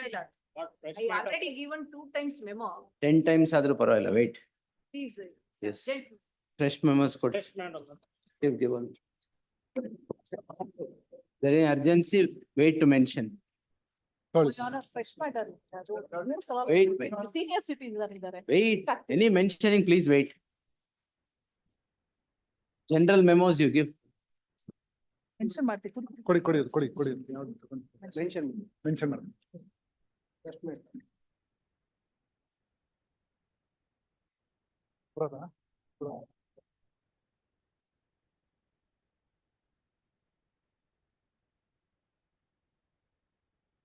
my lord. I already given 2 times memo. 10 times ಆದ್ರೂ ಪರವಾಗಿಲ್ಲ. Wait. Please. sir. Yes. Gents, Fresh memos ಕೊಡಿ. Give one. There is urgency. Wait to mention. Your Honor, fresh matter. Wait, wait. Senior citizen ಇದ್ದಾರೆ. Wait. Any mentioning, please wait. General memos you give. Mention ಮಾಡ್ತಿ. ಕೊಡಿ. Mention ಮಾಡಿ.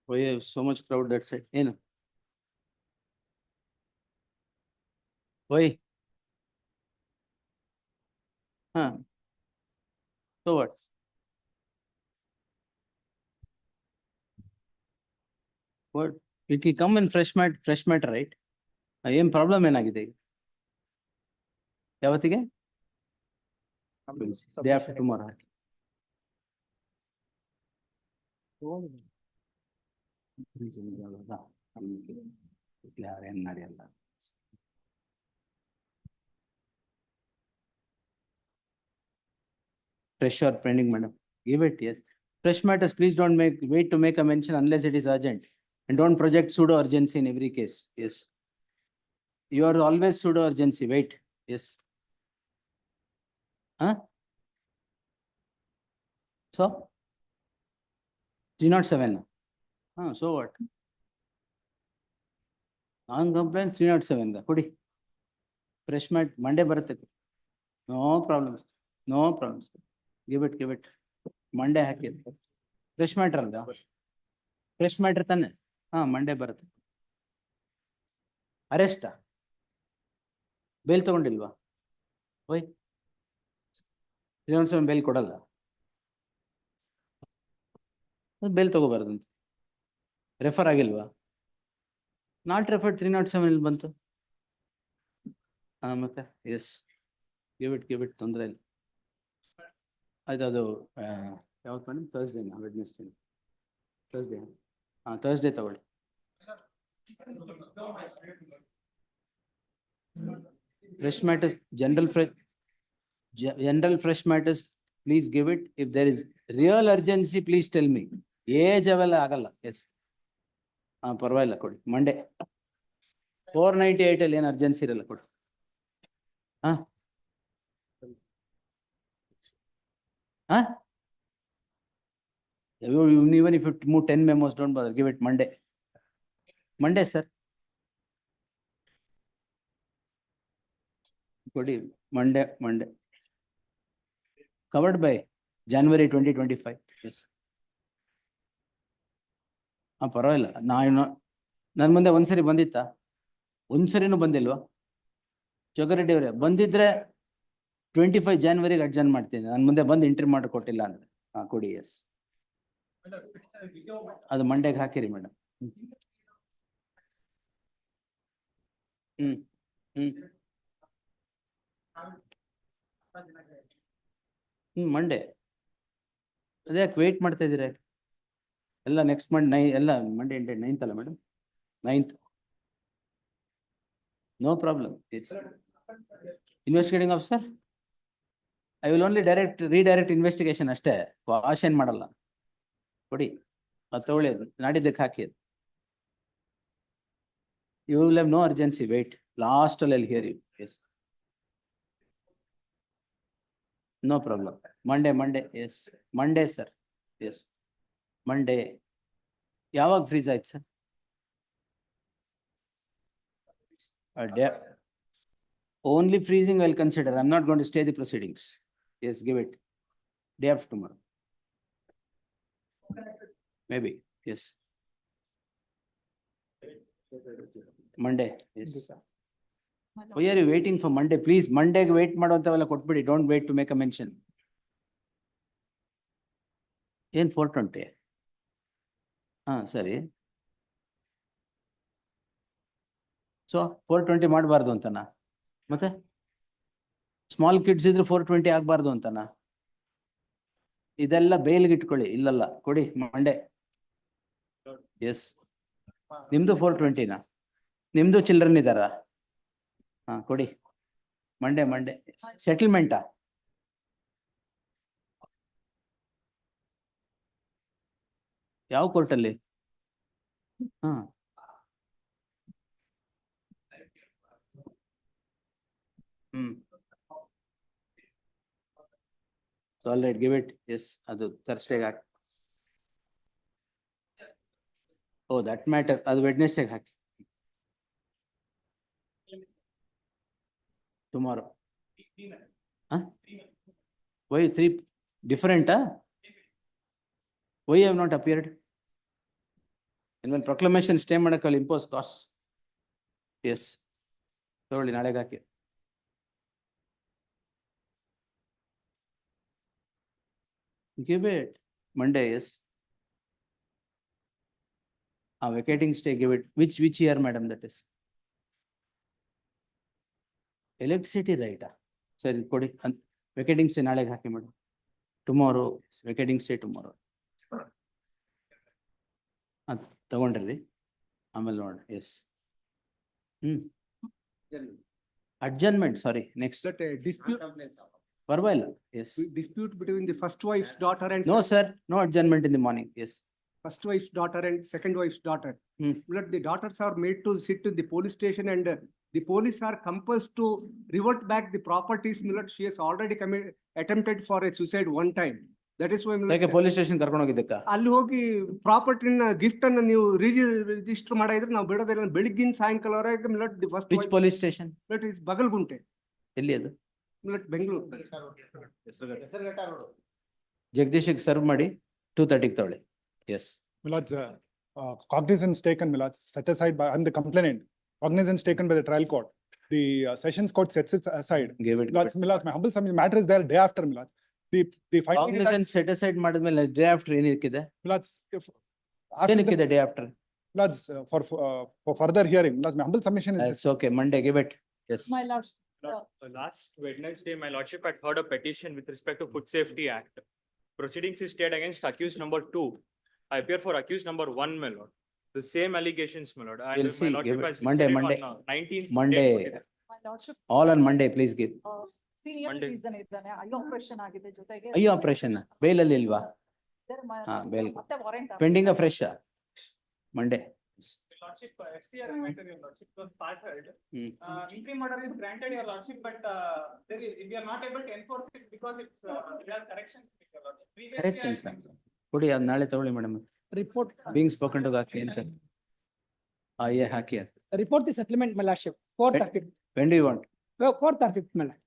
Why you have so much crowd that side? ಏನು? Why? So what? What? It will come in fresh matter, right? ಏನ್ problem ಏನಾಗಿದೆ ಈಗ? ಯಾವತ್ತಿಗೆ? Day after tomorrow. Fresh or pending, madam? Give it, yes. Fresh matters, please don't wait to make a mention unless it is urgent. And don't project pseudo urgency in every case. Yes. You are always pseudo urgency. Wait. Yes. Huh? So? 307. So what? On complaint 307. Kudi. Fresh mat Monday baratte. No problems. No problems. Give it. Monday hack it. Fresh matter alda. Fresh matter tanne. Monday baratte. Arrest. Bail ತಗೊಂಡಿಲ್ವಾ? Why? 307 bail ಕೊಡಲ್ಲ. Bale ತಗೋಬಾರ್ದಂತ. Refer ಆಗಿಲ್ವಾ? Not referred 307 ಬಂತು. ಮತ್ತೆ S give it ತೊಂದರೆ ಇಲ್ಲ. ಆಯ್ತು ಅದು ಯಾವತ್ತು madam? ಥರ್ಸ್ಡೇನಾ Wednesday? Thursday ತಗೊಳ್ಳಿ. Fresh matters, general fresh matters, please give it. If there is real urgency, please tell me. Age ಅವೆಲ್ಲ ಆಗಲ್ಲ. Yes. ಪರವಾಗಿಲ್ಲ ಕೊಡಿ. Monday 498 ಅಲ್ಲಿ ಏನು ಅರ್ಜೆನ್ಸಿ ಇರಲ್ಲ ಕೊಡಿ. Even if you move 10 memos, don't bother. Give it Monday. Monday, sir. Monday. Covered by January 2025. Yes. ಪರವಾಗಿಲ್ಲ. ನನ್ನ ಮುಂದೆ ಒಂದ್ಸರಿ ಬಂದಿತ್ತಾ? ಒಂದ್ಸರಿನೂ ಬಂದಿಲ್ವಾ? ಜೋಗರೆಡ್ಡಿ ಅವರೇ, ಬಂದಿದ್ರೆ 25 ಜಾನ್ವರಿಗೆ ಅಡ್ಜನ್ ಮಾಡ್ತೀನಿ. ನನ್ನ ಮುಂದೆ ಬಂದು ಎಂಟ್ರಿ ಮಾಡಿ ಕೊಟ್ಟಿಲ್ಲ ಅಂದ್ರೆ ಕೊಡಿ. ಎಸ್, ಅದು ಮಂಡೇಗೆ ಹಾಕಿರಿ ಮೇಡಮ್. ಮಂಡೇ ಅದ್ಯಾಕೆ ವೇಟ್ ಮಾಡ್ತಾ ಇದ್ದೀರಾ? ಎಲ್ಲ ನೆಕ್ಸ್ಟ್ ಮಂತ್ ಎಲ್ಲ ಮಂಡೇ 9th ಅಲ್ಲ madam? 9th. No problem. Investigating officer I will only redirect investigation ಅಷ್ಟೇ. ವಾಶ್ ಏನ್ ಮಾಡಲ್ಲ. ಕೊಡಿ, ಅದು ತಗೊಳ್ಳಿ, ನಾಡಿದ್ದಕ್ಕೆ ಹಾಕಿ. You will have no urgency. Wait, last ಅಲ್ಲಿ hear you. Yes, no problem. Monday. Yes. Monday, sir. Yes. Monday. ಯಾವಾಗ ಫ್ರೀಸ್ ಆಯ್ತು sir? Only freezing I'll consider. I'm not going to stay the proceedings. Yes, give it. Day after tomorrow. Maybe. Yes. Monday. Yes. Why are you waiting for Monday? Please, Monday wait ಮಾಡುವಂತವೆಲ್ಲ ಕೊಟ್ಬಿಡಿ. Don't wait to make a mention. ಏನ್ 420? ಸರಿ. So 420 ಮಾಡಬಾರ್ದು ಅಂತನಾ? ಮತ್ತೆ small kids ಇದ್ರೆ 420 ಆಗ್ಬಾರ್ದು ಅಂತನಾ? ಇದೆಲ್ಲ ಬೇಲ್ಗೆ ಇಟ್ಕೊಳ್ಳಿ. ಇಲ್ಲಲ್ಲ, ಕೊಡಿ Monday. ಎಸ್, ನಿಮ್ದು 420ನಾ? ನಿಮ್ದು ಚಿಲ್ಡ್ರನ್ ಇದ್ದಾರಾ? ಹಾ ಕೊಡಿ. ಮಂಡೇ ಸೆಟಲ್ಮೆಂಟಾ? ಯಾವ ಕೋರ್ಟಲ್ಲಿ? ಹಾ So all right, give it. Yes, ಅದು Thursday hockey. Oh, that matter. ಅದು Wednesday hockey. Tomorrow. Huh? Why 3 different? Why you have not appeared? And when proclamation stay ಮಾಡಕ್ಕೆ impose cost. Yes. ತಗೊಳ್ಳಿ ನಾಳೆಗೆ ಹಾಕಿ. Give it. Monday, yes. Vacating stay, give it. Which year, madam, that is? Electricity, right? Sir, vacating stay naleg haki, madam. Tomorrow, vacating stay tomorrow. ತಗೊಂಡ್ರಿ ಆಮೇಲೆ ನೋಡಿ. Yes. Adjournment, sorry, next. That dispute, ಪರವಾಗಿಲ್ಲ. Yes. dispute between the first wife's daughter and. No, sir, no adjournment in the morning. Yes. First wife's daughter and second wife's daughter. But the daughters are made to sit in the police station and the police are compelled to revert back the properties. Milord, she has already attempted for a suicide one time. That is why. ಯಾಕೆ police station ಕರ್ಕೊಂಡು ಹೋಗಿದ್ದಕ್ಕ? ಅಲ್ಲಿ ಹೋಗಿ ಪ್ರಾಪರ್ಟಿನ gift ಅನ್ನ ನೀವು register ಮಾಡಿದ್ರೆ ನಾವು ಬಿಡೋದಿಲ್ಲ. ಬೆಳಿಗ್ಗಿನ ಸಾಯಂಕಾಲವರೆಗೆ ಮಿಲಟ್ the first. Which police station? That is Bagalagunte. ಎಲ್ಲಿ ಅದು? ಮಿಲಟ್ ಬೆಂಗಳೂರು. ಜಗದೀಶಿಗೆ ಸರ್ವ್ ಮಾಡಿ 2:30 ತಗೊಳ್ಳಿ. Yes. Milord's cognizance taken, Milord's set aside by, and the complainant, cognizance taken by the trial court. The sessions court sets it aside. Give it. Milord's, my humble submission, matter is there day after, Milord. The finding is that, Cognizance set aside ಮಾಡಿದ್ಮೇಲೆ day after ಏನಕ್ಕಿದೆ? Milord's, after ಏನಕ್ಕಿದೆ day after? Milord's, for further hearing, Milord's, my humble submission is That's okay. Monday, give it. Yes. My lord, Last Wednesday, my lordship had heard a petition with respect to Food Safety Act. Proceedings is stayed against accused number 2. I appear for accused number 1, my lord. The same allegations, my lord. And We'll see. my lordship Give it. has Monday, studied Monday. on, 19th Monday. date. my lordship, All on Monday, please give. senior Monday. citizen ಇದ್ದಾನೆ. ಅಯ್ಯೋ operation ಆಗಿದೆ ಜೊತೆಗೆ. ಅಯ್ಯೋ operation bale ಅಲ್ಲಿ ಇಲ್ವಾ? bail. ಮತ್ತೆ warrant. Pending fresh Monday. My lordship, SCR matter, your lordship, was part-heard. Hmm. Interim order is granted, your lordship, but we are not able to enforce it because it's, there are corrections, your lordship. Previously, I Corrections. mentioned. ಕೊಡಿ ಅದು ನಾಳೆ ತಗೊಳ್ಳಿ madam. Report, being spoken to ಹಾಕಿ ಅಂತ. ಹಾಕಿ. report the settlement, my lordship, 4th or 5th, when do you want? 4th or 5th, my lord.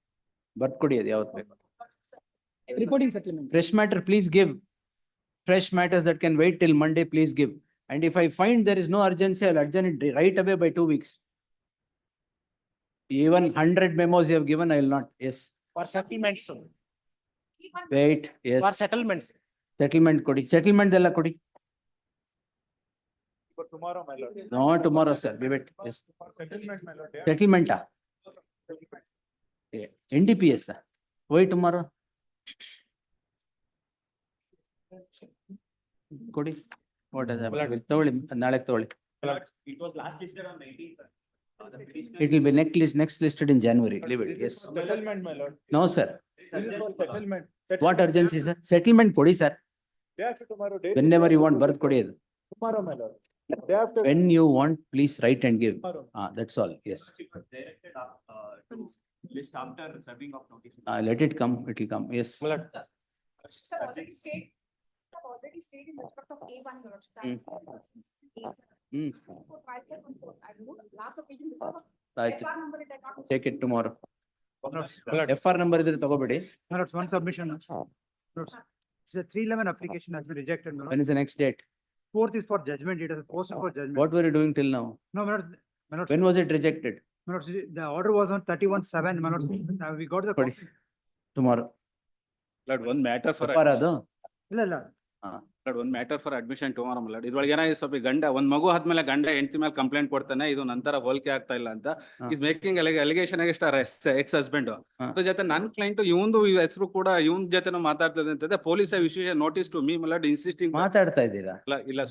ಬರ್ತ್ ಕೊಡಿ ಅದು ಯಾವತ್ತು ಬೇಕು. Reporting settlement. Fresh matter, please give. Fresh matters that can wait till Monday, please give. And if I find there is no urgency, I'll adjourn it right away by 2 weeks. Even 100 memos you have given, I will not. Yes. For settlements, Wait. Yes. for settlements. Settlement ಕೊಡಿ. Settlement ಎಲ್ಲ ಕೊಡಿ. For tomorrow, my lord. No, tomorrow, sir. Give it. Yes. Settlement, my lord. Settlement. NDPS. Why tomorrow? ಕೊಡಿ. What is that? ತಗೊಳ್ಳಿ ನಾಳೆ ತಗೊಳ್ಳಿ. It was last listed on 19th. It will be next listed in January. Leave it. Yes. Settlement, my lord. No, sir. This is for settlement. What urgency, sir? Settlement ಕೊಡಿ, sir. Day after tomorrow, day. Whenever you want, ಬರ್ದ್ ಕೊಡಿ ಅದು. Tomorrow, my lord. Day after. When you want, please write and give. Tomorrow. That's all. Yes. Directed to list after serving of notice. Let it come. It will come. Yes. Sir, already stayed in respect of A1, your lordship. Hmm. So, trial court control. I don't know, last occasion because of ಆಯ್ತು. FR number it had not. Take it tomorrow. FR number ಇದ್ರೆ ತಗೋಬೇಡಿ. One submission. The 311 application has been rejected. My When lord. is the next date? 4th is for judgment. It is posted for judgment. What were you doing till now? No, my lord, my lord, When was it rejected? my lord, the order was on 31/7. My lord, we got the. ಕೊಡಿ. Tomorrow. Lord, one matter for. FR ಅದು? ಇಲ್ಲ, ಇಲ್ಲ. ಒಂದ್ matter for admission tomorrow ಮಲಡ್ ಇದ್ರೊಳಗೆ ಏನಾಗಿದೆ ಸ್ವಲ್ಪ ಗಂಡ ಒಂದ್ ಮಗು ಆದ್ಮೇಲೆ ಗಂಡ ಹೆಂಡತಿ ಮೇಲೆ ಕಂಪ್ಲೇಂಟ್ ಕೊಡ್ತಾನೆ ಇದು ನಂತರ ಹೋಲಿಕೆ ಆಗ್ತಾ ಇಲ್ಲ ಅಂತ is making allegation against X husband ಅದ್ರ ಜೊತೆ ನನ್ ಕ್ಲೈಂಟ್ ಇವಂದು ಹೆಸರು ಕೂಡ ಇವನ್ ಜೊತೆನೂ ಮಾತಾಡ್ತದೆ ಅಂತಂದ್ರೆ ಪೊಲೀಸ್ ವಿಶೇಷ ನೋಟಿಸ್ ಟು ಮೀ ಮಲಡ್ ಇನ್ಸಿಸ್ಟಿಂಗ್ ಮಾತಾಡ್ತಾ ಇದ್ದೀರಾ? ಇಲ್ಲ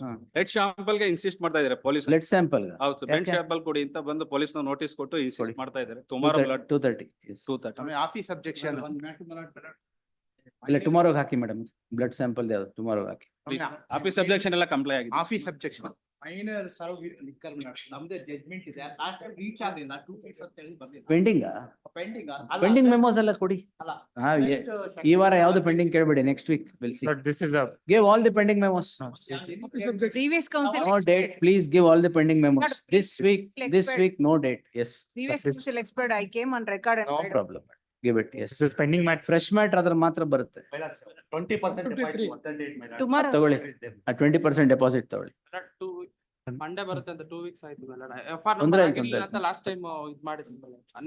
ಲೆಟ್ ಶಾಂಪಲ್ ಗೆ ಇನ್ಸಿಸ್ಟ್ ಮಾಡ್ತಾ ಇದಾರೆ ಪೊಲೀಸ್. ಬ್ಲಡ್ ಸ್ಯಾಂಪಲ್ ಹೌದು ಬೆಂಚ್ ಶಾಂಪಲ್ ಕೊಡಿ ಅಂತ ಬಂದು ಪೊಲೀಸ್ ನೋಟಿಸ್ ಕೊಟ್ಟು ಇನ್ಸಿಸ್ಟ್ ಮಾಡ್ತಾ ಇದಾರೆ ಟುಮಾರೋ ಮಲಡ್ 2:30. 2:30. Office objection. ಇಲ್ಲ ಟುಮಾರೋಗ್ ಹಾಕಿ ಮೇಡಮ್, ಬ್ಲಡ್ ಸ್ಯಾಂಪಲ್ ಯಾವ್ದು ಟುಮಾರೋಗ್ ಹಾಕಿ. ಆಫೀಸ್ ಅಬ್ಜೆಕ್ಷನ್ ಎಲ್ಲ ಕಂಪ್ಲೈ ಆಗಿದೆ. Office objection. Minor serve liquor ನಮ್ದೇ ಜಡ್ಜ್ಮೆಂಟ್ ಇದೆ ರೀಚ್ ಆಗಿಲ್ಲ 2 weeks ಅಂತ ಹೇಳಿ ಬಂದಿಲ್ಲ. ಪೆಂಡಿಂಗ್ ಪೆಂಡಿಂಗ್ ಪೆಂಡಿಂಗ್ ಮೆಮೋಸ್ ಎಲ್ಲ ಕೊಡಿ. ಅಲ್ಲ. ಈ ವಾರ ಯಾವ್ದು ಪೆಂಡಿಂಗ್ ಕೇಳ್ಬೇಡಿ, next week will see. This is a. Give all the pending memos. Previous council. No date, please give all the pending memos. But This week, no date, yes. Previous council expired, I came on record and. No problem. Give it, yes. This is pending matter. Fresh matter ಅದ್ರ ಮಾತ್ರ ಬರುತ್ತೆ. 20% Tomorrow. ತಗೊಳ್ಳಿ, 20% deposit ತಗೊಳ್ಳಿ. Monday ಬರುತ್ತೆ ಅಂತ 2 weeks ಆಯ್ತು ತೊಂದ್ರೆ ಇಲ್ಲ, ತೊಂದ್ರೆ ಇಲ್ಲ. ಅಂತ ಲಾಸ್ಟ್ ಟೈಮ್ ಇದ್ ಮಾಡಿದ್ವಿ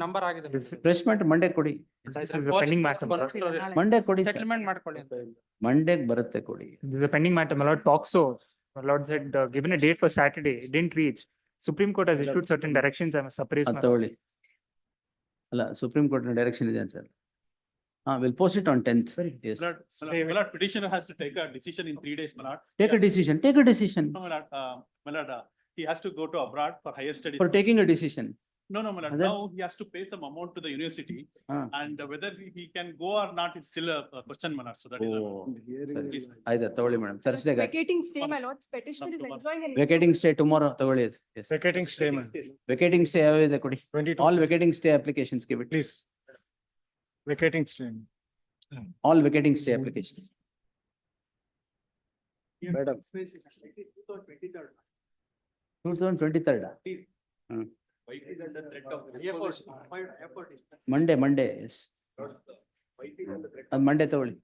ನಂಬರ್ ಆಗಿದೆ ಫ್ರೆಶ್ ಮ್ಯಾಟರ್ ಮಂಡೇ ಕೊಡಿ, This is a pending matter. Monday ಕೊಡಿ, ಸೆಟಲ್ಮೆಂಟ್ ಮಾಡ್ಕೊಳ್ಳಿ ಅಂತ ಹೇಳಿ. ಮಂಡೇಗ್ ಬರುತ್ತೆ ಕೊಡಿ. This is a pending matter. My lord Toxo, my lord said given a date for Saturday, it didn't reach. Supreme Court has issued certain directions. I must appraise. ಅದ್ ತಗೊಳ್ಳಿ. ಅಲ್ಲ supreme court direction ಇದೆ sir. We'll post it on 10th. Yes. Malad, petitioner has to take a decision in 3 days, Malad. Take a decision, take a decision No, Malad, he has to go to abroad for higher studies. for taking a decision. No, Malad, Other- now he has to pay some amount to the university. Ah. And whether he can go or not, it's still a question, Malad, so that is. ಸರಿ. ಆಯ್ತಾ ತಗೊಳ್ಳಿ madam, ತರ್ಸ್ದಾಗ Vacating stay, my lords, petitioner is enjoying an. Vacating stay tomorrow ತಗೊಳ್ಳಿ. Yes. Vacating stay, vacating stay ಯಾವಿದೆ ಕೊಡಿ. 22. All vacating stay applications give it. Please. Vacating stay. All vacating stay applications. Madam. 2023. Why it is under threat of effort is. Monday, yes. Monday ತಗೊಳ್ಳಿ.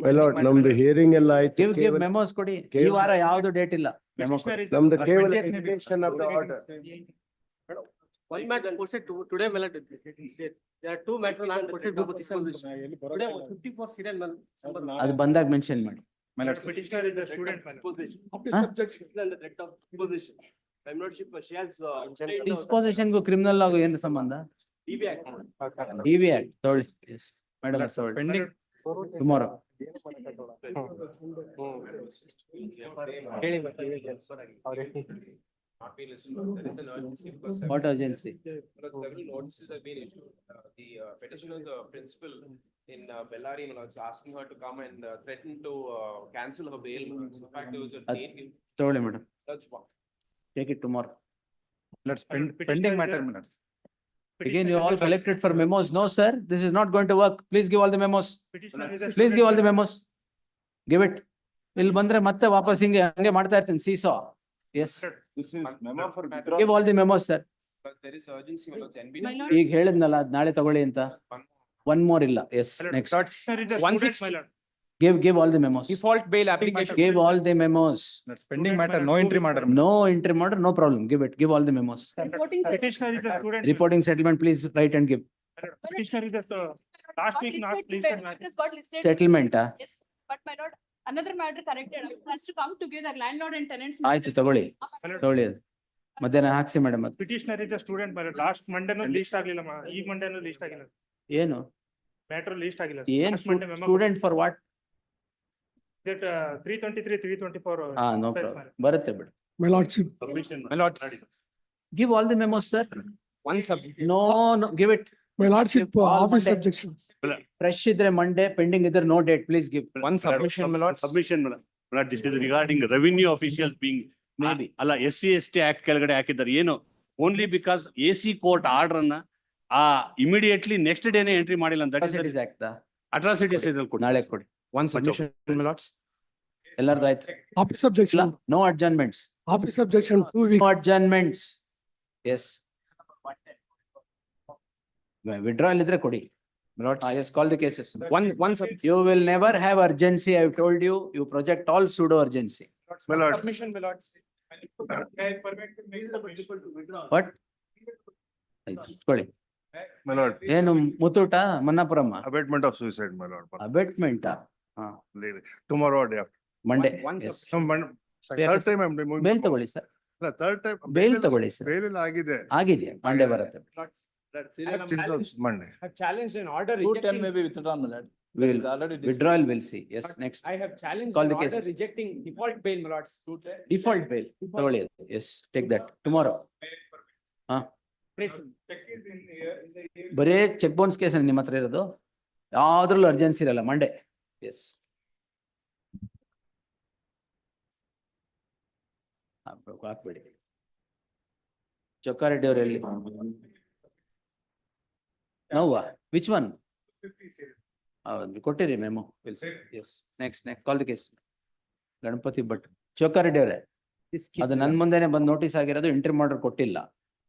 My lord, ನಮ್ದು hearing ಎಲ್ಲ ಆಯ್ತು. Give memos ಕೊಡಿ. ಈ ವಾರ ಯಾವ್ದು ಡೇಟ್ ಇಲ್ಲ. Memo ಕೊಡಿ. ನಮ್ದು ಕೇವಲ execution of the order. One matter posted today, Malad. There are 2 matters on posted to petition. Today 54 serial number. ಅದು ಬಂದಾಗ ಮೆನ್ಷನ್ ಮಾಡಿ. Petitioner is a student. Under threat of disposition. I'm not sure she has. Disposition ಗು criminal ಆಗು ಏನು ಸಂಬಂಧ? DB Act. EV Act ತಗೊಳ್ಳಿ. Yes. Madam ತಗೊಳ್ಳಿ. Pending. Tomorrow. What urgency? Several notices have been issued. The petitioner's principal in Bellary, was asking her to come and threaten to cancel her bail. In fact, there was a date. ತಗೊಳ್ಳಿ madam. That's one. Take it tomorrow. Let's pending matter minutes. Again, you all collected for memos. No, sir, this is not going to work. Please give all the memos. Petitioner is a Please give all the student. memos. Give it. ಇಲ್ಲಿ ಬಂದ್ರೆ ಮತ್ತೆ ವಾಪಸ್ ಹಂಗೆ ಮಾಡ್ತಾ ಇರ್ತೀನಿ ಸೀಸೋ. Yes. This is memo for Give all the memos, sir. But there is urgency. My lord. ಈಗ ಹೇಳಿದ್ನಲ್ಲ ಅದ್ ನಾಳೆ ತಗೊಳ್ಳಿ ಅಂತ. One more ಇಲ್ಲ. Yes, next. Petitioner is a student, my lord. Give all the memos. Default bail application. Give all the memos. Let's pending matter, no entry matter. No entry matter, no problem. Give it. Give all the memos. Reporting. Petitioner is a student. Reporting settlement, please write and give. Petitioner is a last week not pleased. Matters got listed. Settlement, Yes, but my lord, another matter corrected, it has to come together, landlord and tenants. ಆಯ್ತು ತಗೊಳ್ಳಿ. ತಗೊಳ್ಳಿ ಅದು. ಮಧ್ಯಾಹ್ನ ಹಾಕ್ಸಿ madam ಅದು. Petitioner is a student, my lord. Last Monday list ಆಗ್ಲಿಲ್ಲ ಈ Monday list ಆಗಿಲ್ಲ. ಏನು? ಮ್ಯಾಟರ್ ಲೀಸ್ಟ್ ಆಗಿಲ್ಲ. ಏನ್ Last Monday memo student for what? that 323, 324. No problem. ಬರುತ್ತೆ ಬಿಡು. My lordship. My lords. Give all the memos, sir. One sub. No, give it. My lordship, All office Monday. objections. Fresh iದ್ರೆ Monday, pending iದ್ರೆ no date, please give. One submission, my lords. Submission, Malad, this is regarding revenue officials being. Maybe. ಅಲ್ಲ SC/ST Act ಕೆಳಗಡೆ ಹಾಕಿದ್ದಾರೆ ಏನು only because AC court order ಅನ್ನ immediately next ಡೇನೆ entry ಮಾಡಿಲ್ಲ ಅಂತ Atrocities Act ದಾ? Atrocities ನಾಳೆ ಕೊಡಿ. One submission, my lords. ಎಲ್ಲಾರ್ದು ಆಯ್ತು. Office objection. No adjournments. Office objection, 2 weeks. No adjournments. Yes. Withdrawal iದ್ರೆ ಕೊಡಿ. My lords. Yes, call the cases. One sub. You will never have urgency, I have told you. You project all pseudo urgency. My lord. Submission, my lords. What? ಆಯ್ತು, ಕೊಡಿ. My lord, ಏನು ಮುತ್ತೂಟ ಮನ್ನಾಪುರಮ್ಮ? abatement of suicide, my lord. ಅಬೆಟ್ಮೆಂಟಾ? ಹಾ. Tomorrow or day after. Monday. One Yes. No, third time I'm moving. Bail ತಗೊಳ್ಳಿ sir. Third time. Bail ತಗೊಳ್ಳಿ sir. Bail ಆಗಿದೆ. ಆಗಿದೆ Monday ಬರುತ್ತೆ. Monday. I've challenged an order 210 may rejecting. be withdrawn, my lord. We It's will already dismissed. withdrawal will see. Yes, next. I have challenged Call an the order cases. rejecting default bail, my lords. Default bail ತಗೊಳ್ಳಿ. Yes, take that tomorrow. ಹಾ ಬರೇ check bounce case ನಿಮ್ಮ ಹತ್ರ ಇರೋದು, ಯಾವ್ದ್ರಲ್ಲೂ urgency ಇರಲ್ಲ. Monday. Yes. ಹಾಕ್ಬೇಡಿ. ಚೊಕ್ಕಾರೆಡ್ಡಿ ಅವ್ರು ಎಲ್ಲಿ? ನೋವಾ ವಿಚ್ ಒನ್? ಕೊಟ್ಟಿರಿ memo. Yes next call the case. Ganapathi Bhat Chokkareddy ಅವರೇ, ಅದು ನನ್ ಮುಂದೆನೆ ಬಂದು ನೋಟಿಸ್ ಆಗಿರೋದು, ಎಂಟ್ರಿ ಮಾಡ್ರ್ ಕೊಟ್ಟಿಲ್ಲ.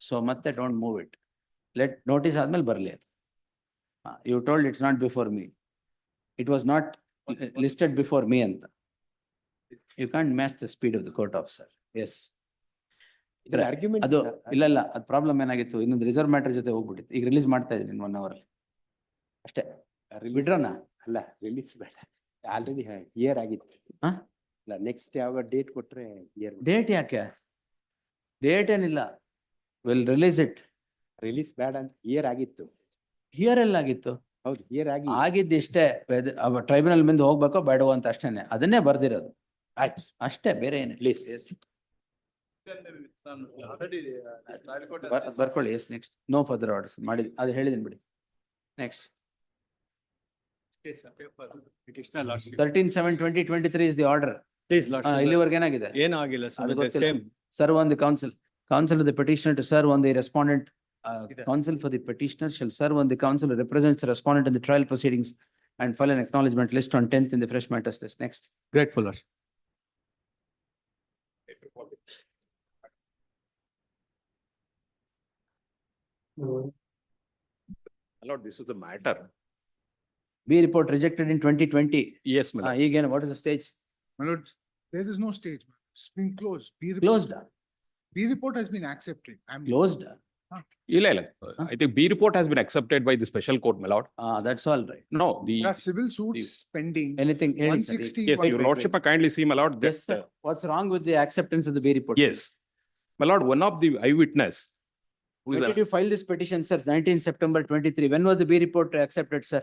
ಸೊ ಮತ್ತೆ don't move it. Let notice ಆದ್ಮೇಲೆ ಬರಲಿ ಅದು. You told it's not before me, it was not listed before me ಅಂತ. You can't match the speed of the court officer. Yes. ಅದು ಇಲ್ಲ ಅದು ಪ್ರಾಬ್ಲಮ್ ಏನಾಗಿತ್ತು, ಇನ್ನೊಂದು ರಿಸರ್ವ್ ಮ್ಯಾಟರ್ ಜೊತೆ ಹೋಗ್ಬಿಟ್ಟಿತ್ತು. ಈಗ ರಿಲೀಸ್ ಮಾಡ್ತಾ ಇದ್ದೀನಿ ಇನ್ 1 hour ಅಲ್ಲಿ ಅಷ್ಟೇ. ಬಿಡ್ರನಾ? ಅಲ್ಲ ರಿಲೀಸ್ ಬೇಡ, ಆಲ್ರೆಡಿ ಇಯರ್ ಆಗಿತ್ತು. ಹಾ? ಇಲ್ಲ ನೆಕ್ಸ್ಟ್ ಯಾವ ಡೇಟ್ ಕೊಟ್ರೆ ಇಯರ್. ಡೇಟ್ ಯಾಕೆ? ಡೇಟ್ ಏನಿಲ್ಲ, ವಿಲ್ ರಿಲೀಸ್ ಇಟ್. ರಿಲೀಸ್ ಬೇಡ ಅಂತ ಇಯರ್ ಆಗಿತ್ತು. ಹಿಯರ್ ಎಲ್ಲ ಆಗಿತ್ತು. ಹೌದು ಇಯರ್ ಆಗಿ ಆಗಿದ್ದಿಷ್ಟೇ, ಟ್ರೈಬ್ಯುನಲ್ ಮುಂದೆ ಹೋಗ್ಬೇಕೋ ಬೇಡವೋ ಅಂತ ಅಷ್ಟೇನೆ, ಅದನ್ನೇ ಬರ್ದಿರೋದು ಆಯ್ತು ಅಷ್ಟೇ, ಬೇರೆ ಏನು. ಪ್ಲೀಸ್. ಬರ್ಕೊಳ್ಳಿ. Yes next. No further orders ಮಾಡಿ, ಅದು ಹೇಳಿದೀನಿ ಬಿಡಿ. Next 13/7/2023 is the order. Please, ಇಲ್ಲಿವರೆಗೆ ಏನಾಗಿದೆ? ಏನಾಗಿಲ್ಲ ಅದು ಗೊತ್ತಿಲ್ಲ. Serve on the counsel. Counsel of the petitioner to serve on the respondent. Counsel for the petitioner shall serve on the counsel who represents the respondent in the trial proceedings and file an acknowledgement list on 10th in the fresh matters list. Next. Grateful, Lord. Lord, this is a matter. B report rejected in 2020. Yes, my lord. Again, what is the stage? My lord, there is no stage. It's been closed. Closed. B report has been accepted. Closed. ಇಲ್ಲ. I think B report has been accepted by the special court, my lord. That's all right. No, the, There are civil suits pending. Anything? ಹೇಳಿ sir. 160. yes, your lordship kindly see, my lord. Yes, sir. What's wrong with the acceptance of the B report? Yes. My lord, one of the eyewitness. who is When a- did you file this petition, sir? 19 September 23. When was the B report accepted, sir?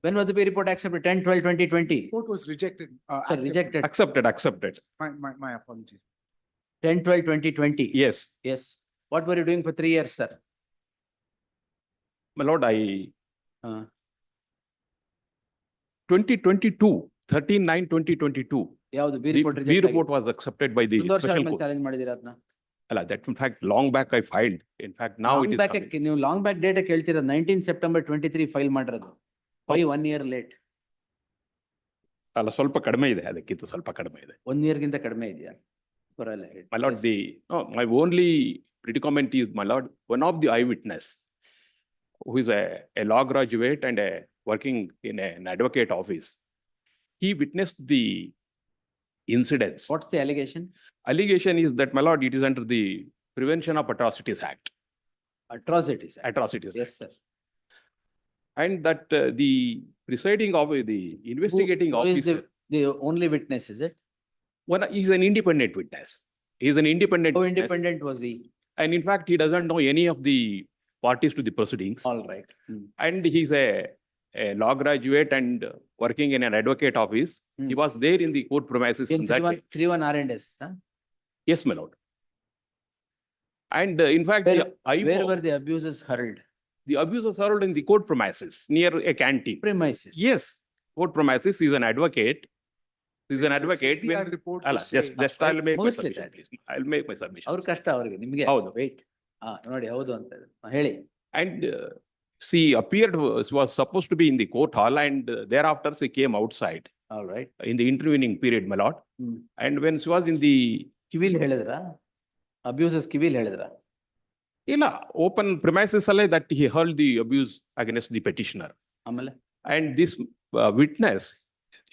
When was the B report accepted? 10/12/2020. Report was rejected. Sir, rejected. Accepted. My apologies. 10/12/2020. Yes, Yes. What were you doing for 3 years, sir? my lord, Uh, 2022, 13/9/2022. ಯಾವ್ದು B The report B rejected? report was accepted by the special court. Challenge ಮಾಡಿದಿರ ಅದನ್ನ? Alla, that in fact, long back I filed. In fact, now it is. coming. ನೀವು long back date ಕೇಳ್ತಿರೋದು 19 September 23 file ಮಾಡಿರೋದು. Why 1 year late? ಅಲ್ಲ, ಸ್ವಲ್ಪ ಕಡಿಮೆ ಇದೆ, ಅದಕ್ಕಿಂತ ಸ್ವಲ್ಪ ಕಡಿಮೆ ಇದೆ. 1 year ಗಿಂತ ಕಡಿಮೆ ಇದೆಯಾ? ಬರಲ್ಲ. My lord, my only predicament is, my lord, one of the eyewitness who is a law graduate and working in an advocate office. He witnessed the incidents. What's the allegation? Allegation is that, my lord, it is under the Prevention of Atrocities Act. Atrocities. Atrocities. Yes, sir. And that the presiding of the investigating Who is officer, the only witness, is it? one is an independent witness. He is an independent. How witness. independent was he? And in fact, he doesn't know any of the parties to the proceedings. All right. And he's a law graduate and working in an advocate office. He was there in the court premises. In on that day. 31 R&S, huh? Yes, my lord. And in fact, Where were the abuses hurled? the abuses hurled in the court premises near a canteen. Premises. Yes, court premises. He's an advocate. He's an There's a advocate. CDR when- report to Alla, say- just I'll make my Mostly submission, that. please. I'll make my submission. ಅವ್ರ ಕಷ್ಟ ಅವ್ರಿಗೆ, ನಿಮ್ಗೆ ಹೌದು. wait. ನೋಡಿ ಹೌದು ಅಂತ ಹೇಳಿ. And she appeared, was supposed to be in the court hall, and thereafter she came outside All right. in the intervening period, my lord. And when she was in the ಕಿವಿಲ್ ಹೇಳಿದ್ರ? Abuses ಕಿವಿಲ್ ಹೇಳಿದ್ರ? ಇಲ್ಲ, open premises ಅಲ್ಲೇ that he hurled the abuse against the petitioner. ಆಮೇಲೆ? And this witness,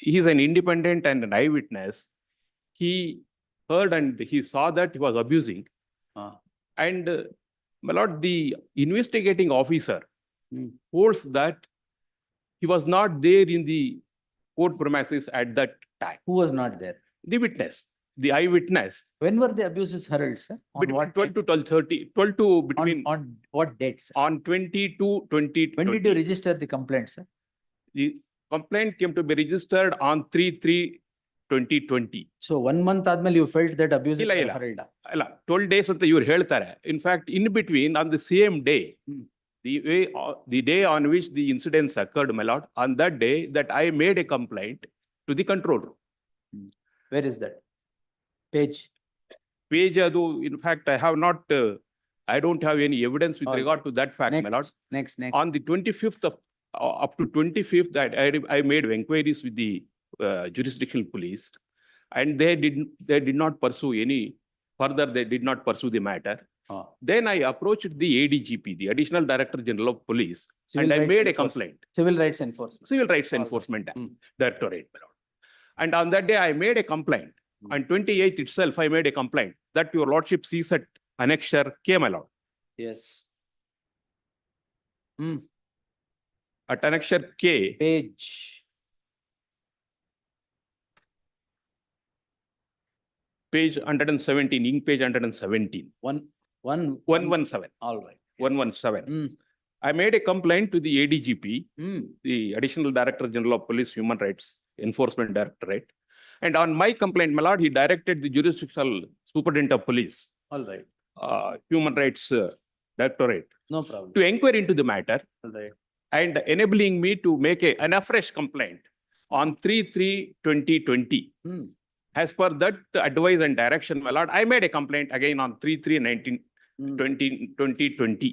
he is an independent and an eyewitness. He heard and he saw that he was abusing. And my lord, the investigating officer holds that he was not there in the court premises at that time. Who was not there? The witness, the eyewitness, When were the abuses hurled, sir? On between what 12 date? to 12:30, 12 to between, On what date, sir? on 20 to 20. When did you register the complaint, sir? The complaint came to be registered on 3/3/2020. So 1 month admel you felt that abuses ಇಲ್ಲ, were ಇಲ್ಲ. hurled. ಅಲ್ಲ 12 days ಅಂತ ಇವ್ರು ಹೇಳ್ತಾರೆ. In fact, in between on the same day, the day on which the incidents occurred, my lord, on that day that I made a complaint to the control room. Where is that? Page. Page adu, in fact, I don't have any evidence with All regard to that fact, my lord. Next. On the 25th of, up to 25th, that I made inquiries with the jurisdictional police, and they did not pursue any further. They did not pursue the matter. Then I approached the ADGP, the Additional Director General of Police, Civil and I Rights made a Enforcement. complaint. Civil Rights Enforcement. Civil Rights All right. Enforcement Directorate, my lord. And on that day, I made a complaint. On 28th itself, I made a complaint that your lordship sees at annexure K, my lord. Yes. At annexure K, Page. page 117, ink page 117, 117, All right. 117. I made a complaint to the ADGP, the Additional Director General of Police Human Rights Enforcement Directorate. And on my complaint, my lord, he directed the jurisdictional superintendent of police, All right. Human Rights Directorate, No problem. to inquire into the matter All right. and enabling me to make an afresh complaint on 3/3/2020. As per that advice and direction, my lord, I made a complaint again on 3/3/2020.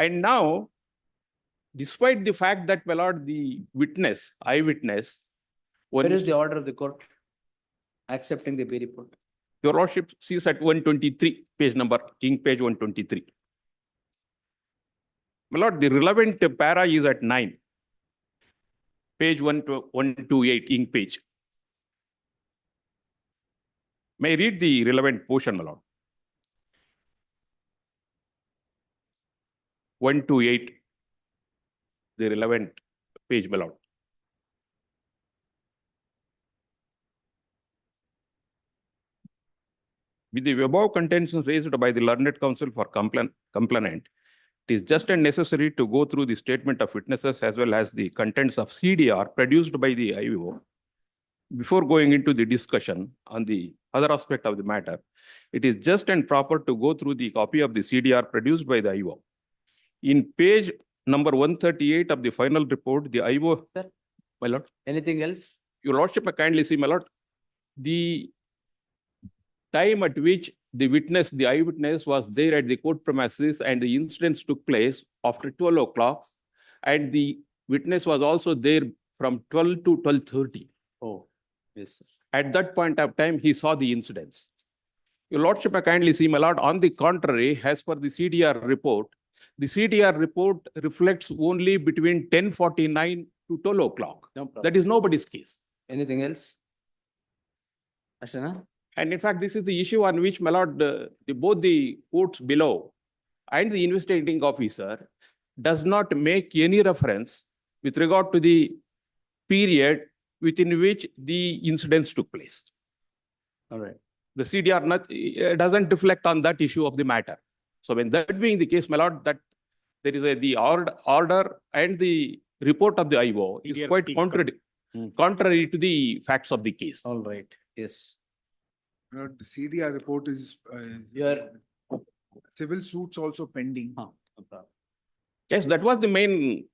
And now, despite the fact that, my lord, the eyewitness, Where is the order of the court accepting the B report? your lordship sees at 123, page number, ink page 123. My lord, the relevant para is at 9. Page 128, ink page. May I read the relevant portion, my lord? 128, the relevant page, my lord. With the above contentions raised by the learned counsel for complainant, it is just and necessary to go through the statement of witnesses as well as the contents of CDR produced by the IVO. Before going into the discussion on the other aspect of the matter, it is just and proper to go through the copy of the CDR produced by the IVO. In page number 138 of the final report, the IVO, Sir? my lord, Anything else? your lordship may kindly see, my lord, the time at which the eyewitness was there at the court premises and the incidents took place after 12 o'clock, and the witness was also there from 12 to 12:30. Oh, yes, sir. At that point of time, he saw the incidents. Your lordship may kindly see, my lord, on the contrary, as per the CDR report, the CDR report reflects only between 10:49 to 12 o'clock. No problem. That is nobody's case. Anything else? Ashana? And in fact, this is the issue on which, my lord, both the courts below and the investigating officer does not make any reference with regard to the period within which the incidents took place. All right. The CDR doesn't reflect on that issue of the matter. So when that being the case, my lord, that there is the order and the report of the IVO is quite contrary to the facts of the case. All right. Yes. The CDR report is, Your civil suits also pending. no problem. Yes, that was the main,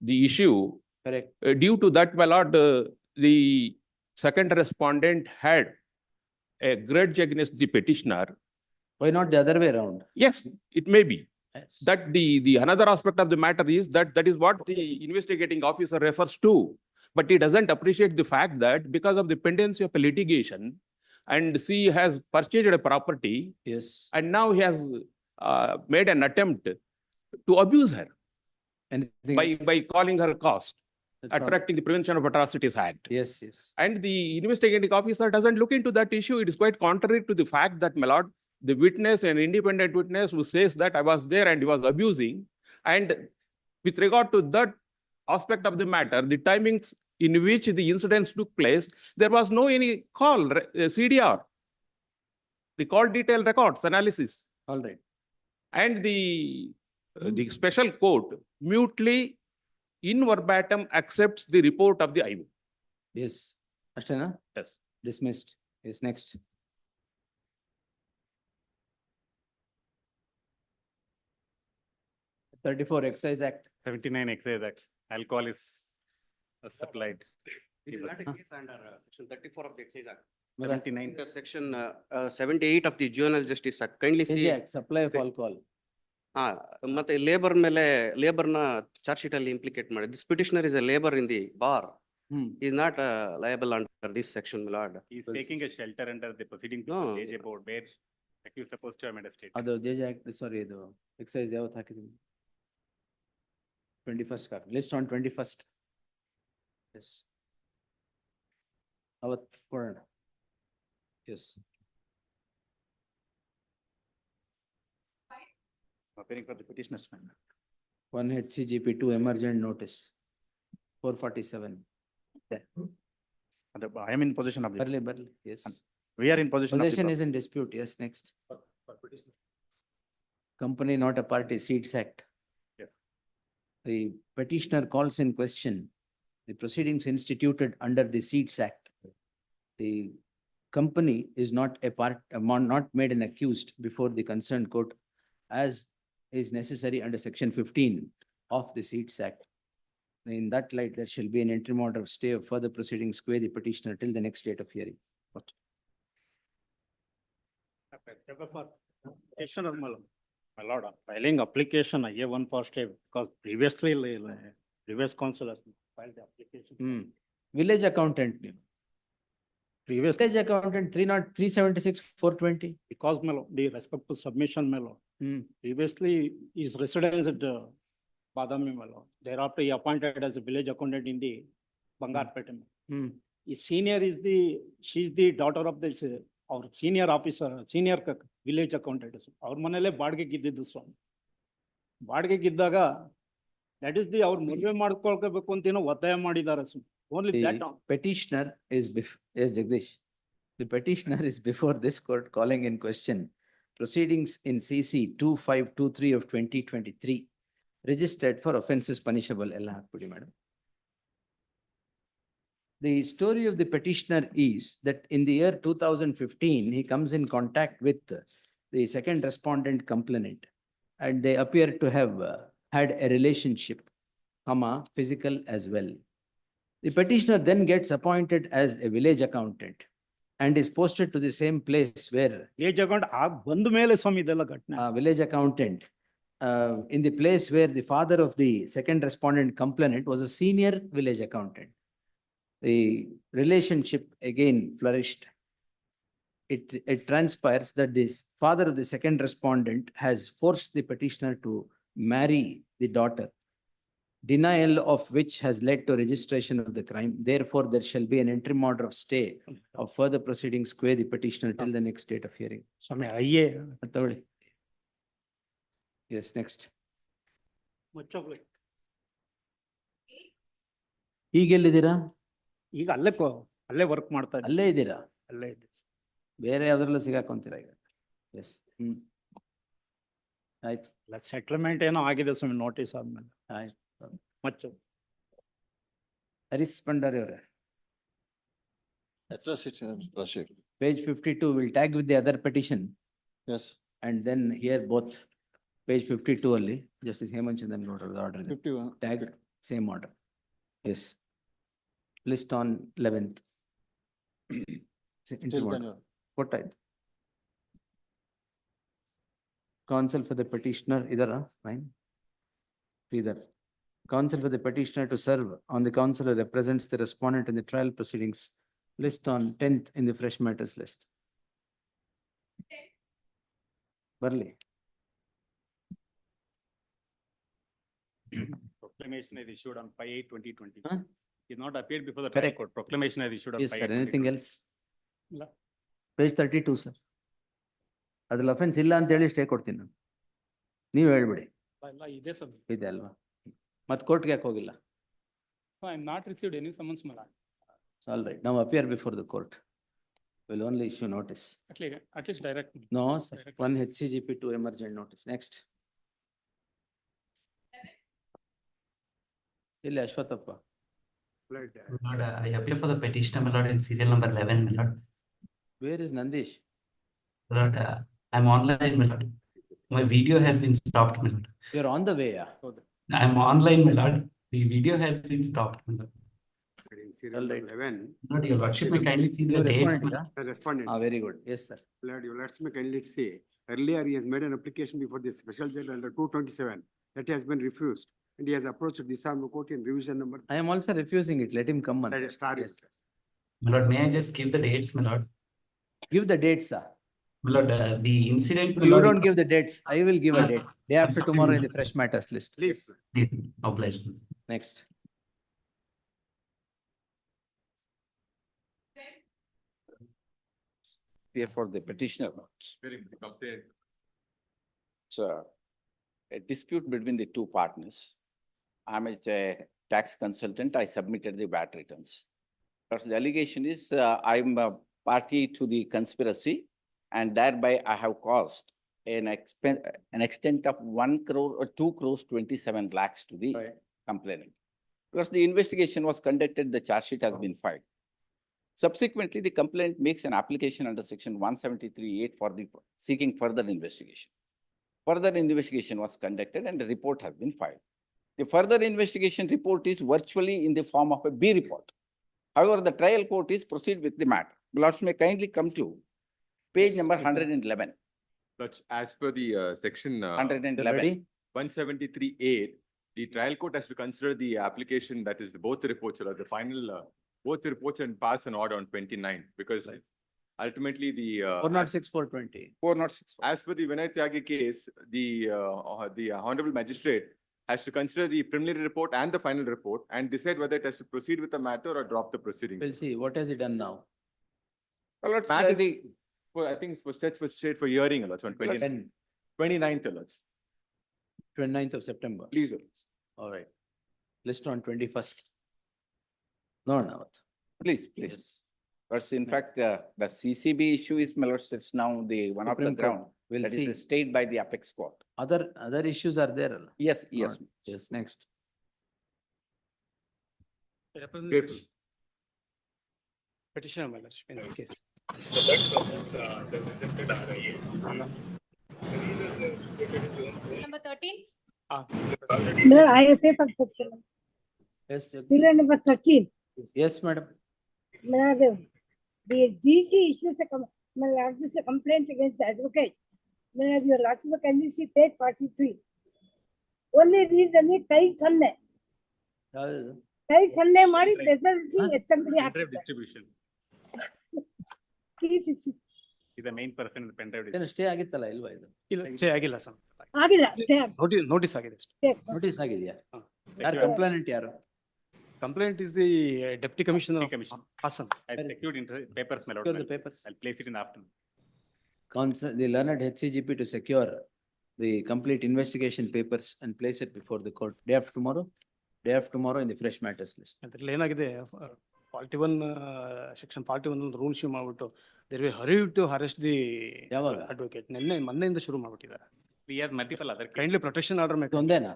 the issue. Correct. Due to that, my lord, the second respondent had a grudge against the petitioner. Why not the other way around? Yes, it may be. Yes. That the another aspect of the matter is that is what the investigating officer refers to. But he doesn't appreciate the fact that because of the pendency of a litigation, and she has purchased a property, Yes. and now he has made an attempt to abuse her Anything? by calling her cost, That's all. attracting the Prevention of Atrocities Act. Yes, yes. And the investigating officer doesn't look into that issue. It is quite contrary to the fact that, my lord, the witness, an independent witness who says that I was there and he was abusing. And with regard to that aspect of the matter, the timings in which the incidents took place, there was no any call, CDR. The call detail records analysis. All right. And the special court mutely in verbatim accepts the report of the I witness. Yes. Ashtana? Yes. Dismissed. Yes, next. Thirty-four Excise Act. 79 Excise Acts, alcohol is supplied. It is not a case under Section 34 of the Excise Act. 79. Section 78 of the Juvenile Justice Act. Kindly see. Act, supply of alcohol. ಮತ್ತೆ labour ಮೇಲೆ labour ನ charge sheet ಅಲ್ಲಿ ಇಂಪ್ಲಿಕೇಟ್ ಮಾಡಿ. This petitioner is a labor in the bar. He is not liable under this section, my lord. He is taking a shelter under the proceeding No. JJ board where accused supposed to have made a statement. ಅದು JJ Act, sorry, ಇದು exercise ಯಾವತ್ತು ಹಾಕಿದ್ವಿ? 21st card, list on 21st. Yes. ಅವತ್ತು ಕೊಡೋಣ. Yes. Appearing for the petitioner's man. 1 HCGP 2 emergent notice. 447. I am in possession of Barley, yes. We are in possession Possession is in dispute, yes, next. Company not a party, Seats Act. Yeah. The petitioner calls in question the proceedings instituted under the Seats Act. The company is not a part, not made an accused before the concerned court as is necessary under section 15 of the Seats Act. In that light, there shall be an interim order of stay of further proceedings quay the petitioner till the next date of hearing. Petitioner, my lord, filing application, I have one for stay because previously, previous council has filed the application. Village accountant, Previous, village accountant 376 420. because the respect to submission, my lord. Previously, his residence at Badami, my lord. Thereafter, he appointed as a village accountant in the Bangarpet. His senior is she is the daughter of the, our senior officer, senior village accountant. Our manele ಬಾಡಿಗೆ ಗಿದ್ದಿದ್ದು ಸ್ವಾಮಿ. ಬಾಡಿಗೆ ಗಿದ್ದಾಗ, that is the, ಅವ್ರು ಮದುವೆ ಮಾಡ್ಕೊಳ್ಬೇಕು ಅಂತ ಏನೋ ಒತ್ತಾಯ ಮಾಡಿದ್ದಾರೆ ಸ್ವಾಮಿ. Only that. The petitioner is yes, Jagdish. The petitioner is before this court calling in question proceedings in CC 2523 of 2023 registered for offences punishable. Madam. The story of the petitioner is that in the year 2015, he comes in contact with the second respondent complainant and they appear to have had a relationship, physical as well. The petitioner then gets appointed as a village accountant and is posted to the same place where Village account ಬಂದ ಮೇಲೆ ಸ್ವಾಮಿ ಇದೆಲ್ಲ ಘಟನೆ. village accountant in the place where the father of the second respondent complainant was a senior village accountant. The relationship again flourished. It transpires that this father of the second respondent has forced the petitioner to marry the daughter, denial of which has led to registration of the crime. Therefore, there shall be an interim order of stay of further proceedings quay the petitioner till the next date of hearing. Swami ಅಯ್ಯೇ. Authority. Yes, next. ಈಗೆಲ್ಲಿದ್ದೀರಾ? ಈಗ ಅಲ್ಲೇ work ಮಾಡ್ತಾ ಇದ್ದೀನಿ. ಅಲ್ಲೇ ಇದ್ದೀರಾ? ಅಲ್ಲೇ ಇದೆ. ಬೇರೆ ಯಾವ್ದ್ರಲ್ಲೂ ಸಿಗಾಕೊಂತೀರಾ ಈಗ? ಎಸ್. ಆಯ್ತು. ಸೆಟಲ್ಮೆಂಟ್ ಏನೋ ಆಗಿದೆ ಸ್ವಾಮಿ ನೋಟಿಸ್ ಆದ್ಮೇಲೆ. ಆಯ್ತು. ಮಚ್ಚು. ಹರೀಶ್ ಭಂಡಾರಿ ಅವರೇ. Proceed. Page 52 will tag with the other petition. Yes. And then here both page 52 ಅಲ್ಲಿ Justice Hemanchandan order 51. tag same order. Yes. List on 11th. Till then, ಕೊಟ್ಟಾಯ್ತು. Counsel for the petitioner, idara, fine. Either. Counsel for the petitioner to serve on the counsel who represents the respondent in the trial proceedings. List on 10th in the fresh matters list. Barley. Proclamation is issued on 5/8/2020. Huh? He not appeared before the trial Correct. court. Proclamation is issued on Yes, sir. 5/8/2020. Anything else? ಇಲ್ಲ. Page 32, sir. ಅದ್ರಲ್ಲಿ offence ಇಲ್ಲ ಅಂತ ಹೇಳಿ stay ಕೊಡ್ತೀನಿ ನಾನು. ನೀವು ಹೇಳ್ಬಿಡಿ. ಇಲ್ಲ ಇದೆ ಸ್ವಾಮಿ. ಇದೆ ಅಲ್ವಾ? ಮತ್ತೆ ಕೋರ್ಟ್ಗೆ ಯಾಕೆ ಹೋಗಿಲ್ಲ? I am not received any summons, my lord. All right, now appear before the court. We'll only issue notice. At least direct me. No, sir. One HCGP, two emergent notice. Next. Illi Ashwatthappa. Lord, Lord, I appear for the petitioner, my lord, in serial number 11, my lord. Where is Nandish? Lord, I'm online, my lord. My video has been stopped, my lord. You're on the way, yeah. I'm online, my lord. The video has been stopped, my lord. in serial All right. number 11, Lord, your lordship may kindly see You the date. responded, huh? the respondent. Ah, very good. Yes, sir. Lord, you let me kindly say, earlier he has made an application before the special judge under 227 that has been refused. And he has approached the Disarm Court in revision number. I am also refusing it. Let him come on. Sorry. Yes. My lord, may I just give the dates, my lord? Give the dates, sir. My lord, the incident. No, my you lord, don't give the dates. I will give a Ah, date. Day I'm after sorry, tomorrow in Lord. the fresh matters list. Please. Obliged. Next. Here for the petitioner. So a dispute between the two partners. I'm a tax consultant. I submitted the VAT returns. But the allegation is I'm a party to the conspiracy and thereby I have caused an extent of 1 crore or 2 crores 27 lakhs to the complainant. Because the investigation was conducted, the charge sheet has been filed. Subsequently, the complainant makes an application under section 173(8) for the seeking further investigation. Further investigation was conducted and the report has been filed. The further investigation report is virtually in the form of a B report. However, the trial court is proceed with the matter. Lords may kindly come to page number 111. But as per the section 111. 173(8), the trial court has to consider the application, that is both the reports or the final, both the reports and pass an order on 29, because ultimately the 406, 420. 406. as per the Vinay Tyagi case, the honorable magistrate has to consider the preliminary report and the final report and decide whether it has to proceed with the matter or drop the proceedings. We'll see. What has he done now? Matter is, well, I think it was set for straight for hearing alerts on 29th alerts. 29th of September. Please. Alerts. All right. List on 21st. No, no. Please. Yes. But in fact, the CCB issue is, my lords, it's now the one of the Supreme Court. ground. We'll That see. is stayed by the apex court. Other issues are there. Allah? Yes, All yes. right. Yes, next. Petitioner, my lordship, in this case. Number 13. No, I appear for petitioner. Yes, Serial number 13. yes, madam. The DC issues a complaint against the advocate. Your lordship can you see page 43. Only reason is Kai Sunday. ಯಾವ್ದು? Kai Sunday ಮಾಡಿ ಬೆದರಿಸಿ ಎತ್ತಂಗಡಿ ಹಾಕಿದ್ದಾರೆ. Distribution. 350. Is the main person in the pen drive. ಏನು stay ಆಗಿತ್ತಲ್ಲ ಇಲ್ವಾ ಇದು? ಇಲ್ಲ, stay ಆಗಿಲ್ಲ ಸರ್. ಆಗಿಲ್ಲ. Notice ಆಗಿದೆ ಅಷ್ಟೇ. ನೋಟಿಸ್ ಆಗಿದೆಯಾ? ಹಾ. ಯಾರು ಕಂಪ್ಲೇಂಟ್ ಯಾರು? Complaint is the Deputy Commissioner of Hassan. I secured into papers, my lord. Secure the papers. I'll place it in the afternoon. Counsel, the learned HCGP to secure the complete investigation papers and place it before the court. Day after tomorrow? Day after tomorrow in the fresh matters list. ಅದ್ರಲ್ಲಿ ಏನಾಗಿದೆ 41 section 41 rule issue ಮಾಡ್ಬಿಟ್ಟು there were hurried to arrest the ಯಾವಾಗ? advocate. ಮೊನ್ನೆಯಿಂದ ಶುರು ಮಾಡ್ಬಿಟ್ಟಿದ್ದಾರೆ. We have multiple other. Kindly protection order make. ಒಂದೇನಾ?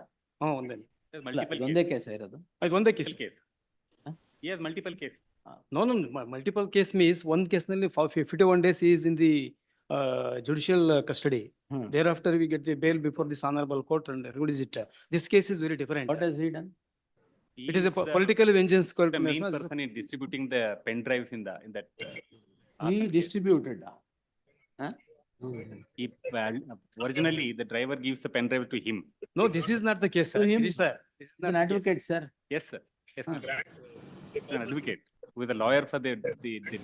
ಒಂದೇ. There's ಇಲ್ಲ, multiple ಇದೊಂದೇ case ಇರೋದು? ಅದು ಒಂದೇ case. case. He has multiple case. No, multiple case means one case ನಲ್ಲಿ 51 days is in the judicial custody. Thereafter we get the bail before this honorable court and release it. This case is very different. What has he done? It is a political vengeance. The main person in distributing the pen drives in that. He distributed. Huh? He, originally, the driver gives the pen drive to him. No, this is not the case, sir. To him? It is, sir. This is He's not an the advocate, case. sir. Yes, sir. Yes, sir. An advocate who is a lawyer for the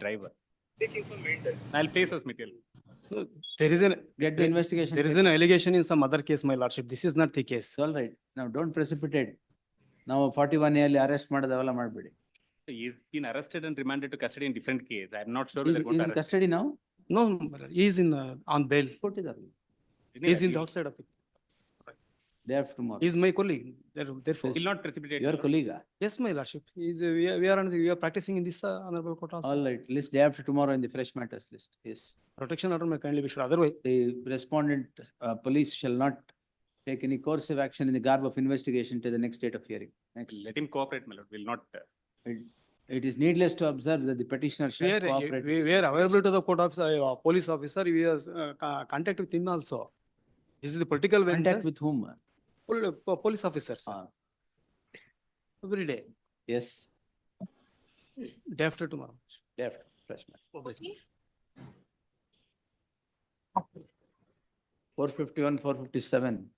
driver. I'll place us material. No, there is Get the investigation. There is an allegation in some other case, my lordship. This is not the case. All right. Now don't precipitate. Now 41A arrest ಮಾಡೋದವೆಲ್ಲ ಮಾಡಬೇಡಿ. He's been arrested and remanded to custody in different case. I'm not sure He's whether going to in arrest. custody now? No, my lord, he is in on bail. ಕೊಟ್ಟಿದ್ದಾರೆ. He is in the outside of it. Day after tomorrow. He is my colleague, therefore. Will not precipitate. Your my lord. colleague? Yes, my lordship. We are practicing in this honorable court also. All right, list day after tomorrow in the fresh matters list. Yes. Protection order may kindly be issued. Otherwise, The respondent, police shall not take any coercive action in the garb of investigation to the next date of hearing. Next. Let him cooperate, my lord. Will not. It is needless to observe that the petitioner shall cooperate. we are available to the court officer, police officer. We are contact with him also. This is the political Contact vengeance. with whom? Police officers. Every day, Yes, day after tomorrow. day after fresh matter. 451, 457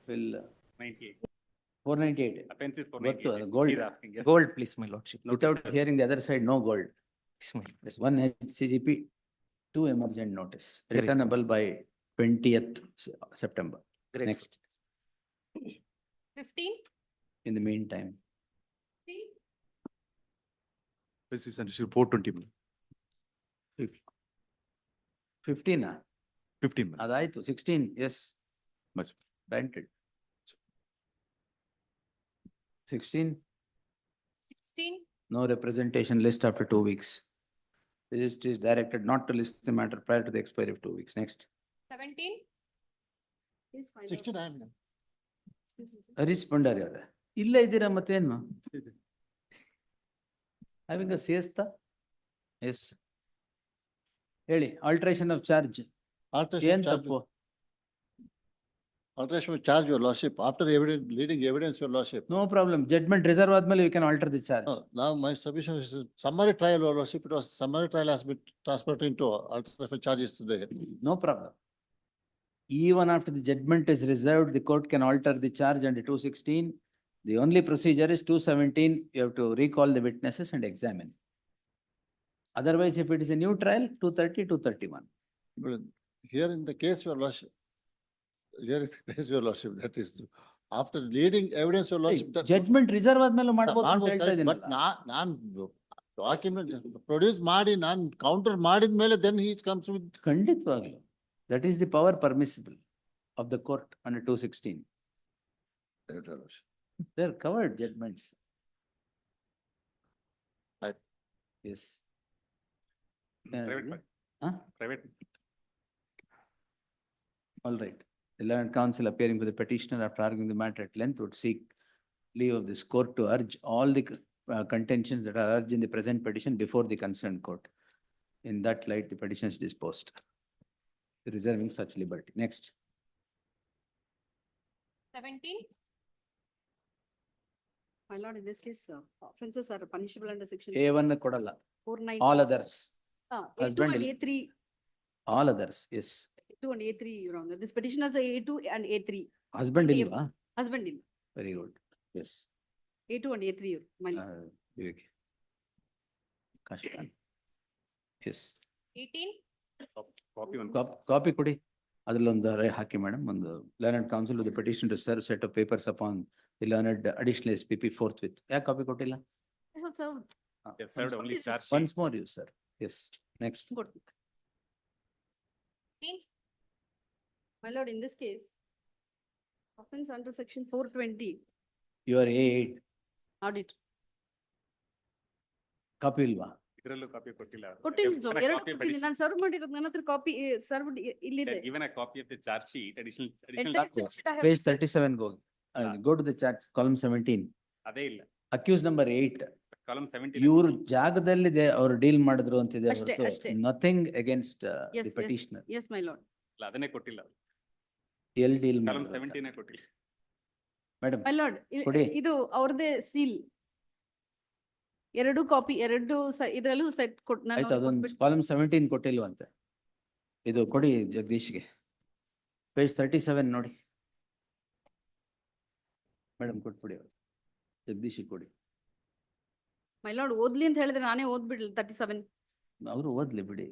will 98. 498. Offense is for Gold, 98. gold. He's asking, yes. Gold, please, my lordship. Without hearing the other side, no gold. Yes, my lord. Yes, one CGP, two emergent notice, Great. returnable by 20th September. Great. Next, 15. in the meantime, This is under 420. 15, 15. ಅದಾಯ್ತು 16, yes. Much. Granted. 16, 16. no representation list after 2 weeks. The registry is directed not to list the matter prior to the expiry of 2 weeks. Next, 17. Harish Bhandari ಅವರೇ ಇಲ್ಲೇ ಇದ್ದೀರಾ ಮತ್ತೇನು? Having a siesta? Yes. ಹೇಳಿ, alteration of charge. ಏನ್ ತಪ್ಪು? Alteration of charge, your lordship, after evidence, leading evidence, your lordship. No problem. Judgment reserve ಆದ್ಮೇಲೆ we can alter the charge. No, now my submission is summary trial, your lordship, it was summary trial has been transferred into alteration of charges today. No problem. Even after the judgment is reserved, the court can alter the charge under 216. The only procedure is 217. You have to recall the witnesses and examine. Otherwise, if it is a new trial, 230, 231. But here in the case, your lordship, here is the case, your lordship, that is, after leading evidence, your lordship. that- Judgment reserve ಆದ್ಮೇಲೆ ಮಾಡ್ಬೋದು ಅಂತ ಮಾಡ್ಬೋದು, ಹೇಳ್ತಾ correct, but ಇದ್ದೀನಲ್ಲ. ನಾನ್ document produce ಮಾಡಿ, ನಾನ್ counter ಮಾಡಿದ್ಮೇಲೆ then he comes with. ಖಂಡಿತವಾಗ್ಲು. That is the power permissible of the court under 216. Your lordship. They are covered judgments. Right. Yes. Private matter. Huh? Private. All right. The learned counsel appearing for the petitioner after arguing the matter at length would seek leave of this court to urge all the contentions that are urged in the present petition before the concerned court. In that light, the petition is disposed, reserving such liberty. Next, 17. My lord, in this case, offences are punishable under section A1 ಕೊಡಲ್ಲ. 490. All others, A2 husband and will- A3, all others, yes. A2 and A3, your honor. This petitioners are A2 and A3. Husband And ಇಲ್ವಾ? Husband in, Very good, yes. A2 and A3, my lord. Vivek. ಕಷ್ಟ. Yes. 18. Copy one. Copy ಕೊಡಿ. ಅದ್ರಲ್ಲೊಂದು ಹಾಕಿ madam, ಒಂದು learned counsel with the petition to serve set of papers upon the learned additional SPP forthwith. ಯಾಕೆ copy ಕೊಟ್ಟಿಲ್ಲ? I have served. They have served only charge sheet. Once more you sir. Yes, next. Good. 18. My lord, in this case, offense under section 420, You are A8, audit. Copy ಇಲ್ವಾ? ಇದ್ರಲ್ಲೂ copy ಕೊಟ್ಟಿಲ್ಲ. ಕೊಟ್ಟಿದ್ದೀನಿ They have sir, given a ಎರಡು copy of ಕೊಟ್ಟಿದ್ದೀನಿ. ನಾನು serve ಮಾಡಿರೋದು ನನ್ನ ಹತ್ರ ಕಾಪಿ ಸರ್ವ್ They ಇಲ್ಲಿದೆ. have given a copy of the charge sheet, additional Entire document. charge sheet I have- Page 37 go. Go to the chat, column 17. ಅದೇ ಇಲ್ಲ. Accused number 8. Column 17. ಇವ್ರ ಜಾಗದಲ್ಲಿ ಅವರು ಡೀಲ್ ಮಾಡಿದ್ರು ಅಂತಿದೆ ಅಷ್ಟೇ, ಹೊರತು ಅಷ್ಟೇ. nothing against Yes, the yes. petitioner. Yes, my lord. ಇಲ್ಲ, ಅದನ್ನೇ ಕೊಟ್ಟಿಲ್ಲ. ಎಲ್ ಡೀಲ್ Column ಮಾಡಿದ್ರು 17 ಕೊಟ್ಟಿಲ್ಲ. ಮೇಡಮ್ My lord, ಕೊಡಿ. ಇದು ಅವ್ರದೇ ಸೀಲ್. ಎರಡು ಕಾಪಿ, ಎರಡು ಇದ್ರಲ್ಲೂ ಸೆಟ್ ನಾನು ಆಯ್ತು, ಅದೊಂದು ಕಾಲಮ್ 17 ಕೊಟ್ಟಿಲ್ವಂತೆ. ಇದು ಕೊಡಿ ಜಗದೀಶ್ಗೆ. ಪೇಜ್ 37 ನೋಡಿ ಮೇಡಮ್, ಕೊಟ್ಬಿಡಿ ಅವ್ರು. ಜಗದೀಶ್ ಕೊಡಿ. ಮೈ ಲಾರ್ಡ್ ಓದ್ಲಿ ಅಂತ ಹೇಳಿದ್ರೆ ನಾನೇ ಓದ್ಬಿಡ್ಲಿ 37. ಅವರು ಓದ್ಲಿ ಬಿಡಿ.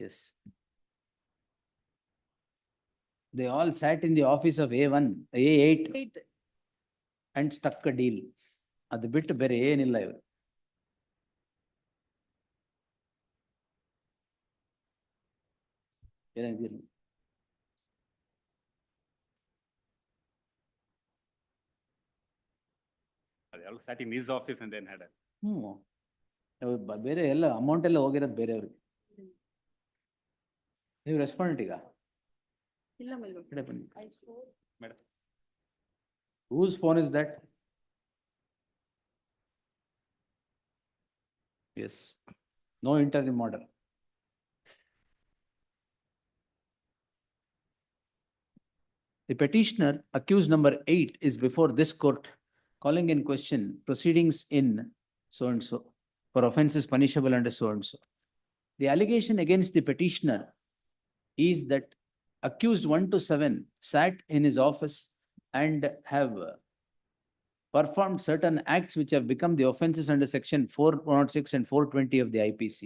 Yes, they all sat in the office of A1, A8 8. and struck a deal. ಅದು ಬಿಟ್ಟು ಬೇರೆ ಏನಿಲ್ಲ ಇವರು. ಏನಾಗಿಲ್ಲ. I sat in his office and then had a. ಬೇರೆ ಎಲ್ಲ ಅಮೌಂಟ್ ಎಲ್ಲ ಹೋಗಿರೋದು ಬೇರೆಯವ್ರಿಗೆ. ನೀವು ರೆಸ್ಪಾಂಡೆಂಟ್ ಈಗ ಇಲ್ಲ my lord. ಕಡೆ ಬನ್ನಿ. I spoke. Madam. Whose phone is that? Yes. No interim order. The petitioner, accused number 8, is before this court, calling in question proceedings in so and so for offences punishable under so and so. The allegation against the petitioner is that accused 1 to 7 sat in his office and have performed certain acts which have become the offences under section 406 and 420 of the IPC.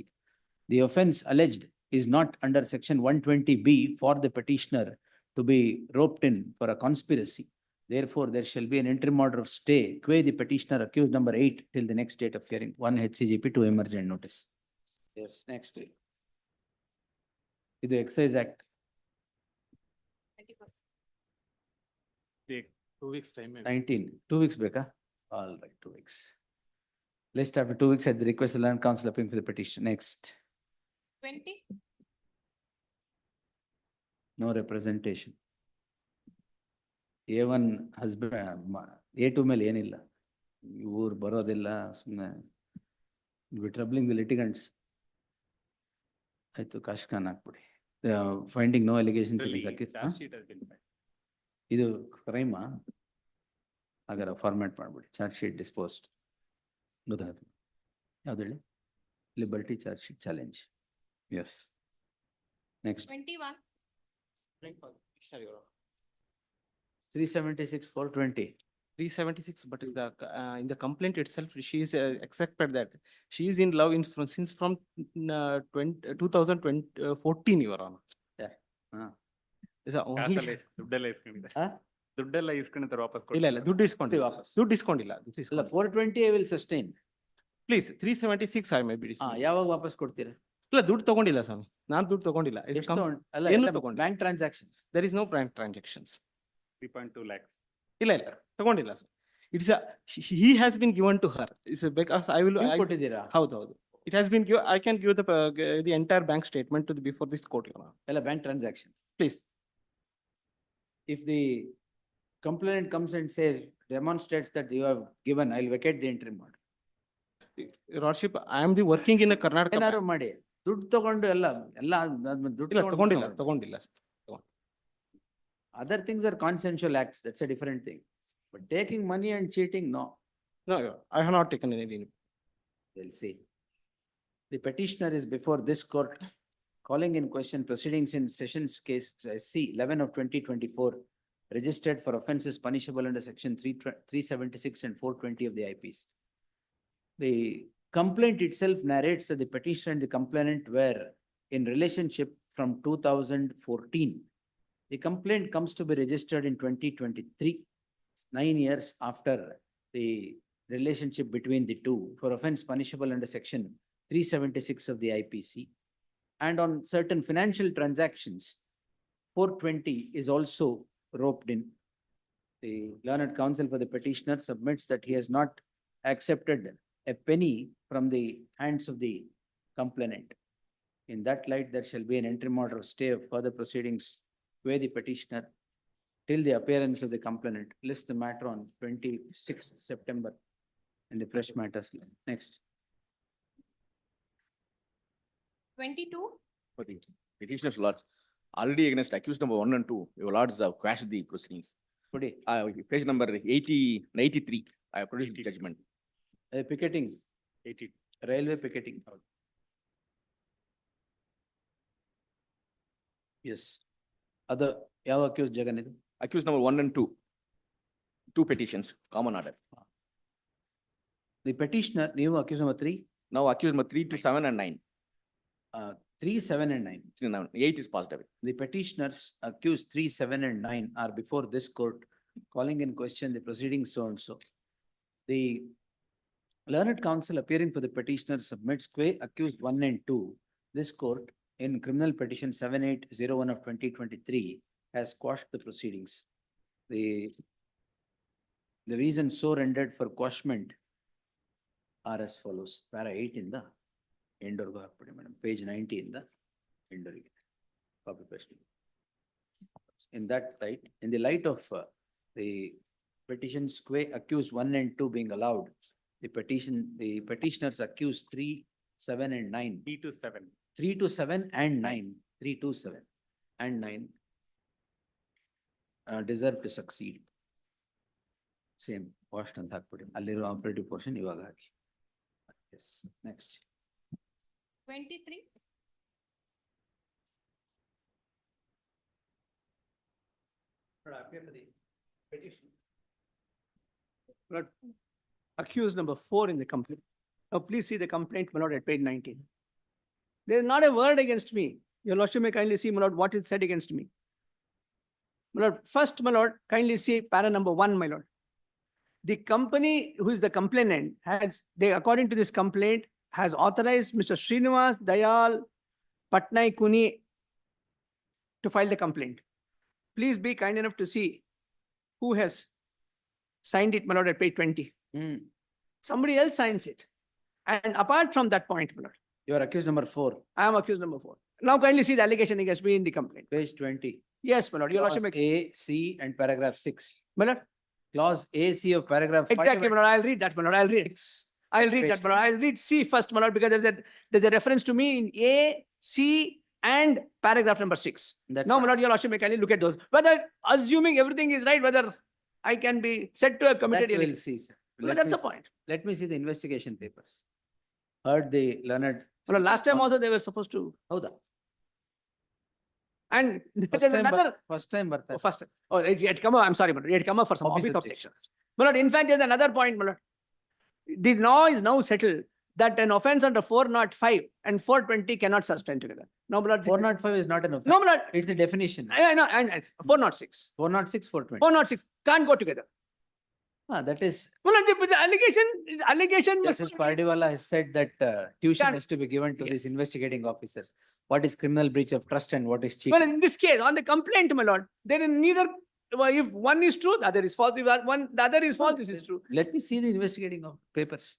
The offence alleged is not under section 120B for the petitioner to be roped in for a conspiracy. Therefore, there shall be an interim order of stay, qua the petitioner accused number 8 till the next date of hearing. 1 HCGP, 2 emergent notice. Yes, next. This is Excise Act. 21st. Take 2 weeks time. 19. 2 weeks, Becca. All right, 2 weeks. List after 2 weeks at the request of land council appearing for the petition. Next. 20. No representation. A1 husband, A2 ಮೇಲೆ ಏನಿಲ್ಲ. ಇವ್ರು ಬರೋದಿಲ್ಲ ಸುಮ್ಮನೆ troubling the ಲಿಟಿಗಂಟ್ಸ್. ಆಯ್ತು ಕಾಶ್ ಖಾನ್ ಹಾಕ್ಬಿಡಿ. Finding no allegations Charge sheet has been filed. ಇದು ಕ್ರೈಮಾ ಹಾಗಾರ ಫಾರ್ಮ್ಯಾಟ್ ಮಾಡ್ಬಿಡಿ. Charge sheet disposed. ಗೊತ್ತಾಯ್ತು ಯಾವ್ದು ಹೇಳಿ? Liberty charge sheet challenge. Yes next. 21. 376 420. 376, but in the complaint itself, she is accepted that she is in love since from 2014, Your Honor. Yeah. Is the only. ದುಡ್ಡೆಲ್ಲ ಇಸ್ಕೊಂಡಿದ್ದಾರೆ. ದುಡ್ಡೆಲ್ಲ ಇಸ್ಕೊಂಡಿದ್ದಾರೆ ವಾಪಸ್ ಇಲ್ಲ ಇಲ್ಲ ದುಡ್ಡು ಇಸ್ಕೊಂಡಿಲ್ಲ. ವಾಪಸ್. ದುಡ್ಡು ಇಸ್ಕೊಂಡಿಲ್ಲ. ಅಲ್ಲ 420 I will sustain. Please, 376 I may be. ಯಾವಾಗ ವಾಪಸ್ ಕೊಡ್ತೀರಾ? ಇಲ್ಲ ದುಡ್ಡು ತಗೊಂಡಿಲ್ಲ ಸ್ವಾಮಿ. ನಾನು ದುಡ್ಡು ತಗೊಂಡಿಲ್ಲ. ಏನು ತಗೊಂಡಿಲ್ಲ. Bank transaction. There is no bank transactions. 3.2 lakhs. ಇಲ್ಲ ಇಲ್ಲ ತಗೊಂಡಿಲ್ಲ sir. It's a he has been given to her. It's a because I will. ಕೊಟ್ಟಿದ್ದೀರಾ? ಹೌದು. It has been given. I can give the entire bank statement to the before this court, Your Honor. ಎಲ್ಲ bank transaction. Please. If the complainant comes and says, demonstrates that you have given, I will vacate the interim order. Your Lordship, I am the working in a Karnataka. ಏನಾದ್ರು ಮಾಡಿ ದುಡ್ಡು ತಗೊಂಡು ಎಲ್ಲ ದುಡ್ಡು ಇಲ್ಲ ತಗೊಂಡಿಲ್ಲ. Other things are consensual acts. That's a different thing. But taking money and cheating, no. No, I have not taken any. We'll see. The petitioner is before this court, calling in question proceedings in sessions case C 11 of 2024, registered for offences punishable under section 376 and 420 of the IPC. The complaint itself narrates that the petitioner and the complainant were in relationship from 2014. The complaint comes to be registered in 2023, 9 years after the relationship between the two, for offence punishable under section 376 of the IPC. And on certain financial transactions, 420 is also roped in. The learned counsel for the petitioner submits that he has not accepted a penny from the hands of the complainant. In that light, there shall be an interim order of stay of further proceedings where the petitioner till the appearance of the complainant. List the matter on 26th September in the fresh matters. Next. 22. Petitioner's lords, already against accused number 1 and 2, your lords have quashed the proceedings. Today. Page number 93, I have produced the judgment. Picketing. 80. Railway picketing. Yes. Other, ಯಾವ accused Jagan ಇದು? Accused number 1 and 2. 2 petitions, common order. The petitioner, ನೀವು accused number 3? Now accused number 3 to 7 and 9. 3, 7 and 9. 8 is passed away. The petitioners accused 3, 7 and 9 are before this court, calling in question the proceedings so and so. The learned counsel appearing for the petitioner submits qua accused 1 and 2. This court in criminal petition 7801 of 2023 has quashed the proceedings. The The reasons so rendered for quashment are as follows. Para 8 in the end or madam. Page 90 in the end or copy paste. In that light, in the light of the petitions accused 1 and 2 being allowed, the petitioners accused 3, 7 and 9. 3 to 7. 3 to 7 and 9. 3 to 7 and 9 deserve to succeed. Same. Washed and put in. Alliro operative portion ivaga haki. Yes. Next. 23. Petition. Accused number 4 in the complaint. Now please see the complaint, my lord, at page 19. There is not a word against me. Your lordship may kindly see, my lord, what is said against me. My lord, first, my lord, kindly see para number 1, my lord. The company who is the complainant according to this complaint, has authorized Mr. Srinivas Dayal Patnai Kuni to file the complaint. Please be kind enough to see who has signed it, my lord, at page 20. Somebody else signs it. And apart from that point, my lord. You are accused number 4. I am accused number 4. Now kindly see the allegation against me in the complaint. Page 20. Yes, my lord. Your Clause lordship. A, C and paragraph 6. My lord. Clause A, C of paragraph 5. Exactly, my lord. I'll read that, my lord. I'll read. I'll read that, my lord. I'll read C first, my lord, because there's a reference to me in A, C and paragraph number 6. Now, my lord, your lordship may kindly look at those. Whether assuming everything is right, whether I can be said to have committed That any. we'll see, sir. But that's the point. Let me see the investigation papers. Heard the learned. Well, last time also they were supposed to. Howda. And First there's time, another. first time, Oh, first time. Oh, it had come up. I'm sorry, but it had come up for some office objection. My lord, in fact, there's another point, my lord. The law is now settled that an offense under 405 and 420 cannot sustain together. No, my lord. 405 is not an offense. No, my lord. It's a definition. I know, and 406. 406, 420. 406 can't go together. That is. Well, the allegation. Justice Pardiwala has said that tuition has to be given to these investigating officers. What is criminal breach of trust and what is cheating? Well, in this case, on the complaint, my lord, there is neither. If one is true, the other is false. If the other is false, this is true. Let me see the investigating papers.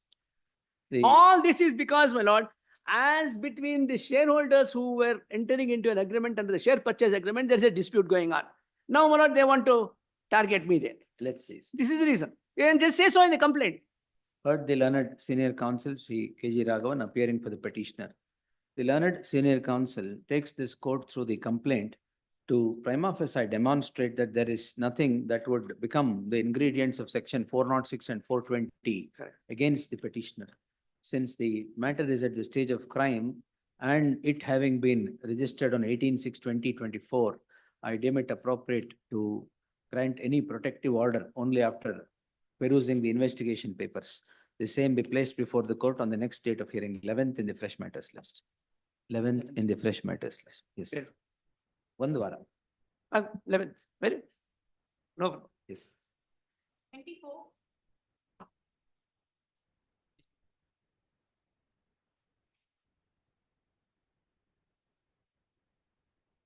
All this is because, my lord, as between the shareholders who were entering into an agreement under the share purchase agreement, there's a dispute going on. Now, my lord, they want to target me there. Let's see. This is the reason. And just say so in the complaint. Heard the learned senior counsel, Sri K.G. Raghavan, appearing for the petitioner. The learned senior counsel takes this court through the complaint to prima facie demonstrate that there is nothing that would become the ingredients of section 406 and 420 against the petitioner. Since the matter is at the stage of crime and it having been registered on 18/6/2024, I deem it appropriate to grant any protective order only after perusing the investigation papers. The same be placed before the court on the next date of hearing, 11th in the fresh matters list. 11th in the fresh matters list. Yes. Yes. One vara. 11th. Very. No. Yes. 24.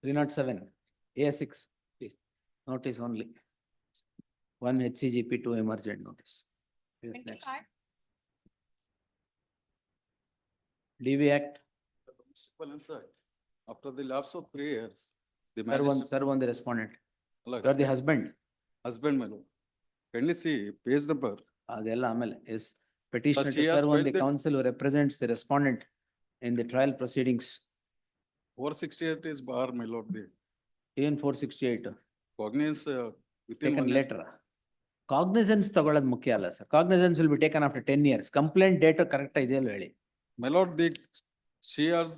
Three not seven. A6. Please. Notice only. One HCGP, 2 emergent notice. Yes, next. 25. DV Act. After the lapse of 3 years, the Serve on the respondent. You are the husband. Husband, my lord. Can you see page number? Adella Amel is petitioner to she has serve on the filed the- counsel who represents the respondent in the trial proceedings. 468 is bar, my lord. The Even 468. cognizance within Taken 1 year. later. Cognizance ತಗೊಳ್ಳೋದು ಮುಖ್ಯ ಅಲ್ಲ sir. Cognizance will be taken after 10 years. Complaint date correct ಇದೆಯಲ್ಲ ಹೇಳಿ. My lord, she has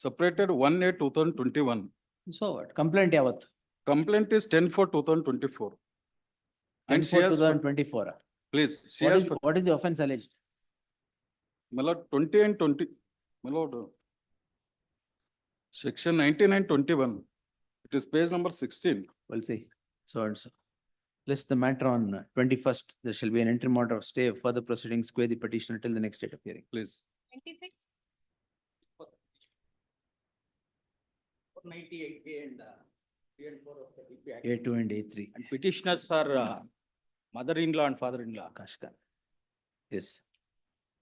separated 1/8/2021. So what? Complaint ಯಾವತ್ತು? Complaint is 10/4/2024. And she has, 2024. please, she has, What is the offense alleged? my lord, 20 and 20, my lord, section 19 and 21. It is page number 16. We'll see. So and so. List the matter on 21st. There shall be an interim order of stay of further proceedings, square the petitioner till the next date of hearing. Please. 26. 98A and 3 and 4 of the DP Act. A2 and A3. And petitioners are Mother-in-law and father-in-law, Kashkar. Yes.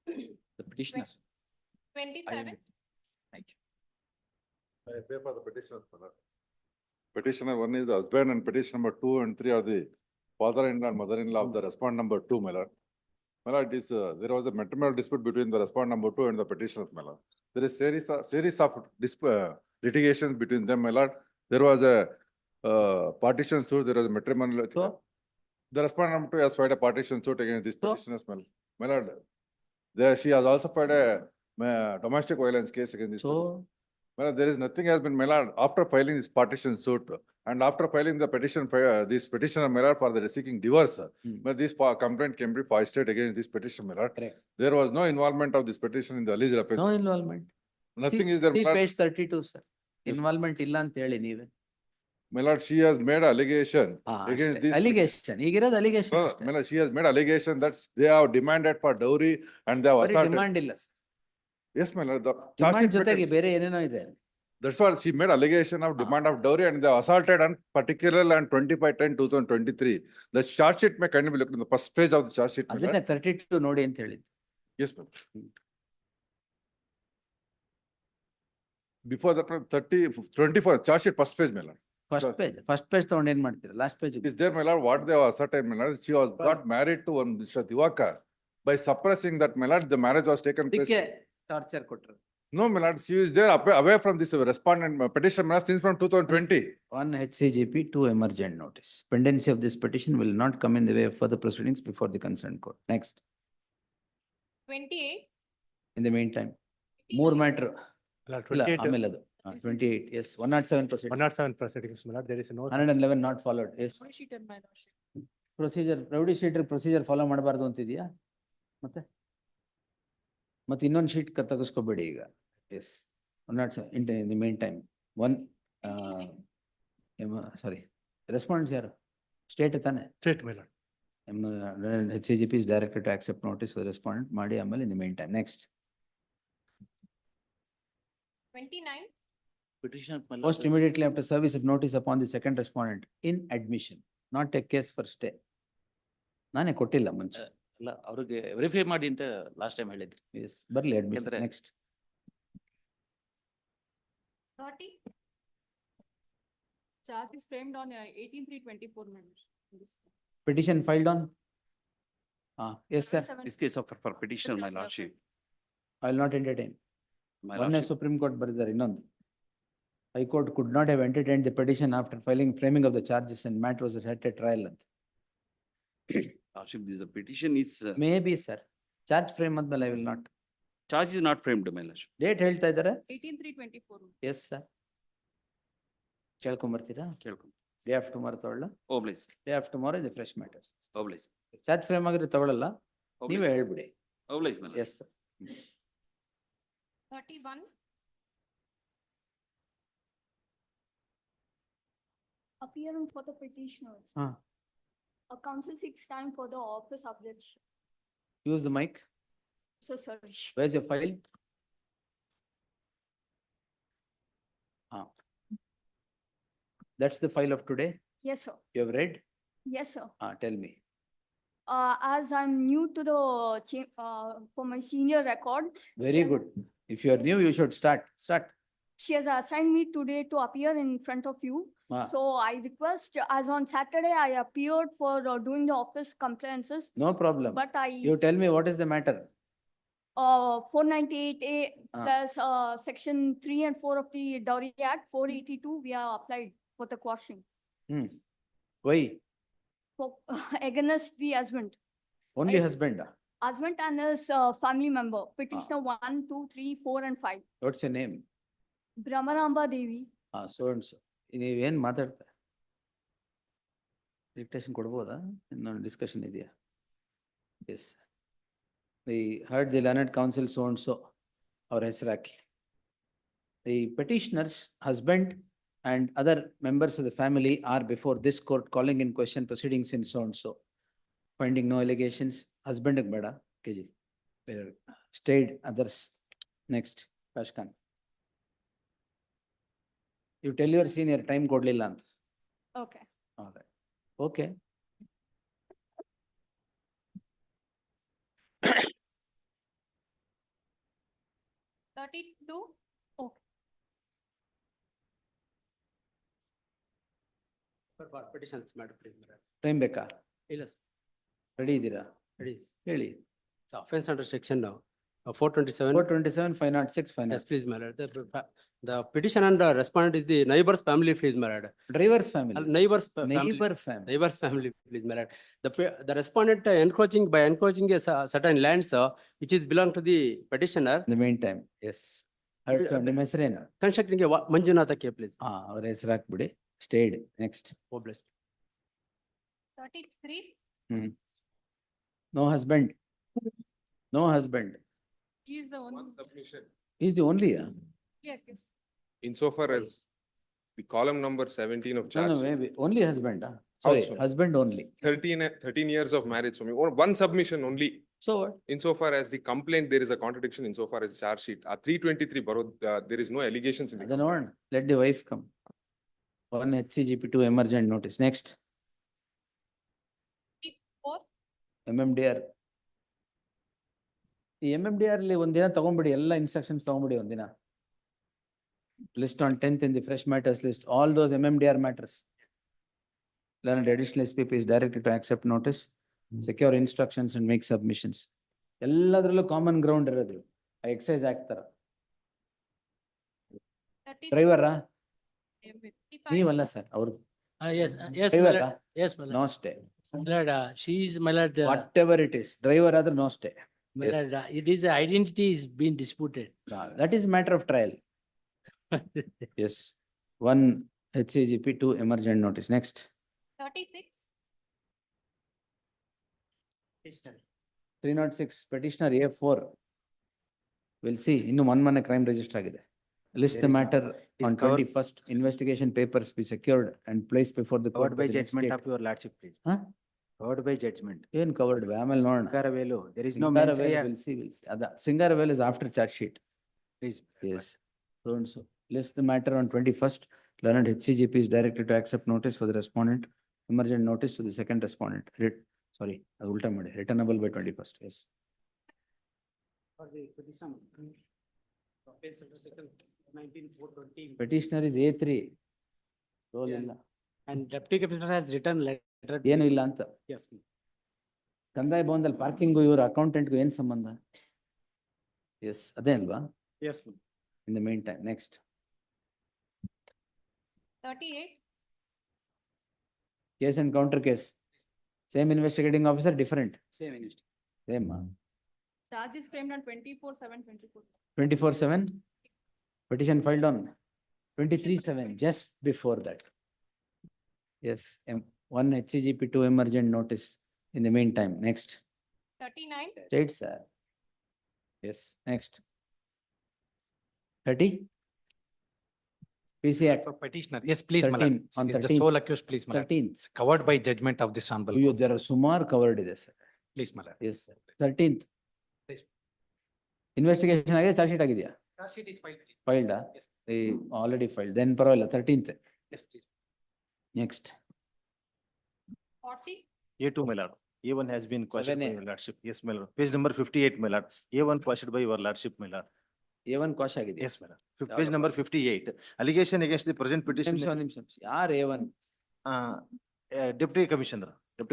The petitioner. 27. Thank you. I pay for the petitioner. Petitioner one is the husband and petition number 2 and 3 are the father-in-law and mother-in-law of the respondent number 2, my lord. My lord, there was a matrimonial dispute between the respondent number 2 and the petitioner, my lord. There is series of litigations between them, my lord. There was a partition suit, there was a matrimonial. So? The respondent number 2 has filed a partition suit against this petitioners, my lord. There, she has also filed a domestic violence case against this. So? Well, there is nothing has been, my lord, after filing this partition suit and after filing the petition, this petitioner, my lord, for the seeking divorce, but this complaint can be filed against this petition, my lord. Correct. There was no involvement of this petition in the alleged offense. No involvement. Nothing is there, my See lord. page 32, sir. Yes. Involvement illa anta heli neeve. My lord, she has made allegation against this. Allegation. Igirad allegation. No, my lord, she has made allegation that they have demanded for dowry and they have Bari assaulted. demand illa. Yes, my lord. The Demand charge sheet ಜೊತೆಗೆ ಬೇರೆ ಏನೇನೋ ಇದೆ. That's why she made allegation of demand of dowry and they assaulted on particularly on 25/10/2023. The charge sheet may kindly be looked in the first page of the charge sheet. my lord. ಅದನ್ನೇ 32 ನೋಡಿ ಅಂತ ಹೇಳಿದ್ದು. Yes, ma'am. Before that, 24, charge sheet first page, my lord. First page ತಗೊಂಡು ಏನ್ ಮಾಡ್ತೀರಾ? Last page. Is there, my lord, what they were asserted, my lord, she was got married to one Mr. Divakar. By suppressing that, my lord, the marriage was taken place. ಅದಕ್ಕೆ torture ಕೊಟ್ರು. No, my lord, she is there away from this respondent petition, my lord, since from 2020. One HCGP, 2 emergent notice. Pendency of this petition will not come in the way of further proceedings before the concerned court. Next. 28. In the meantime, more matter. ಇಲ್ಲ, 28. ಆಮೇಲೆ ಅದು. 28, yes, 107 proceedings. 107 proceedings, my lord. There is no. 111 not followed, yes. Sheeted, my lordship. Procedure, rowdy sheeter procedure follow ಮಾಡಬಾರ್ದು ಅಂತಿದ್ಯಾ? ಮತ್ತೆ ಇನ್ನೊಂದು sheet ತೆಗೆಸ್ಕೋಬೇಡಿ ಈಗ. Yes, 107 in the meantime, sorry, respondents ಯಾರು? State ತಾನೆ? State, my lord. HCGP is directed to accept notice for the respondent ಮಾಡಿ ಆಮೇಲೆ in the meantime. Next. 29. Petitioner. Post immediately after service of notice upon the second respondent in admission, not a case for stay. ನಾನೇ ಕೊಟ್ಟಿಲ್ಲ ಮುಂಚೆ. ಅಲ್ಲ, ಅವ್ರಿಗೆ verify ಮಾಡಿ ಅಂತ last time ಹೇಳಿದ್ರಿ. Yes, ಬರ್ಲಿ admission. Next. 30. Charge is framed on 18/3/24 members. Petition filed on? Yes, sir. This case of for petitioner, my lordship. I will not entertain. My One lordship. Supreme Court ಬರೆದಿದ್ದಾರೆ ಇನ್ನೊಂದು. High Court could not have entertained the petition after framing of the charges and matter was set at trial ಅಂತ. Lordship, this the petition is. Maybe, sir. Charge frame ಆದ್ಮೇಲೆ I will not. Charge is not framed, my lordship. Date ಹೇಳ್ತಾ ಇದ್ದಾರೆ? 18/3/24. Yes, sir. ಕೇಳ್ಕೊಂಬರ್ತೀರಾ? ಕೇಳ್ಕೊಂಡು. Day after tomorrow ತಗೊಳ್ಳ? Oblige. Day after tomorrow is the fresh matters. Oblige. Charge frame ಆಗಿದ್ರೆ ತಗೊಳ್ಳಲ್ಲ, ನೀವೇ ಹೇಳ್ಬಿಡಿ. Oblige, my lord. Yes, sir. 31. Appearing for the petitioners. Counsel seeks time for the office objection. Use the mic. So sorry. Where's your file? That's the file of today. Yes, sir. You have read? Yes, sir. Tell me. As I'm new to the for my senior record. Very good. If you are new, you should start. She has assigned me today to appear in front of you. So I request, as on Saturday, I appeared for doing the office compliances. No problem. But You tell me what is the matter? 498A plus section 3 and 4 of the Dowry Act, 482, we have applied for the quashing. Why? For against the husband. Only husband? Husband and his family member, petitioner 1, 2, 3, 4 and 5. What's your name? Brahmaramba Devi. So and so. ನೀವೇನ್ ಮಾತಾಡ್ತಾ? Dictation ಕೊಡ್ಬೋದಾ? ಇನ್ನೊಂದು discussion ಇದೆಯಾ? Yes. We heard the learned counsel so and so, ಅವ್ರ ಹೆಸರು ಹಾಕಿ. The petitioner's husband and other members of the family are before this court calling in question proceedings in so and so. Finding no allegations, husband ಬೇಡ, KG. Stayed others. Next, Kashkan. You tell your senior time ಕೊಡ್ಲಿಲ್ಲ ಅಂತ. Okay. All right. Okay. 32. Okay. Petitions, madam, please. Time ಬೇಕಾ? ಇಲ್ಲ Ready ಇದ್ದೀರಾ? ready. ಹೇಳಿ. So offense under section 427. 427, 506, 506. Yes, please, my lord. The petition and respondent is the neighbor's family, please, my lord. Driver's family. Neighbor's Neighbor family. Neighbor's family, please, my lord. The respondent encroaching a certain lands which is belong to the petitioner. In the meantime, yes. ನಿಮ್ಮ ಹೆಸರೇನು? Constructing a Manjunatha, please. ಅವ್ರ ಹೆಸರು ಹಾಕ್ಬಿಡಿ. Stayed. Next. Oh, bless. 33. No husband. No husband. He is the One one. submission. He's the only. Yes. Insofar as the column number 17 of No, charge. no, maybe only husband. Sorry, Also. husband only. 13 years of marriage for me. One submission only. So what? Insofar as the complaint, there is a contradiction insofar as charge sheet. 323 borrowed, there is no allegations in the. Then on, let the wife come. One HCGP, 2 emergent notice. Next. 4. MMDR. ಈ MMDR ಅಲ್ಲಿ ಒಂದಿನ ತಗೊಂಡ್ಬಿಡಿ, ಎಲ್ಲ instructions ತಗೊಂಡ್ಬಿಡಿ ಒಂದಿನ. List on 10th in the fresh matters list, all those MMDR matters. Learned additional SPP is directed to accept notice, secure instructions and make submissions. ಎಲ್ಲದರಲ್ಲೂ common ground ಇರೋದು excise ಆಗ್ತಾರ. ಡ್ರೈವರಾ? ನೀವಲ್ಲ ಸರ್ ಅವ್ರದ್ದು. Yes, yes, my lord. Yes, my lord. No stay. My lord, she is, my lord. Whatever it is, driver ಆದ್ರೆ no stay. My lord, it is identity is being disputed. That is matter of trial. Yes. 1 HCGP, 2 emergent notice. Next. 36. 306 petitioner A4. We'll see. ಇನ್ನು ಮೊನ್ನೆ crime register ಆಗಿದೆ. List the matter on 21st. Investigation papers be secured and placed before the court. Covered by judgment of your lordship, please. Huh? Covered by judgment. ಏನ್ covered by? ಆಮೇಲೆ ನೋಡೋಣ. Singaravelu, there is no Singaravelu, mention. we'll see. Singaravelu is after charge sheet. Please. Yes. So and so. List the matter on 21st. Learned HCGP is directed to accept notice for the respondent. Emergent notice to the second respondent. Sorry, ulta made. Returnable by 21st. Yes. For the petition. Offense under section 19/420. Petitioner is A3. Role ಇಲ್ಲ. And deputy commissioner has written letter. ಏನು ಇಲ್ಲ ಅಂತ. Yes. ಕಂದಾಯ ಭವನದಲ್ಲಿ parking ಇವ್ರ ಅಕೌಂಟೆಂಟ್ಗೂ ಏನ್ ಸಂಬಂಧ? S ಅದೇ ಅಲ್ವಾ? Yes. In the meantime, next. 38. Case and counter case. Same investigating officer, different. Same minister. Same. Charge is framed on 24/7/24. 24/7. Petition filed on 23/7, just before that. Yes, 1 HCGP, 2 emergent notice in the meantime. Next. 39. State, sir. Yes, next. 30. PC Act. For petitioner, yes, please, my 13, lord. on Is the 13th. sole accused, please, my lord. 13th. It's covered by judgment of this honorable. ಅಯ್ಯೋ, there are ಸುಮಾರು covered ಇದೆ sir. Please, my lord. Yes, sir. 13th. Please. Investigation ಆಗಿದೆ, charge sheet ಆಗಿದೆಯಾ? Charge sheet is filed, please. Filed? Yes. Already filed. Then ಪರವಾಗಿಲ್ಲ, 13th. Yes, please. Next. 40. A2, my lord. A1 has been questioned by 7A. your lordship. Yes, my lord. Page number 58, my lord. A1 questioned by your lordship, my lord. A1 quash ಆಗಿದೆ. Yes, my lord. Page number 58. Allegation against the present petition. ನಿಮಿಷ. ಯಾರು A1? Deputy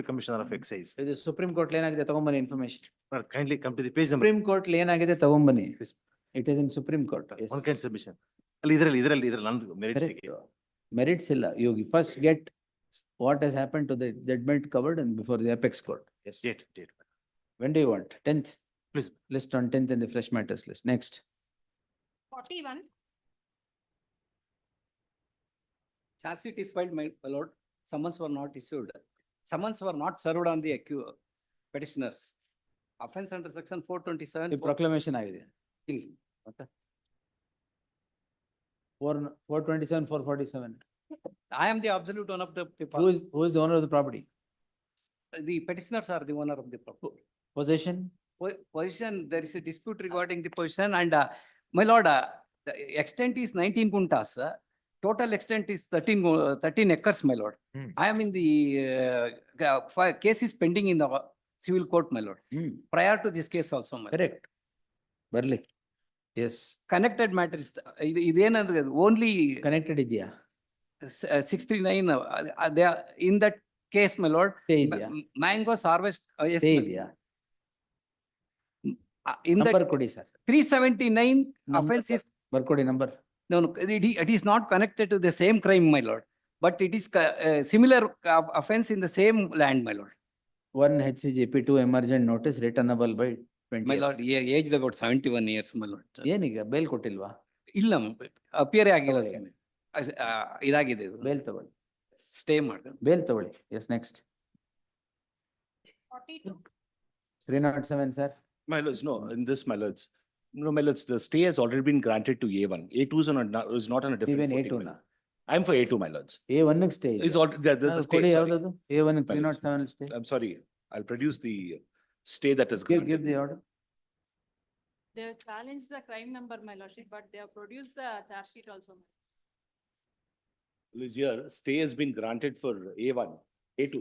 Commissioner of Excise. ಇದು supreme court ಏನಾಗಿದೆ ತಗೊಂಬನ್ನಿ information. Kindly come to the page number. Supreme court ಏನಾಗಿದೆ ತಗೊಂಬನ್ನಿ. It is in Supreme Court. Yes. One kind submission. ಇದರಲ್ಲಿ ನಂದು merits ಗೆ. Merits ಇಲ್ಲ. You first get what has happened to the judgment covered and before the apex court. Yes. Date. When do you want? 10th? Please. List on 10th in the fresh matters list. Next. 41. Charge sheet is filed, my lord. Summons were not issued. Summons were not served on the petitioners. Offense under section 427. ಈ proclamation ಆಗಿದೆ. 427, 447. I am the absolute owner of the. Who is the owner of the property? The petitioners are the owner of the property. Possession? Position, there is a dispute regarding the position and my lord, the extent is 19 guntas. Total extent is 13 acres, my lord. I am in the case is pending in the civil court, my lord. Prior to this case also, my lord. Correct. ಬರ್ಲಿ. Yes, Connected matter is, idenandre only connected ಇದೆಯಾ? 639, they are in that case, my lord. Stay ಇದೆಯಾ? Mangoes harvest, yes. Stay my- ಇದೆಯಾ? In that Number ಕೊಡಿ sir. 379 offense is, ಬರ್ಕೊಡಿ number. no, it is not connected to the same crime, my lord. But it is similar offense in the same land, my lord. 1 HCGP 2 emergent notice returnable by 20th. My lord, aged about 71 years, my lord. ಏನೀಗ bale ಕೊಟ್ಟಿಲ್ವಾ? ಇಲ್ಲ, appear ಆಗಿಲ್ಲ ತಗೊಳ್ಳಿ. ಸ್ವಾಮಿ. ಇದಾಗಿದೆ ಇದು. Bale ತಗೊಳ್ಳಿ. Stay ಮಾಡಿ. Bale ತಗೊಳ್ಳಿ. Yes, next. 42. 307 sir. My lords, no, in this, my lords. No, my lords, the stay has already been granted to A1. A2 is not on a different Even footing, A2 my na? lord. I'm for A2, my lords. A1 ಗೆ stay Is ಇದೆ. all, there's a stay. ಕೊಡಿ sorry. ಯಾವ್ದದು? A1 ಗೆ My lords. 307 stay. I'm sorry, I'll produce the stay that is Give granted. the order. They have challenged the crime number, my lordship, but they have produced the charge sheet also. Here, stay has been granted for A1, A2,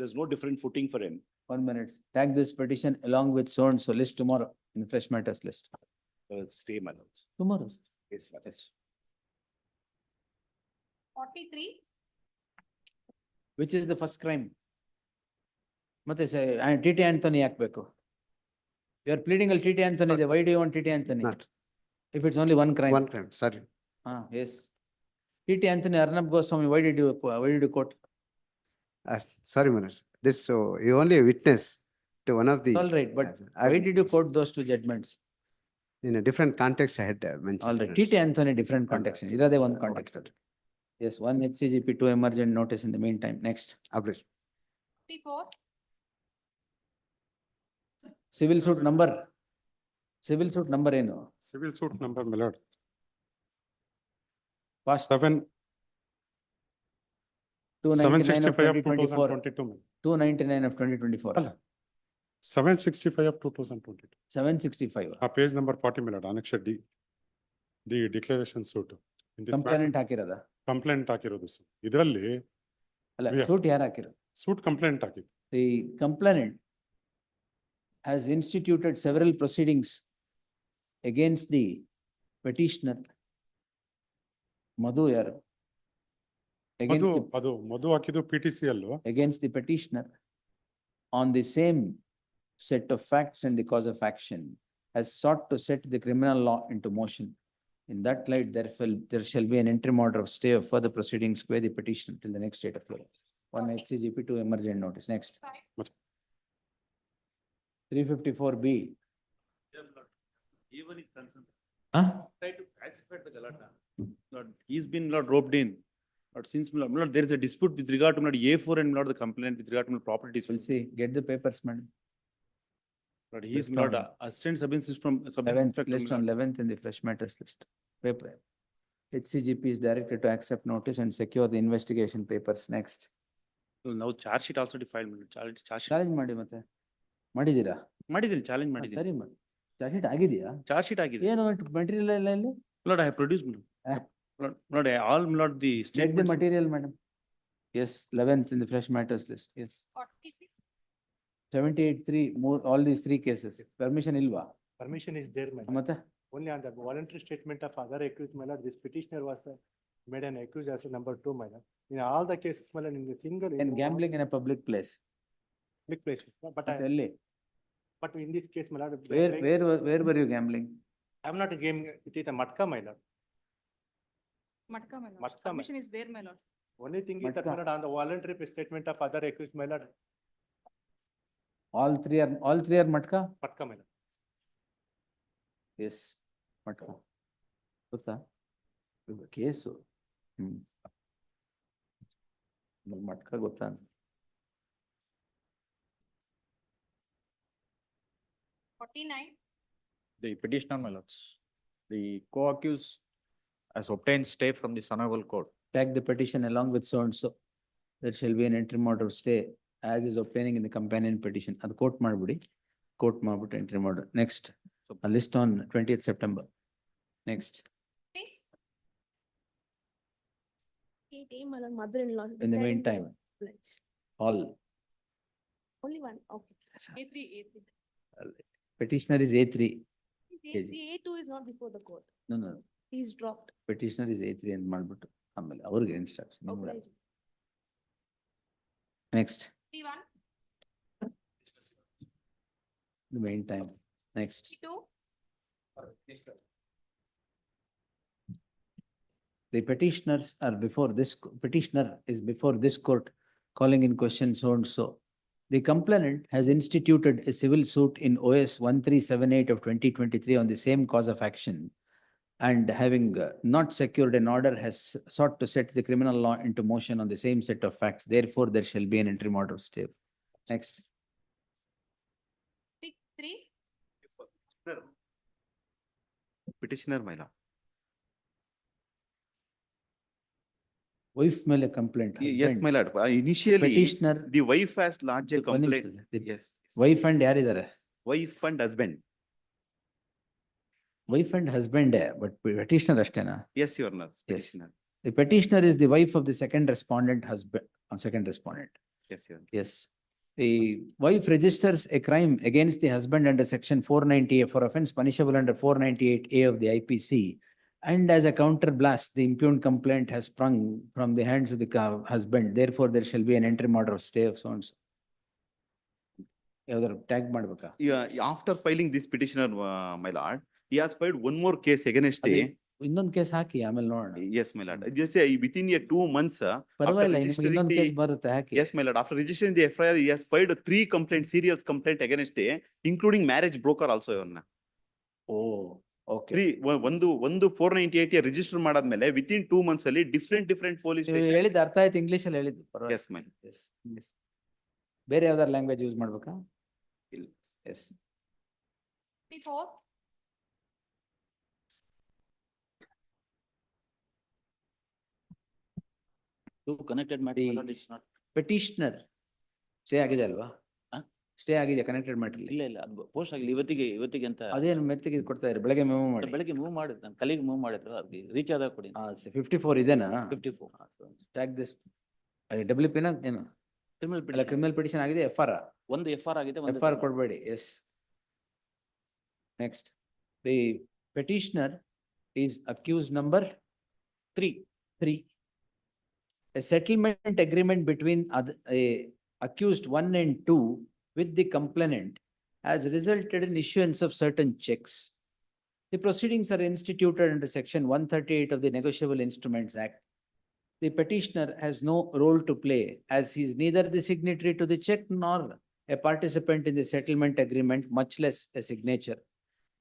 there's no different footing for him. 1 minute. Tag this petition along with so and so list tomorrow in the fresh matters list. Stay, my lords. Tomorrow. Yes, my lords. 43. Which is the first crime? ಮತ್ತೆ TT Anthony ಹಾಕ್ಬೇಕು. You are pleading a TT Anthony ಇದೆ. Why do you want TT Anthony? Not. If it's only one crime. One crime, sorry. Yes. TT Anthony, Arnab Goswami, why did you quote? Sorry, Manoj. This, so you only a witness to one of the. All right, but why did you quote those two judgments? In a different context, I had mentioned. All right, TT Anthony, different context. Irade one context. Yes, 1 HCGP 2 emergent notice in the meantime. Next. Publish. 54. Civil suit number. Civil suit number ಏನು? Civil suit number, my lord. Past 765 of 2024. 2022. 299 of 2024. 765 of 2022. 765. Page number 40, my lord, Annex D. The declaration suit. In this Complainant ಹಾಕಿರೋದ? Complaint ಹಾಕಿರೋದು sir. ಇದರಲ್ಲಿ ಅಲ್ಲ, suit ಯಾರು ಹಾಕಿರೋದು? suit complaint ಹಾಕಿದ್ದು. The complainant has instituted several proceedings against the petitioner. Madhu yaru? ಮಧು ಹಾಕಿದ್ದು PTC ಅಲ್ವಾ? Against the petitioner on the same set of facts and the cause of action has sought to set the criminal law into motion. In that light, there shall be an interim order of stay of further proceedings by the petitioner till the next date of law. 1 HCGP 2 emergent notice. Next. 354B. Even is concerned. Huh? Try to classify the Galata. Lord, he's been not roped in. But since Lord, there is a dispute with regard to Lord A4 and Lord the complaint with regard to Lord properties. We'll see. Get the papers, madam. Lord, he is List Lord on- assistant sub-inspector from 11th, list on 11th in the fresh matters list. Paper. HCGP is directed to accept notice and secure the investigation papers. Next. Now charge sheet also defiled. Charge sheet. Challenge ಮಾಡಿ ಮತ್ತೆ. ಮಾಡಿದ್ದೀರಾ? ಮಾಡಿದ್ದೀನಿ, challenge ಮಾಡಿದ್ದೀನಿ. ಸರಿ ಮಾಡಿ. Charge sheet ಆಗಿದೆಯಾ? Charge sheet ಆಗಿದೆ. ಏನು ಮೆಟೀರಿಯಲ್ ಎಲ್ಲ ಇಲ್ಲಿ? Lord, I have produced. Lord, all Lord the Check the statements. material, madam. Yes, 11th in the fresh matters list. Yes. 43. 78-3, more, all these three cases. Permission ilva? Permission is there, my lord. ಮತ್ತೆ? Only on the voluntary statement of other accused, my lord, this petitioner was made an accused as a number 2, my lord. In all the cases, my lord, in the single. And gambling in a public place. Public place, but ಮತ್ತೆ ಎಲ್ಲಿ? but in this case, my lord. Where were you gambling? I am not a game, it is a matka, my lord. Matka, my lord. Matka, my- Permission is there, my lord. Only thing is that, my Matka. lord, on the voluntary statement of other accused, my lord, All three are matka? matka, my lord. Yes, matka. ಗೊತ್ತಾ? ಇದು case. ಮಟ್ಕ ಗೊತ್ತಾ? 49. The petitioner, my lords, the co-accused has obtained stay from the Honorable Court. Tag the petition along with so and so. There shall be an interim order of stay as is obtaining in the companion petition. ಅದು coat ಮಾಡ್ಬಿಡಿ. Coat ಮಾಡ್ಬಿಟ್ಟು interim order. Next, a list on 20th September. Next, Mother-in-law. in the meantime, all Only one, okay. A3, A3. petitioner is A3. KG. A2 is not before the court. No, no, no. He's dropped. Petitioner is A3 ಅಂತ ಮಾಡ್ಬಿಟ್ಟು ಆಮೇಲೆ ಅವ್ರಿಗೆ instruction. Next. P1. The main time. Next. P2. The petitioners are before this, petitioner is before this court calling in question so and so. The complainant has instituted a civil suit in OS 1378 of 2023 on the same cause of action, and having not secured an order has sought to set the criminal law into motion on the same set of facts. Therefore, there shall be an interim order of stay. Next. P3. Petitioner, my lord. Wife ಮೇಲೆ complaint. Yes, my lord. Initially, Petitioner. the wife has lodged a complaint. The Yes. wife and ಯಾರಿದ್ದಾರೆ? Wife and husband. Wife and husband, but petitioner ಅಷ್ಟೇನಾ? Yes, your honor. Petitioner. The petitioner is the wife of the second respondent husband, second respondent. Yes, your honor. Yes. The wife registers a crime against the husband under section 498 for offense punishable under 498A of the IPC. And as a counter blast, the impugned complaint has sprung from the hands of the husband. Therefore, there shall be an interim order of stay of so and so. ಯಾವ್ದಾರು tag ಮಾಡ್ಬೇಕಾ? Yeah, after filing this petitioner, my lord, he has filed one more case against a. ಇನ್ನೊಂದು case ಹಾಕಿ ಆಮೇಲೆ ನೋಡೋಣ. Yes, my lord. Just say within a 2 months. ಪರವಾಗಿಲ್ಲ, ಇನ್ನೊಂದು case ಬರುತ್ತೆ ಹಾಕಿ. Yes, my lord. After registering the FIR, he has filed 3 complaints, serious complaint against a, including marriage broker also. Oh, okay. 3, ಒಂದು 498 register ಮಾಡಾದ್ಮೇಲೆ within 2 months ಅಲ್ಲಿ different police ನೀವು station. ಹೇಳಿದ್ದು ಅರ್ಥ ಆಯ್ತು, ಇಂಗ್ಲಿಷ್ ಅಲ್ಲಿ ಹೇಳಿದ್ದು. Yes, my lord. Yes. Yes. ಬೇರೆ ಯಾವ್ದಾರು ಲ್ಯಾಂಗ್ವೇಜ್ ಯೂಸ್ ಮಾಡ್ಬೇಕಾ? ಇಲ್ಲ. Yes. P4. Connected matter, my lord, it's not. Petitioner stay ಆಗಿದೆ ಅಲ್ವಾ? ಸ್ಟೇ ಆಗಿದೆ ಕನೆಕ್ಟೆಡ್ ಮ್ಯಾಟರ್. ಇಲ್ಲ ಇಲ್ಲ, ಅದು ಪೋಸ್ಟ್ ಆಗಿಲ್ಲ ಇವತ್ತಿಗೆ ಅಂತ. ಅದೇನು ಮೆತ್ತಿಗೆ ಕೊಡ್ತಾ ಇದ್ದಾರೆ, ಬೆಳಗ್ಗೆ ಮೂವ್ ಮಾಡಿ. ಬೆಳಗ್ಗೆ ಮೂವ್ ಮಾಡಿದ್ರು, ನನ್ನ ಕಲಿಗೆ ಮೂವ್ ಮಾಡಿದ್ರು, ಅದಕ್ಕೆ ರೀಚ್ ಆದಾಗ ಕೊಡಿ. 54 ಇದೇನಾ? 54. ಟ್ಯಾಗ್ ದಿಸ್ WP ನ ಏನು? ಕ್ರಿಮಿನಲ್ ಪಿಟಿಷನ್ ಆಗಿದೆ, FR. ಒಂದು FR ಆಗಿದೆ, FR ಕೊಡಬೇಡಿ. Yes. Next. The petitioner is accused number 3. A settlement agreement between accused 1 and 2 with the complainant has resulted in issuance of certain checks. The proceedings are instituted under section 138 of the Negotiable Instruments Act. The petitioner has no role to play as he is neither the signatory to the check nor a participant in the settlement agreement, much less a signature.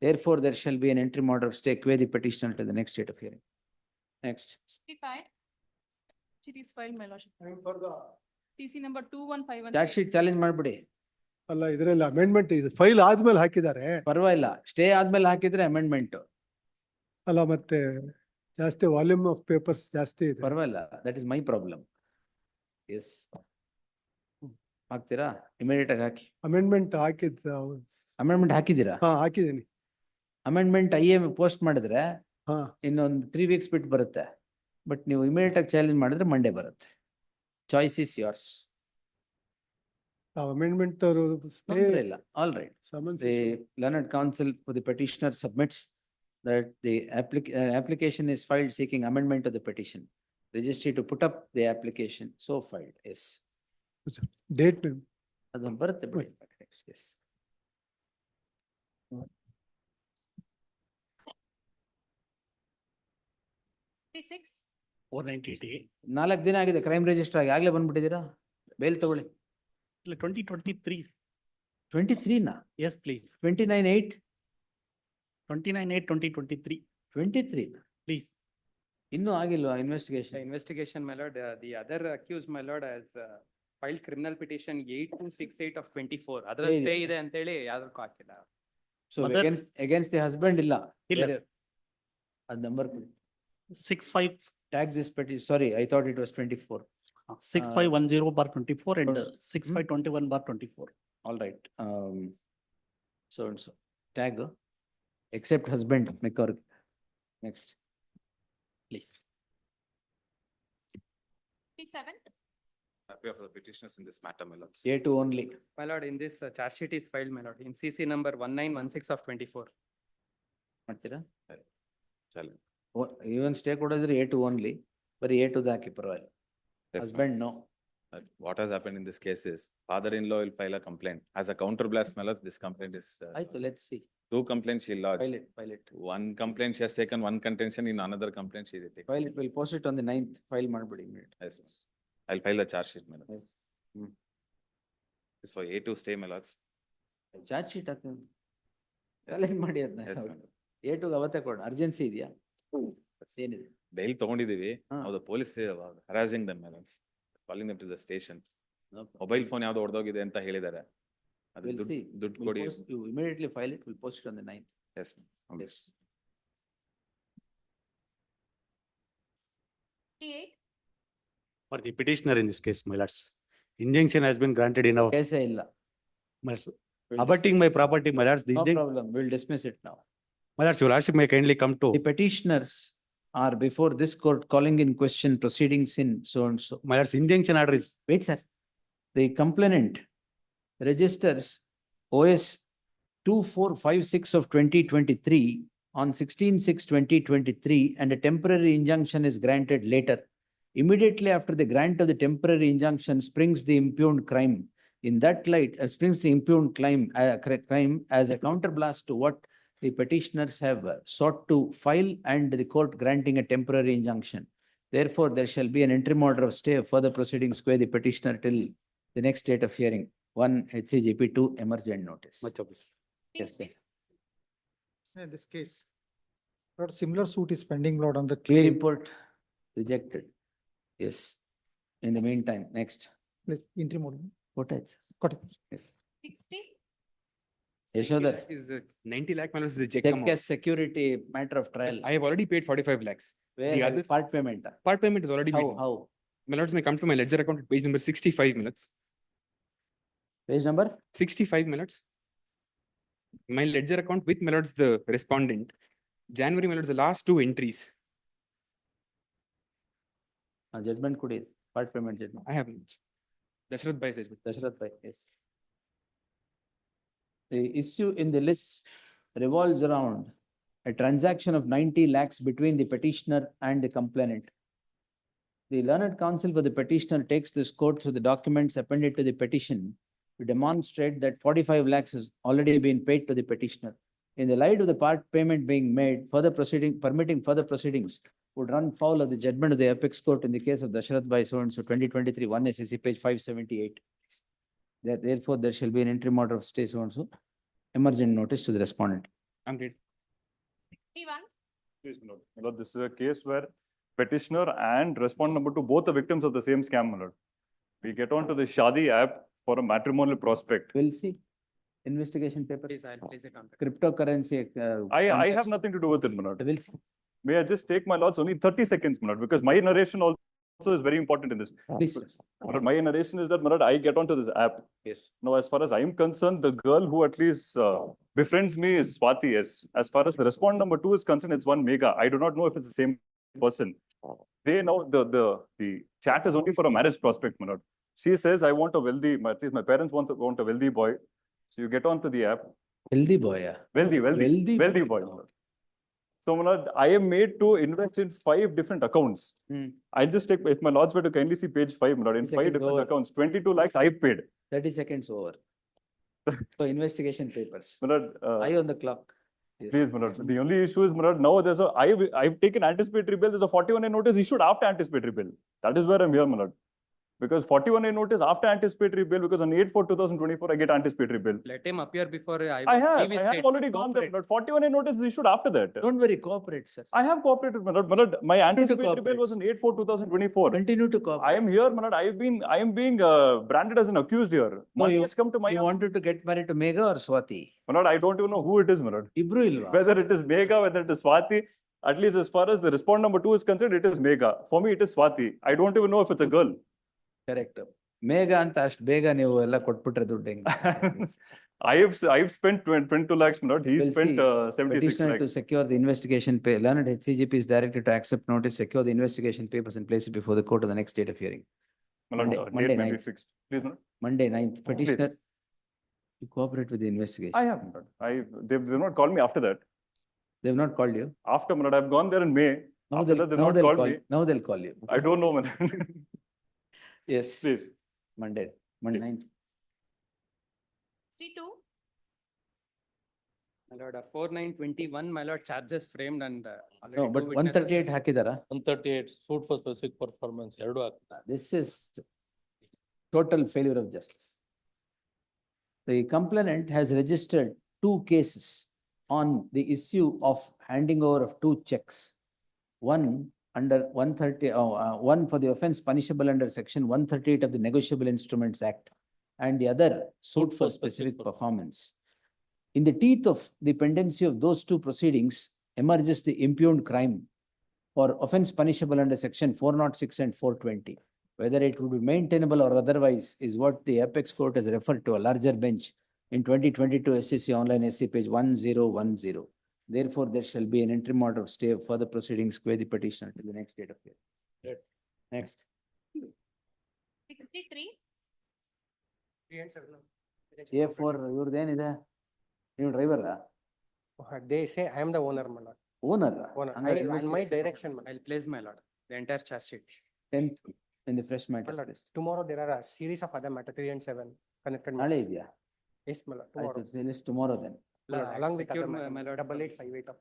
Therefore, there shall be an interim order of stay, quay the petitioner to the next date of hearing. Next. P5. It is filed, my lordship. CC number 2151. Charge sheet challenge ಮಾಡ್ಬಿಡಿ. ಅಲ್ಲ, ಇದರಲ್ಲಿ amendment ಇದೆ, file ಆದ್ಮೇಲೆ ಹಾಕಿದ್ದಾರೆ. ಪರವಾಗಿಲ್ಲ, stay ಆದ್ಮೇಲೆ ಹಾಕಿದ್ರೆ amendment. ಅಲ್ಲ, ಮತ್ತೆ ಜಾಸ್ತಿ ವಾಲ್ಯೂಮ್ ಆಫ್ ಪೇಪರ್ಸ್ ಜಾಸ್ತಿ ಇದೆ. ಪರವಾಗಿಲ್ಲ, that is my problem. Yes, ಹಾಕ್ತೀರಾ? ಇಮಿಡಿಯೇಟ್ ಆಗಿ ಹಾಕಿ. ಅಮೆಂಡ್ಮೆಂಟ್ ಹಾಕಿದ್. ಅಮೆಂಡ್ಮೆಂಟ್ ಹಾಕಿದ್ದೀರಾ? ಹಾಕಿದ್ದೀನಿ. ಅಮೆಂಡ್ಮೆಂಟ್ IA ಪೋಸ್ಟ್ ಮಾಡಿದ್ರೆ ಇನ್ನೊಂದು 3 weeks ಬಿಟ್ಟು ಬರುತ್ತೆ. ಬಟ್ ನೀವು ಇಮಿಡಿಯೇಟ್ ಆಗಿ ಚಾಲೆಂಜ್ ಮಾಡಿದ್ರೆ ಮಂಡೇ ಬರುತ್ತೆ. Choice is yours. ಅಮೆಂಡ್ಮೆಂಟ್ ಇಲ್ಲ. All right. The learned counsel for the petitioner submits that the application is filed seeking amendment of the petition. Registry to put up the application, so filed. Yes. Date ಅದು ಬರುತ್ತೆ ಬಿಡಿ. Yes. P6. 498A. 4 ದಿನ ಆಗಿದೆ crime register ಆಗಿ, ಆಗ್ಲೇ ಬಂದ್ಬಿಟ್ಟಿದ್ದೀರಾ? Bale ತಗೊಳ್ಳಿ. 2023. 23 ನಾ? Yes, please. 29/8. 29/8/2023. 23 Please. ಇನ್ನೂ ಆಗಿಲ್ವಾ investigation? Investigation, my lord. The other accused, my lord, has filed criminal petition 8268 of 24. ಅದ್ರಲ್ಲಿ stay ಇದೆ ಅಂತ ಹೇಳಿ ಯಾವ್ದಕ್ಕೂ ಹಾಕಿಲ್ಲ. ಸೊ against the husband ಇಲ್ಲ? ಇಲ್ಲ. ಅದ್ ನಂಬರ್ ಕೊಡಿ. 65. Tag this petition. Sorry, I thought it was 24. 6510/24 and 6521/24. All right. So and so. Tag except husband. Make our next. Please. P7. Appear for the petitioners in this matter, my lords. A2 only. My lord, in this charge sheet is filed, my lord, in CC number 1916 of 24. ಮಾಡ್ತೀರಾ? ಚಲಿ. Even stay ಕೊಡೋದ್ರೆ A2 only, ಬರೀ A2 ಹಾಕಿ ಪರವಾಗಿಲ್ಲ. Yes, Husband no. What has happened in this case is father-in-law will file a complaint. As a counter blast, my lord, this complaint is. ಆಯ್ತು, let's see. Two complaints she lodged. File it. One complaint she has taken one contention, in another complaint she will take. File it, we'll post it on the 9th, file ಮಾಡ್ಬಿಡಿ immediate. Yes, yes. I'll file the charge sheet, my lord. Yes. It's for A2 stay, my lords. Charge sheet hockey challenge ಮಾಡಿ ಅದನ್ನ. Yes, madam. A2 ಅವತ್ತೇ ಕೊಡ, urgency ಇದೆಯಾ? ಏನಿದೆ? Bail ತಗೊಂಡಿದೀವಿ. ಹಾ. Now the police harassing them, my lords. Calling them to the station. Mobile phone ಯಾವ್ದೋ ಹೊಡೆದೋಗಿದೆ ಅಂತ ಹೇಳಿದ್ದಾರೆ. ಅದು We'll see. ದುಡ್ಡು We'll ಕೊಡಿ. post- You immediately file it, we'll post it on the 9th. Yes, ma'am. Yes. 58. For the petitioner in this case, my lords, injunction has been granted in our, ಕೇಸೇ ಇಲ್ಲ. my lords, We'll abutting my property, my lords, the No injunction, problem, we'll dismiss it now. my lords, your lordship may kindly come to, The petitioners are before this court calling in question proceedings in so and so. my lords, injunction order is, Wait, sir. The complainant registers OS 2456 of 2023 on 16/6/2023 and a temporary injunction is granted later. Immediately after the grant of the temporary injunction springs the impugned crime. In that light, springs the impugned crime as a counterblast to what the petitioners have sought to file and the court granting a temporary injunction. Therefore, there shall be an interim order of stay of further proceedings by the petitioner till the next date of hearing. 1 HCGP 2 emergent notice. much of this. Yes, sir. In this case, but similar suit is pending, Lord, on the Clear claim. report rejected. Yes. In the meantime, next. Please, interim order. What else? Got it. Yes. 60. Yashodhar, Is 90 lakh minus the check check amount. as security matter of trial. I have already paid 45 lakhs. Where the have other- you part payment? Part payment is already How, been. how? My lords may come to my ledger account at page number 65 minutes. Page number? 65 minutes. My ledger account with my lords the respondent. January, my lords, the last two entries. Judgment could is, part payment judgment. I have. Dashrath Bhai judgment. Dashrath Bhai, yes. The issue in the list revolves around a transaction of 90 lakhs between the petitioner and the complainant. The learned counsel for the petitioner takes this court through the documents appended to the petition to demonstrate that 45 lakhs has already been paid to the petitioner. In the light of the part payment being made, permitting further proceedings would run foul of the judgment of the apex court in the case of Dashrath Bhai so and so 2023 1 SEC page 578. Therefore, there shall be an interim order of stay so and so. Emergent notice to the respondent. I'm ready. 61. Please, my lord. My lord, this is a case where petitioner and respondent number 2 both are victims of the same scam, my lord. We get on to the Shadi app for a matrimonial prospect. We'll see. Investigation paper. Please, I'll place a contact. Cryptocurrency. I have nothing to do with it, my lord. We'll see. May I just take my lords only 30 seconds, my lord, because my narration also is very important in this. Please. My lord, my narration is that, my lord, I get onto this app. Yes. Now, as far as I am concerned, the girl who at least befriends me is Swati. Yes. As far as the respondent number 2 is concerned, it's one Mega. I do not know if it's the same person. They know the chat is only for a marriage prospect, my lord. She says, I want a wealthy, at least my parents want a wealthy boy. So you get onto the app. Healthy boy. Wealthy Wealthy boy. my lord. So, my lord, I am made to invest in 5 different accounts. I'll just take, if my lords were to kindly see page 5, my lord, in 5 Second different over. accounts, 22 lakhs I've paid. 30 seconds over. So investigation papers. My lord, Eye on the clock. Yes. please, my lord, the only issue is, my lord, now there's I've taken anticipatory bill, there's a 41A notice issued after anticipatory bill. That is where I'm here, my lord. Because 41A notice after anticipatory bill, because on 8/4/2024, I get anticipatory bill. Let him appear before I have already gone there, my lord. 41A notice is issued after that. Don't worry, cooperate, sir. I have cooperated, my lord. My lord, my anticipatory bill cooperate. was on 8/4/2024. Continue to cooperate. I am here, my lord. I am being branded as an accused here. Money you- has come to my. You wanted to get married to Mega or Swati? My lord, I don't even know who it is, my lord. Ibru ilva. Whether it is Mega, whether it is Swati, at least as far as the respondent number 2 is concerned, it is Mega. For me, it is Swati. I don't even know if it's a girl. Correct. Mega ಅಂತ ಅಷ್ಟು ಬೇಗ ನೀವು ಎಲ್ಲ ಕೊಟ್ಬಿಟ್ರೆ ದುಡ್ಡು ಹೆಂಗೆ? I've spent 22 lakhs, my lord. He We'll spent see. 76 Petitioner to lakhs. secure the investigation pay. Learned HCGP is directed to accept notice, secure the investigation papers and place it before the court on the next date of hearing. My lord, Monday date may be 9th. fixed. Please, my lord. Monday 9th. Petitioner to cooperate with the investigation. I have, my lord. They've not called me after that. They have not called you? After, my lord, I've gone there in May. Now After that, they've not called me. Now they'll call you. I don't know, my lord. Yes. Please. Monday, Yes. 9th. 62, My lord, 4921, my lord, charges framed and already No, two but witnesses 138 ಹಾಕಿದಾರಾ? 138 suit for specific performance, ಎರಡು ಆಗ್ತದೆ. This is total failure of justice. The complainant has registered 2 cases on the issue of handing over of 2 checks. One under 130, one for the offense punishable under section 138 of the Negotiable Instruments Act, and the other suit for specific performance. In the teeth of the pendency of those 2 proceedings emerges the impugned crime for offense punishable under section 406 and 420. Whether it would be maintainable or otherwise is what the apex court has referred to a larger bench in 2022 SCC online SC page 1010. Therefore, there shall be an interim order of stay of further proceedings by the petitioner till the next date of hearing. Next. 63, A4 ಇವ್ರದ್ದೇನಿದೆ? ನೀವು driver? They say I am the owner, my lord. Owner? Owner. ಹಂಗಾರೆ On my direction, my lord. I'll place, my lord, the entire charge sheet. 10th in the fresh matter. My lord, tomorrow there are a series of other matter, 3 and 7 connected. ನಾಳೆ matters. ಇದೆಯಾ? Yes, my lord, tomorrow. List tomorrow then. My lord, I'll along with secure other my matter, lord. 8858 of.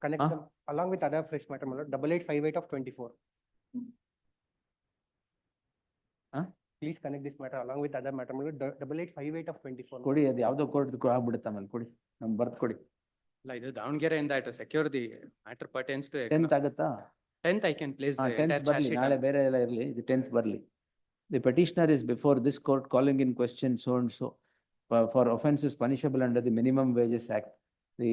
Connect Huh? them along with other fresh matter, my lord, 8858 of 24. Huh? Please connect this matter along with other matter, my lord, 8858 of 24. my ಕೊಡಿ, ಅದು ಯಾವ್ದೋ court ಆಗ್ಬಿಡುತ್ತೆ ಆಮೇಲೆ ಕೊಡಿ, ನಮ್ಗೆ ಬರ್ದು ಕೊಡಿ. ಇಲ್ಲ, ಇದು ದಾವಣಗೆರೆಯಿಂದ to secure the matter pertains to 10th ಆಗುತ್ತಾ? 10th, I can place the 10th entire charge ಬರ್ಲಿ, sheet. ನಾಳೆ ಬೇರೆ ಎಲ್ಲ ಇರಲಿ, ಇದು 10th ಬರ್ಲಿ. The petitioner is before this court calling in question so and so for offences punishable under the Minimum Wages Act. The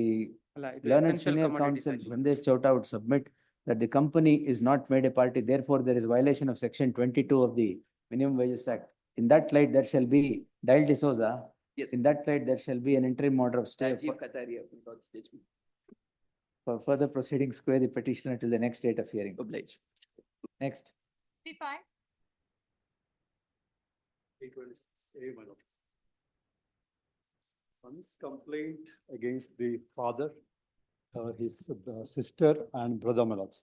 ಅಲ್ಲ, ಇದು learned essential senior commodities counsel act. Sandesh Chowta would submit that the company is not made a party, therefore there is violation of section 22 of the Minimum Wages Act. In that light, there shall be, Dial D'Souza, Yes. in that light, there shall be an interim order of stay Rajiv Kataria, God's judgment. for further proceedings square the petitioner till the next date of hearing. Obliged. Next. 65, Son's complaint against the father, his sister and brother, my lords.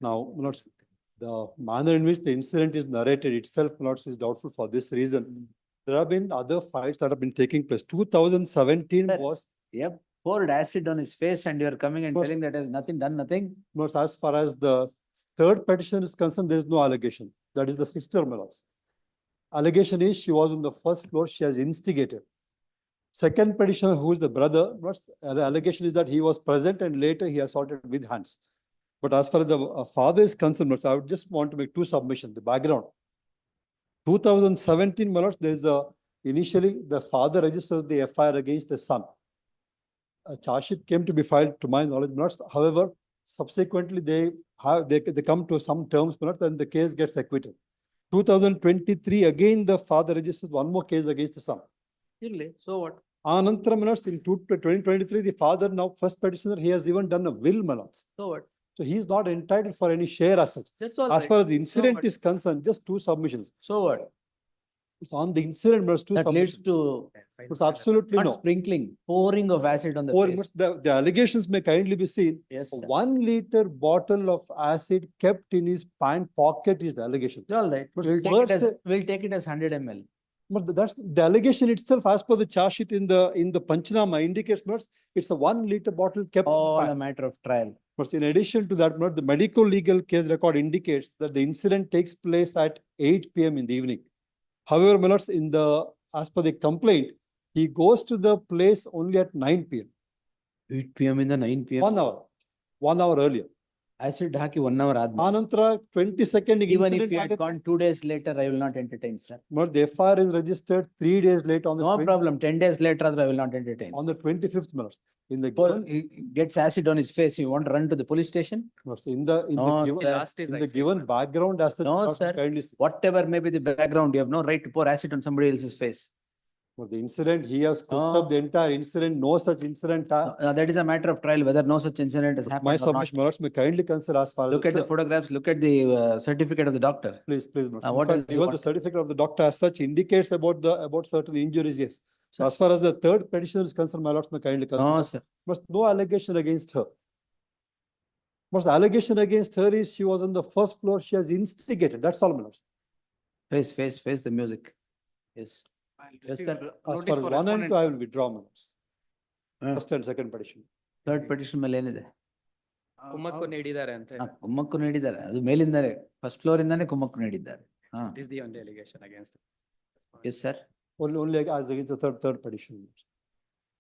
Now, my lords, the manner in which the incident is narrated itself, my lords, is doubtful for this reason. There have been other fights that have been taking place. 2017 Sir. was, Yep, poured acid on his face and you are coming and First- telling that has nothing done, nothing. my lords, as far as the third petition is concerned, there is no allegation. That is the sister, my lords. Allegation is she was on the first floor, she has instigated. Second petitioner, who is the brother, the allegation is that he was present and later he assaulted with hands. But as far as the father is concerned, I would just want to make 2 submissions, the background. 2017, my lords, there is initially the father registers the FIR against the son. A charge sheet came to be filed to my knowledge, my lords. However, subsequently they come to some terms, my lords, and the case gets acquitted. 2023, again, the father registers one more case against the son. Really? So what? Anantara, my lords, in 2023, the father, now first petitioner, he has even done a will, my lords. So what? So he is not entitled for any share as such. That's all As right. far as the incident what? is concerned, just 2 submissions. So what? So on the incident, my lords, 2 That leads submissions. to It's absolutely not no. sprinkling, pouring of acid on the Or face. the allegations may kindly be seen. Yes, A sir. 1 liter bottle of acid kept in his pant pocket is the allegation. It's all right. But We'll take it as 100 ml. But that's the allegation itself, as per the charge sheet in the Panchanama indicates, not it's a 1 liter bottle kept. in All a pant. matter of trial. But in addition to that, the medical legal case record indicates that the incident takes place at 8 PM in the evening. However, my lords, as per the complaint, he goes to the place only at 9 PM. 8 PM in the 9 PM. 1 hour earlier. Acid haki 1 hour ಆದ್ಮೇಲೆ. Anantara, 22nd. Even if you had gone 2 days later, I will not entertain, sir. But the FIR is registered 3 days later on the. No problem. 10 days later, I will not entertain. On the 25th, my lords. In the Or given, he gets acid on his face, you want to run to the police station? in the No, given, sir. Last is in I the said, given ma'am. background as such. No, not sir. kindly see. Whatever may be the background, you have no right to pour acid on somebody else's face. For the incident, he has cooked No. up the entire incident, no such incident. That is a matter of trial, whether no such incident has My happened or not. submission, my lords, may kindly consider as far as. Look at the photographs, look at the certificate of the doctor. Please, my lords. What In fact, else you even want? the certificate of the doctor as such indicates about certain injuries, yes. Sir. As far as the third petition is concerned, my lords may kindly No, consider. sir. But no allegation against her. But the allegation against her is she was on the first floor, she has instigated, that's all, my lords. Face the music. Yes. Yes, sir. As far as 1 and 2, I will withdraw, my lords. Ah. First and second petition. Third petition ಮೇಲೆ ಏನಿದೆ? ಕುಮ್ಮಕ್ಕು ನೀಡಿದ್ದಾರೆ ಅಂತ. ಕುಮ್ಮಕ್ಕು ನೀಡಿದ್ದಾರೆ. ಅದು ಮೇಲಿಂದಾನೆ first floor ಇಂದಾನೆ ಕುಮ್ಮಕ್ಕು ನೀಡಿದ್ದಾರೆ. ಹಾ. It is the only allegation against. Yes, sir. Only as against the third petition.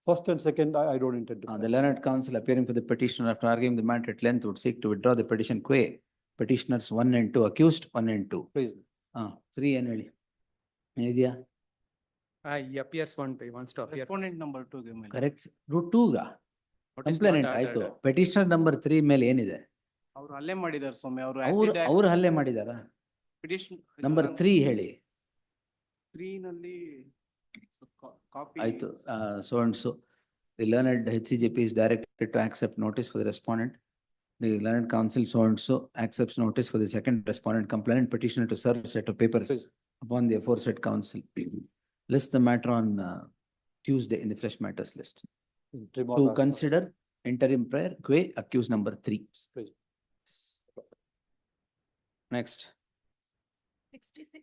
First and second, I don't intend to. The press. learned counsel appearing for the petitioner after arguing the matter at length would seek to withdraw the petition quae. Petitioners 1 and 2, accused 1 and 2. Please. 3 ಏನ್ ಹೇಳಿ? ಏನಿದೆಯಾ? He appears he wants to appear. Respondent number 2 give me. Correct. ರೂಟ್ 2 ಗ complainant ಆಯ್ತು. Petitioner number 3 ಮೇಲೆ ಏನಿದೆ? ಅವ್ರು ಹಲ್ಲೆ ಮಾಡಿದ್ದಾರೆ ಸ್ವಾಮಿ ಅವರು. ಅವ್ರು ಹಲ್ಲೆ ಮಾಡಿದಾರ? ನಂಬರ್ 3 ಹೇಳಿ. 3 ನಲ್ಲಿ ಕಾಪಿ ಆಯ್ತು. So and so. The learned HCJP is directed to accept notice for the respondent. The learned counsel so and so accepts notice for the second respondent complainant petitioner to serve set of papers Please. upon the aforesaid counsel. List the matter on Tuesday in the fresh matters list. To consider interim prayer, quae accused number 3. Please. Next. 66.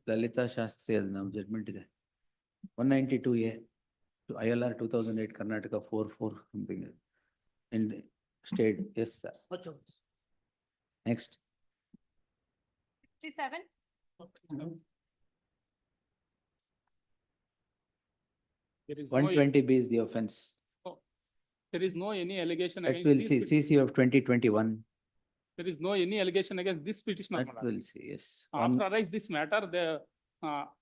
Lalita Shastri ಅದು ನಮ್ಮ judgment ಇದೆ. 192A to ILR 2008 Karnataka 44 something in the state. Yes, sir. Next. 67. There is 120B is the offense. There is no any allegation That against will this see petition. CC of 2021. There is no any allegation against this petitioner. That will see, yes. After arise this matter, the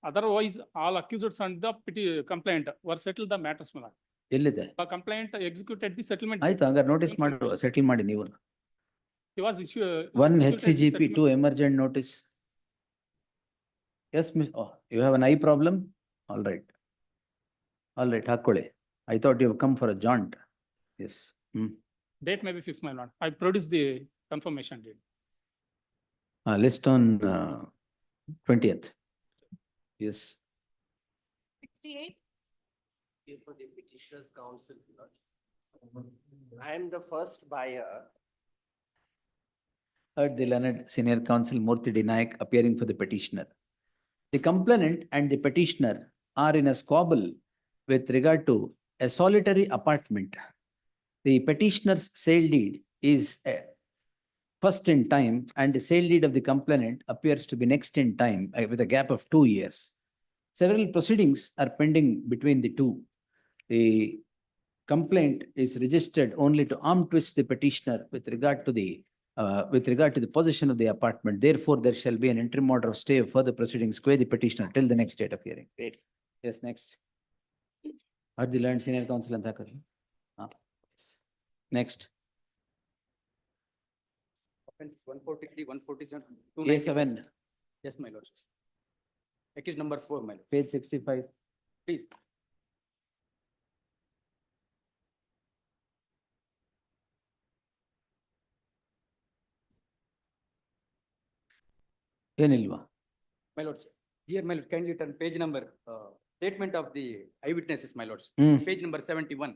otherwise all accused and the complaint were settled the matters. ಎಲ್ಲಿದೆ? The complaint executed the settlement. ಆಯ್ತು, ಹಂಗಾರೆ notice ಮಾಡಿ settle ಮಾಡಿ ನೀವು. He was issued. 1 executed the HCGP, 2 settlement. emergent notice. Yes, miss, oh, you have an eye problem? All right. All right, ಹಾಕೊಳ್ಳಿ. I thought you have come for a jaunt. Yes. Date may be fixed, my lord. I produced the confirmation date. List on 20th. Yes. 68. For the petitioner's counsel. I am the first buyer. Heard the learned senior counsel Murthy Nayak appearing for the petitioner. The complainant and the petitioner are in a squabble with regard to a solitary apartment. The petitioner's sale deed is first in time and the sale deed of the complainant appears to be next in time with a gap of 2 years. Several proceedings are pending between the two. The complaint is registered only to arm twist the petitioner with regard to the possession of the apartment. Therefore, there shall be an interim order of stay of further proceedings quae the petitioner till the next date of hearing. Yes, next. Heard the learned senior counsel and Thakar. Next. Offense 143, 147. A7, Yes, my lord. Accused number 4, my lord. page 65. Please. ಏನಿಲ್ವಾ? My lords, here, my lord, kindly turn page number, statement of the eyewitnesses, my lords. Page number 71.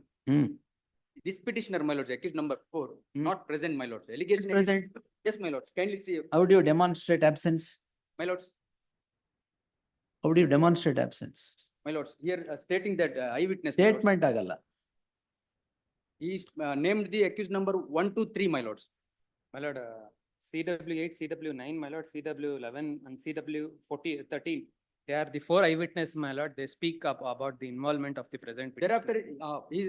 This petitioner, my lords, accused number 4, not present, my lords. Allegation. Present. Yes, my lords, kindly see, How do you demonstrate absence? my lords, How do you demonstrate absence? my lords, here stating that eyewitness. my lords, Statement ಆಗಲ್ಲ. He is named the accused number 1, 2, 3, my lords. My lord, CW8, CW9, my lord, CW11 and CW13. They are the 4 eyewitness, my lord. They speak up about the involvement of the present. petitioner. Thereafter, he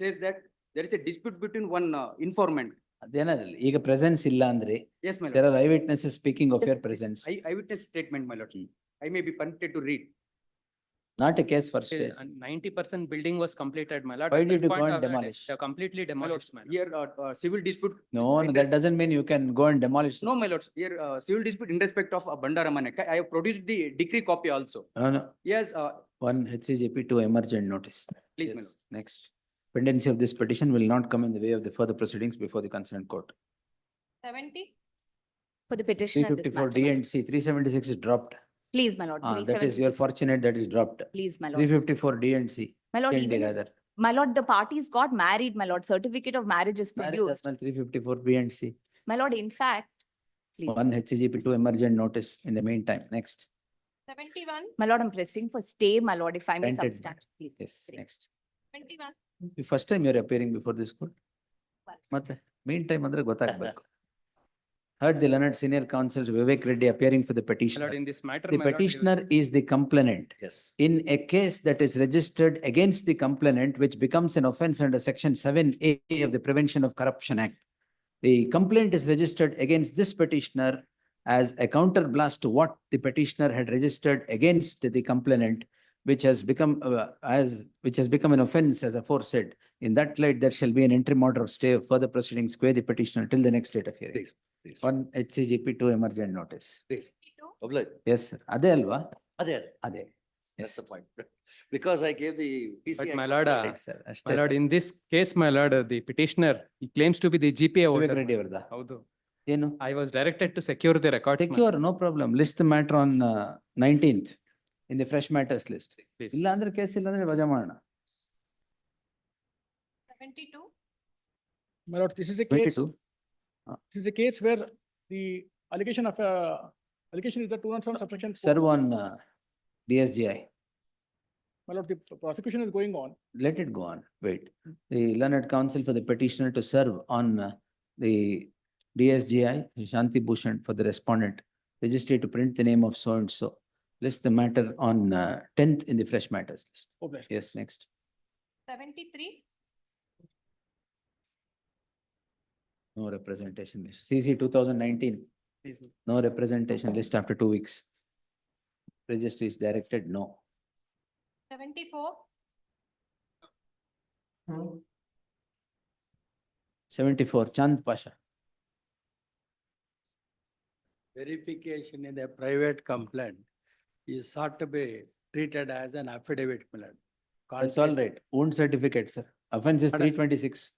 says that there is a dispute between one informant. ಅದೇನಲ್ಲ, ಈಗ presence ಇಲ್ಲ ಅಂದ್ರೆ Yes, my there lord. are eyewitnesses speaking of Yes, your yes, presence. Eyewitness statement, my lord. I may be permitted to read. Not a case for stay. And 90% building was completed, my lord. Why At did that you go point, and demolish? They completely demolished, my lord. Here, civil dispute. No, that doesn't mean you can go and demolish. No, my lords, here, civil dispute in respect of Bandaramane. I have produced the decree copy also. No. Yes, 1 HCGP, 2 emergent notice. please, my Yes, lord. next. Pendency of this petition will not come in the way of the further proceedings before the concerned court. 70. For the Three petitioner. this fifty-four matter, D my and C, 376 is dropped. Please, my lord. That is, you're 376. fortunate that is dropped. Please, my Three lord. fifty-four D and C. My lord, D even if- rather. My lord, the parties got married, my lord. Certificate of marriage is produced. 354 B and C. My lord, in fact, please. One HCGP, two emergent notice in the meantime. Next. 71. My lord, I'm pressing for stay, my lord, if I may Granted. substand, please. Yes, Great. next. 21. The first time you're appearing before this court. ಮತ್ತೆ meantime ಅಂದ್ರೆ ಗೊತ್ತಾಗ್ಬೇಕು. Heard the Leonard Senior Counsel Vivek Reddy appearing for the My petitioner. lord, in this matter, The my lord, petitioner is the complainant. Yes. In a case that is registered against the complainant, which becomes an offense under section 7A of the Prevention of Corruption Act. The complaint is registered against this petitioner as a counterblast to what the petitioner had registered against the complainant, which has become an offense as aforesaid. In that light, there shall be an interim order of stay of further proceedings, quay the petitioner till the next date of hearing. Please, please. One HCGP, two emergent notice. Please. Oblige. Yes, sir. ಅದೇ ಅಲ್ವಾ? Adhe. ಅದೇ. That's the point. Because I gave the PC. But my Act. lord, Right, sir. ಅಷ್ಟೇ. my lord, in this case, my lord, the petitioner, he claims to be the GPA Vivek holder. Reddy ಅವರದಾ? ಹೌದು. ಏನು? I was directed to secure the records. my Secure, no problem. List the matter on 19th in the fresh matters list. Please. ಇಲ್ಲ ಅಂದ್ರೆ case ಇಲ್ಲ ಅಂದ್ರೆ ವಜಾ ಮಾಡೋಣ. 72. My lord, this is a case, 22. this is a case where the allegation is the 207 subsection. 4. Serve on DSGI. My lord, the prosecution is going on. Let it go on. Wait. The learned counsel for the petitioner to serve on the DSGI, Shanti Bhushan for the respondent. Registry to print the name of so and so. List the matter on 10th in the fresh matters list. Oh, bless. Yes, next. 73. No representation list. CC 2019. Please. No representation list after 2 weeks. Registry is directed, no. 74. 74, Chand Pasha. Verification in a private complaint is sought to be treated as an affidavit, my lord. That's all right. Wound certificate, sir. Offense is Madam- 326.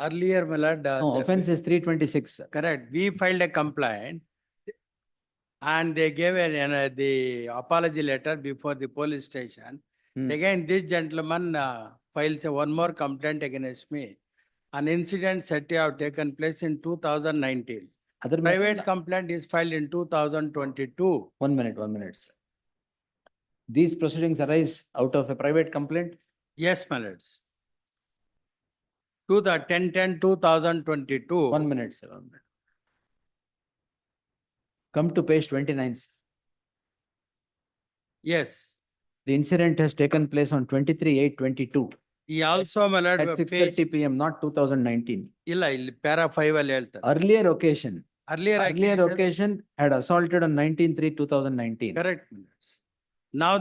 Earlier, my lord. No, offense is 326. Sir. Correct. We filed a complaint and they gave the apology letter before the police station. Again, this gentleman files one more complaint against me. An incident said to have taken place in 2019. Other Private complaint is filed in 2022. 1 minute, sir. These proceedings arise out of a private complaint? Yes, my lords. To the 10/10/2022. 1 minute, sir. 1 minute. Come to page 29. Sir. Yes. The incident has taken place on 23/8/22 He also, my lord, at 6:30 PM, not 2019. ಇಲ್ಲ ಇಲ್ಲಿ para 5 ಅಲ್ಲಿ ಹೇಳ್ತಾರೆ. Earlier occasion Earlier occasion had assaulted on 19/3/2019. Correct. my lords. Now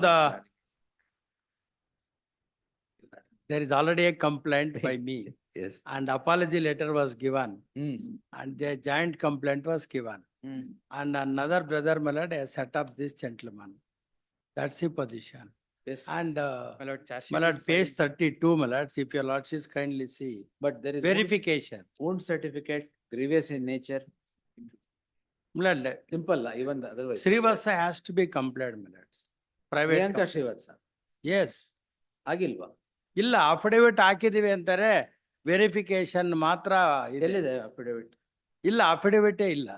there is already a complaint by me Yes. and apology letter was given Hmm. and the joint complaint was given. Hmm. And another brother, my lord, has set up this gentleman. That's the position. Yes. And My lord, charge sheet my lord, is page filed. 32, my lords, if your lordships kindly see. But there is Verification. wound certificate, grievous in nature. My lord, Simple, even the otherwise. Srivasa has to be complied, my lords. Private. Priyanka complaint. Srivatsa. Yes. ಆಗಿಲ್ವಾ? ಇಲ್ಲ affidavit ಹಾಕಿದೀವಿ ಅಂತಾರೆ verification ಮಾತ್ರ ಇದೆ. ಎಲ್ಲಿದೆ affidavit? ಇಲ್ಲ ಅಫಿಡವಿಟೇ ಇಲ್ಲ.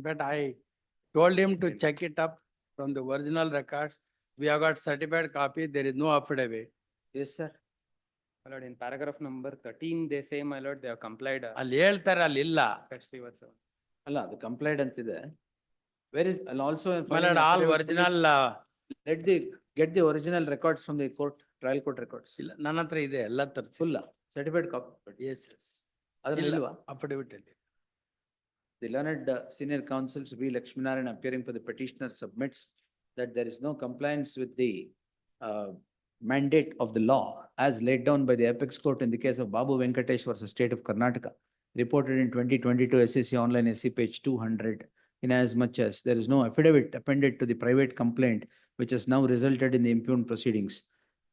But I told him to check it up from the original records. We have got certified copy. There is no affidavit. Yes, sir. My lord, in paragraph number 13, they say, my lord, they have complied. ಅಲ್ಲಿ ಹೇಳ್ತಾರೆ ಅಲ್ಲಿ ಇಲ್ಲ. Especially what's. ಅಲ್ಲ ಅದು complaint ಅಂತಿದೆ. Where is also My lord, all original get the original records from the court, trial court records. ಇಲ್ಲ ನನ್ನ ಹತ್ರ ಇದೆ ಎಲ್ಲ ತರಿಸಿ. Full certified copy. Yes, yes. ಅದ್ರಲ್ಲಿ ಇಲ್ವಾ? ಅಫಿಡವಿಟ್ ಅಲ್ಲಿ. The learned senior counsel Sri Lakshminarayan appearing for the petitioner submits that there is no compliance with the mandate of the law as laid down by the apex court in the case of Babu Venkatesh versus State of Karnataka, reported in 2022 SSC online SC page 200, in as much as there is no affidavit appended to the private complaint, which has now resulted in the impugned proceedings.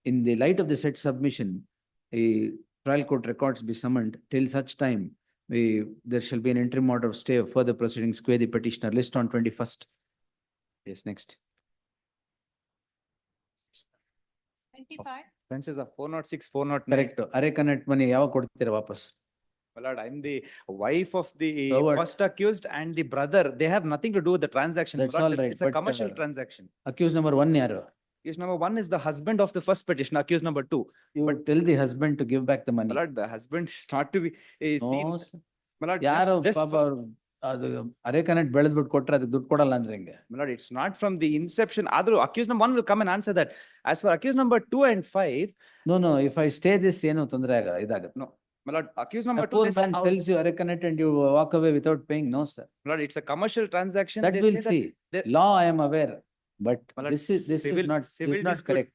In the light of the said submission, a trial court records be summoned till such time there shall be an interim order of stay of further proceedings, quay the petitioner list on 21st. Yes, next. 25. Offenses are 406, 409. Correct. Arekanat money ಯಾವಾಗ ಕೊಡ್ತೀರಾ ವಾಪಸ್? My lord, I'm the wife of the Forward. first accused and the brother. They have nothing to do with the transaction. That's my lord. all right, It's a but, commercial transaction. Accused number 1 ಯಾರು? Accused number 1 is the husband of the first petitioner, accused number 2. You would tell the husband to give back the money. My lord, the husband is not to be seen. No, sir. My lord, ಯಾರು just ಪಾಪ ಅದು ಅರೆಕನೆಕ್ಟ್ ಬೆಳೆದ್ಬಿಟ್ಟು ಕೊಟ್ರೆ ಅದಕ್ಕೆ ದುಡ್ಡು ಕೊಡಲ್ಲ ಅಂದ್ರೆ ಹೆಂಗೆ? my lord, it's not from the inception. Other accused number 1 will come and answer that. As for accused number 2 and 5, No, if I stay this ಏನು ತೊಂದರೆ ಇದಾಗುತ್ತೆ. no. My lord, accused number A 2, poor they say, man tells you arecanate and you walk away without paying. No, sir. my lord, it's a commercial transaction. That They we'll say see. they- Law, I am aware, but My lord, this is civil not dispute. correct.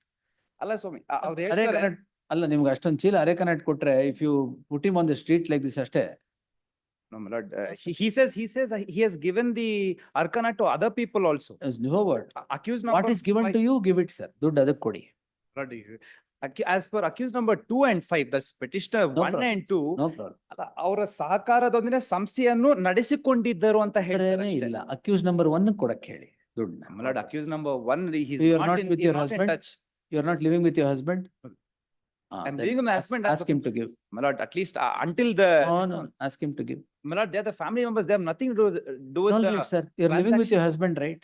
ಅಲ್ಲ ಸ್ವಾಮಿ, ಅವ್ರು ಹೇಳ್ತಾರೆ, ಅರೆಕನೆಕ್ಟ್ ಅಲ್ಲ ನಿಮ್ಗೆ ಅಷ್ಟೊಂದು ಚೀಲ ಅರೆಕನೆಕ್ಟ್ ಕೊಟ್ರೆ if you put him on the street like this ಅಷ್ಟೇ. no, my lord, he says he has given the arcana to other people also. No word. Accused What number is given to you, give it, sir. ದುಡ್ಡು ಅದಕ್ಕೆ ಕೊಡಿ. Lord, as per accused number 2 and 5, that's petitioner No 1 problem. and 2, No problem. ಅಲ್ಲ, ಅವರ ಸಹಕಾರದೊಂದಿಗೆ ಸಂಸ್ಥೆಯನ್ನು ನಡೆಸಿಕೊಂಡಿದ್ದರು ಅಂತ ಹೇಳ್ತಾರೆ ಅದೇನೇ ಅಷ್ಟೇ. ಇಲ್ಲ. ಅಕ್ಯೂಸ್ ನಂಬರ್ 1 ಕೊಡಕ್ಕೆ ಹೇಳಿ ದುಡ್ಡನ್ನ. My lord, accused number 1, he's So you are not not in, with he's your not in husband? touch. You are not living with your husband? I'm then living with my husband as Ask of- him to give. My lord, at least until the, No, ask him to give. my lord, they're the family members, they have nothing to do with All the, right, sir. You are living with your husband, right?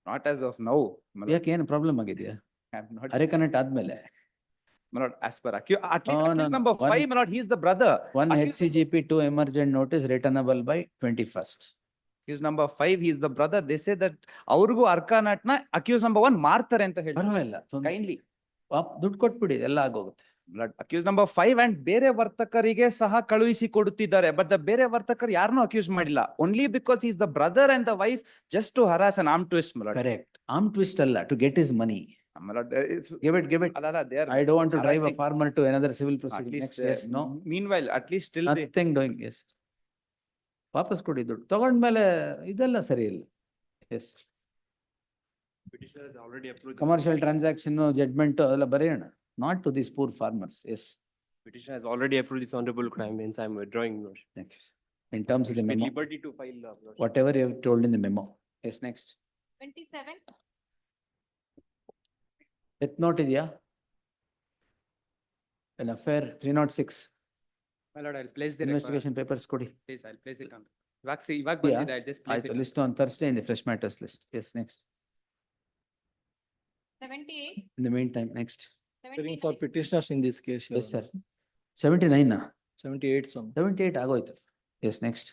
not as of now. My lord, ಯಾಕೆ ಏನು problem ಆಗಿದೆಯಾ? I'm not, ಅರೆಕನೆಕ್ಟ್ ಆದ್ಮೇಲೆ my lord, as per at least No, accused no. number 5, my lord, he's the brother. one Accused HCGP 2 emergent notice returnable by 21st. accused number 5, he's the brother. They say that ಅವ್ರಿಗೂ ಅರ್ಕಾನಾಟ್ನ accused number 1 ಮಾರ್ತಾರೆ ಅಂತ ಹೇಳಿ. ಪರವಾಗಿಲ್ಲ. Kindly. ದುಡ್ಡು ಕೊಟ್ಬಿಡಿ ಎಲ್ಲ ಆಗೋಗುತ್ತೆ. Blood accused number 5 and ಬೇರೆ ವರ್ತಕರಿಗೆ ಸಹ ಕಳುಹಿಸಿ ಕೊಡುತ್ತಿದ್ದಾರೆ. But the ಬೇರೆ ವರ್ತಕರು ಯಾರನ್ನೂ accuse ಮಾಡಿಲ್ಲ. Only because he's the brother and the wife just to harass an arm twist, my lord. Correct. Arm twist ಅಲ್ಲ, to get his money. My lord, Give it. ಅಲ್ಲ, they are I don't want to drive a harassing. farmer to another civil At proceeding. least, Next, yes, no. meanwhile, at least still they, Nothing doing, yes. ವಾಪಸ್ ಕೊಡಿ ದುಡ್ಡು. ತಗೊಂಡ್ಮೇಲೆ ಇದೆಲ್ಲ ಸರಿ ಇಲ್ಲ. Yes. petitioner has already approved. Commercial transaction, judgment ಅದೆಲ್ಲ ಬರೆಯೋಣ. Not to these poor farmers. Yes. Petitioner has already approved this honorable crime, means I'm withdrawing. Thank you, sir. In terms of the With memo, liberty to file. whatever you have told in the memo. Yes, next. 27. Death note ಇದೆಯಾ? An affair 306. My lord, I'll place the Investigation papers ಕೊಡಿ. Please, I'll place it on. ಇವಾಗ Yeah. ಬಂದಿದೆ, I'll just place ಆಯ್ತು, it. list on Thursday in the fresh matters list. Yes, next. 78. In the meantime, next. Hearing for petitioners in this case. Your Yes, sir. 79 ನಾ? 78 some. 78 ಆಗೋಯ್ತು. Yes, next.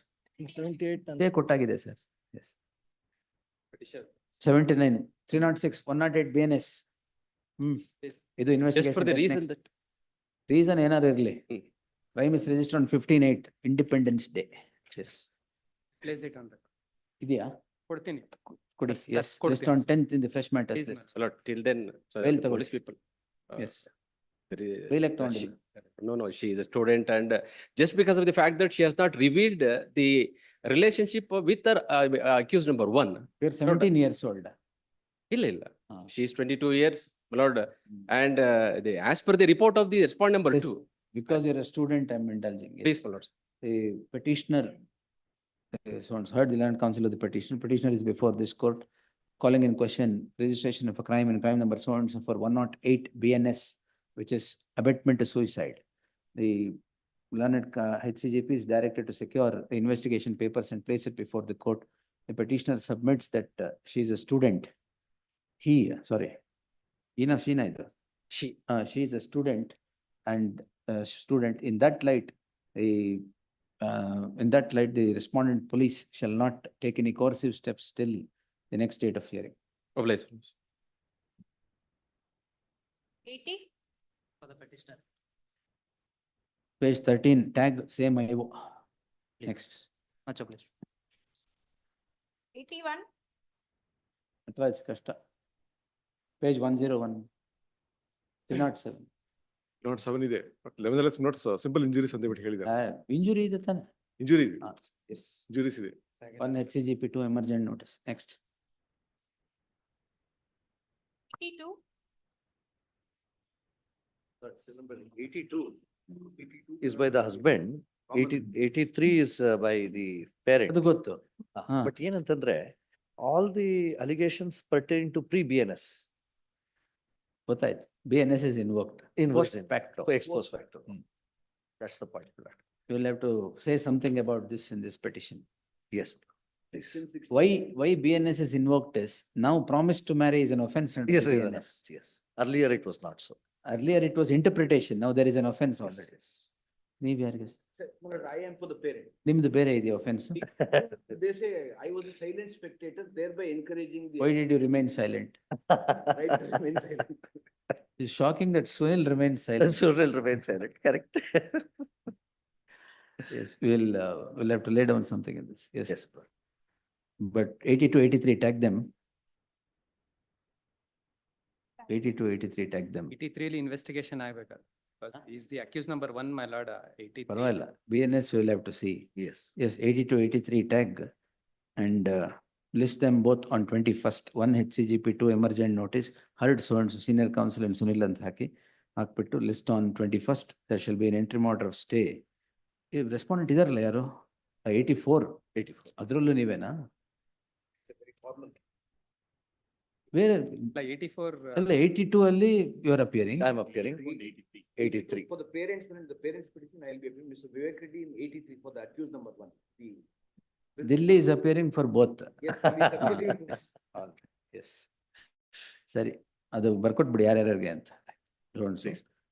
78 and Stay ಕೊಟ್ಟಾಗಿದೆ, sir. Yes. Petitioner. 79, 306, 108 BNS. ಇದು Just investigation. for the Yes, reason next. that. Reason ಏನಾರು ಇರ್ಲಿ. Crime is registered on 15/8, Independence Day. Yes. Place it on. ಇದೆಯಾ? ಕೊಡ್ತೀನಿ. ಕೊಡಿ. That's Yes, list ಕೊಡ್ತೀನಿ, on sir. 10th in the fresh matters Please, list. madam. Lord, till then, so Bail the ತಗೊಳ್ಳಿ. police people. Yes. there is- Bail act she- ತಗೊಂಡಿಲ್ಲ. No, she is a student and just because of the fact that she has not revealed the relationship with her accused number 1. You're 17 years old. ಇಲ್ಲ. She is 22 years, my lord, and as per the report of the respondent number Yes. 2. Because you're a student, I'm indulging. Yes. Please, my lord. The petitioner once heard the land counsel of the petitioner. Petitioner is before this court, calling in question registration of a crime and crime number so and so for 108 BNS, which is abetment to suicide. The learned HCGP is directed to secure the investigation papers and place it before the court. The petitioner submits that she is a student. Sheena idu. She is a student and student. In that light, the respondent police shall not take any coercive steps till the next date of hearing. Oblige, please. 80. For the petitioner. Page 13, tag same IO. Please. Next. Much obliged. 81. It's ಕಷ್ಟ. Page 101. 307. Not 7 ಇದೆ. But nevertheless, not simple injuries ಅಂತ ಬಿಟ್ಟು ಹೇಳಿದ್ದಾರೆ. Injury ಇದೆ ತಾನೆ? Injury ಇದೆ. Yes. Injuries ಇದೆ. One HCGP 2 emergent notice. Next. 82. Number 82 is by the husband 83 is by the parent. ಅದು ಗೊತ್ತು. ಹಾ. But ಏನಂತಂದ್ರೆ, all the allegations pertain to pre-BNS. ಗೊತ್ತಾಯ್ತು. BNS is invoked. Invoked. Post facto. Ex post facto. That's the point. You will have to say something about this in this petition. Yes, please. Why BNS is invoked is now promise to marry is an offense under Yes, BNS. yes. Earlier it was not so. Earlier it was interpretation. Now there is an offense already. Yes. ನೀವ್ ಯಾರಿಗೆ? I am for the parent. ನಿಮ್ದು ಬೇರೆ ಇದೆಯಾ offense? They say I was a silent spectator, thereby encouraging the. Why did you remain silent? Right to remain silent. It's shocking that Sunil remains silent. Sunil remains silent, correct. Yes, we'll have to lay down something in this. Yes. Yes. But 82, 83 tag them. 82, 83 tag them. 83 ಅಲ್ಲಿ investigation ಆಗ್ಬೇಕು. Is the accused number 1, my lord, 83. ಪರವಾಗಿಲ್ಲ. BNS will have to see. Yes. Yes, 82, 83 tag and list them both on 21st. 1 HCGP, 2 emergent notice, heard so and so senior counsel and Sunil ಅಂತ ಹಾಕಿ ಹಾಕ್ಬಿಟ್ಟು list on 21st. There shall be an interim order of stay. Respondent ಇದಾರಲ್ಲ ಯಾರು? 84. ಅದ್ರಲ್ಲೂ ನೀವೇನಾ? ಬೇರೆ 84. ಅಲ್ಲ 82 ಅಲ್ಲಿ you are appearing. I am appearing 83. For the parents petition, I will be appearing Mr. Vivek Reddy in 83 for the accused number 1. Delhi is appearing for both. Yes, he is appearing. Yes. ಸರಿ, ಅದು ಬರ್ಕೊಟ್ಬಿಡಿ ಯಾರ್ಯಾರಿಗೆ ಅಂತ.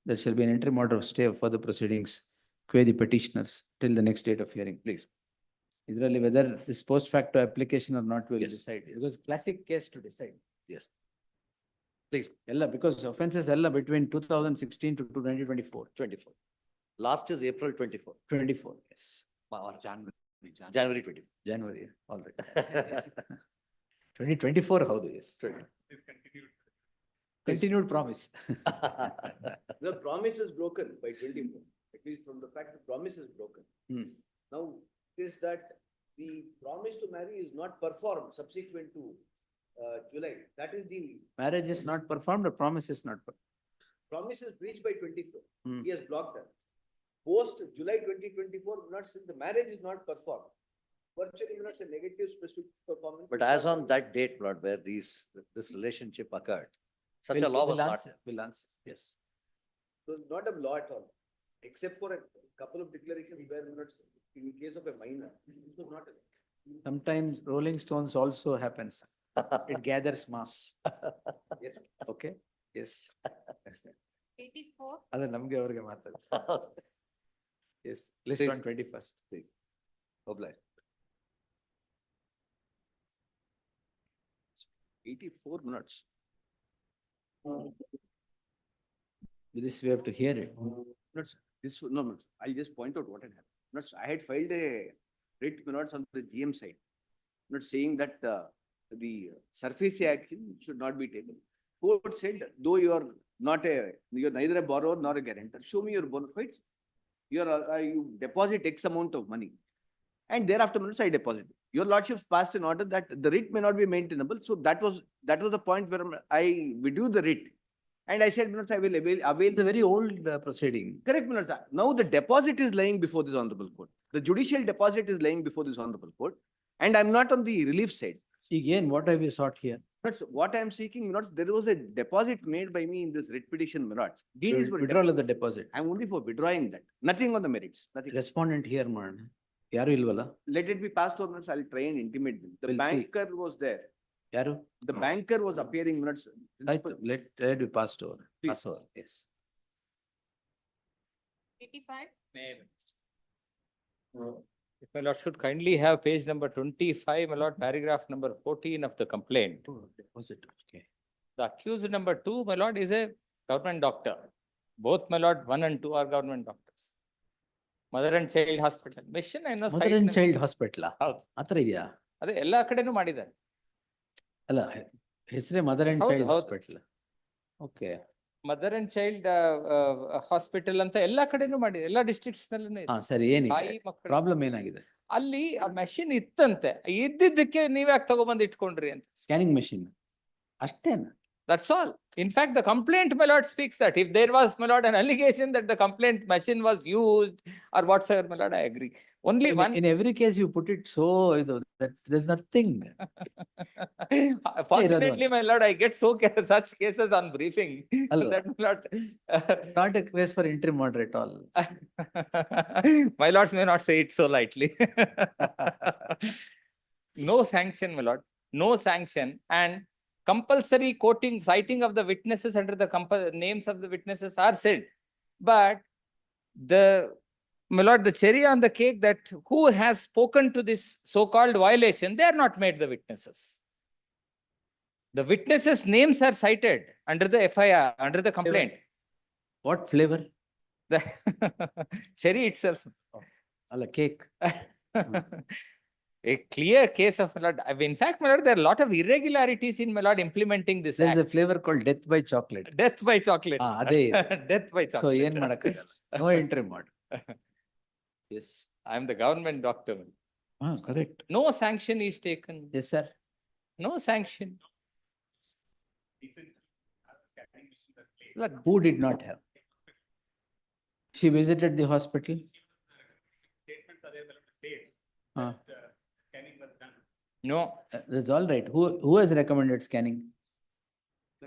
There shall be an interim order of stay for the proceedings, quay the petitioners till the next date of hearing. Please. ಇದರಲ್ಲಿ whether this post facto application or not will Yes. decide. It was classic case to decide. Yes. Please. ಎಲ್ಲ because offenses ಎಲ್ಲ between 2016 to 2024. 24. Last is April 24. 24, yes. Or January 24. January, all right. 2024, ಹೌದು, yes. Continued promise. The promise is broken by 24, at least from the fact the promise is broken. Now, it is that the promise to marry is not performed subsequent to July. That is the Marriage is not performed, or promise is not performed. promise is breached by 24. He has blocked that. Post July 2024, not since the marriage is not performed. Virtually, not a negative specific performance. But as on that date, Lord, where this relationship occurred, such a law was not. Will answer, yes. So it's not a law at all, except for a couple of declarations where not in case of a minor. This was not a. Sometimes rolling stones also happens. It gathers mass. Yes. Okay, yes. 84. ಅದು ನಮ್ಗೆ ಅವ್ರಿಗೆ ಮಾತ್ರ. Yes, list Please. on 21st. Please. Oblige. 84 minutes. With this, we have to hear it. Not this, no, I'll just point out what had happened. Not, I had filed a writ minutes on the GM side. Not saying that the surface action should not be taken. Court said, though you are neither a borrower nor a guarantor, show me your bona fides. You deposit X amount of money. And thereafter, minutes I deposited. Your lordships passed an order that the writ may not be maintainable. So that was the point where I withdrew the writ. And I said, minutes I will avail. It's a very old proceeding. Correct, minutes. Now the deposit is lying before this honorable court. The judicial deposit is lying before this honorable court. And I'm not on the relief side. Again, what have you sought here? But what I'm seeking, minutes, there was a deposit made by me in this writ petition, minutes. Deed is for Withdrawal of the deposit. I'm only for withdrawing that. Nothing on the merits. Nothing. Respondent here, man. ಯಾರು ಇಲ್ವಲ್ಲ? Let it be passed over minutes. I'll try and intimate them. The We'll banker was there. ಯಾರು? The banker was appearing minutes. ಆಯ್ತು, let be passed over. Pass over, yes. 85. If my lord should kindly have page number 25, my lord, paragraph number 14 of the complaint. Deposit, okay. The accused number 2, my lord, is a government doctor. Both, my lord, 1 and 2 are government doctors. Mother and child hospital. Mission and Mother and child hospital. ಹೌದು. ಹತ್ರ ಇದೆಯಾ? ಅದೇ ಎಲ್ಲಾ ಕಡೆನೂ ಮಾಡಿದ್ದಾರೆ. ಅಲ್ಲ, ಹೆಸರೇ mother and ಹೌದು, ಚೈಲ್ಡ್ ಹೌದು. Hospital. Okay. Mother and child hospital ಅಂತ ಎಲ್ಲಾ ಕಡೆನೂ ಮಾಡಿದ್ದಾರೆ. ಎಲ್ಲಾ ಡಿಸ್ಟ್ರಿಕ್ಟ್ಸ್ ನಲ್ಲೂ ಹಾ ಸರಿ, ಏನಿದೆ? ತಾಯಿ ಮಕ್ಕಳು ಪ್ರಾಬ್ಲಮ್ ಏನಾಗಿದೆ? ಅಲ್ಲಿ ಆ ಮೆಷಿನ್ ಇತ್ತಂತೆ. ಇದ್ದಿದ್ದಕ್ಕೆ ನೀವ್ಯಾಕೆ ತಗೊಬಂದು ಇಟ್ಕೊಂಡ್ರಿ ಅಂತ. ಸ್ಕ್ಯಾನಿಂಗ್ ಮೆಷಿನ್ ಅಷ್ಟೇನಾ? That's all. In fact, the complaint, my lord, speaks that if there was, my lord, an allegation that the complaint machine was used or whatsoever, my lord, I agree. Only one. In every case, you put it so, that there's nothing. Fortunately, my lord, I get such cases on briefing. Alva. That, my lord. Not a case for interim order at all. My lords may not say it so lightly. No sanction, my lord, no sanction, and compulsory quoting, citing of the witnesses under the names of the witnesses are said. But my lord, the cherry on the cake, that who has spoken to this so-called violation, they are not made the witnesses. The witnesses' names are cited under the FIR, under the complaint. What flavor? The cherry itself. A cake. A clear case of, my lord. In fact, my lord, there are a lot of irregularities in, my lord, implementing this There's act. a flavor called death by chocolate. Death by chocolate. Death by So, chocolate. no interim order. Yes. I am the government doctor. Correct. No sanction is taken. Yes, sir. No sanction. Look, who did not have? She visited the hospital. No. That's all right. Who has recommended scanning?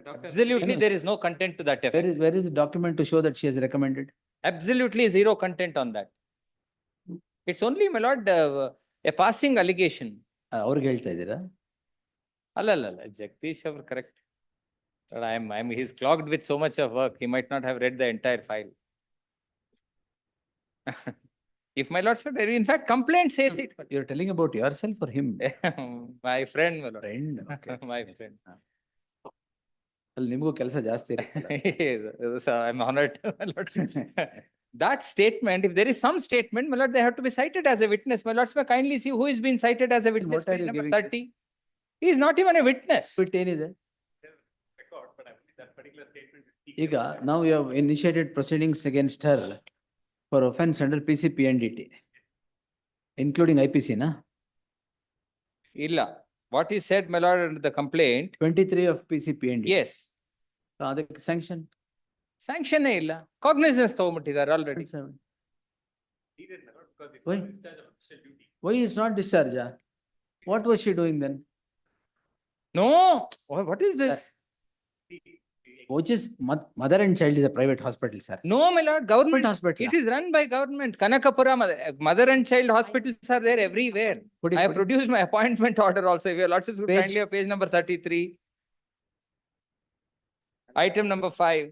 Absolutely, there is no content to that effect. Where is the document to show that she has recommended? Absolutely zero content on that. It's only, my lord, a passing allegation. ಅವ್ರಿಗೆ ಹೇಳ್ತಾ ಇದ್ದೀರಾ? ಅಲ್ಲ, Jagdish ಅವರು correct. But he's clogged with so much of work, he might not have read the entire file. If my lord said, in fact, complaint says it. You're telling about yourself or him? My friend, my lord. Friend, okay. My friend. ಅಲ್ಲಿ ನಿಮಗೂ ಕೆಲಸ ಜಾಸ್ತಿ ಇರುತ್ತೆ. So I'm honored, my lord. That statement, if there is some statement, my lord, they have to be cited as a witness. My lords, may kindly see who is being cited as a witness. What are Page you number giving 30. He is not even a witness. But ಏನಿದೆ? ಈಗ now you have initiated proceedings against her for offense under PCPNDT, including IPC, na? Illa. What is said, my lord, under the complaint? 23 of PCPNDT. Yes. ಅದಕ್ಕೆ sanction? Sanction ಇಲ್ಲ. Cognizance ತಗೊಂಡ್ಬಿಟ್ಟಿದ್ದಾರೆ already. Why is not discharge? What was she doing then? No. What is this? Which is mother and child is a private hospital, sir. No, my lord, government hospital. It is run by government. Kanakapura mother and child hospitals are there everywhere. I have produced my appointment order also. If your lordship could kindly have page number 33. Item number 5.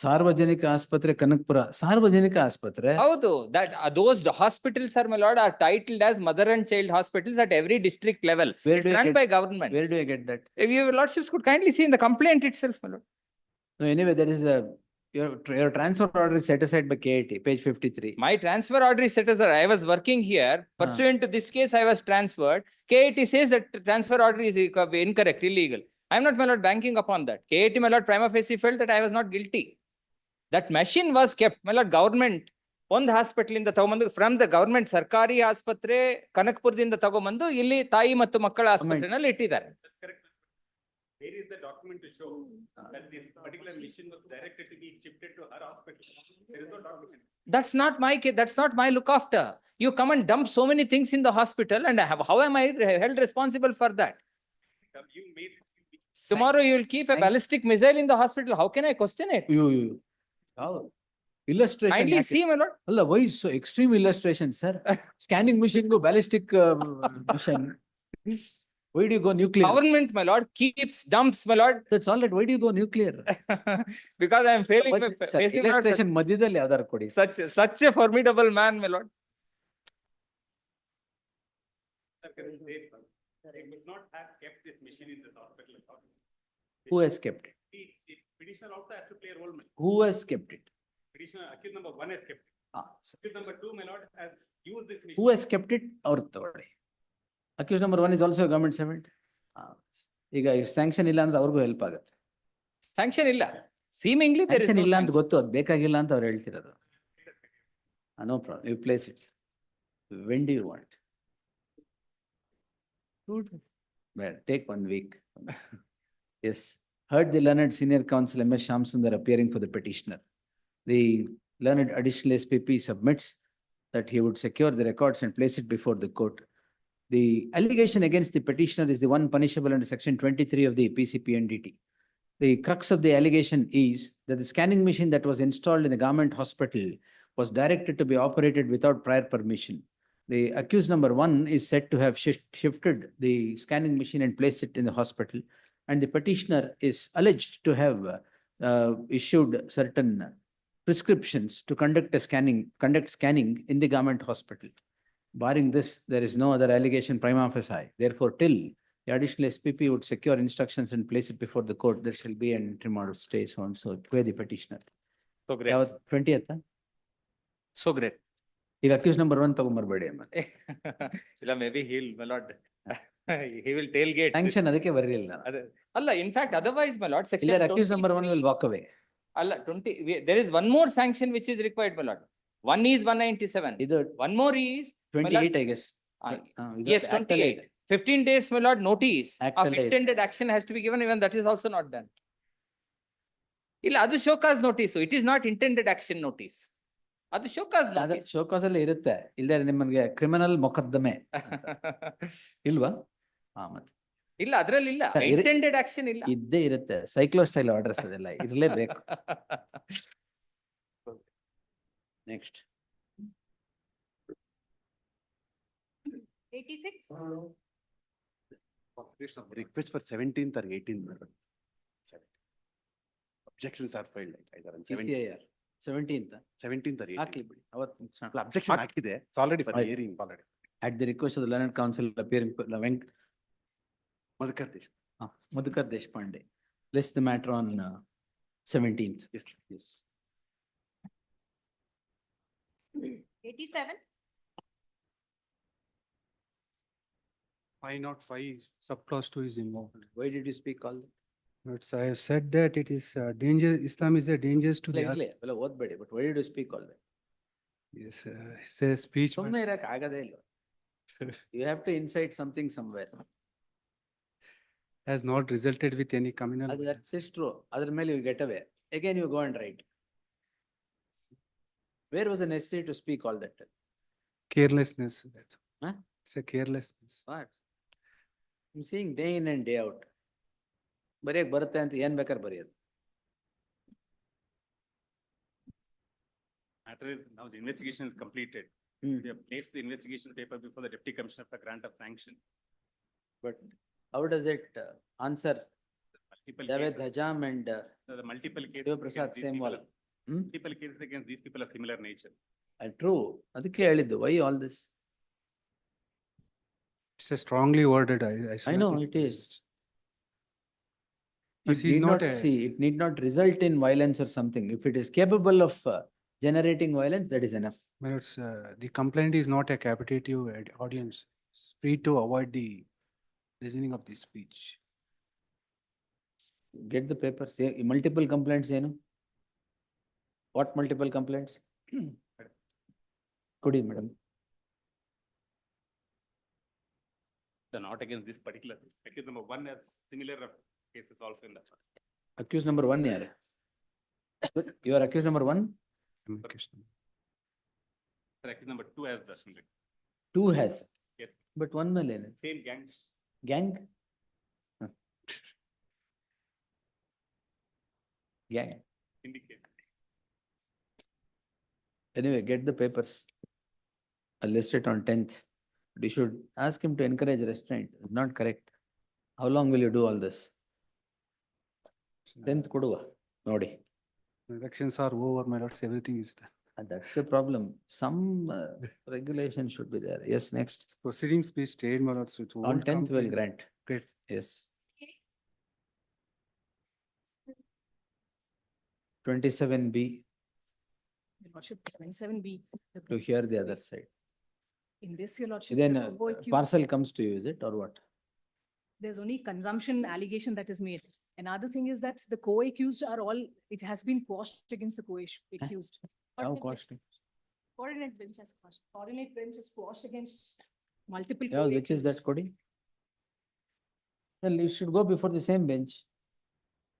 ಸಾರ್ವಜನಿಕ ಆಸ್ಪತ್ರೆ ಕನಕಪುರ ಸಾರ್ವಜನಿಕ ಆಸ್ಪತ್ರೆ. ಹೌದು, that those hospitals are, my lord, are titled as mother and child hospitals at every district level. It's run by government. Where do you get that? If your lordships could kindly see in the complaint itself, my lord. So anyway, there is your transfer order is set aside by KIT, page 53. My transfer order is set aside. I was working here. Pursuant to this case, I was transferred. KIT says that transfer order is incorrect, illegal. I am not, my lord, banking upon that. KIT, my lord, prima facie felt that I was not guilty. That machine was kept, my lord, government. ಒಂದು hospital ಇಂದ ತಗೊಂಬಂದು from the government ಸರ್ಕಾರಿ ಆಸ್ಪತ್ರೆ ಕನಕಪುರದಿಂದ ತಗೊಂಬಂದು ಇಲ್ಲಿ ತಾಯಿ ಮತ್ತು ಮಕ್ಕಳ ಆಸ್ಪತ್ರೆನಲ್ಲಿ ಇಟ್ಟಿದ್ದಾರೆ. Where is the document to show that this particular mission was directed to be shifted to her hospital? There is no document. That's not my case. That's not my look after. You come and dump so many things in the hospital, and how am I held responsible for that? You made Tomorrow you will keep a ballistic missile in the hospital. How can I question it? Illustration. Kindly see, my lord. Allah, why is so extreme illustration, sir? Scanning machine go ballistic mission. Why do you go nuclear? Government, my lord, keeps dumps, my lord. That's all right. Why do you go nuclear? Because I am failing. Illustration madhyadalli ಯಾವ್ದಾರು ಕೊಡಿ. Such a formidable man, my lord. They would not have kept this machine in this hospital. Who has kept it? The petitioner also has to play a role. Who has kept it? Petitioner, accused number 1 has kept it. Accused number 2, my lord, has used this machine. Who has kept it? ಅವ್ರು ತಗೊಳ್ಳಿ. Accused number 1 is also a government servant. ಈಗ sanction ಇಲ್ಲ ಅಂದ್ರೆ ಅವ್ರಿಗೂ help ಆಗುತ್ತೆ. Sanction ಇಲ್ಲ. Seemingly there is no ಇಲ್ಲ ಅಂತ ಗೊತ್ತು, ಅದು ಬೇಕಾಗಿಲ್ಲ ಅಂತ ಅವ್ರು ಹೇಳ್ತಿರೋದು. No problem. You place it. When do you want? Good. Well, take 1 week. Yes, heard the learned senior counsel M.S. Shamsundar appearing for the petitioner. The learned additional SPP submits that he would secure the records and place it before the court. The allegation against the petitioner is the one punishable under section 23 of the PCPNDT. The crux of the allegation is that the scanning machine that was installed in the government hospital was directed to be operated without prior permission. The accused number 1 is said to have shifted the scanning machine and placed it in the hospital. And the petitioner is alleged to have issued certain prescriptions to conduct scanning in the government hospital. Barring this, there is no other allegation prima facie. Therefore, till the additional SPP would secure instructions and place it before the court, there shall be an interim order of stay, so and so, pay the petitioner. So great. 20th? So great. ಈಗ accused number 1 ತಗೊಂಬರ್ಬೇಡಿ ಅಮ್ಮ. ಇಲ್ಲ, maybe he'll, my lord, he will tailgate. Sanction ಅದಕ್ಕೆ ಬರಲಿಲ್ಲ. ಅಲ್ಲ, in fact, otherwise, my lord, section ಇಲ್ಲ, accused number 1 will walk away. ಅಲ್ಲ, there is one more sanction which is required, my lord. One is 197. One more is 28, I guess. Yes, 28. 15 days, my lord, notice Act of allied. intended action has to be given, even that is also not done. ಇಲ್ಲ, ಅದು showcase notice. It is not intended action notice. ಅದು showcase notice. Show cause ಅಲ್ಲಿ ಇರುತ್ತೆ, ಇಲ್ಲದೆ ನಿಮಗೆ criminal ಮೊಕದ್ದಮೆ ಇಲ್ವಾ? ಮತ್ತೆ ಇಲ್ಲ, ಅದ್ರಲ್ಲಿ ಇಲ್ಲ, intended action ಇಲ್ಲ. ಇದ್ದೇ ಇರುತ್ತೆ, ಸೈಕ್ಲೋ ಸ್ಟೈಲ್ ಆರ್ಡರ್ಸ್ ಅದೆಲ್ಲ ಇರಲೇಬೇಕು. Next 86. Request for 17th or 18th. Objections are filed either on 17th 17th or 18th. ಹಾಕ್ಲಿ ಬಿಡಿ, ಅವತ್ತು Objection ಹಾಕಿದೆ. It's already for hearing already. At the request of the learned counsel appearing Madhukar Deshpande, list the matter on 17th. Yes. 87. 505 subclause 2 is involved. Why did you speak all that? But I have said that it is danger, Islam is a danger to the earth. Well, ಓದ್ಬೇಡಿ, but why did you speak all that? Yes, it's a speech. ಸುಮ್ಮನೆ ಇರಕ್ಕೆ ಆಗದೇ ಇಲ್ಲ. You have to incite something somewhere. Has not resulted with any communal. That's true. Other ಮೇಲೆ you get away. Again you go and write. Where was the necessity to speak all that? Carelessness. That's Huh? It's a carelessness. What? I'm seeing day in and day out. ಬರೆಯಕ್ ಬರುತ್ತೆ ಅಂತ ಏನ್ ಬೇಕಾದ್ರೆ ಬರೆಯೋದು. Matter is, now the investigation is completed. They have placed the investigation paper before the deputy commissioner for grant of sanction. But how does it answer Multiple Javed cases. Hajam and The multiple cases. Shiva Prasad against these same people wall? of- Multiple cases against these people of similar nature. True. ಅದಕ್ಕೆ ಹೇಳಿದ್ದು, why all this? It's a strongly worded. I know it is. But It he's need not not, see, it need not result in violence or something. If it is capable of generating violence, that is enough. But it's, the complaint is not a capitative audience. It's free to avoid the listening of the speech. Get the paper, say, multiple complaints ಏನು? What multiple complaints? ಕೊಡಿ madam. Not against this particular, accused number 1 has similar cases also in that. Accused number 1 ಯಾರು? You are accused number 1? Sir, accused number 2 has the. 2 has. Yes, But 1 ಮೇಲೆ ಏನು? same gang. Gang? Gang. Indicate. Anyway, get the papers. I'll list it on 10th. You should ask him to encourage restraint. It's not correct. How long will you do all this? 10th ಕೊಡುವ ನೋಡಿ. Elections are over, my lords, everything is done. And that's the problem. Some regulation should be there. Yes, next. Proceedings be stayed, my lords. It's On old 10th will complaint. grant. Great. Yes. 27B Your Lordship, 27B. to hear the other side. In this, Your Lordship. Then the co-accused- parcel comes to you, is it, or what? There's only consumption allegation that is made. Another thing is that the co-accused are all, it has been quashed against the co-accused. How costly? Coordinate bench has quashed. Coordinate bench is quashed against multiple. Yeah, which is that, Kodi? Well, you should go before the same bench.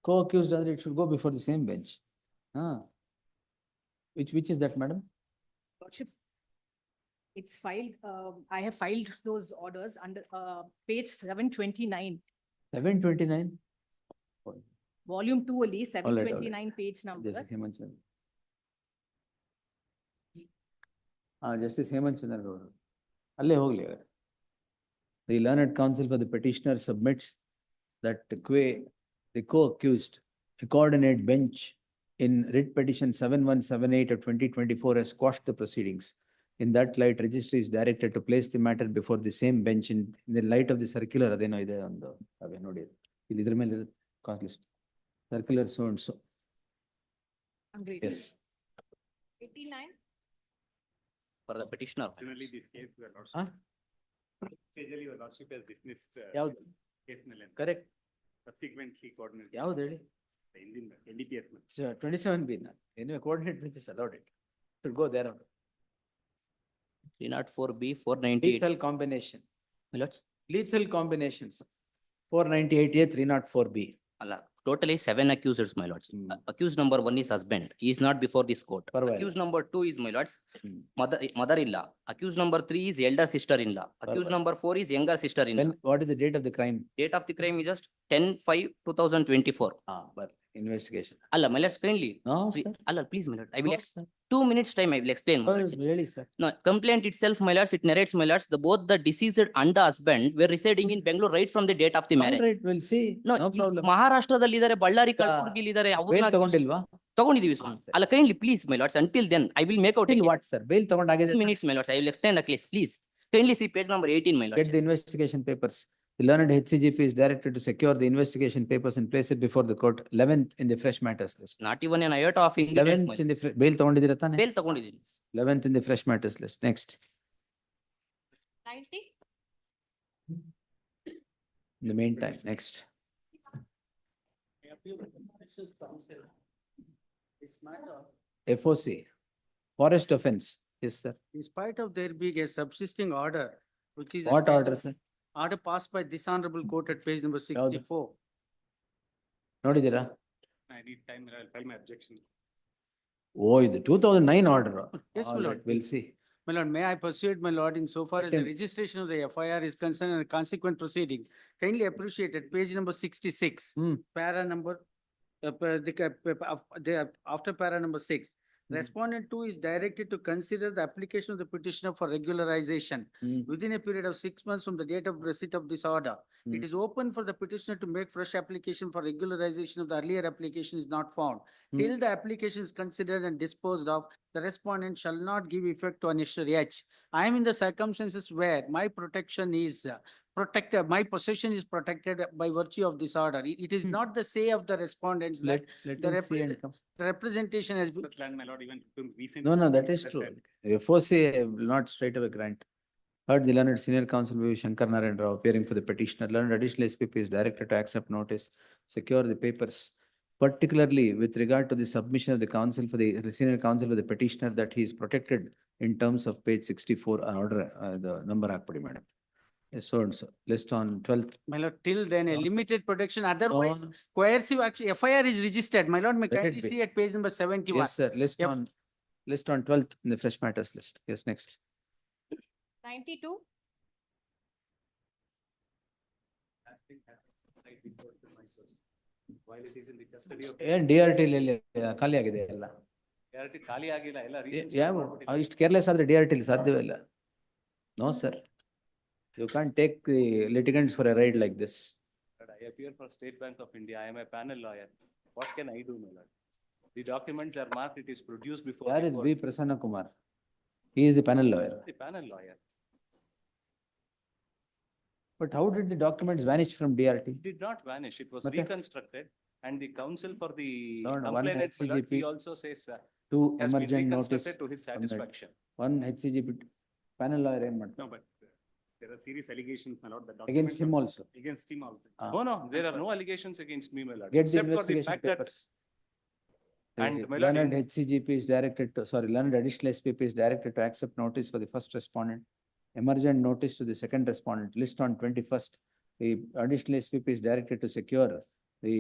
Co-accused, it should go before the same bench. Which is that, madam? Lordship, it's filed, I have filed those orders under, page 729, 729? volume 2 only, 729 page number. Justice Hemant Chandra. Justice Hemant Chandra Gaur. Alle hogli. The learned counsel for the petitioner submits that the co-accused, a coordinate bench in writ petition 7178 of 2024 has quashed the proceedings. In that light, registry is directed to place the matter before the same bench in the light of the circular. Adeno ide on the idra mele cost list. Circular so and so. I'm reading. Yes. 89. For the petitioner. Originally, this case, your lordship. Procedurally, your lordship has dismissed. Yavudu? Case nil. Correct. Subsequently coordinated. Yavudu ಹೇಳಿ? Indian NDPS. So 27B now. Anyway, coordinate bench is allowed it. Should go there. 304B, 498. Lethal combination. Millards? Lethal combinations. 498A, 304B. Allah, totally 7 accusers, my lords. Accused number 1 is husband. He is not before this court. Accused number 2 is, my lords, mother-in-law. Accused number 3 is elder sister-in-law. Accused number 4 is younger sister-in-law. What is the date of the crime? Date of the crime is just 10/5/2024. But investigation. Allah, my lords, kindly. No, sir. Allah, please, my lord. I will No, sir. 2 minutes time. I will explain. My lords. Really, sir. No, complaint itself, my lords, it narrates, my lords, both the deceased and the husband were residing in Bangalore right from the date of the All marriage. right, we'll see. No problem. ಮಹಾರಾಷ್ಟ್ರದಲ್ಲಿ ಇದಾರೆ, ಬಳ್ಳಾರಿ ಕಲಬುರ್ಗಿಲಿ ಇದಾರೆ. Bail ತಗೊಂಡಿಲ್ವಾ? ತಗೊಂಡಿದೀವಿ ಸ್ವಾಮಿ. ಅಲ್ಲ, kindly, please, my lords, until then, I will make out. Till what, sir? Bail ತಗೊಂಡಾಗಿದೆ. 2 minutes, my lords. I will explain the case, please. Kindly see page number 18, my lords. Get the investigation papers. The learned HCGP is directed to secure the investigation papers and place it before the court. 11th in the fresh matters list. Not even an iota of ingredient. 11th in the bail ತಗೊಂಡಿದ್ದೀರಾ ತಾನೆ? Bail ತಗೊಂಡಿದ್ದೀನಿ. 11th in the fresh matters list. Next. 90. In the meantime, next. FOC, forest offense. Yes, sir. In spite of there being a subsisting order, which is. What order, sir? Order passed by this honorable court at page number 64. ನೋಡಿದ್ದೀರಾ? I need time, I will file my objection. Oh, ಇದು 2009 order. Yes, my All lord. right, we'll see. My lord, may I persuade my lord in so far as the Okay. registration of the FIR is concerned and consequent proceeding? Kindly appreciate at page number 66, para number, after para number 6. Respondent 2 is directed to consider the application of the petitioner for regularization within a period of 6 months from the date of receipt of this order. It is open for the petitioner to make fresh application for regularization if the earlier application is not found. Till the application is considered and disposed of, the respondent shall not give effect to annexure H. I am in the circumstances where my protection is protected, my possession is protected by virtue of this order. It is not the say of the respondents that Let the him see and come. the representation has been. Land, my lord, even recently. No, that is true. FOC will not straight away grant. Heard the learned senior counsel V. Shankar Narayan Rao appearing for the petitioner. Learned additional SPP is directed to accept notice, secure the papers, particularly with regard to the submission of the counsel for the senior counsel for the petitioner that he is protected in terms of page 64 order, the number hakpadi, madam. Yes, so and so. List on 12th. My lord, till then a No, sir. limited protection, otherwise No. coercive action, FIR is registered. My lord, may Let it kindly be. see at page number 71. Yes, sir. List Yep. on 12th in the fresh matters list. Yes, next. 92. While it is in the custody of. ಏನ್ DRT ಖಾಲಿ ಆಗಿದೆ ಎಲ್ಲ. Clarity ಖಾಲಿ ಆಗಿಲ್ಲ, ಎಲ್ಲ ಯಾವ ಇಷ್ಟು careless ಆದ್ರೆ DRT ಸಾಧ್ಯವೇ ಇಲ್ಲ. No, sir. You can't take the litigants for a ride like this. I appear for State Bank of India. I am a panel lawyer. What can I do, my lord? The documents are marked, it is produced before. Where the is court. B. Prasanna Kumar? He is the panel lawyer. The panel lawyer. But how did the documents vanish from DRT? It did not vanish. It was ಮತ್ತೆ? reconstructed and the counsel for the No, one complainant, my lord, HCGP, he also says two has been emergent notice. reconstructed to his satisfaction. One HCGP panel lawyer ಏನ್ ಮಾಡ್ತಾರೆ? No, but there are serious allegations, my lord. The Against him documents also. Against him also. Oh, no, there are no allegations against me, my lord. Get the except for the investigation fact that papers. And The my lord, learned HCGP is directed to, sorry, learned additional SPP is directed to accept notice for the first respondent. Emergent notice to the second respondent. List on 21st. The additional SPP is directed to secure the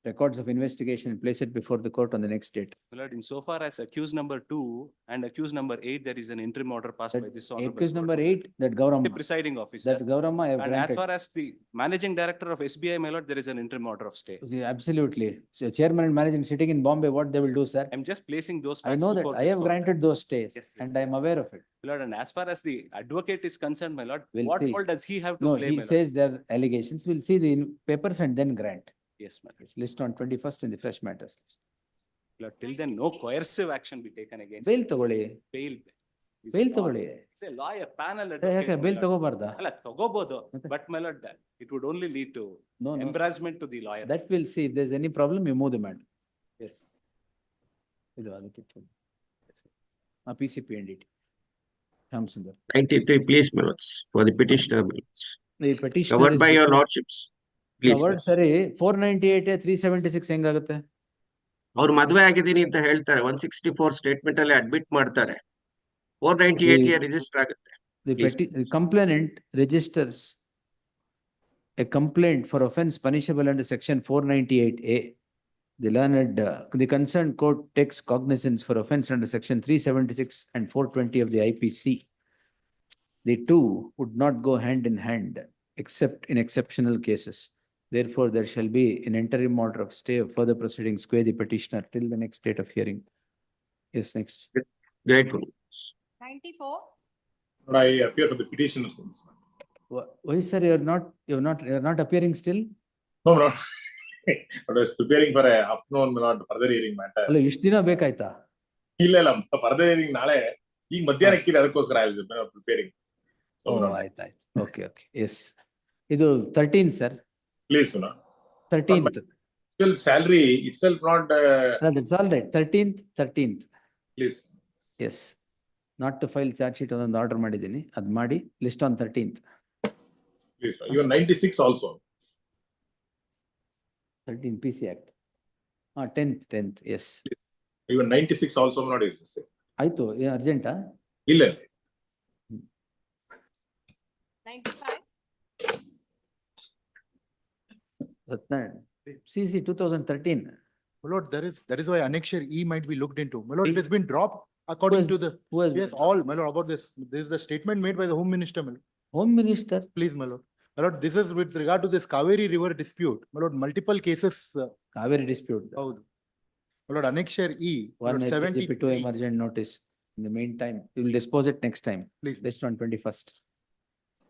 records of investigation and place it before the court on the next date. My lord, insofar as accused number 2 and accused number 8, there is an interim order passed by this honorable Accused court. number 8, that The Gauram, presiding officer. that Gauram I have And as granted. far as the managing director of SBI, my lord, there is an interim order of stay. Absolutely. So chairman and managing sitting in Bombay, what they will do, sir? I'm just placing those I facts know that. before I the have court. granted those stays Yes, and yes, I am yes. aware of it. My lord, and as far as the advocate is concerned, my lord, We'll what see. role does he have to No, play, he my lord? says there are allegations. We'll see the papers and then grant. Yes, my lord. It's list on 21st in the fresh matters list. My lord, till then, no coercive action be taken against. Bail him. togoli. Bail. He's a Bail lawyer. togoli. It's a lawyer panel. ಯಾಕೆ advocate, bail my lord. ತಗೋಬಾರ್ದಾ? ಅಲ್ಲ, ತಗೋಬೋದು. But my lord, it would only lead to No, no. embarrassment to the lawyer. That we'll see. If there's any problem, you move the matter. Yes. ಇದು ಅದಕ್ಕೆ PCP NDT. Ramsundar. 93, please, my lords, for the petitioner, my lords. The petitioner Covered is by your before- lordships. Please, Covered please. ಸರಿ 498 376 ಹೆಂಗಾಗುತ್ತೆ? ಅವ್ರು ಮದ್ವೆ ಆಗಿದ್ದೀನಿ ಅಂತ ಹೇಳ್ತಾರೆ 164 statement ಅಲ್ಲಿ admit ಮಾಡ್ತಾರೆ 498 ಗೆ ರಿಜಿಸ್ಟರ್ ಆಗುತ್ತೆ. The complainant registers a complaint for offense punishable under section 498A. The concerned court takes cognizance for offense under section 376 and 420 of the IPC. The two would not go hand in hand except in exceptional cases. Therefore, there shall be an interim order of stay of further proceedings quae the petitioner till the next date of hearing. Yes, next. Grateful. 94. I appear for the petitioners in this one. Why, sir, you're not appearing still? No, no. I was preparing for a afternoon, not further hearing matter. ಅಲ್ಲ ಇಷ್ಟು ದಿನ ಬೇಕಾಯ್ತಾ? ಇಲ್ಲ, further hearing ನಾಳೆ ಈಗ ಮಧ್ಯಾಹ್ನಕ್ಕೆ ಅದಕ್ಕೋಸ್ಕರ I was preparing. ಆಯ್ತಾಯ್ತು. Okay, okay. Yes. ಇದು 13th, sir. Please, you know. 13th. Still salary itself not. No, that's all right. 13th. Please. Yes. Not to file charge sheet on order ಮಾಡಿದ್ದೀನಿ. ಅದ್ ಮಾಡಿ list on 13th. Please, even 96 also. 13 PC Act. 10th, yes. Even 96 also not is the same. ಆಯ್ತು, ಅರ್ಜೆಂಟಾ? ಇಲ್ಲ. 95. CC 2013. My lord, that is why annexure E might be looked into. My lord, it has been dropped according to the. Yes, all, my lord, about this. This is the statement made by the Home Minister, my lord. Home Minister? Please, my lord. My lord, this is with regard to this Kaveri River dispute. My lord, multiple cases. Kaveri dispute. My lord, annexure E. One 73. to emergent notice. In the meantime, we will dispose it next time. Please. List on 21st.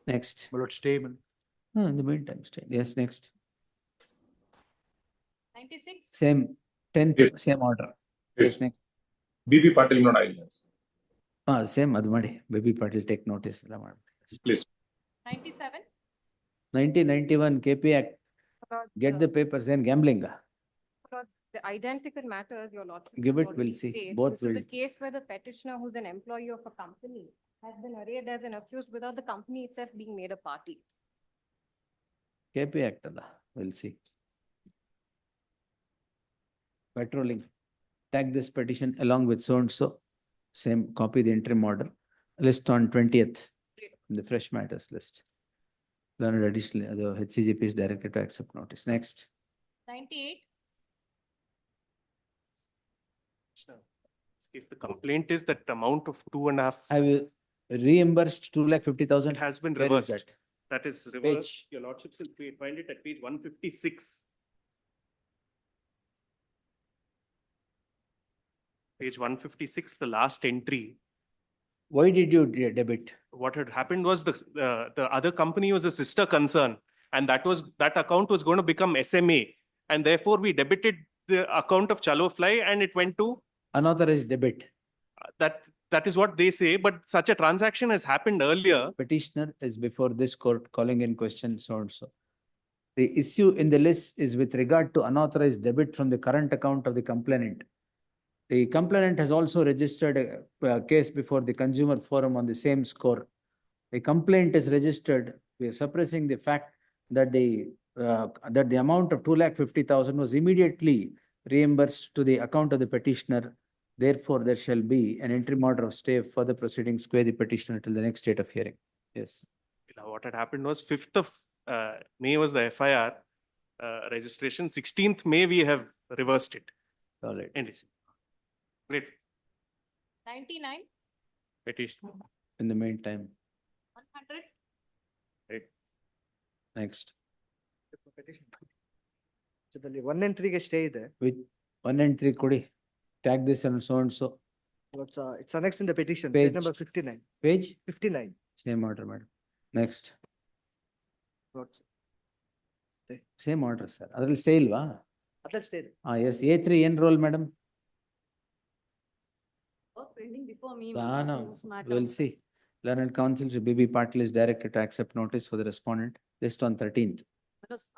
Next. My lord, stay, man. In the meantime, stay. Yes, next. 96. Same 10th, Yes. same order. Yes. Next. BP Patil not I. Same ಅದು ಮಾಡಿ. Baby Patil take notice. Please. 97. 1991 KP Act. Get the papers and gambling. The identical matters, your lordship. Give has it, we'll already see. stated. Both This is will. the case where the petitioner, who's an employee of a company, has been arraigned as an accused without the company itself being made a party. KP Act ಅಲ್ಲ. We'll see. Patrolling. Tag this petition along with so and so. Same copy the interim order. List on 20th. In the fresh matters list. Learned additionally, the HCGP is directed to accept notice. Next. 98. This case, the complaint is that amount of 2.5. Have you reimbursed 250,000? It has been Where is reversed. that? That is reversed. Your lordship will find it at page 156. Page 156, the last entry. Why did you debit? What had happened was the other company was a sister concern, and that account was going to become SMA, and therefore we debited the account of Chalo Fly, and it went to Unauthorized debit. that is what they say, but such a transaction has happened earlier. Petitioner is before this court calling in question so and so. The issue in the list is with regard to unauthorized debit from the current account of the complainant. The complainant has also registered a case before the consumer forum on the same score. The complaint is registered. We are suppressing the fact that the amount of 250,000 was immediately reimbursed to the account of the petitioner. Therefore, there shall be an interim order of stay for the proceedings quae the petitioner till the next date of hearing. Yes. What had happened was 5th of May was the FIR. registration. 16th May, we have reversed it. All right. End it. Great. 99, Petition. In the meantime, 100. Great. next, ಪಕ್ಷದಲ್ಲಿ 1 and 3 ಗೆ stay ಇದೆ. with 1 and 3 ಕೊಡಿ. Tag this and so and so. It's annexed in the petition, Page. page number 59. Page, 59. same order, madam. Next, What's- same order, sir. ಅದ್ರಲ್ಲಿ stay ಇಲ್ವಾ? ಅದ್ರಲ್ಲಿ stay ಇದೆ. Yes, A3 ಏನ್ roll, madam? Work pending before me. No, we'll see. Learned counsel to BB Patil is directed to accept notice for the respondent list on 13th.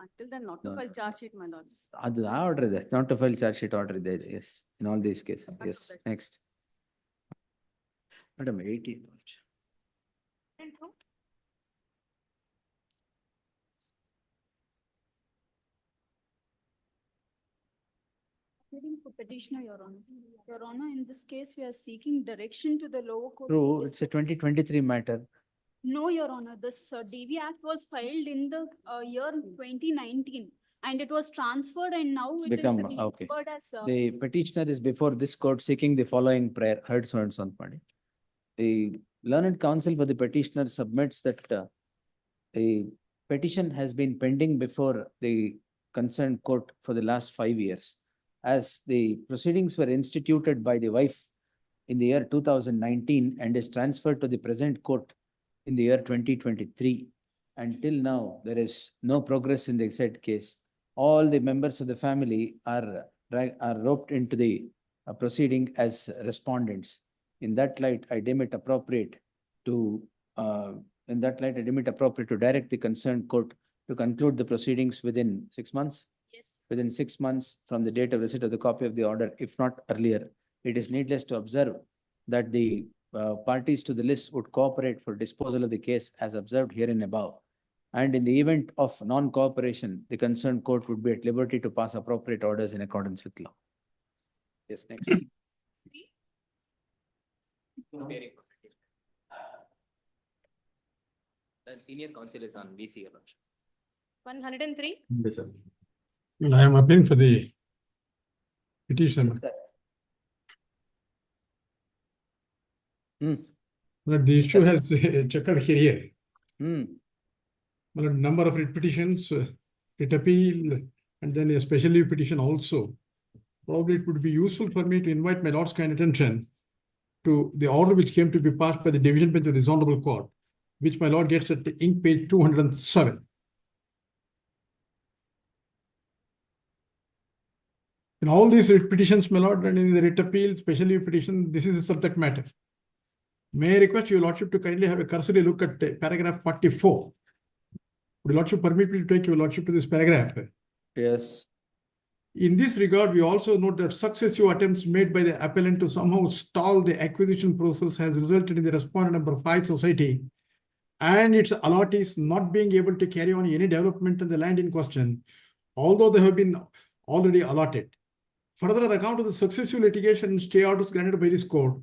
Until then, not to No, file no. charge sheet, my lords. ಅದು ಆ order ಇದೆ, not to file charge sheet order ಇದೆ, yes, in all these cases, yes, next. Madam, 18. Pleading for petitioner, Your Honor. Your Honor, in this case, we are seeking direction to the lower court. True, it's a 2023 matter. No, Your Honor, this DV Act was filed in the year 2019 and it was transferred and now It's it is become, okay. referred as. The petitioner is before this court seeking the following prayer, heard so and so on party. The learned counsel for the petitioner submits that a petition has been pending before the concerned court for the last 5 years. As the proceedings were instituted by the wife in the year 2019 and is transferred to the present court in the year 2023. Until now, there is no progress in the said case. All the members of the family are roped into the proceeding as respondents. In that light, I deem it appropriate to direct the concerned court to conclude the proceedings within 6 months. Yes. Within 6 months from the date of receipt of the copy of the order, if not earlier. It is needless to observe that the parties to the list would cooperate for disposal of the case as observed herein above. And in the event of non-cooperation, the concerned court would be at liberty to pass appropriate orders in accordance with law. Yes, next. The senior counsel is on VC. 103. Yes, sir. I am appealing for the petition. Yes, sir. But the issue has a checkered career. Hmm. But a number of writ petitions, writ appeal, and then a special leave petition also. Probably it would be useful for me to invite my lord's kind attention to the order which came to be passed by the division bench of this honorable court, which my lord gets at the ink page 207. In all these writ petitions, my lord, and in the writ appeal, special leave petition, this is the subject matter. May I request your lordship to kindly have a cursory look at paragraph 44. Would your lordship permit me to take your lordship to this paragraph? Yes. In this regard, we also note that successive attempts made by the appellant to somehow stall the acquisition process has resulted in the respondent number 5 society and its allottees not being able to carry on any development in the land in question, although they have been already allotted. Further, on account of the successive litigation and stay orders granted by this court,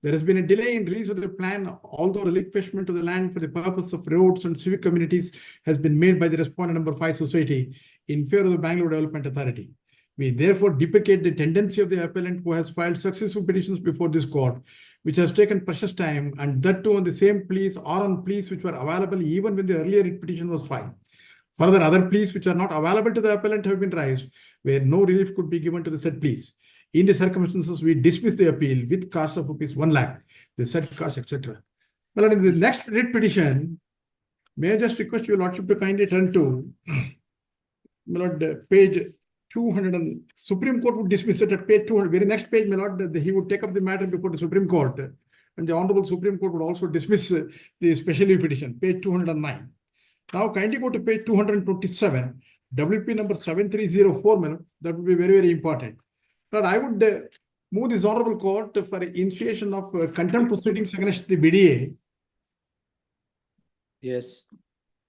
there has been a delay in release of the plan, although relinquishment of the land for the purpose of roads and civic communities has been made by the respondent number 5 society in favor of the Bangalore Development Authority. We therefore deprecate the tendency of the appellant who has filed successive petitions before this court, which has taken precious time, and that too on the same pleas or on pleas which were available even when the earlier petition was filed. Further, other pleas which are not available to the appellant have been raised, where no relief could be given to the said pleas. In the circumstances, we dismiss the appeal with cost of rupees 1 lakh, the said cost, etc. Well, in the next writ petition, may I just request your lordship to kindly turn to my lord, page 200, and Supreme Court would dismiss it at page 200. Very next page, my lord, he would take up the matter before the Supreme Court, and the Honorable Supreme Court would also dismiss the special leave petition, page 209. Now, kindly go to page 227, WP number 7304, my lord. That would be very, very important. But I would move this honorable court for initiation of contempt proceedings against the BDA. Yes.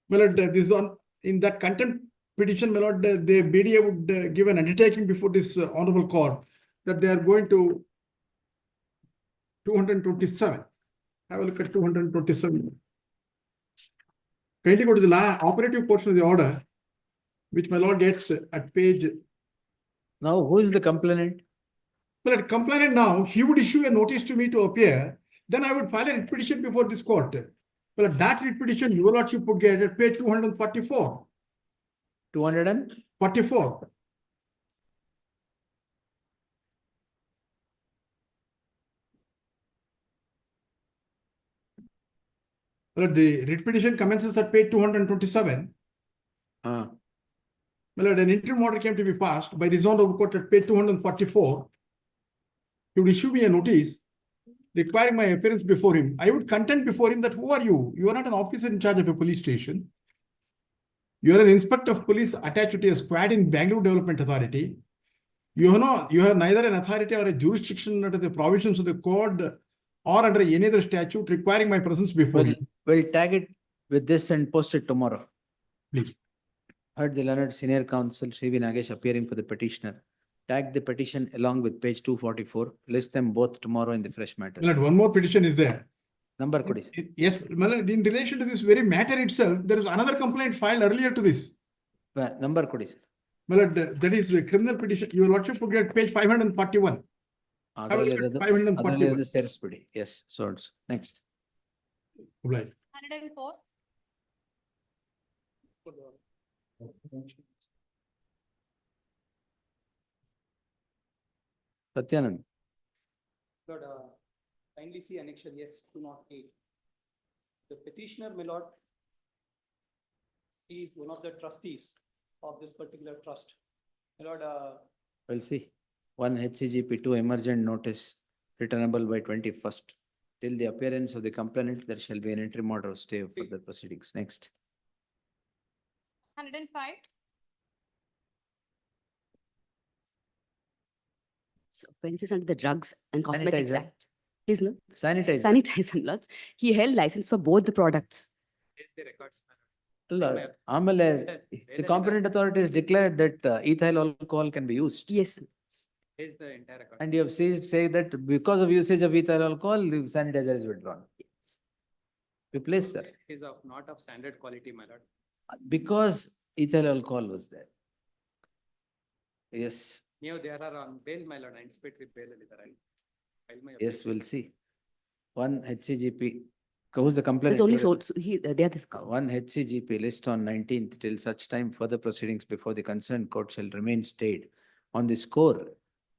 Well, this is on in that contempt petition, my lord, the BDA would give an undertaking before this honorable court that they are going to 227. Have a look at 227. Kindly go to the operative portion of the order. which my lord gets at page. Now, who is the complainant? Well, at complainant now, he would issue a notice to me to appear, then I would file a writ petition before this court. Well, that writ petition, your lordship would get at page 244. 244. Well, the writ petition commences at page 227. Well, an interim order came to be passed by the Honorable Court at page 244. He would issue me a notice requiring my appearance before him. I would contend before him that who are you? You are not an officer in charge of a police station. You are an inspector of police attached to a squad in Bangalore Development Authority. You have neither an authority or a jurisdiction under the provisions of the code or under any other statute requiring my presence before you. We'll tag it with this and post it tomorrow. Please. Heard the learned senior counsel Sri V. Nagesh appearing for the petitioner. Tag the petition along with page 244. List them both tomorrow in the fresh matter. Well, one more petition is there. Number kodi. Yes, in relation to this very matter itself, there is another complaint filed earlier to this. Number kodi, sir. Well, that is a criminal petition. Your lordship would get page 541. Yes, so it's next. 104. Satyanand. Lord, kindly see annexure, yes, 208. The petitioner, my lord, he is one of the trustees of this particular trust. My lord, We'll see. 1 HCGP 2 emergent notice returnable by 21st. Till the appearance of the complainant, there shall be an interim order of stay for the proceedings. Next. 105. Offenses under the Drugs and Cosmetics Sanitizer. Act. Please note. Sanitizer. Sanitizer lots. He held license for both the products. here's the records. The competent authority has declared that ethyl alcohol can be used. Yes. Here's the entire record. And you have say that because of usage of ethyl alcohol, the sanitizer is withdrawn. Yes. Replace, sir. It is of not of standard quality, my lord. Because ethyl alcohol was there. Yes, Now there are on bail, my lord, anticipatory bail. yes, we'll see. 1 HCGP. Who's the complainant? There's only so they are this. 1 HCGP list on 19th till such time further proceedings before the concerned court shall remain stayed on the score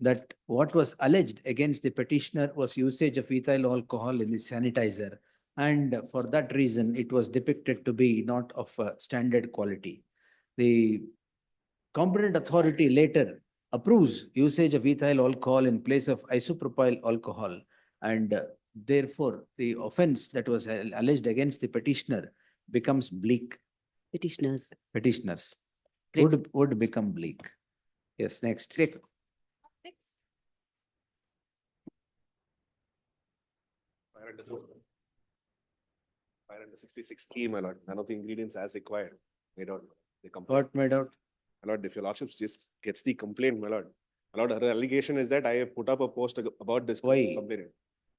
that what was alleged against the petitioner was usage of ethyl alcohol in the sanitizer, and for that reason it was depicted to be not of standard quality. The competent authority later approves usage of ethyl alcohol in place of isopropyl alcohol, and therefore the offense that was alleged against the petitioner becomes bleak. Petitioners. Would become bleak. Yes, next. Six. 566E, my lord. None of the ingredients as required made out. What made out? My lord, if your lordship just gets the complaint, my lord. My lord, her allegation is that I have put up a post about this Why? complaint.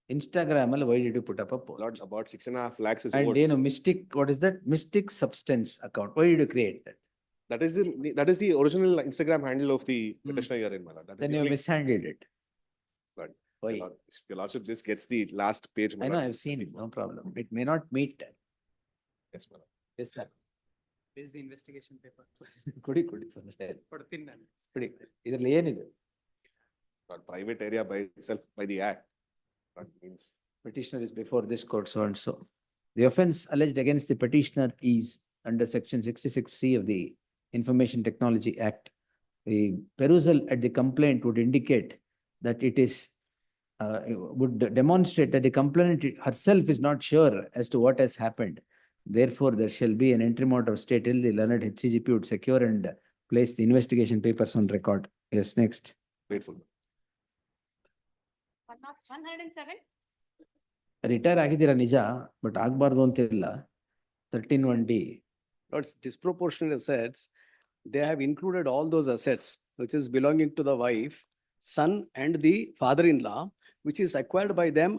Instagram, why did you put up a post? Lord, about 6.5 lakhs is And what. Mystic, what is that? Mystic Substance account. Why did you create that? That is the original Instagram handle of the petitioner herein, my lord. That is Then the you only- mishandled it. Lord, Why? my lord, if your lordship just gets the last page, my I know, lord. I've seen it, no problem. It may not meet. Yes, my lord. Yes, sir. Here's the investigation paper. Kudi ತೊಂದ್ರೆ ಕೊಡ್ತೀನಿ ನಾನು. ಬಿಡಿ ಇದ್ರಲ್ಲಿ ಏನಿದೆ? Lord, private area by itself, by the act. That means. Petitioner is before this court, so and so. The offense alleged against the petitioner is under section 66C of the Information Technology Act. The perusal at the complaint would indicate that it is, would demonstrate that the complainant herself is not sure as to what has happened. Therefore, there shall be an interim order of stay till the learned HCGP would secure and place the investigation papers on record. Yes, next. Grateful. 107. Retire ಆಗಿದ್ದೀರಾ ನಿಜ, but ಆಗ್ಬಾರ್ದು ಅಂತಿಲ್ಲ. 13(1)D. It's disproportionate assets. They have included all those assets, which is belonging to the wife, son, and the father-in-law, which is acquired by them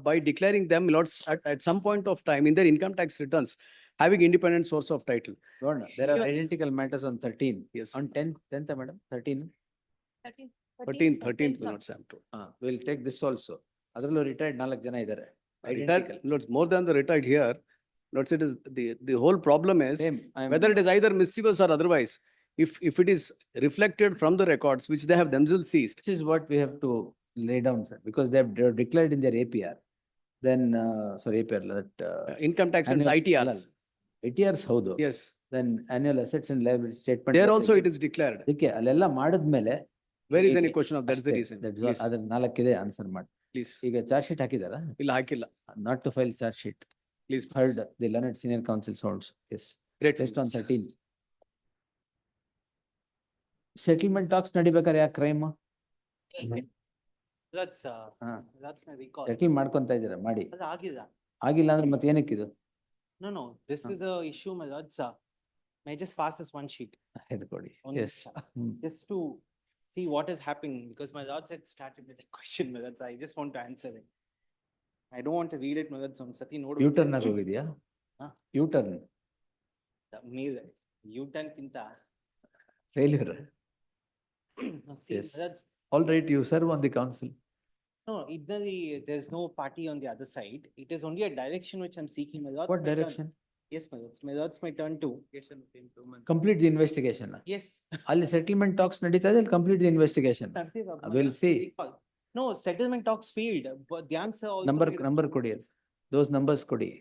by declaring them lots at some point of time in their income tax returns. having independent source of title. There are Yeah. identical matters on 13. Yes. On 10th, madam, 13. 13th, my lords, I'm told. We'll take this also. Adrallu retired 4 jana idare. Retired, Identical. lords, more than the retired here, lords, it is, the whole problem is Same. whether it is either mischievous or otherwise. If it is reflected from the records which they have themselves seized. This is what we have to lay down, sir, because they have declared in their APR. Then, sorry, APR, that. Income tax and annual- ITRs. ITRs, ಹೌದು. Yes. Then annual assets and liability statement. There also it is declared. ಅದಕ್ಕೆ ಅಲ್ಲೆಲ್ಲ ಮಾಡಿದ್ಮೇಲೆ. Where is any question of that's the ಅಷ್ಟೇ. reason. That's all. Please, ಅದ್ರ 4 ಇದೆ answer ಮಾಡಿ. please. ಈಗ charge sheet ಹಾಕಿದಾರಾ? ಇಲ್ಲ ಹಾಕಿಲ್ಲ. Not to file charge sheet. Please. Heard the learned senior counsel sounds. Yes. Great. Just on 13. Settlement talks ನಡಿಬೇಕಾದ್ರೆ ಯಾಕೆ crime? That's my recall. Settle ಮಾಡ್ಕೊಂತ ಇದ್ದೀರಾ ಮಾಡಿ. ಅದು ಆಗಿಲ್ಲ. ಆಗಿಲ್ಲ ಅಂದ್ರೆ ಮತ್ತೆ ಏನಕ್ಕಿದು? No, this is a issue, my lords. May I just pass this one sheet? ಇದು ಕೊಡಿ. Only, Yes. just to see what is happening, because my lords had started with a question, my lords. I just want to answer it. I don't want to read it, my lords. On Sati note. U-turn ಆಗಿ ಹೋಗಿದ್ಯಾ? U-turn. ಮೇಲೆ U-turn ಕಿಂತ Failure. see, Yes. my lords, All right, you serve on the council. no, there's no party on the other side. It is only a direction which I'm seeking, my lords. What My turn. direction? Yes, my lords. My lords, my turn to. Complete the investigation. Yes. ಅಲ್ಲಿ settlement talks ನಡೀತಾ ಇದೆ, complete the investigation. We'll see. No, settlement talks failed, but the answer also. Number ಕೊಡಿ. Those numbers ಕೊಡಿ.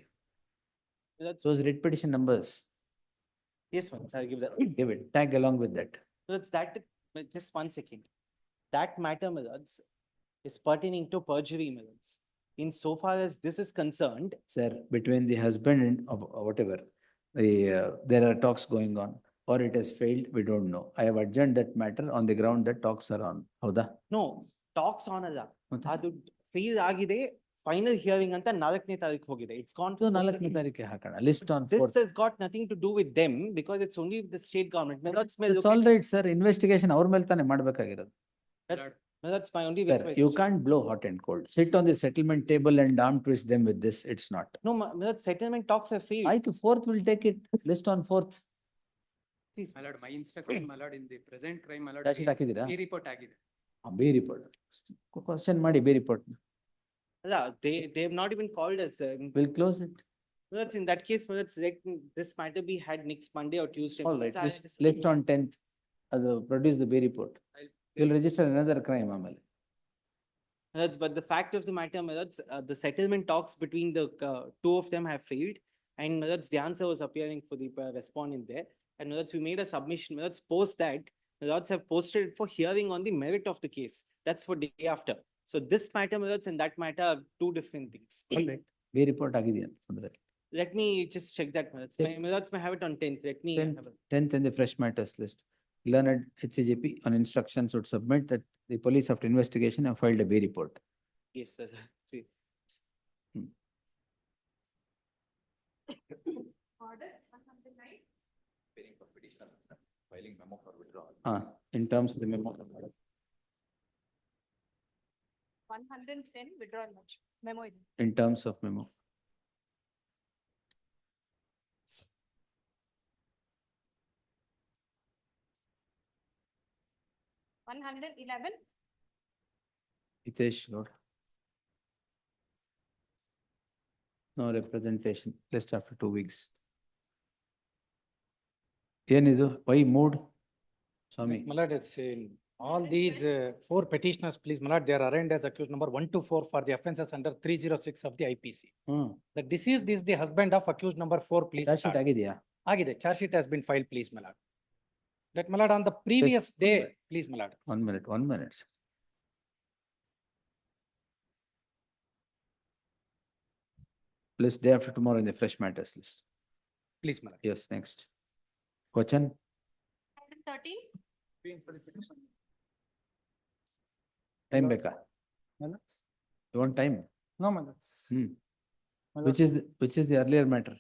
Those writ petition numbers. Yes, ma'am, I'll give that. Give it. Tag along with that. So it's that, but just 1 second. That matter, my lords, is pertaining to perjury, my lords. In so far as this is concerned, Sir, between the husband and whatever, there are talks going on, or it has failed, we don't know. I have adjourned that matter on the ground that talks are on. ಹೌದಾ? no, talks on ಅಲ್ಲ. ಮತ್ತೆ? ಅದು fail ಆಗಿದೆ, final hearing ಅಂತ 4ನೇ ತಾರೀಕು ಹೋಗಿದೆ. It's gone to 4ನೇ ತಾರೀಕಿಗೆ ಹಾಕೋಣ. List on This 4th. has got nothing to do with them because it's only the state government. My lords, may It's look all at- right, sir. Investigation ಅವ್ರ ಮೇಲೆ ತಾನೇ ಮಾಡ್ಬೇಕಾಗಿರೋದು. That's my only Sir, request. you can't blow hot and cold. Sit on the settlement table and arm twist them with this. It's not. No, my lords, settlement talks have failed. ಆಯ್ತು, 4th will take it. List on 4th. Please. My lord, my instruction, my lord, in the present crime, my lord. Charge sheet ಹಾಕಿದ್ದೀರಾ? ಈ report ಆಗಿದೆ. B report. Question ಮಾಡಿ B report. ಅಲ್ಲ, they have not even called us. We'll close it. That's in that case, let's let this matter be had next Monday or Tuesday. All right, Let's- list on 10th. Produce the B report. You'll register another crime ಆಮೇಲೆ. But the fact of the matter, my lords, the settlement talks between the two of them have failed. And my lords, the answer was appearing for the respondent there. And my lords, we made a submission. My lords, post that, my lords have posted it for hearing on the merit of the case. That's for day after. So this matter, my lords, and that matter are two different things. All right. B report ಆಗಿದೆಯಾ ಅಂತ ತೊಂದ್ರೆ ಇಲ್ಲ. Let me just check that, my lords. My lords may have it on 10th. Let me. have it. 10th in the fresh matters list. Learned HCGP on instructions would submit that the police after investigation have filed a B report. Yes, sir. See. Order 109. Waiting for petitioner, filing memo for withdrawal. In terms of the memo. 110 withdrawal motion. Memo ಇದೆ. In terms of memo. One 111. Hitesh Gaur. No representation, list after 2 weeks. ಏನಿದು? Why moved? Swami. My lord, it's all these 4 petitioners, please, my lord, they are arraigned as accused number 124 for the offences under 306 of the IPC. The deceased is the husband of accused number 4, please. Charge sheet ಆಗಿದೆಯಾ? Agide, charge sheet has been filed, please, my lord. That, my lord, on the previous day, please, my lord. 1 minute, 1 minute. List day after tomorrow in the fresh matters list. Please, my lord. Yes, next. Question? 113. Time ಬೇಕಾ? My lords. You want time? No, my lords. My Which is the earlier matter?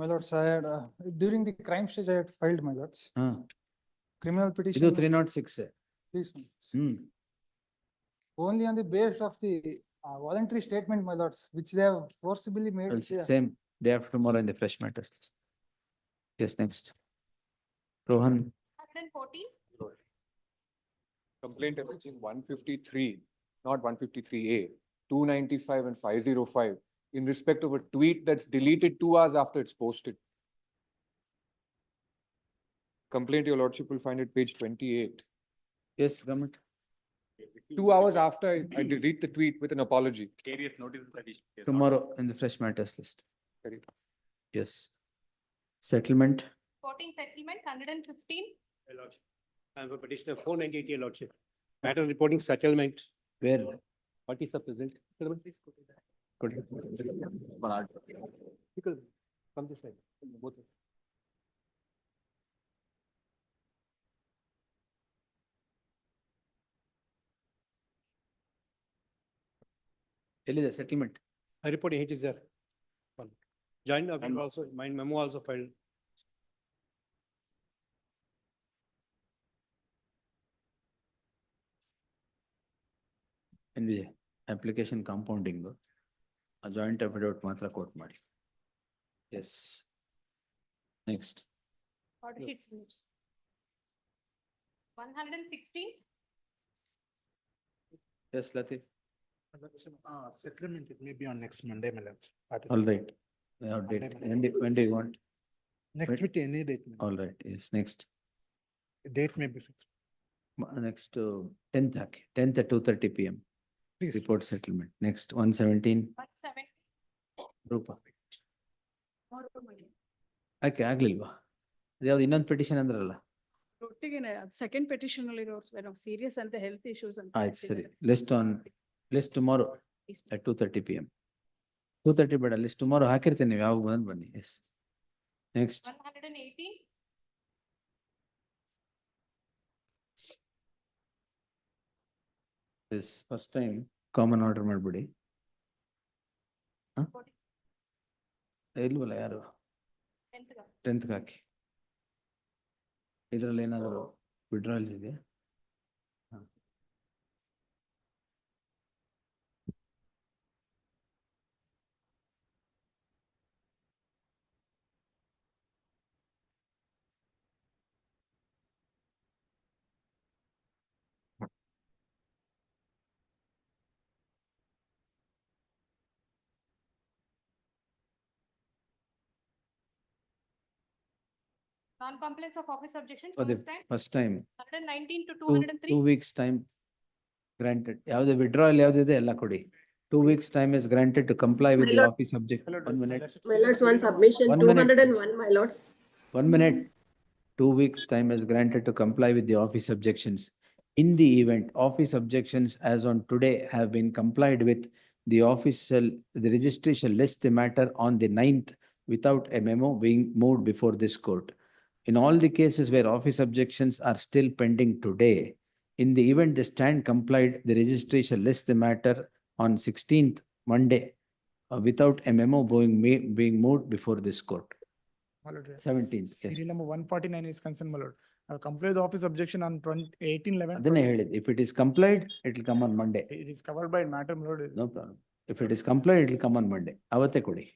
My lords, I had, during the crime stage, I had filed, my lords. Criminal petition. ಇದು 306. Please, my lords. Only on the basis of the voluntary statement, my lords, which they have forcibly made. Same. Day after tomorrow in the fresh matters list. Yes, next. Rohan, 114. Complaint alleging 153, not 153A, 295 and 505 in respect of a tweet that's deleted 2 hours after it's posted. Complaint, your lordship will find it page 28. yes, government. 2 hours after I delete the tweet with an apology. Various notices that issued. Tomorrow in the fresh matters list. Correct. Yes. Settlement, 14 settlement, 115. Your lordship. I have a petitioner 498, your lordship. Matter reporting settlement. where? What is the present? Settlement, please go to that. Good. Because, come this side. Both. Tell the settlement. I report H is there. One. Joint appeal also, my memo also filed. And the application compounding, a joint affidavit matra court ಮಾಡಿ. Yes. Next. Order sheets. 116. Yes, Latif. Settlement, it may be on next Monday, my lord. All right. We have date. When do you want? Next When- week, any date. my lord. All right, yes, next. Date may be fixed. Next, 10th, 10th at 2:30 PM. Please. Report settlement. Next, 117. 170. ರೂಪ ಯಾಕೆ ಆಗ್ಲಿಲ್ವಾ? ಯಾವ್ದು ಇನ್ನೊಂದು petition ಅಂದ್ರಲ್ಲ? ಒಟ್ಟಿಗೆನೆ second petition ಅಲ್ಲಿ ಇರೋ serious ಅಂತ health issues ಅಂತ ಆಯ್ತು ಸರಿ. List tomorrow at 2:30 PM. 2:30 ಬೇಡ, ಲಿಸ್ಟ್ ಟುಮಾರೋ ಹಾಕಿರ್ತೀನಿ, ನೀವು ಯಾವಾಗ ಬಂದ್ ಬನ್ನಿ. Yes. Next 180. Yes first time common order ಮಾಡ್ಬಿಡಿ. ಇಲ್ವಲ್ಲ ಯಾರು? 10th ಹಾಕಿ. ಇದರಲ್ಲಿ ಏನಾದರೂ ವಿಡ್ರಾಲ್ಸ್ ಇದೆಯಾ? Non-compliance of office objection, For the first time, first time, 119 to 2 203. weeks time granted. ಯಾವ್ದು ವಿಡ್ರಾಲ್ ಯಾವ್ದಿದೆ ಎಲ್ಲ ಕೊಡಿ. 2 weeks time is granted to comply with the office subject. 1 minute. My lords, one submission, 1 two minute. hundred and one, my lords. 1 minute. 2 weeks time is granted to comply with the office objections. In the event office objections as on today have been complied with, the registration lists the matter on the 9th without a memo being moved before this court. In all the cases where office objections are still pending today, in the event the stand complied, the registration lists the matter on 16th Monday without a memo being moved before this court. My lord, 17th, yes. Serial number 149 is concerned, my lord. I'll comply the office objection on 18/11. ಅದನ್ನೇ ಹೇಳಿದ್ದು. If it is complied, it will come on Monday. It is covered by matter, my lord. No problem. If it is complied, it will come on Monday. ಅವತ್ತೇ ಕೊಡಿ.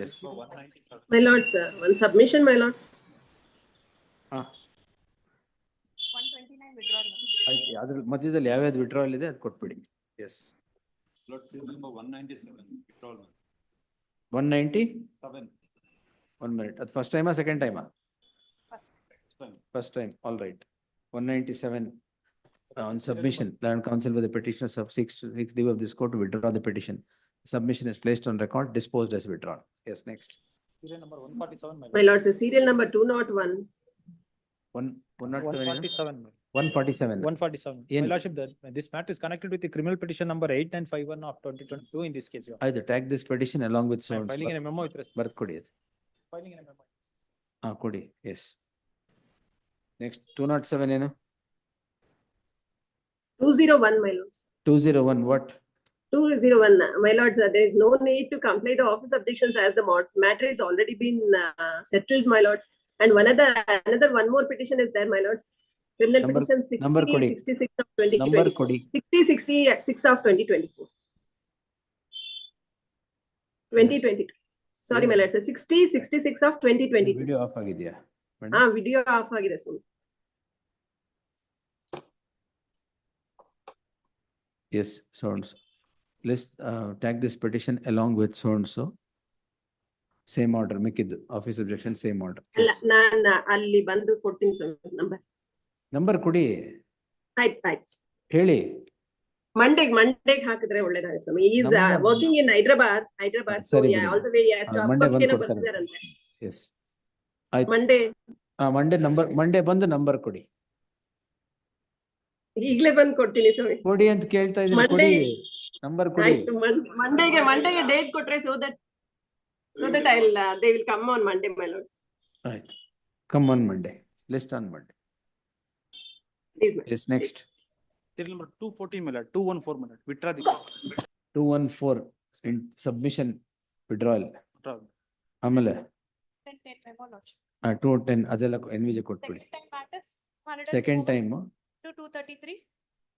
Yes. My lords, one submission, my lords. 129 withdrawal. ಆಯ್ತು, ಅದ್ರ ಮಧ್ಯದಲ್ಲಿ ಯಾವ್ಯಾವ್ದು withdrawal ಇದೆ ಅದು ಕೊಟ್ಬಿಡಿ. Yes. Lord, serial number 197, withdrawal. 197. 1 minute. ಅದು ಫಸ್ಟ್ ಟೈಮಾ ಸೆಕೆಂಡ್ ಟೈಮಾ? First time, all right. 197 on submission, land council with the petitioner seeks leave of this court to withdraw the petition. Submission is placed on record, disposed as withdrawn. Yes, next. Serial number 147, my lord. My lords, serial number 201. 147. 147. 147. My lordship, this matter is connected with the criminal petition number 8951 of 2022 in this case. Your Either tag this petition along with I am so. filing in a memo with respect. ಬರ್ತ್ ಕೊಡಿ ಅದು. Filing in a memo. ಕೊಡಿ. Yes. Next, 207 ಏನು? 201, my lords. 201 what? 201, my lords, there is no need to comply the office objections as the matter is already been settled, my lords. And another one more petition is there, my lords. Criminal Number- petition number 60, kodi. 66 of 2024. Number kodi. 60, 66 of 2024. 2022. Sorry, my lord, sir, 6066 of 2022. Video of ಆಗಿದೆಯಾ Video off ಆಗಿದೆ ಸುಮ್ಮನೆ. Yes, so and so. Let's tag this petition along with so and so. Same order, ಮಿಕ್ಕಿದ್ದು office objection, same order. ಅಲ್ಲ, Yes. ನಾನು ಅಲ್ಲಿ ಬಂದು ಕೊಡ್ತೀನಿ ಸ್ವಾಮಿ number. Number ಕೊಡಿ, ಆಯ್ತು. ಹೇಳಿ. ಮಂಡೇಗೆ ಹಾಕಿದ್ರೆ ಒಳ್ಳೇದಾಗುತ್ತೆ ಸ್ವಾಮಿ. He is Number. working in Hyderabad, so ಸರಿ yeah, ಬಿಡಿ. all the way he has to Monday ಬಂದು ಅಪ್ಪಕ್ಕೇನೋ ಕೊಡ್ತಾರೆ. ಬರ್ತಿದಾರಂತೆ. Yes. ಆಯ್ತು. ಮಂಡೇ ಬಂದು ನಂಬರ್ ಕೊಡಿ. ಈಗಲೇ ಬಂದು ಕೊಡ್ತೀನಿ ಸ್ವಾಮಿ. ಕೊಡಿ ಅಂತ ಕೇಳ್ತಾ ಇದ್ದೀನಿ, Monday. ಕೊಡಿ. ನಂಬರ್ ಕೊಡಿ. ಆಯ್ತು, ಮಂಡೇಗೆ ಡೇಟ್ ಕೊಟ್ರೆ so that I'll they will come on Monday, my lords. ಆಯ್ತು. Come on Monday. List on Monday. Please, my Yes, next. Serial number 214, my lord, 214, my lord, withdraw the case. 214 in submission withdrawal. ಆಮೇಲೆ 210 ಅದೆಲ್ಲ NVJ ಕೊಟ್ಬಿಡಿ. Second time 233.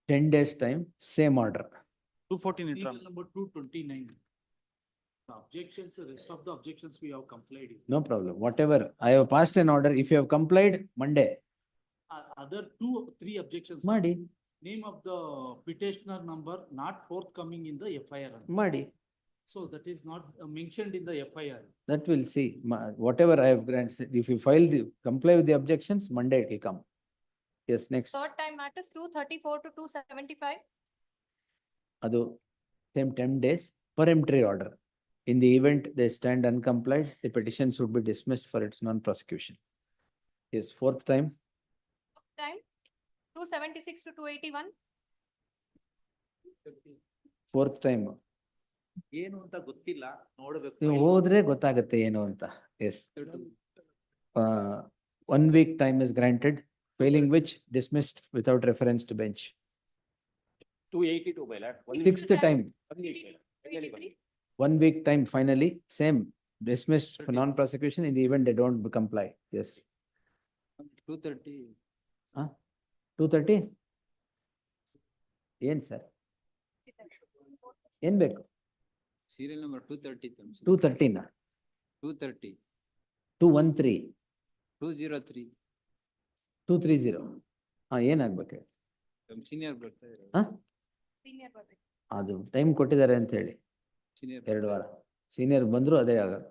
10 days time, same order. 214 Serial number 229. The objections, the rest of the objections we have complied. No problem. Whatever. I have passed an order. If you have complied, Monday. Other 2-3 objections. ಮಾಡಿ. Name of the petitioner number not forthcoming in the FIR. ಮಾಡಿ. So that is not mentioned in the FIR. That will see. Whatever I have granted, if you comply with the objections, Monday it will come. Yes, next. Third time matters 234 to 275. Adu same 10 days peremptory order. In the event they stand uncomplied, the petition should be dismissed for its non-prosecution. Yes, fourth time. Time 276 to 281. Fourth time. ಏನು ಅಂತ ಗೊತ್ತಿಲ್ಲ, ನೋಡ್ಬೇಕು. ನೀವು ಹೋದ್ರೆ ಗೊತ್ತಾಗುತ್ತೆ ಏನು ಅಂತ. Yes. 1 week time is granted, failing which dismissed without reference to bench. 282 by lord. Sixth time. 1 week time finally, same, dismissed for non-prosecution in the event they don't comply. Yes. 230. 230? ಏನ್ ಸರ್? ಏನ್ ಬೇಕು? Serial number 230. 213. 230. 213. 203. 230. ಏನಾಗ್ಬೇಕು? Senior ಬರ್ತಾ ಇದ್ದಾರೆ. Senior ಬರ್ಬೇಕು. ಅದು time ಕೊಟ್ಟಿದ್ದಾರೆ ಅಂತ ಹೇಳಿ. Senior 2 ವಾರ. ಸೀನಿಯರ್ ಬಂದ್ರು ಅದೇ ಆಗೋದು.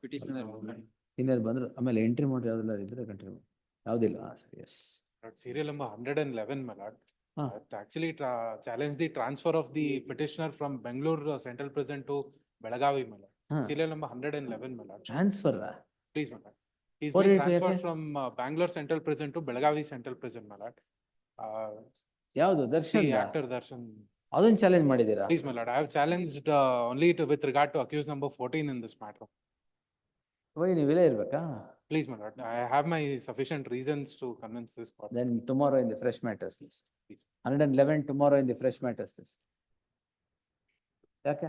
petitioner. ಸೀನಿಯರ್ ಬಂದ್ರು ಆಮೇಲೆ ಎಂಟ್ರಿ ಮಾಡಿ ಯಾವ್ದೆಲ್ಲ ಇದ್ರೆ ಕಂಟಿನ್ಯೂ ಯಾವ್ದಿಲ್ಲ. ಸರಿ, S. Serial number 111, my lord. It actually challenged the transfer of the petitioner from Bangalore Central Prison to Belagavi, my lord. Serial number 111, my lord. Transfer? Please, my lord. He's For been it, transferred yeah. from Bangalore Central Prison to Belagavi Central Prison, my lord. ಯಾವ್ದು? Darshan? The actor Darshan. ಅದನ್ನ challenge ಮಾಡಿದ್ದೀರಾ? Please, my lord. I have challenged only with regard to accused number 14 in this matter. ನೀವೆಲ್ಲ ಇರ್ಬೇಕಾ? Please, my lord. I have my sufficient reasons to convince this court. Then tomorrow in the fresh matters list. 111 tomorrow in the fresh matters list. ಯಾಕೆ?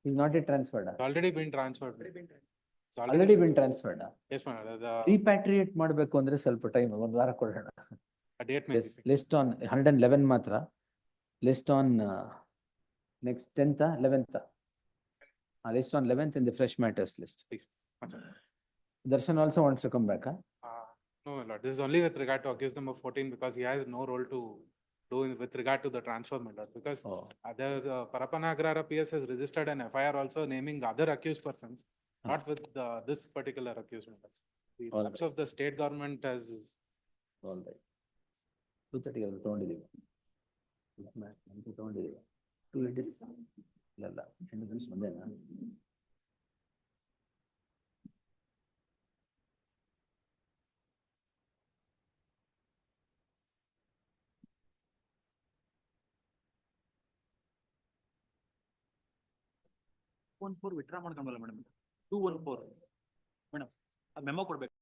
He's not yet transferred. It's already been transferred. It's Already been transferred. Yes, my lord. Repatriate ಮಾಡಬೇಕು ಅಂದ್ರೆ ಸ್ವಲ್ಪ time, 1 ವಾರ ಕೊಡೋಣ. A date may be fixed. List on 111 ಮಾತ್ರ. List on next 10th, 11th. List on 11th in the fresh matters list. Please. Darshan also wants to come back. No, my lord. This is only with regard to accused number 14 because he has no role to do with regard to the transfer, my lord. Because Parapanagrara PS has registered an FIR also naming other accused persons, not with this particular accused, my lord. The lapse of the state government has. All right. 230 ಅವರು ತಗೊಂಡಿದ್ದೀವಿ. ತಗೊಂಡಿದ್ದೀವಿ. 280 ಇಲ್ಲ 2 ನಿಮಿಷ ಬಂದೇನಾ? Withdraw ಮಾಡ್ಕೊಂಬಲ್ಲ madam. 214 madam, memo ಕೊಡ್ಬೇಕು.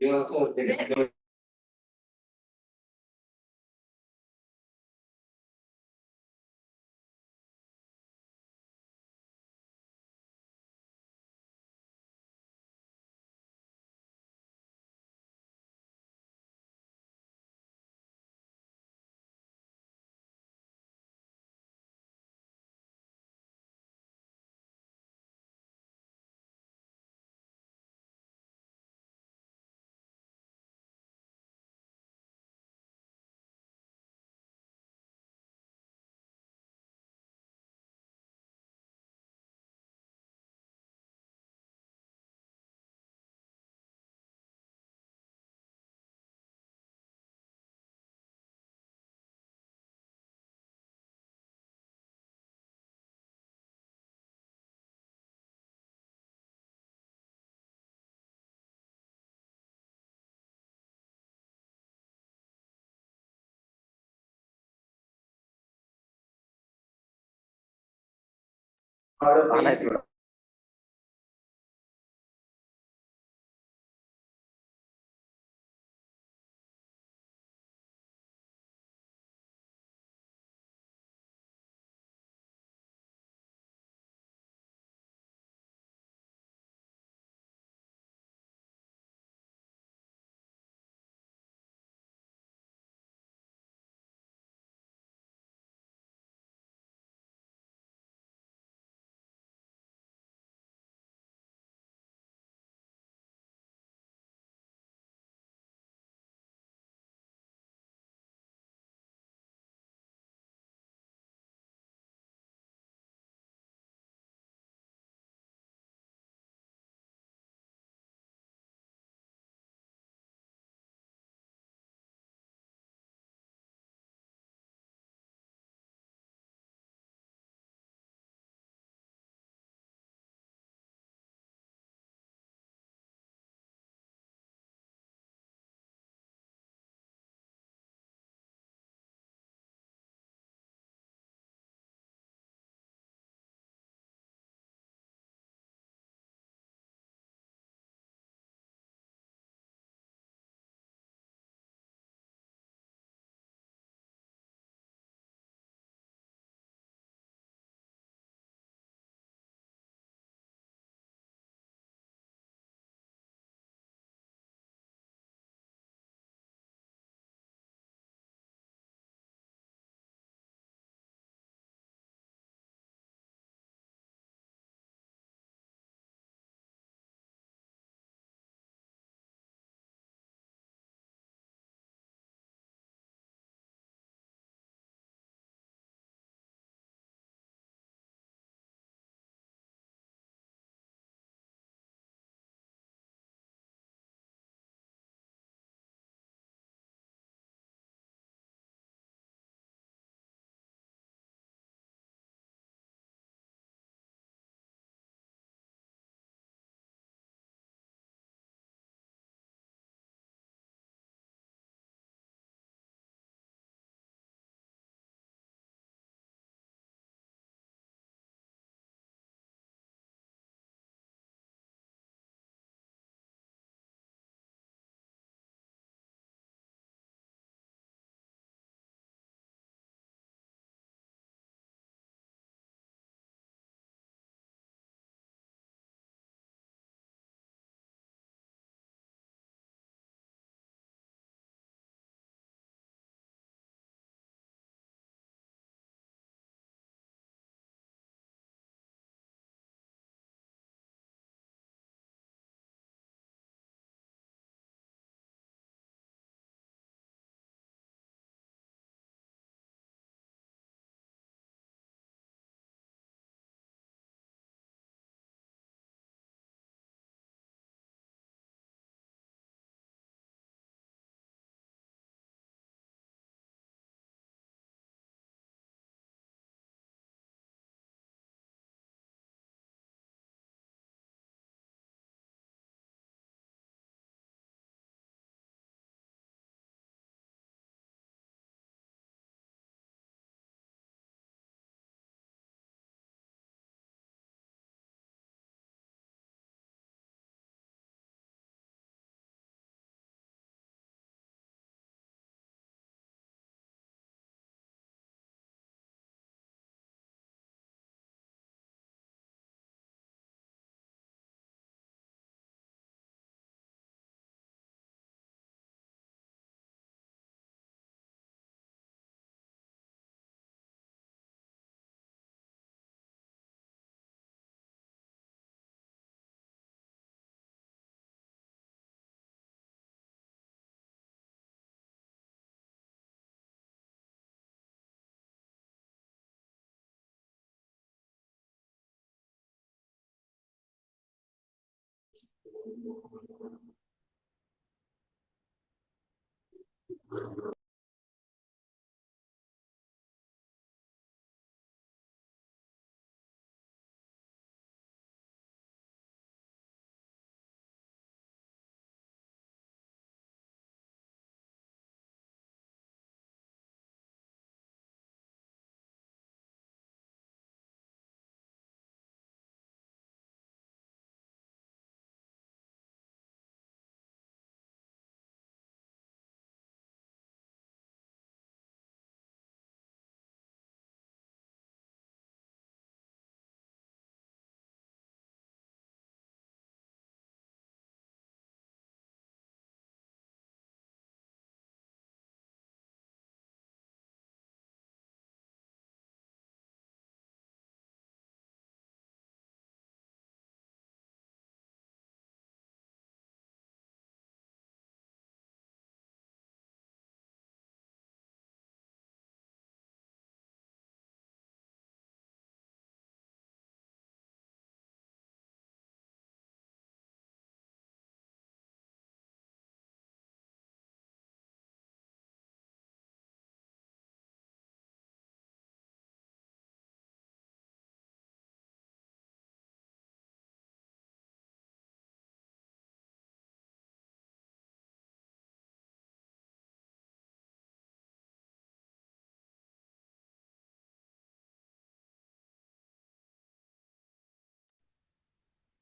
You also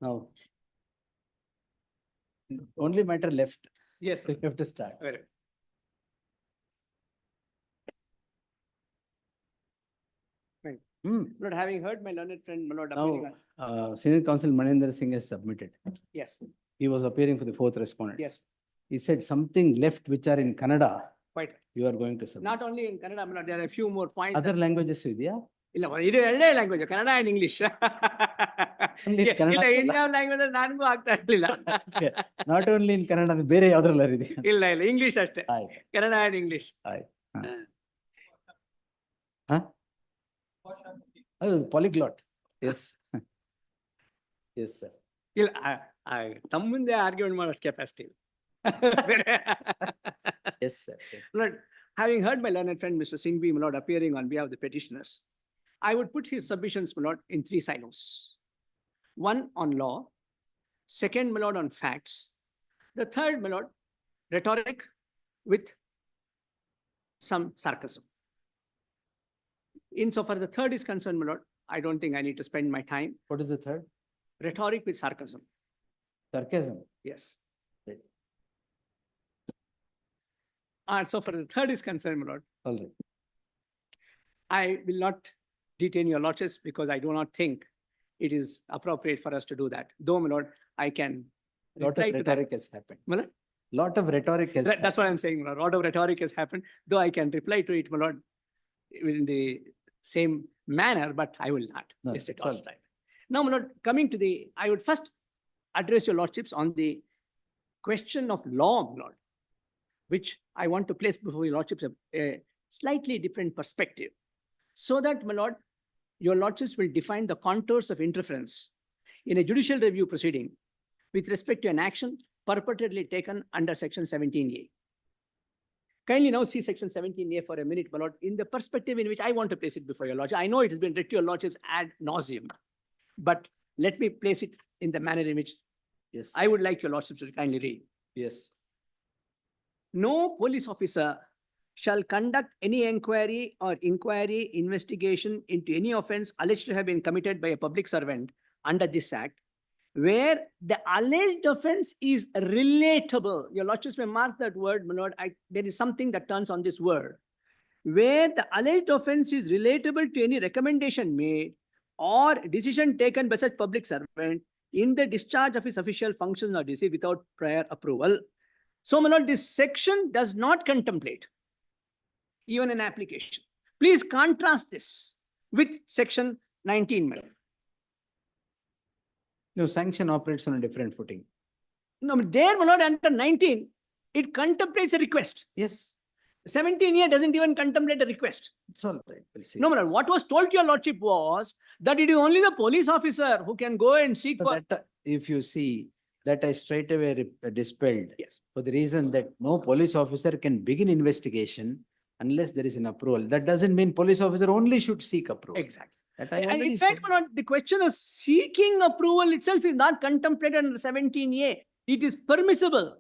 Now, only matter left. Yes. So you have to start. Very good. Lord, having heard my learned friend, my lord, appearing Now, on. Senior Counsel Manendra Singh has submitted. Yes, He was appearing for the fourth respondent. yes, He said something left which are in Kannada, quite. you are going to submit. Not only in Kannada, my lord, there are a few more points. Other languages ಇದೆಯಾ? ಇಲ್ಲ ಇದು ಎರಡೇ language Kannada and English Only Kannada ಇಲ್ಲ ಅಲ್ಲ. ಇನ್ಯಾವ language ನನಗೂ ಆಗ್ತಾ ಇರ್ಲಿಲ್ಲ. Not only in Kannada, ಅದು ಬೇರೆ ಯಾವ್ದ್ರಲ್ಲಾರು ಇದೆಯಾ? ಇಲ್ಲ ಇಲ್ಲ ಇಂಗ್ಲಿಷ್ ಅಷ್ಟೇ, ಆಯ್ತು. Kannada and English. ಆಯ್ತು. Polyglot. Yes. Yes, sir. ಇಲ್ಲ ತಮ್ಮ ಮುಂದೆ ಆರ್ಗ್ಯುಮೆಂಟ್ ಮಾಡೋಷ್ಟು capacity. Yes, sir. Yes. Lord, having heard my learned friend Mr. Singhvi, my lord, appearing on behalf of the petitioners, I would put his submissions, my lord, in three silos. One on law, second, my lord, on facts, the third, my lord, rhetoric with some sarcasm. Insofar as the third is concerned, my lord, I don't think I need to spend my time. What is the third? Rhetoric with sarcasm. Sarcasm. Yes. And so far the third is concerned, my lord, All right. I will not detain your lordships because I do not think it is appropriate for us to do that. Though, my lord, I can Lot reply of to that. rhetoric has happened. My lord, Lot of rhetoric has that's what I'm saying, my lord. A lot of rhetoric has happened, though I can reply to it, my lord, in the same manner, but I will not No, waste it it's all all time. Now, my lord, coming to the, I would first address your lordships on the question of law, my lord, which I want to place before your lordships a slightly different perspective, so that, my lord, your lordships will define the contours of interference in a judicial review proceeding with respect to an action purportedly taken under section 17A. Kindly now see section 17A for a minute, my lord, in the perspective in which I want to place it before your lordship. I know it has been read to your lordships ad nauseum, but let me place it in the manner in which Yes. I would like your lordships to kindly read. Yes. No police officer shall conduct any inquiry or investigation into any offense alleged to have been committed by a public servant under this act, where the alleged offense is relatable. Your lordships may mark that word, my lord. There is something that turns on this word. Where the alleged offense is relatable to any recommendation made or decision taken by such public servant in the discharge of his official functions or duties without prior approval. So, my lord, this section does not contemplate even an application. Please contrast this with section 19, my lord. No, sanction operates on a different footing. No, but there, my lord, under 19, it contemplates a request. Yes. 17A doesn't even contemplate a request. It's all right. We'll see. No, my lord, what was told to your lordship was that it is only the police officer who can go and seek So for. that, if you see, That I straight away dispelled. Yes. For the reason that no police officer can begin investigation unless there is an approval. That doesn't mean police officer only should seek approval. Exactly. That I And already in fact, said. my lord, the question of seeking approval itself is not contemplated under 17A. It is permissible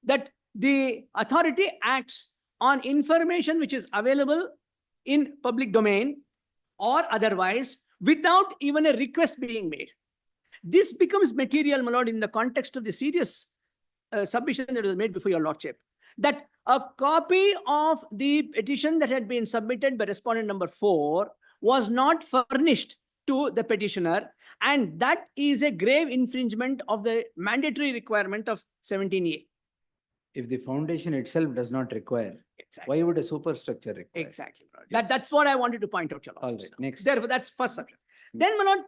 that the authority acts on information which is available in public domain or otherwise without even a request being made. This becomes material, my lord, in the context of the serious submission that was made before your lordship, that a copy of the petition that had been submitted by respondent number 4 was not furnished to the petitioner, and that is a grave infringement of the mandatory requirement of 17A. If the foundation itself does not require, Exactly. why would a superstructure require? Exactly. my lord. That's what I wanted to point out, your All lordship. right, next. Therefore, that's first subject. Then, my lord,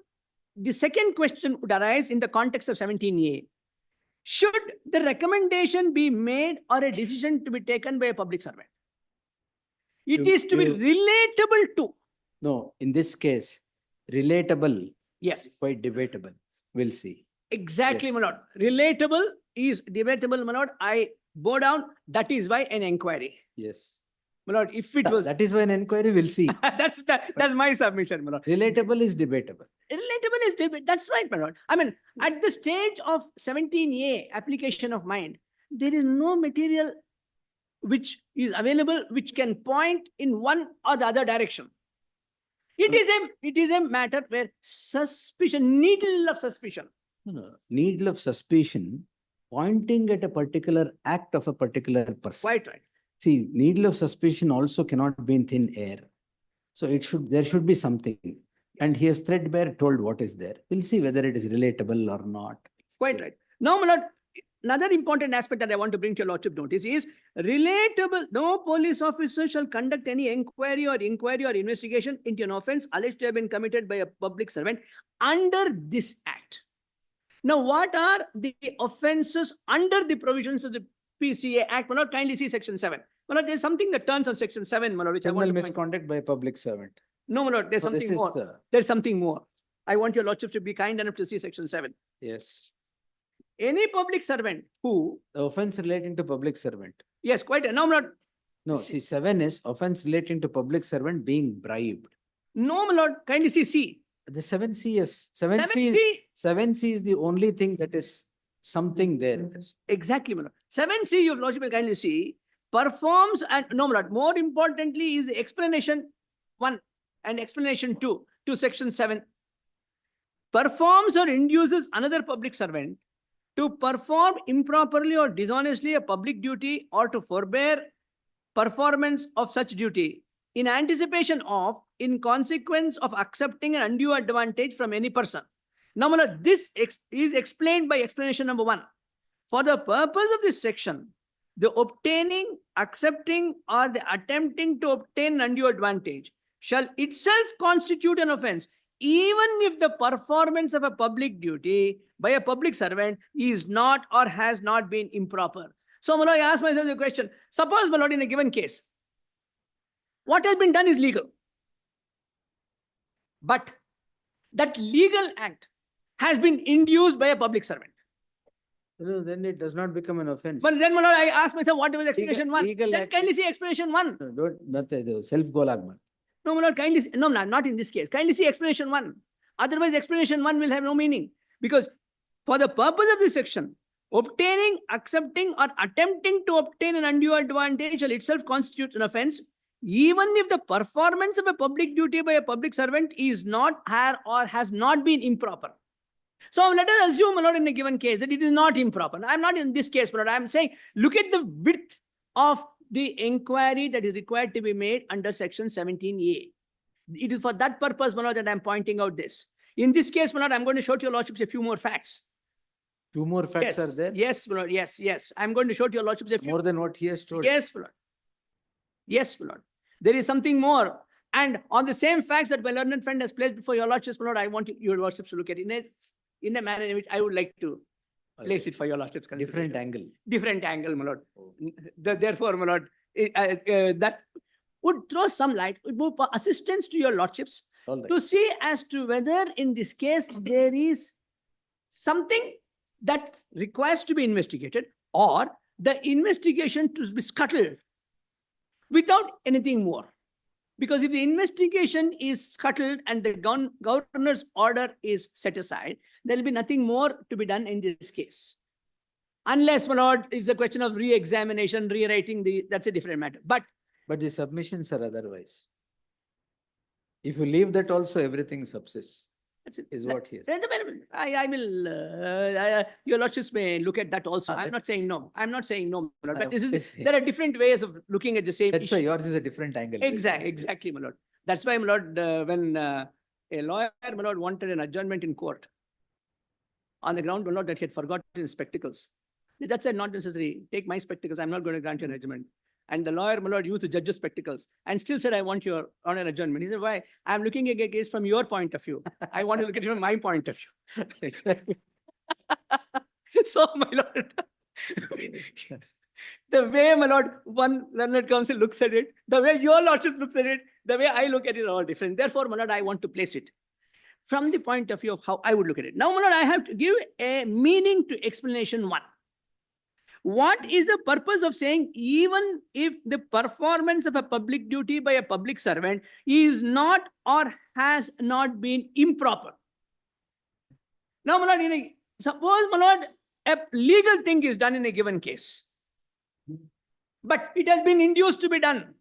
the second question would arise in the context of 17A. Should the recommendation be made or a decision to be taken by a public servant? It is to be relatable to. No, in this case, relatable, Yes. quite debatable. We'll see. Exactly, Yes. my lord. Relatable is debatable, my lord. I bow down. That is why an inquiry. Yes. My lord, if it was, That is why an inquiry will see. that's my submission, my lord. Relatable is debatable. Relatable is debate. That's right, my lord. I mean, at the stage of 17A application of mind, there is no material which is available which can point in one or the other direction. It is a matter where suspicion, needle of suspicion. No. Needle of suspicion pointing at a particular act of a particular person. Quite right. See, needle of suspicion also cannot be in thin air. So there should be something. And he has threadbare told what is there. We'll see whether it is relatable or not. Quite right. Now, my lord, another important aspect that I want to bring to your lordship notice is relatable. No police officer shall conduct any inquiry or investigation into an offense alleged to have been committed by a public servant under this act. Now, what are the offenses under the provisions of the PCA Act? My lord, kindly see section 7. My lord, there's something that turns on section 7, my lord, which I want Criminal to point. misconduct by a public servant. No, my lord, there's So this something is, more. There's something more. I want your lordship to be kind enough to see section 7. Yes. Any public servant who, The offense relating to public servant. yes, quite, no, my lord, No, see, 7 is offense relating to public servant being bribed. no, my lord, kindly see C. The 7C is, 7C 7C. is, 7C is the only thing that is something there. Exactly, my lord. 7C, your lordship will kindly see, performs and, no, my lord, more importantly is explanation 1 and explanation 2 to section 7. Performs or induces another public servant to perform improperly or dishonestly a public duty or to forbear performance of such duty in anticipation of, in consequence of accepting an undue advantage from any person. Now, my lord, this is explained by explanation number 1. For the purpose of this section, the obtaining, accepting, or the attempting to obtain an undue advantage shall itself constitute an offense, even if the performance of a public duty by a public servant is not or has not been improper. So, my lord, I ask myself the question, suppose, my lord, in a given case, what has been done is legal. But that legal act has been induced by a public servant. No, then it does not become an offense. But then, my lord, I ask myself, what was explanation 1? legal Then act kindly see explanation 1. No, don't, not the self-goal argument. No, my lord, kindly, no, not in this case. Kindly see explanation 1. Otherwise, explanation 1 will have no meaning. Because for the purpose of this section, obtaining, accepting, or attempting to obtain an undue advantage shall itself constitute an offense, even if the performance of a public duty by a public servant is not, or has not been improper. So let us assume, my lord, in a given case that it is not improper. I'm not in this case, my lord. I'm saying, look at the width of the inquiry that is required to be made under section 17A. It is for that purpose, my lord, that I'm pointing out this. In this case, my lord, I'm going to show to your lordships a few more facts. 2 more facts Yes, are there? yes, my lord, yes. I'm going to show to your lordships a few. More than what he has told. Yes, my lord. Yes, my lord. There is something more. And on the same facts that my learned friend has placed before your lordships, my lord, I want your lordships to look at it in a manner in which I would like to place it for your lordships. Different angle. Different angle, my lord. Therefore, my lord, that would throw some light, would move assistance to your lordships to see as to whether in this case there is something that requires to be investigated, or the investigation to be scuttled without anything more. Because if the investigation is scuttled and the governor's order is set aside, there will be nothing more to be done in this case. Unless, my lord, it's a question of re-examination, rewriting that's a different matter. But the submissions are otherwise. If you leave that also, everything subsists, is what he is. I will, your lordships may look at that also. I'm not saying no. I'm not saying no, my lord. But there are different ways of looking at the same That's issue. why yours is a different angle. Exactly, my lord. That's why, my lord, when a lawyer, my lord, wanted an adjournment in court on the ground, my lord, that he had forgotten his spectacles. That said, not necessary. Take my spectacles. I'm not going to grant you an adjournment. And the lawyer, my lord, used the judge's spectacles and still said, I want your on an adjournment. He said, why? I'm looking at a case from your point of view. I want to look at it from my point of view. So, my lord, the way, my lord, one learned counsel looks at it, the way your lordship looks at it, the way I look at it are all different. Therefore, my lord, I want to place it from the point of view of how I would look at it. Now, my lord, I have to give a meaning to explanation one. What is the purpose of saying even if the performance of a public duty by a public servant is not or has not been improper? Now, my lord, suppose, my lord, a legal thing is done in a given case, but it has been induced to be done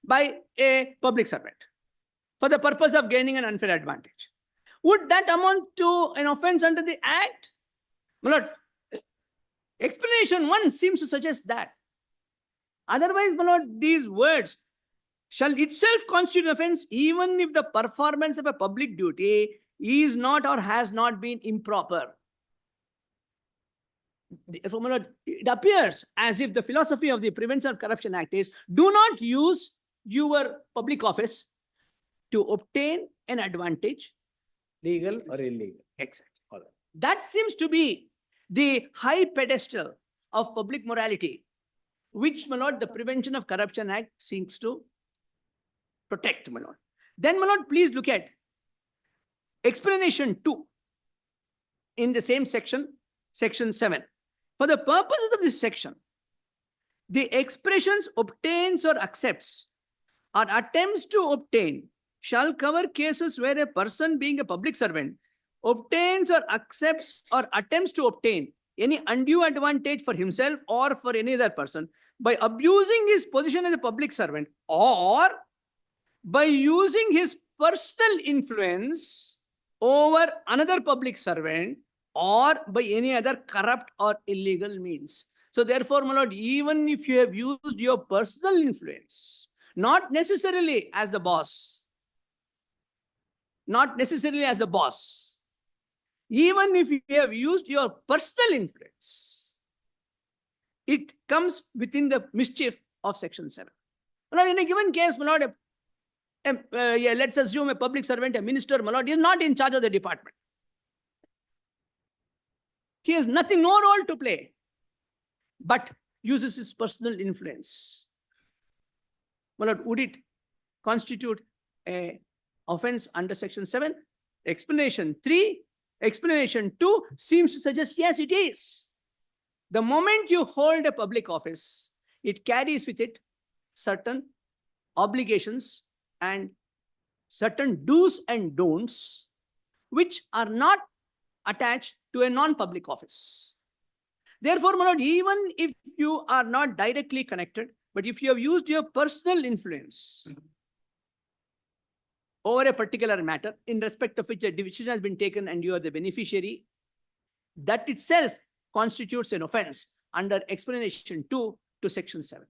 by a public servant for the purpose of gaining an unfair advantage. Would that amount to an offense under the Act? My lord, explanation one seems to suggest that. Otherwise, my lord, these words shall itself constitute offense even if the performance of a public duty is not or has not been improper. Therefore, my lord, it appears as if the philosophy of the Prevention of Corruption Act is do not use your public office to obtain an advantage. Legal or illegal. Exactly. All right. That seems to be the high pedestal of public morality, which, my lord, the Prevention of Corruption Act seeks to protect, my lord. Then, my lord, please look at explanation 2 in the same section, section 7. For the purposes of this section, the expressions obtains or accepts or attempts to obtain shall cover cases where a person being a public servant obtains or accepts or attempts to obtain any undue advantage for himself or for any other person by abusing his position as a public servant or by using his personal influence over another public servant or by any other corrupt or illegal means. So therefore, my lord, even if you have used your personal influence, not necessarily as the boss, even if you have used your personal influence, it comes within the mischief of section 7. My lord, in a given case, my lord, let's assume a public servant, a minister, my lord, is not in charge of the department. He has no role to play, but uses his personal influence. My lord, would it constitute an offense under section 7? Explanation 3, explanation 2 seems to suggest, yes, it is. The moment you hold a public office, it carries with it certain obligations and certain do's and don'ts, which are not attached to a non-public office. Therefore, my lord, even if you are not directly connected, but if you have used your personal influence over a particular matter in respect of which a decision has been taken and you are the beneficiary, that itself constitutes an offense under explanation 2 to section 7.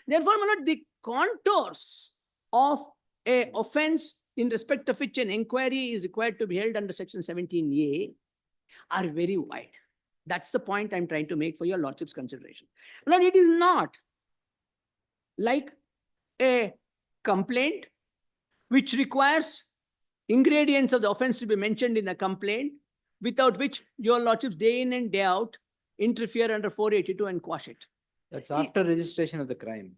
Therefore, my lord, the contours of an offense in respect of which an inquiry is required to be held under section 17A are very wide. That's the point I'm trying to make for your lordship's consideration. Lord, it is not like a complaint which requires ingredients of the offense to be mentioned in the complaint, without which your lordships day in and day out interfere under 482 and quash it. That's after registration of the crime.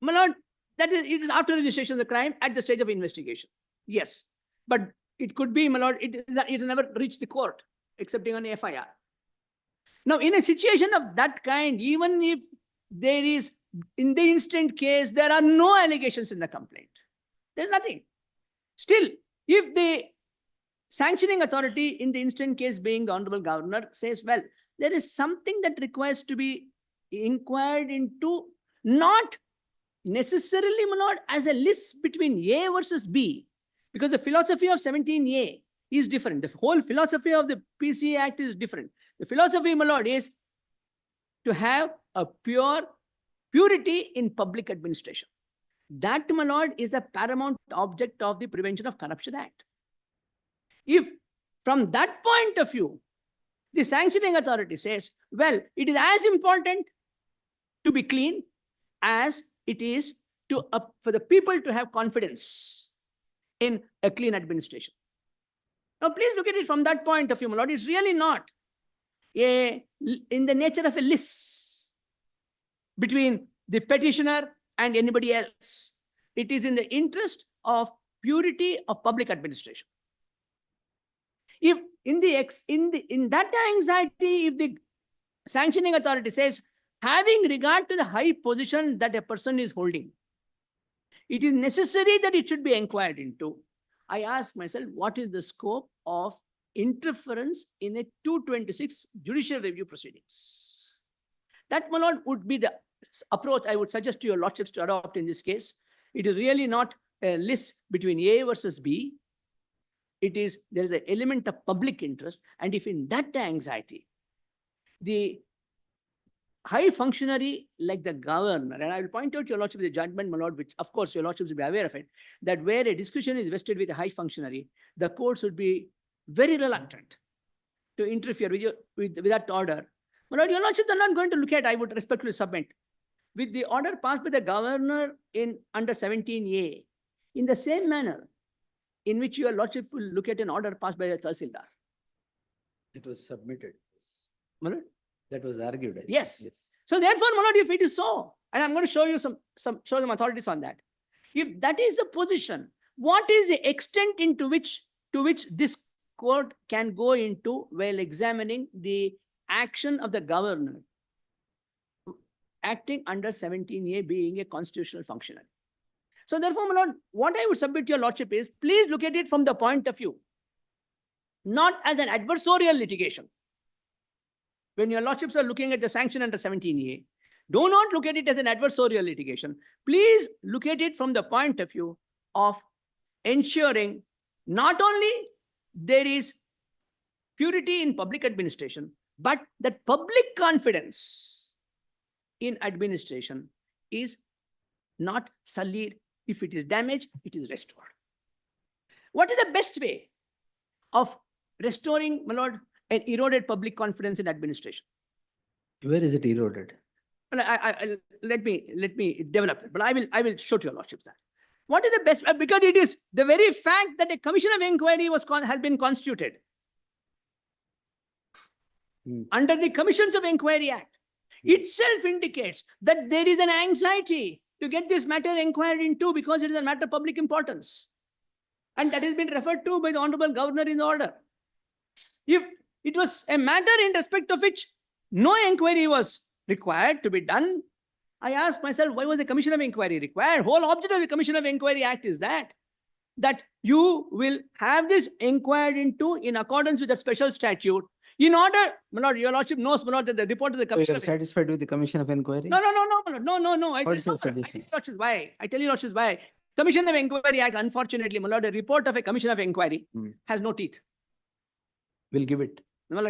My lord, it is after registration of the crime at the stage of investigation. Yes, but it could be, my lord, it has never reached the court, excepting on FIR. Now, in a situation of that kind, even if there is, in the instant case, there are no allegations in the complaint, there's nothing. Still, if the sanctioning authority in the instant case being the Honorable Governor says, well, there is something that requires to be inquired into, not necessarily, my lord, as a list between A versus B, because the philosophy of 17A is different. The whole philosophy of the PCA Act is different. The philosophy, my lord, is to have a purity in public administration. That, my lord, is a paramount object of the Prevention of Corruption Act. If from that point of view, the sanctioning authority says, well, it is as important to be clean as it is to for the people to have confidence in a clean administration. Now, please look at it from that point of view, my lord. It's really not in the nature of a list between the petitioner and anybody else. It is in the interest of purity of public administration. If in that anxiety, if the sanctioning authority says, having regard to the high position that a person is holding, it is necessary that it should be inquired into, I ask myself, what is the scope of interference in a 226 judicial review proceedings? That, my lord, would be the approach I would suggest to your lordships to adopt in this case. It is really not a list between A versus B. It is, there is an element of public interest. And if in that anxiety, the high functionary like the governor, and I will point out your lordship the judgment, my lord, which of course your lordships will be aware of it, that where a discretion is vested with a high functionary, the courts would be very reluctant to interfere with that order. My lord, your lordships are not going to look at, I would respectfully submit, with the order passed by the governor in under 17A, in the same manner in which your lordship will look at an order passed by a Tahsildar. It was submitted. My lord? That was argued. Yes. So therefore, my lord, if it is so, and I'm going to show you some authorities on that. If that is the position, what is the extent into which this court can go into while examining the action of the governor acting under 17A being a constitutional functionary? So therefore, my lord, what I would submit to your lordship is, please look at it from the point of view, not as an adversarial litigation. When your lordships are looking at the sanction under 17A, do not look at it as an adversarial litigation. Please look at it from the point of view of ensuring not only there is purity in public administration, but that public confidence in administration is not sullied. If it is damaged, it is restored. What is the best way of restoring, my lord, an eroded public confidence in administration? Where is it eroded? Well, let me develop it, but I will show to your lordships that. What is the best? Because it is the very fact that a commission of inquiry has been constituted under the Commissions of Inquiry Act itself indicates that there is an anxiety to get this matter inquired into because it is a matter of public importance. And that has been referred to by the Honorable Governor in the order. If it was a matter in respect of which no inquiry was required to be done, I ask myself, why was the Commission of Inquiry required? Whole object of the Commission of Inquiry Act is that you will have this inquired into in accordance with the special statute. In order, my lord, your lordship knows, my lord, that the report of the Commission. You are satisfied with the Commission of Inquiry? No, my lord, no. What is your suggestion? I tell you lordships why. Commission of Inquiry Act, unfortunately, my lord, a report of a Commission of Inquiry has no teeth. We'll give it. No,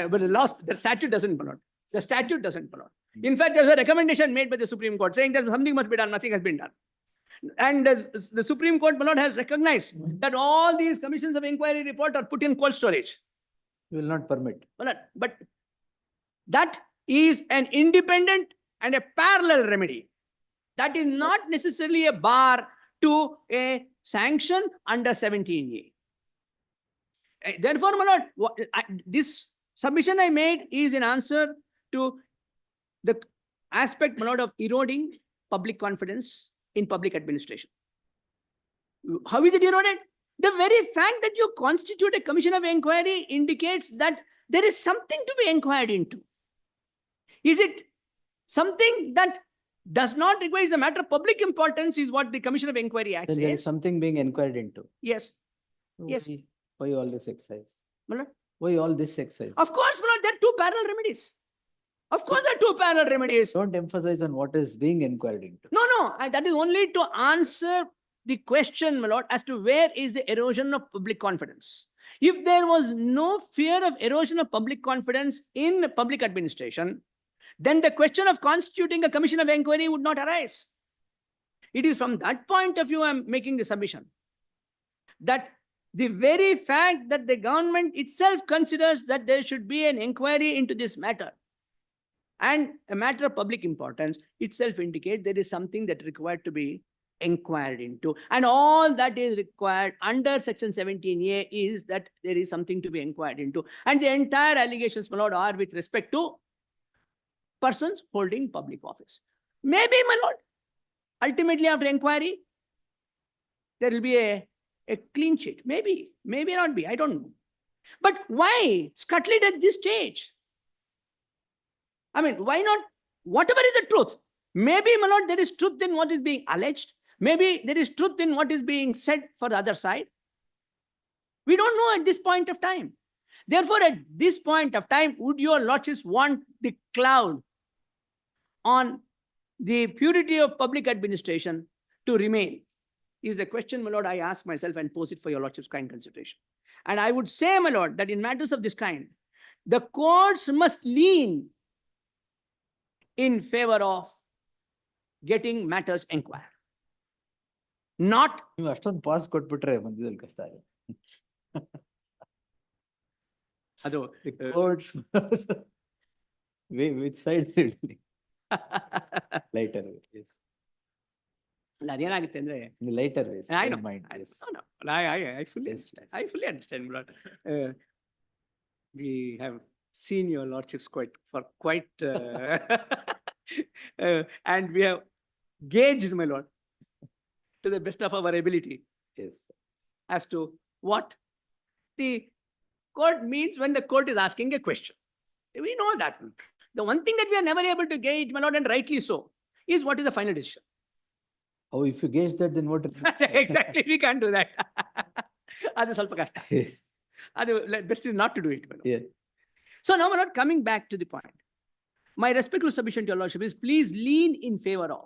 but the statute doesn't, my lord. The statute doesn't, my lord. In fact, there was a recommendation made by the Supreme Court saying that something must be done, nothing has been done. And the Supreme Court, my lord, has recognized that all these commissions of inquiry report are put in cold storage. We will not permit. But that is an independent and a parallel remedy. That is not necessarily a bar to a sanction under 17A. Therefore, my lord, this submission I made is in answer to the aspect, my lord, of eroding public confidence in public administration. How is it eroded? The very fact that you constitute a commission of inquiry indicates that there is something to be inquired into. Is it something that does not require, is a matter of public importance, is what the Commission of Inquiry Act Then there is says? something being inquired into. Yes. Yes. Why all this exercise? My lord. Why all this exercise? Of course, my lord, there are two parallel remedies. Of course, there are two parallel remedies. Don't emphasize on what is being inquired into. No, that is only to answer the question, my lord, as to where is the erosion of public confidence. If there was no fear of erosion of public confidence in public administration, then the question of constituting a commission of inquiry would not arise. It is from that point of view I am making the submission that the very fact that the government itself considers that there should be an inquiry into this matter and a matter of public importance itself indicates there is something that required to be inquired into. And all that is required under Section 17A is that there is something to be inquired into. And the entire allegations, my lord, are with respect to persons holding public office. Maybe, my lord, ultimately after inquiry, there will be a clean sheet. Maybe not be, I don't know. But why scuttle it at this stage? I mean, why not? Whatever is the truth, maybe, my lord, there is truth in what is being alleged. Maybe there is truth in what is being said for the other side. We don't know at this point of time. Therefore, at this point of time, would your lordships want the cloud on the purity of public administration to remain? Is a question, my lord, I ask myself and pose it for your lordship's kind consideration. And I would say, my lord, that in matters of this kind, the courts must lean in favor of getting matters inquired. Not ನೀವು ಅಷ್ಟೊಂದು pass ಕೊಟ್ಬಿಟ್ರೆ ಮಧ್ಯದಲ್ಲಿ ಕಷ್ಟ ಆಗುತ್ತೆ. ಅದು Courts. Which side? Lighter way, yes. ಅದೇನಾಗುತ್ತೆ ಅಂದ್ರೆ In the lighter ways. I know. don't mind, yes. No, I fully Yes, understand. I fully understand, my lord. We have seen your lordships quite and we have gauged, my lord, to the best of our ability. Yes. As to what the court means when the court is asking a question. We know that. The one thing that we are never able to gauge, my lord, and rightly so, is what is the final decision. Oh, if you gauge that, then what? Exactly, we can't do that. That's ಸ್ವಲ್ಪ ಕಷ್ಟ. Yes. Best is not to do it, my lord. Yeah. So now, my lord, coming back to the point, my respectful submission to your lordship is please lean in favor of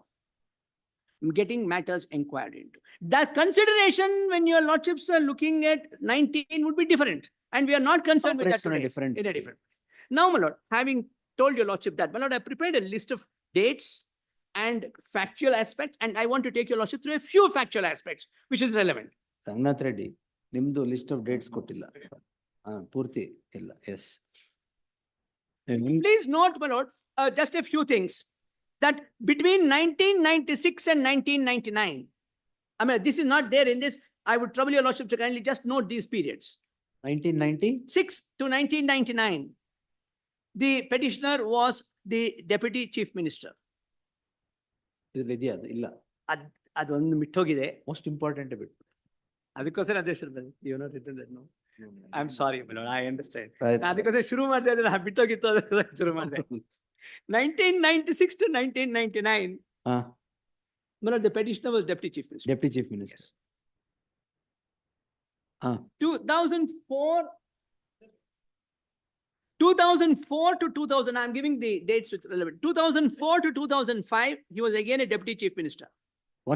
getting matters inquired into. That consideration when your lordships are looking at 19 would be different. And we are not concerned with that Operates on a today, different in a different way. Now, my lord, having told your lordship that, my lord, I prepared a list of dates and factual aspects, and I want to take your lordship through a few factual aspects, which is relevant. Ranganath Reddy ನಿಮ್ದು list of dates ಕೊಟ್ಟಿಲ್ಲ. ಪೂರ್ತಿ ಇಲ್ಲ. S. Please note, my lord, just a few things, that between 1996 and 1999, I mean, this is not there in this. I would trouble your lordship to kindly just note these periods. 1996 to 1999, the petitioner was the deputy chief minister. ಇದೆಯಾ ಅದು? ಇಲ್ಲ. ಅದೊಂದು ಬಿಟ್ಟೋಗಿದೆ. Most important ಬಿಟ್ಟು. ಅದಕ್ಕೋಸ್ಕರ ಅದೇ sir you not written that no. I am sorry my lord, I understand. ಆಯ್ತು. ಅದಕ್ಕೋಸ್ಕರ ಶುರು ಮಾಡಿದೆ, ಅದನ್ನ ಬಿಟ್ಟೋಗಿತ್ತು, ಅದಕ್ಕೋಸ್ಕರ ಶುರು ಮಾಡಿದೆ. 1996 to 1999, my lord, the petitioner was deputy chief minister. Deputy chief minister. Yes. 2004 to 2000, I'm giving the dates which are relevant. 2004 to 2005, he was again a deputy chief minister.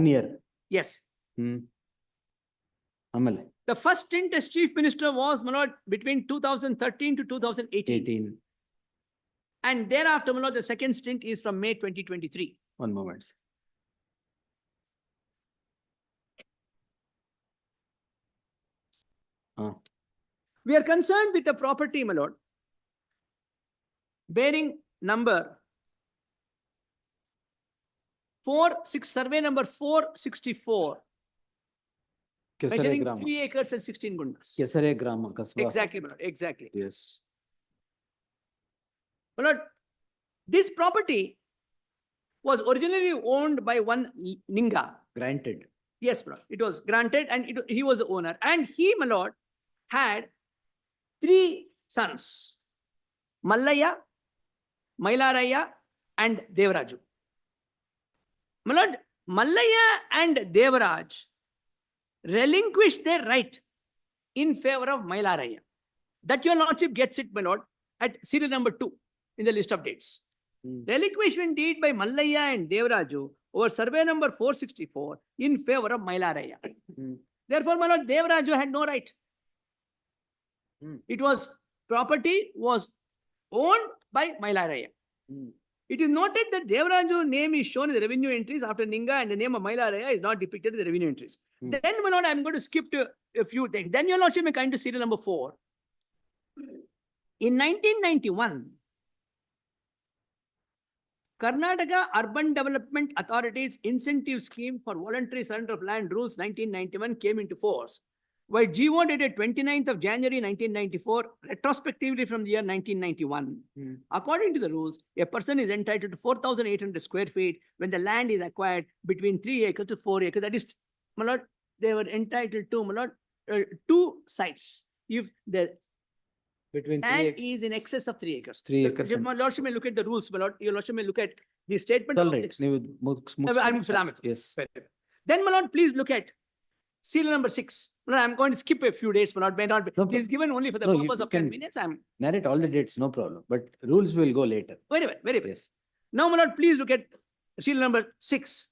1 year. Yes. ಆಮೇಲೆ The first stint as chief minister was, my lord, between 2013 to 2018. 18. And thereafter, my lord, the second stint is from May 2023. One moment. We are concerned with the property, my lord, bearing number 46, survey number 464, Kesare measuring ಗ್ರಾಮ. 3 acres and 16 gundas. ಕೆಸರೆ ಗ್ರಾಮ ಕಸ್ಬಾ. Exactly, my lord, exactly. Yes. My lord, this property was originally owned by one Ninga. Granted. Yes, my lord, it was granted and he was the owner. And he, my lord, had 3 sons. Mallaya, Mailaraya and Devaraju. My lord, Mallaya and Devaraj relinquished their right in favor of Mailaraya. That your lordship gets it, my lord, at serial number 2 in the list of dates. Relinquishment deed by Mallaya and Devaraju over survey number 464 in favor of Mailaraya. Therefore, my lord, Devaraju had no right. It was property was owned by Mailaraya. It is noted that Devaraju name is shown in the revenue entries after Ninga and the name of Mailaraya is not depicted in the revenue entries. Then, my lord, I am going to skip to a few things. Then your lordship may come to serial number 4. In 1991, Karnataka Urban Development Authority's incentive scheme for voluntary surrender of land rules 1991 came into force, while GO dated 29th of January 1994, retrospectively from the year 1991. According to the rules, a person is entitled to 4,800 square feet when the land is acquired between 3 acres to 4 acres. That is, my lord, they were entitled to, my lord, 2 sites. If the Between land is in excess of 3 acres. 3 acres. My lordship may look at the rules, my lord. Your lordship may look at the statement. All of right. objections. Yes. Then, my lord, please look at serial number 6. My lord, I'm going to skip a few dates, my lord. May not be. It is given only for the purpose of convenience. Narrate all the dates, no problem. But rules will go later. Very well, very well. Yes. Now, my lord, please look at serial number 6.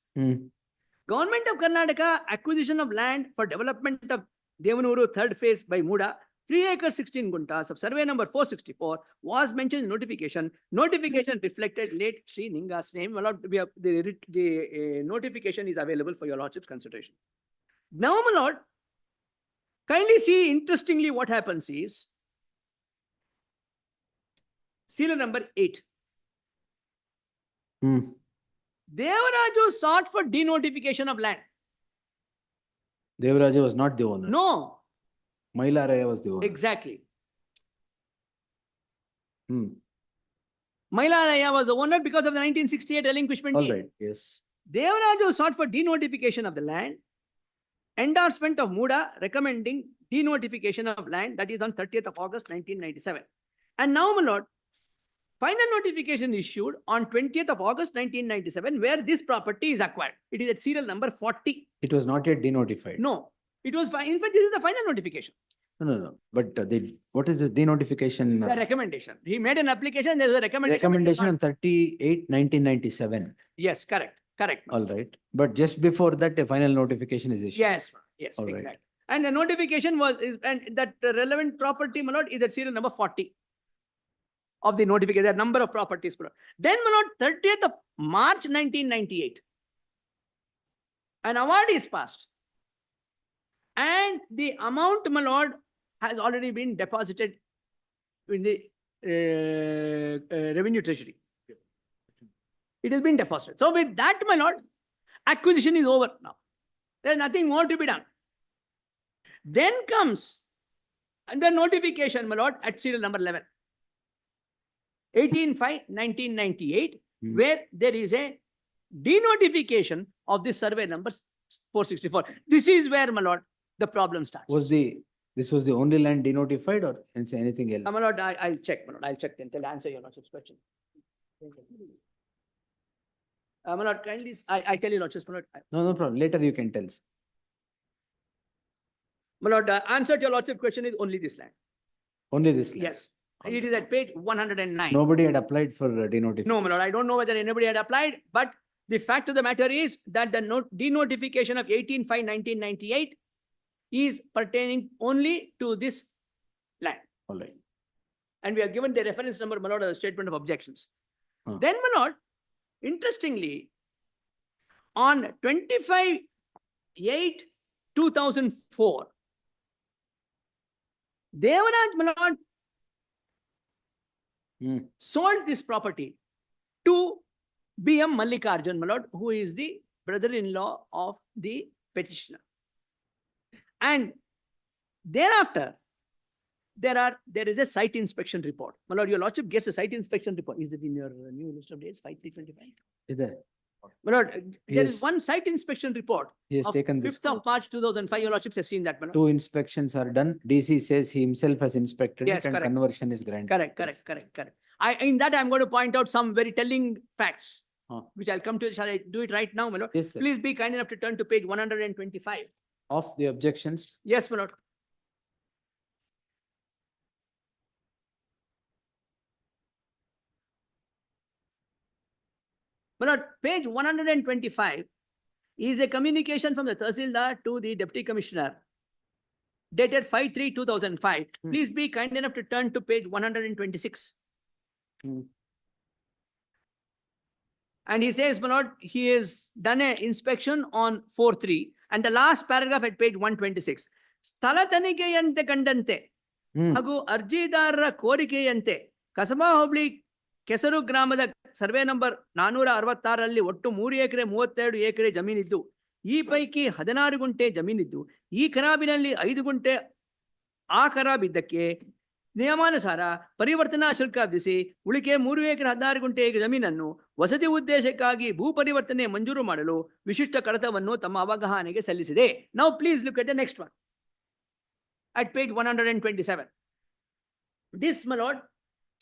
Government of Karnataka acquisition of land for development of Devanuru third phase by Muda, 3 acres 16 guntas of survey number 464 was mentioned in notification. Notification reflected late Sri Ninga's name. My lord, we have the notification is available for your lordship's consideration. Now, my lord, kindly see interestingly what happens is serial number 8. Devaraju sought for denotification of land. Devaraja was not the owner. No. Mailaraya was the owner. Exactly. Mailaraya was the owner because of the 1968 relinquishment All deed. right. Yes. Devaraju sought for denotification of the land. Endorsement of Muda recommending denotification of land, that is on 30th of August 1997. And now, my lord, final notification issued on 20th of August 1997 where this property is acquired. It is at serial number 40. It was not yet denotified. No, it was in fact, this is the final notification. No. But what is this denotification? The recommendation. He made an application, there was a recommendation. Recommendation on 38/1997. Yes, correct. All right. But just before that, a final notification is issued. Yes, All right. exactly. And the notification and that relevant property, my lord, is at serial number 40 of the notification. There are number of properties. Then, my lord, 30th of March 1998, an award is passed. And the amount, my lord, has already been deposited in the revenue treasury. It has been deposited. So with that, my lord, acquisition is over now. There is nothing more to be done. Then comes the notification, my lord, at serial number 11. 18/5/1998, where there is a denotification of the survey number 464. This is where, my lord, the problem starts. This was the only land denotified or anything else? My lord, I'll check, my lord. I'll check then. I'll answer your lordship's question. My lord, kindly, I tell you, lordship, my lord. No problem. Later you can tell us. My lord, answer to your lordship question is only this land. Only this land? Yes. It is at page 109. Nobody had applied for denotification? No, my lord, I don't know whether anybody had applied, but the fact of the matter is that the denotification of 18/5/1998 is pertaining only to this land. All right. And we are given the reference number, my lord, as a statement of objections. Then, my lord, interestingly, on 25/8/2004, Devaraj, my lord, sold this property to B.M. Mallikarjun, my lord, who is the brother-in-law of the petitioner. And thereafter, there is a site inspection report. My lord, your lordship gets a site inspection report. Is it in your new list of dates, 5/3/25? Is there? My lord, there is Yes. one site inspection report He has of taken this 5th of March 2005. Your lordships have seen that, my lord. 2 inspections are done. DC says he himself has inspected Yes, it and correct. conversion is granted. Correct. In that, I'm going to point out some very telling facts, Huh. which I'll come to. Shall I do it right now, my lord? Yes, sir. Please be kind enough to turn to page 125. Of the objections, Yes, my lord. My lord, page 125 is a communication from the Tahsildar to the Deputy Commissioner dated 5/3/2005. Please be kind enough to turn to page 126. And he says, my lord, he has done an inspection on 4/3 and the last paragraph at page 126. ಸ್ಥಳ ತನಿಖೆಯಂತೆ ಕಂಡಂತೆ ಹಾಗೂ ಅರ್ಜಿದಾರರ ಕೋರಿಕೆಯಂತೆ ಕಸಬಾ ಹೋಬಳಿ ಕೆಸರು ಗ್ರಾಮದ survey number 466ರಲ್ಲಿ ಒಟ್ಟು 3 ಎಕರೆ 32 ಎಕರೆ ಜಮೀನಿದ್ದು ಈ ಪೈಕಿ 16 ಗುಂಟೆ ಜಮೀನಿದ್ದು ಈ ಖರಾಬಿನಲ್ಲಿ 5 ಗುಂಟೆ ಆ ಖರಾಬಿದ್ದಕ್ಕೆ ನಿಯಮಾನುಸಾರ ಪರಿವರ್ತನಾ ಶುಲ್ಕ ವಿಧಿಸಿ ಉಳಿಕೆ 3 ಎಕರೆ 16 ಗುಂಟೆ ಜಮೀನನ್ನು ವಸತಿ ಉದ್ದೇಶಕ್ಕಾಗಿ ಭೂ ಪರಿವರ್ತನೆ ಮಂಜೂರು ಮಾಡಲು ವಿಶಿಷ್ಟ ಕಡತವನ್ನು ತಮ್ಮ ಅವಗಾಹನೆಗೆ ಸಲ್ಲಿಸಿದೆ. Now please look at the next one at page 127. This, my lord,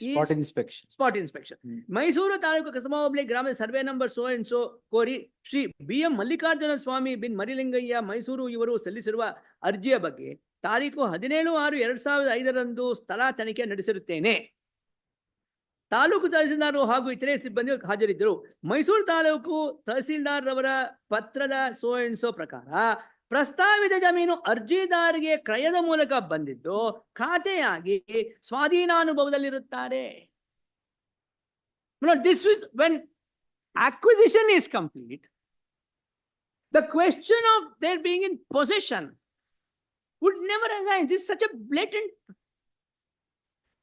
spot inspection. Spot inspection. Mysuru taluk ಕಸಬಾ ಹೋಬಳಿ ಗ್ರಾಮದ survey number so and so ಕೋರಿ ಶ್ರೀ BM ಮಲ್ಲಿಕಾರ್ಜುನ ಸ್ವಾಮಿ ಬಿನ್ ಮರಿಲಿಂಗಯ್ಯ ಮೈಸೂರು ಇವರು ಸಲ್ಲಿಸಿರುವ ಅರ್ಜಿಯ ಬಗ್ಗೆ ತಾರೀಕು 17/6/2005 ಸ್ಥಳ ತನಿಖೆ ನಡೆಸಿರುತ್ತೇನೆ. ತಾಲೂಕು ತಹಸೀಲ್ದಾರರು ಹಾಗೂ ಇತರೆ ಸಿಬ್ಬಂದಿ ಹಾಜರಿದ್ದರು. ಮೈಸೂರು ತಾಲೂಕು ತಹಸೀಲ್ದಾರ್ ರವರ ಪತ್ರದ ಸೋ ಅಂಡ್ ಸೋ ಪ್ರಕಾರ ಪ್ರಸ್ತಾವಿತ ಜಮೀನು ಅರ್ಜಿದಾರರಿಗೆ ಕ್ರಯದ ಮೂಲಕ ಬಂದಿದ್ದು ಖಾತೆಯಾಗಿ ಸ್ವಾಧೀನಾನುಭವದಲ್ಲಿರುತ್ತಾರೆ. This is when acquisition is complete. The question of their being in possession would never arise. This is such a blatant.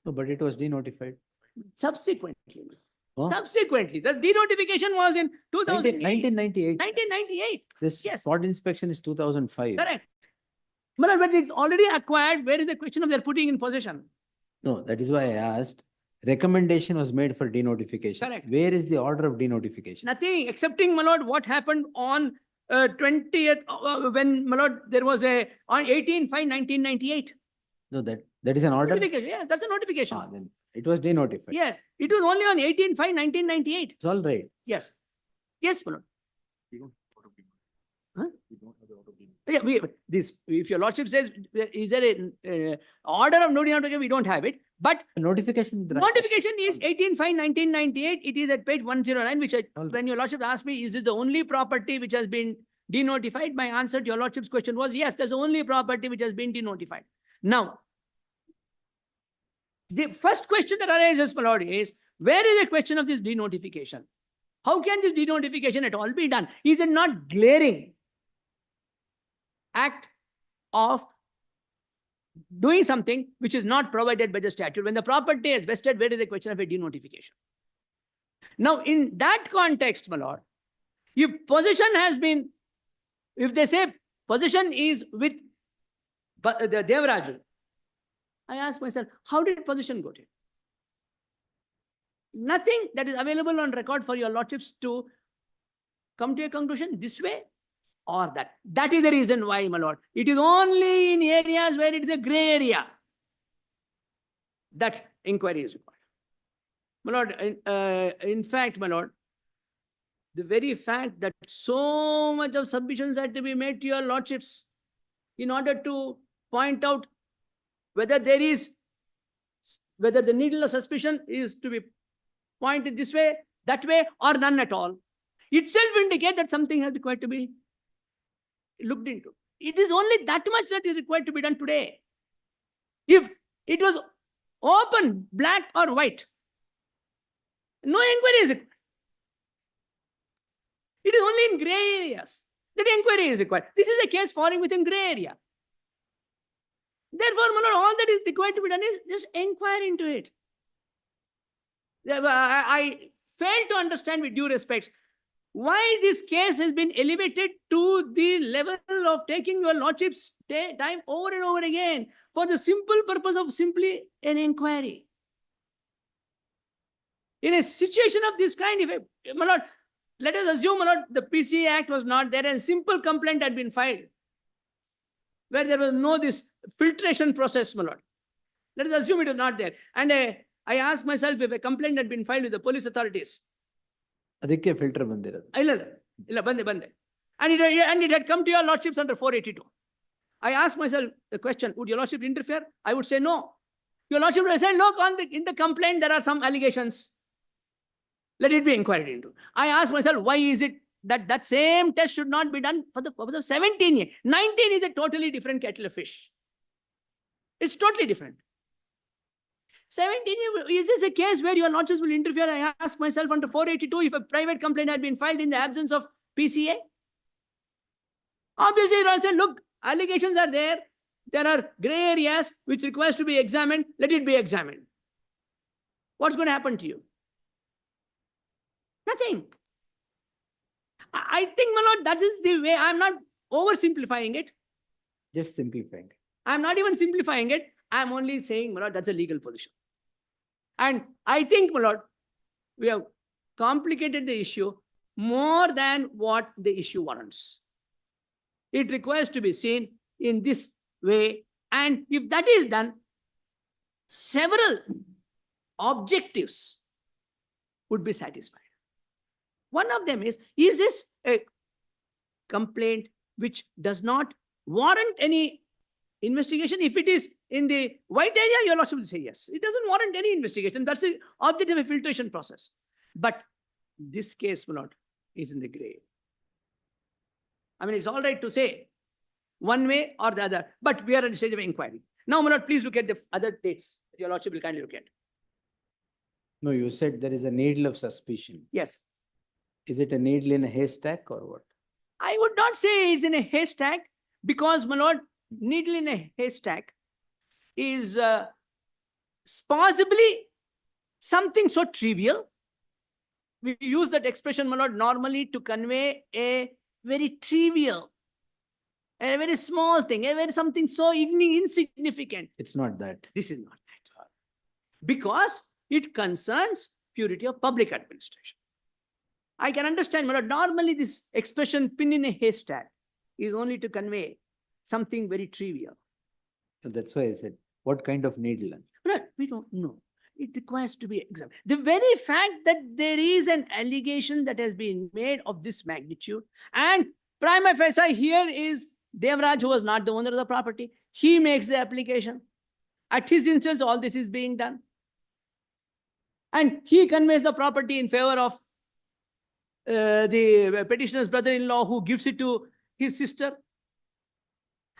No, but it was denotified. Subsequently. Huh? Subsequently. The denotification was in 1998. 1998. This Yes. spot inspection is 2005. Correct. But it's already acquired. Where is the question of their putting in possession? No, that is why I asked. Recommendation was made for denotification. Correct. Where is the order of denotification? Nothing, excepting, my lord, what happened on 20th, when, my lord, there was on 18/5/1998. No, that is an order. Notification. Yeah, that's a notification. Then it was denotified. Yes, it was only on 18/5/1998. It's all right. Yes. Yes, my lord. Huh? Yeah, this, if your lordship says, is there a order of notification? We don't have it, but Notification. notification is 18/5/1998. It is at page 109, which when your lordship asked me, is this the only property which has been denotified? My answer to your lordship's question was, yes, that's the only property which has been denotified. Now, the first question that arises, my lord, is where is the question of this denotification? How can this denotification at all be done? Is it not glaring act of doing something which is not provided by the statute? When the property is vested, where is the question of a denotification? Now, in that context, my lord, if possession has been, if they say possession is with the Devaraju, I ask myself, how did possession go to him? Nothing that is available on record for your lordships to come to a conclusion this way or that. That is the reason why, my lord, it is only in areas where it is a gray area that inquiry is required. My lord, in fact, my lord, the very fact that so much of submissions had to be made to your lordships in order to point out whether the needle of suspicion is to be pointed this way, that way, or none at all, itself indicate that something has required to be looked into. It is only that much that is required to be done today. If it was open, black or white, no inquiry is required. It is only in gray areas that inquiry is required. This is a case falling within gray area. Therefore, my lord, all that is required to be done is just inquire into it. I fail to understand, with due respects, why this case has been elevated to the level of taking your lordship's time over and over again for the simple purpose of simply an inquiry. In a situation of this kind, my lord, Let us assume, my lord, the PCA Act was not there and simple complaint had been filed, where there was no this filtration process, my lord. Let us assume it was not there. And I asked myself if a complaint had been filed with the police authorities. ಅದಕ್ಕೆ filter ಬಂದಿರೋದು. ಇಲ್ಲ, ಬಂದೆ. And it had come to your lordships under 482. I asked myself the question, would your lordship interfere? I would say no. Your lordship would say, look, in the complaint, there are some allegations. Let it be inquired into. I asked myself, why is it that that same test should not be done for the purpose of 17? 19 is a totally different kettle of fish. It's totally different. 17, is this a case where your lordships will interfere? I ask myself under 482 if a private complaint had been filed in the absence of PCA. Obviously, you will say, look, allegations are there. There are gray areas which requires to be examined. Let it be examined. What's going to happen to you? Nothing. I think, my lord, that is the way. I'm not oversimplifying it. Just simplifying. I'm not even simplifying it. I'm only saying, my lord, that's a legal position. And I think, my lord, we have complicated the issue more than what the issue warrants. It requires to be seen in this way. And if that is done, several objectives would be satisfied. One of them is this a complaint which does not warrant any investigation? If it is in the white area, your lordship will say yes. It doesn't warrant any investigation. That's the object of a filtration process. But this case, my lord, is in the gray. I mean, it's all right to say one way or the other, but we are at the stage of inquiry. Now, my lord, please look at the other dates that your lordship will kindly look at. No, you said there is a needle of suspicion. Yes. Is it a needle in a haystack or what? I would not say it's in a haystack because, my lord, needle in a haystack is possibly something so trivial. We use that expression, my lord, normally to convey a very trivial, a very small thing, a very something so insignificant. It's not that. This is not that. Because it concerns purity of public administration. I can understand, my lord, normally this expression pin in a haystack is only to convey something very trivial. That's why I said, what kind of needle? But we don't know. It requires to be examined. The very fact that there is an allegation that has been made of this magnitude, and prima facie here is Devraj, who was not the owner of the property. He makes the application. At his instance, all this is being done. And he conveys the property in favor of the petitioner's brother-in-law, who gives it to his sister.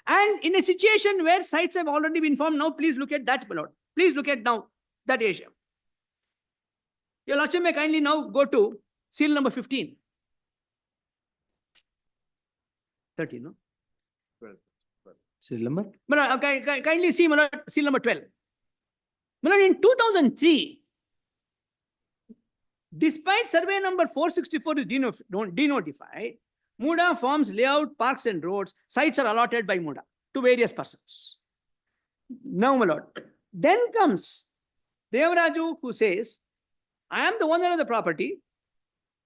And in a situation where sites have already been formed, now please look at that, my lord. Please look at now that area. Your lordship may kindly now go to seal number 15. 13, no? 12. Seal number? My lord, kindly see, my lord, seal number 12. My lord, in 2003, despite survey number 464 is denotified, MUDA forms layout, parks and roads. Sites are allotted by MUDA to various persons. Now, my lord, then comes Devraju, who says, I am the owner of the property.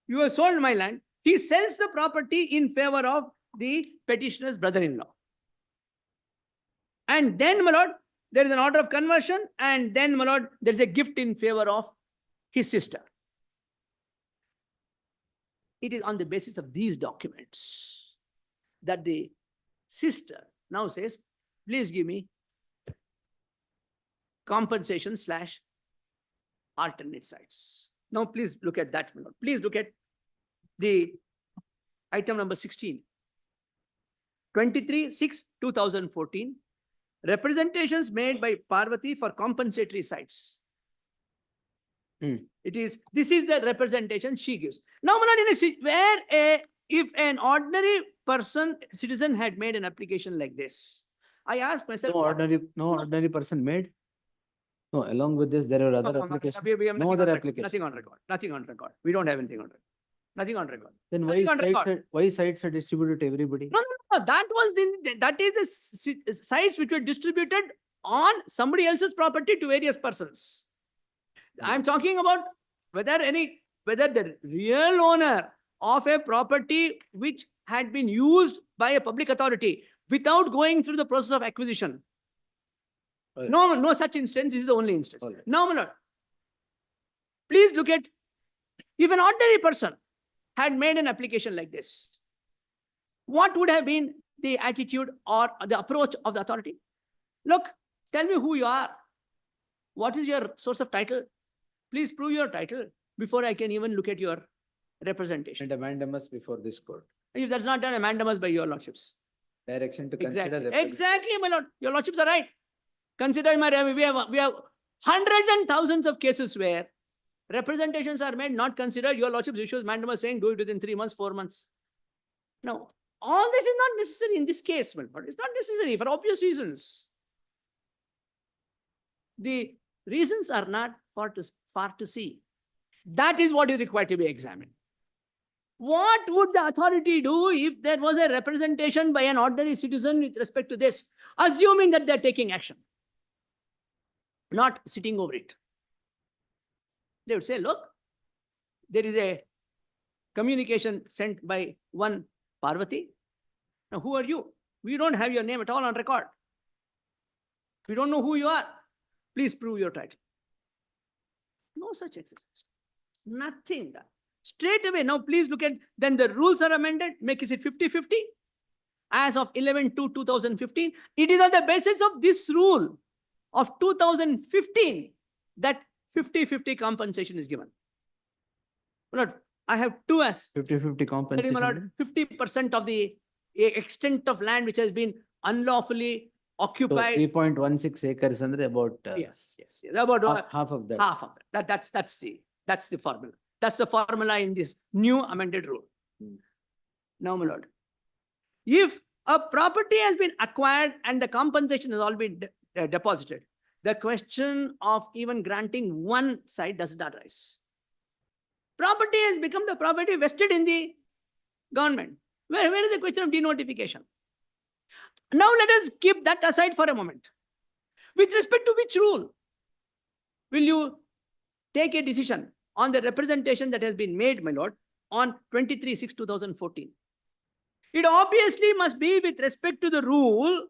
You have sold my land. He sells the property in favor of the petitioner's brother-in-law. And then, my lord, there is an order of conversion. And then, my lord, there is a gift in favor of his sister. It is on the basis of these documents that the sister now says, please give me compensation / alternate sites. Now, please look at that. Please look at the item number 16. 23/6/2014. Representations made by Parvati for compensatory sites. This is the representation she gives. Now, if an ordinary citizen had made an application like this, I asked myself, No ordinary person made. No, along with this, there are other applications. No other application. Nothing on record. Nothing on record. We don't have anything on record. Nothing on record. Then Nothing why sites are distributed to everybody? No. That is the sites which were distributed on somebody else's property to various persons. I'm talking about whether the real owner of a property which had been used by a public authority without going through the process of acquisition. No, no such instance. This is the only instance. Now, my lord, please look at, if an ordinary person had made an application like this, what would have been the attitude or the approach of the authority? Look, tell me who you are. What is your source of title? Please prove your title before I can even look at your representation. And a mandamus before this court. If that's not done, a mandamus by your lordships. Direction to consider. Exactly. Exactly, my lord. Your lordships are right. Consider we have hundreds and thousands of cases where representations are made, not considered. Your lordships issues mandamus saying do it within 3 months, 4 months. Now, all this is not necessary in this case, my lord. It's not necessary for obvious reasons. The reasons are not far to see. That is what is required to be examined. What would the authority do if there was a representation by an ordinary citizen with respect to this, assuming that they're taking action, not sitting over it? They would say, look, there is a communication sent by one Parvati. Now, who are you? We don't have your name at all on record. We don't know who you are. Please prove your title. No such exercise. Nothing done. Straight away, now please look at, then the rules are amended, make it 50-50. As of 11/2/2015, it is on the basis of this rule of 2015 that 50-50 compensation is given. Lord, I have two as 50-50 compensation. 50% of the extent of land which has been unlawfully So occupied. 3.16 acres and about Yes. About half of that. half of that. That's the formula. That's the formula in this new amended rule. Now, my lord, if a property has been acquired and the compensation has all been deposited, the question of even granting one side does not arise. Property has become the property vested in the government. Where is the question of denotification? Now let us keep that aside for a moment. With respect to which rule will you take a decision on the representation that has been made, my lord, on 23/6/2014? It obviously must be with respect to the rule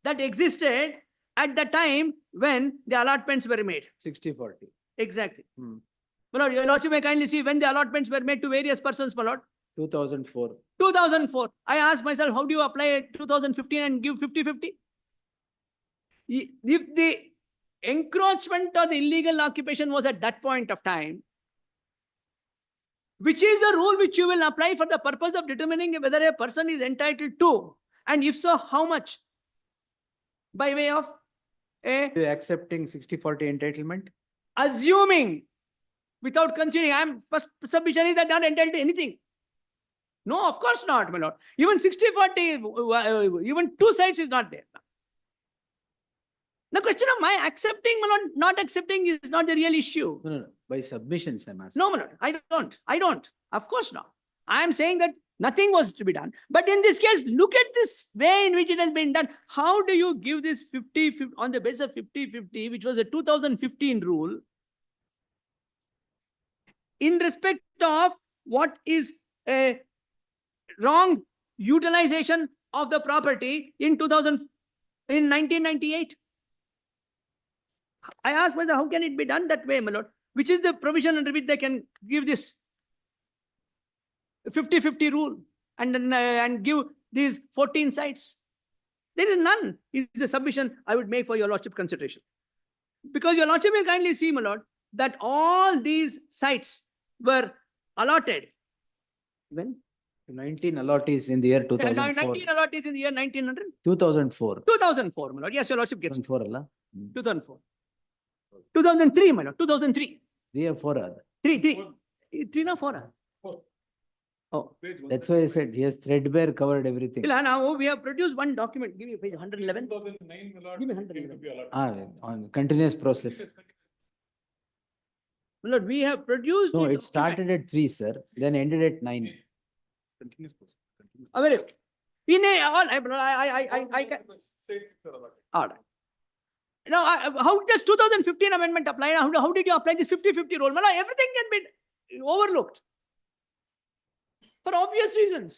that existed at the time when the allotments were made. 60-40. Exactly. My lord, your lordship may kindly see when the allotments were made to various persons, my lord. 2004. 2004. I asked myself, how do you apply 2015 and give 50-50? If the encroachment or the illegal occupation was at that point of time, which is the rule which you will apply for the purpose of determining whether a person is entitled to, and if so, how much? By way of a... You accepting 60-40 entitlement? Assuming, without considering, first submission is that not entitled to anything. No, of course not, my lord. Even 60-40, even two sides is not there. The question of my accepting, my lord, not accepting is not the real issue. No. By submissions, I'm asking. No, my lord, I don't. Of course not. I am saying that nothing was to be done. But in this case, look at this way in which it has been done. How do you give this 50-50 on the basis of 50-50, which was a 2015 rule, in respect of what is a wrong utilization of the property in 1998? I ask myself, how can it be done that way, my lord? Which is the provision under which they can give this 50-50 rule and give these 14 sites? There is none. It's a submission I would make for your lordship consideration. Because your lordship will kindly see, my lord, that all these sites were allotted. When? 19 allottees in the year 2004. 19 allottees in the year 1900? 2004. 2004, my lord. Yes, your lordship gets 2004, Allah. 2004. 2003, my lord. 2003. 3 or 4 are. 3 or 4. Oh. That's why I said he has threadbare covered everything. Now we have produced one document. Give me page 111. 2009, my lord. Give me 111. On continuous process. My lord, we have produced. No, the it started at 3, sir. Then ended at 9. Continuous process. Available. I can. All right. Now, how does 2015 amendment apply? How did you apply this 50-50 rule? Everything can be overlooked. for obvious reasons.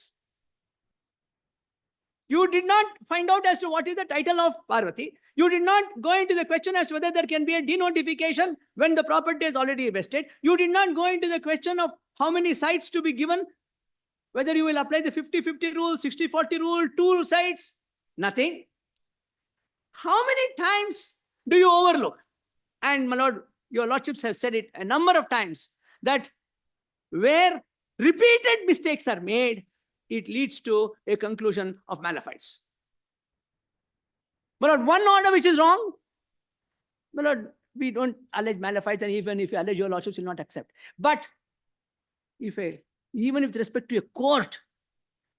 You did not find out as to what is the title of Parvati. You did not go into the question as to whether there can be a denotification when the property is already vested. You did not go into the question of how many sites to be given, whether you will apply the 50-50 rule, 60-40 rule, 2 sites, nothing. How many times do you overlook? And my lord, your lordships have said it a number of times that where repeated mistakes are made, it leads to a conclusion of malafide. But one order which is wrong, my lord, we don't allege malafide, and even if you allege, your lordships will not accept. But even with respect to a court,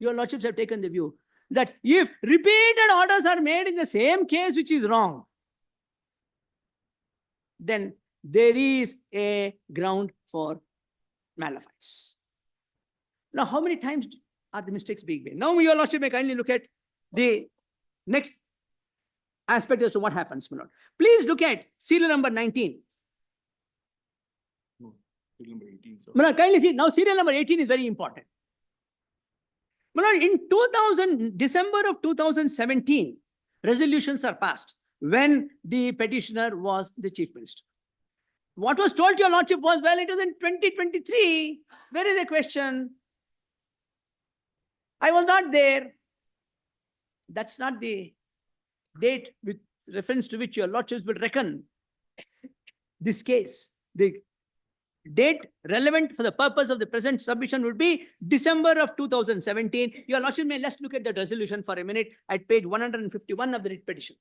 your lordships have taken the view that if repeated orders are made in the same case which is wrong, then there is a ground for malafide. Now, how many times are the mistakes being made? Now, your lordship may kindly look at the next aspect as to what happens, my lord. Please look at serial number 19. Serial number 18, sir. My lord, kindly see, now serial number 18 is very important. My lord, in December of 2017, resolutions are passed when the petitioner was the chief minister. What was told to your lordship was, well, it was in 2023. Where is the question? I was not there. That's not the date with reference to which your lordships will reckon this case. The date relevant for the purpose of the present submission would be December of 2017. Your lordship may let's look at the resolution for a minute at page 151 of the writ petition.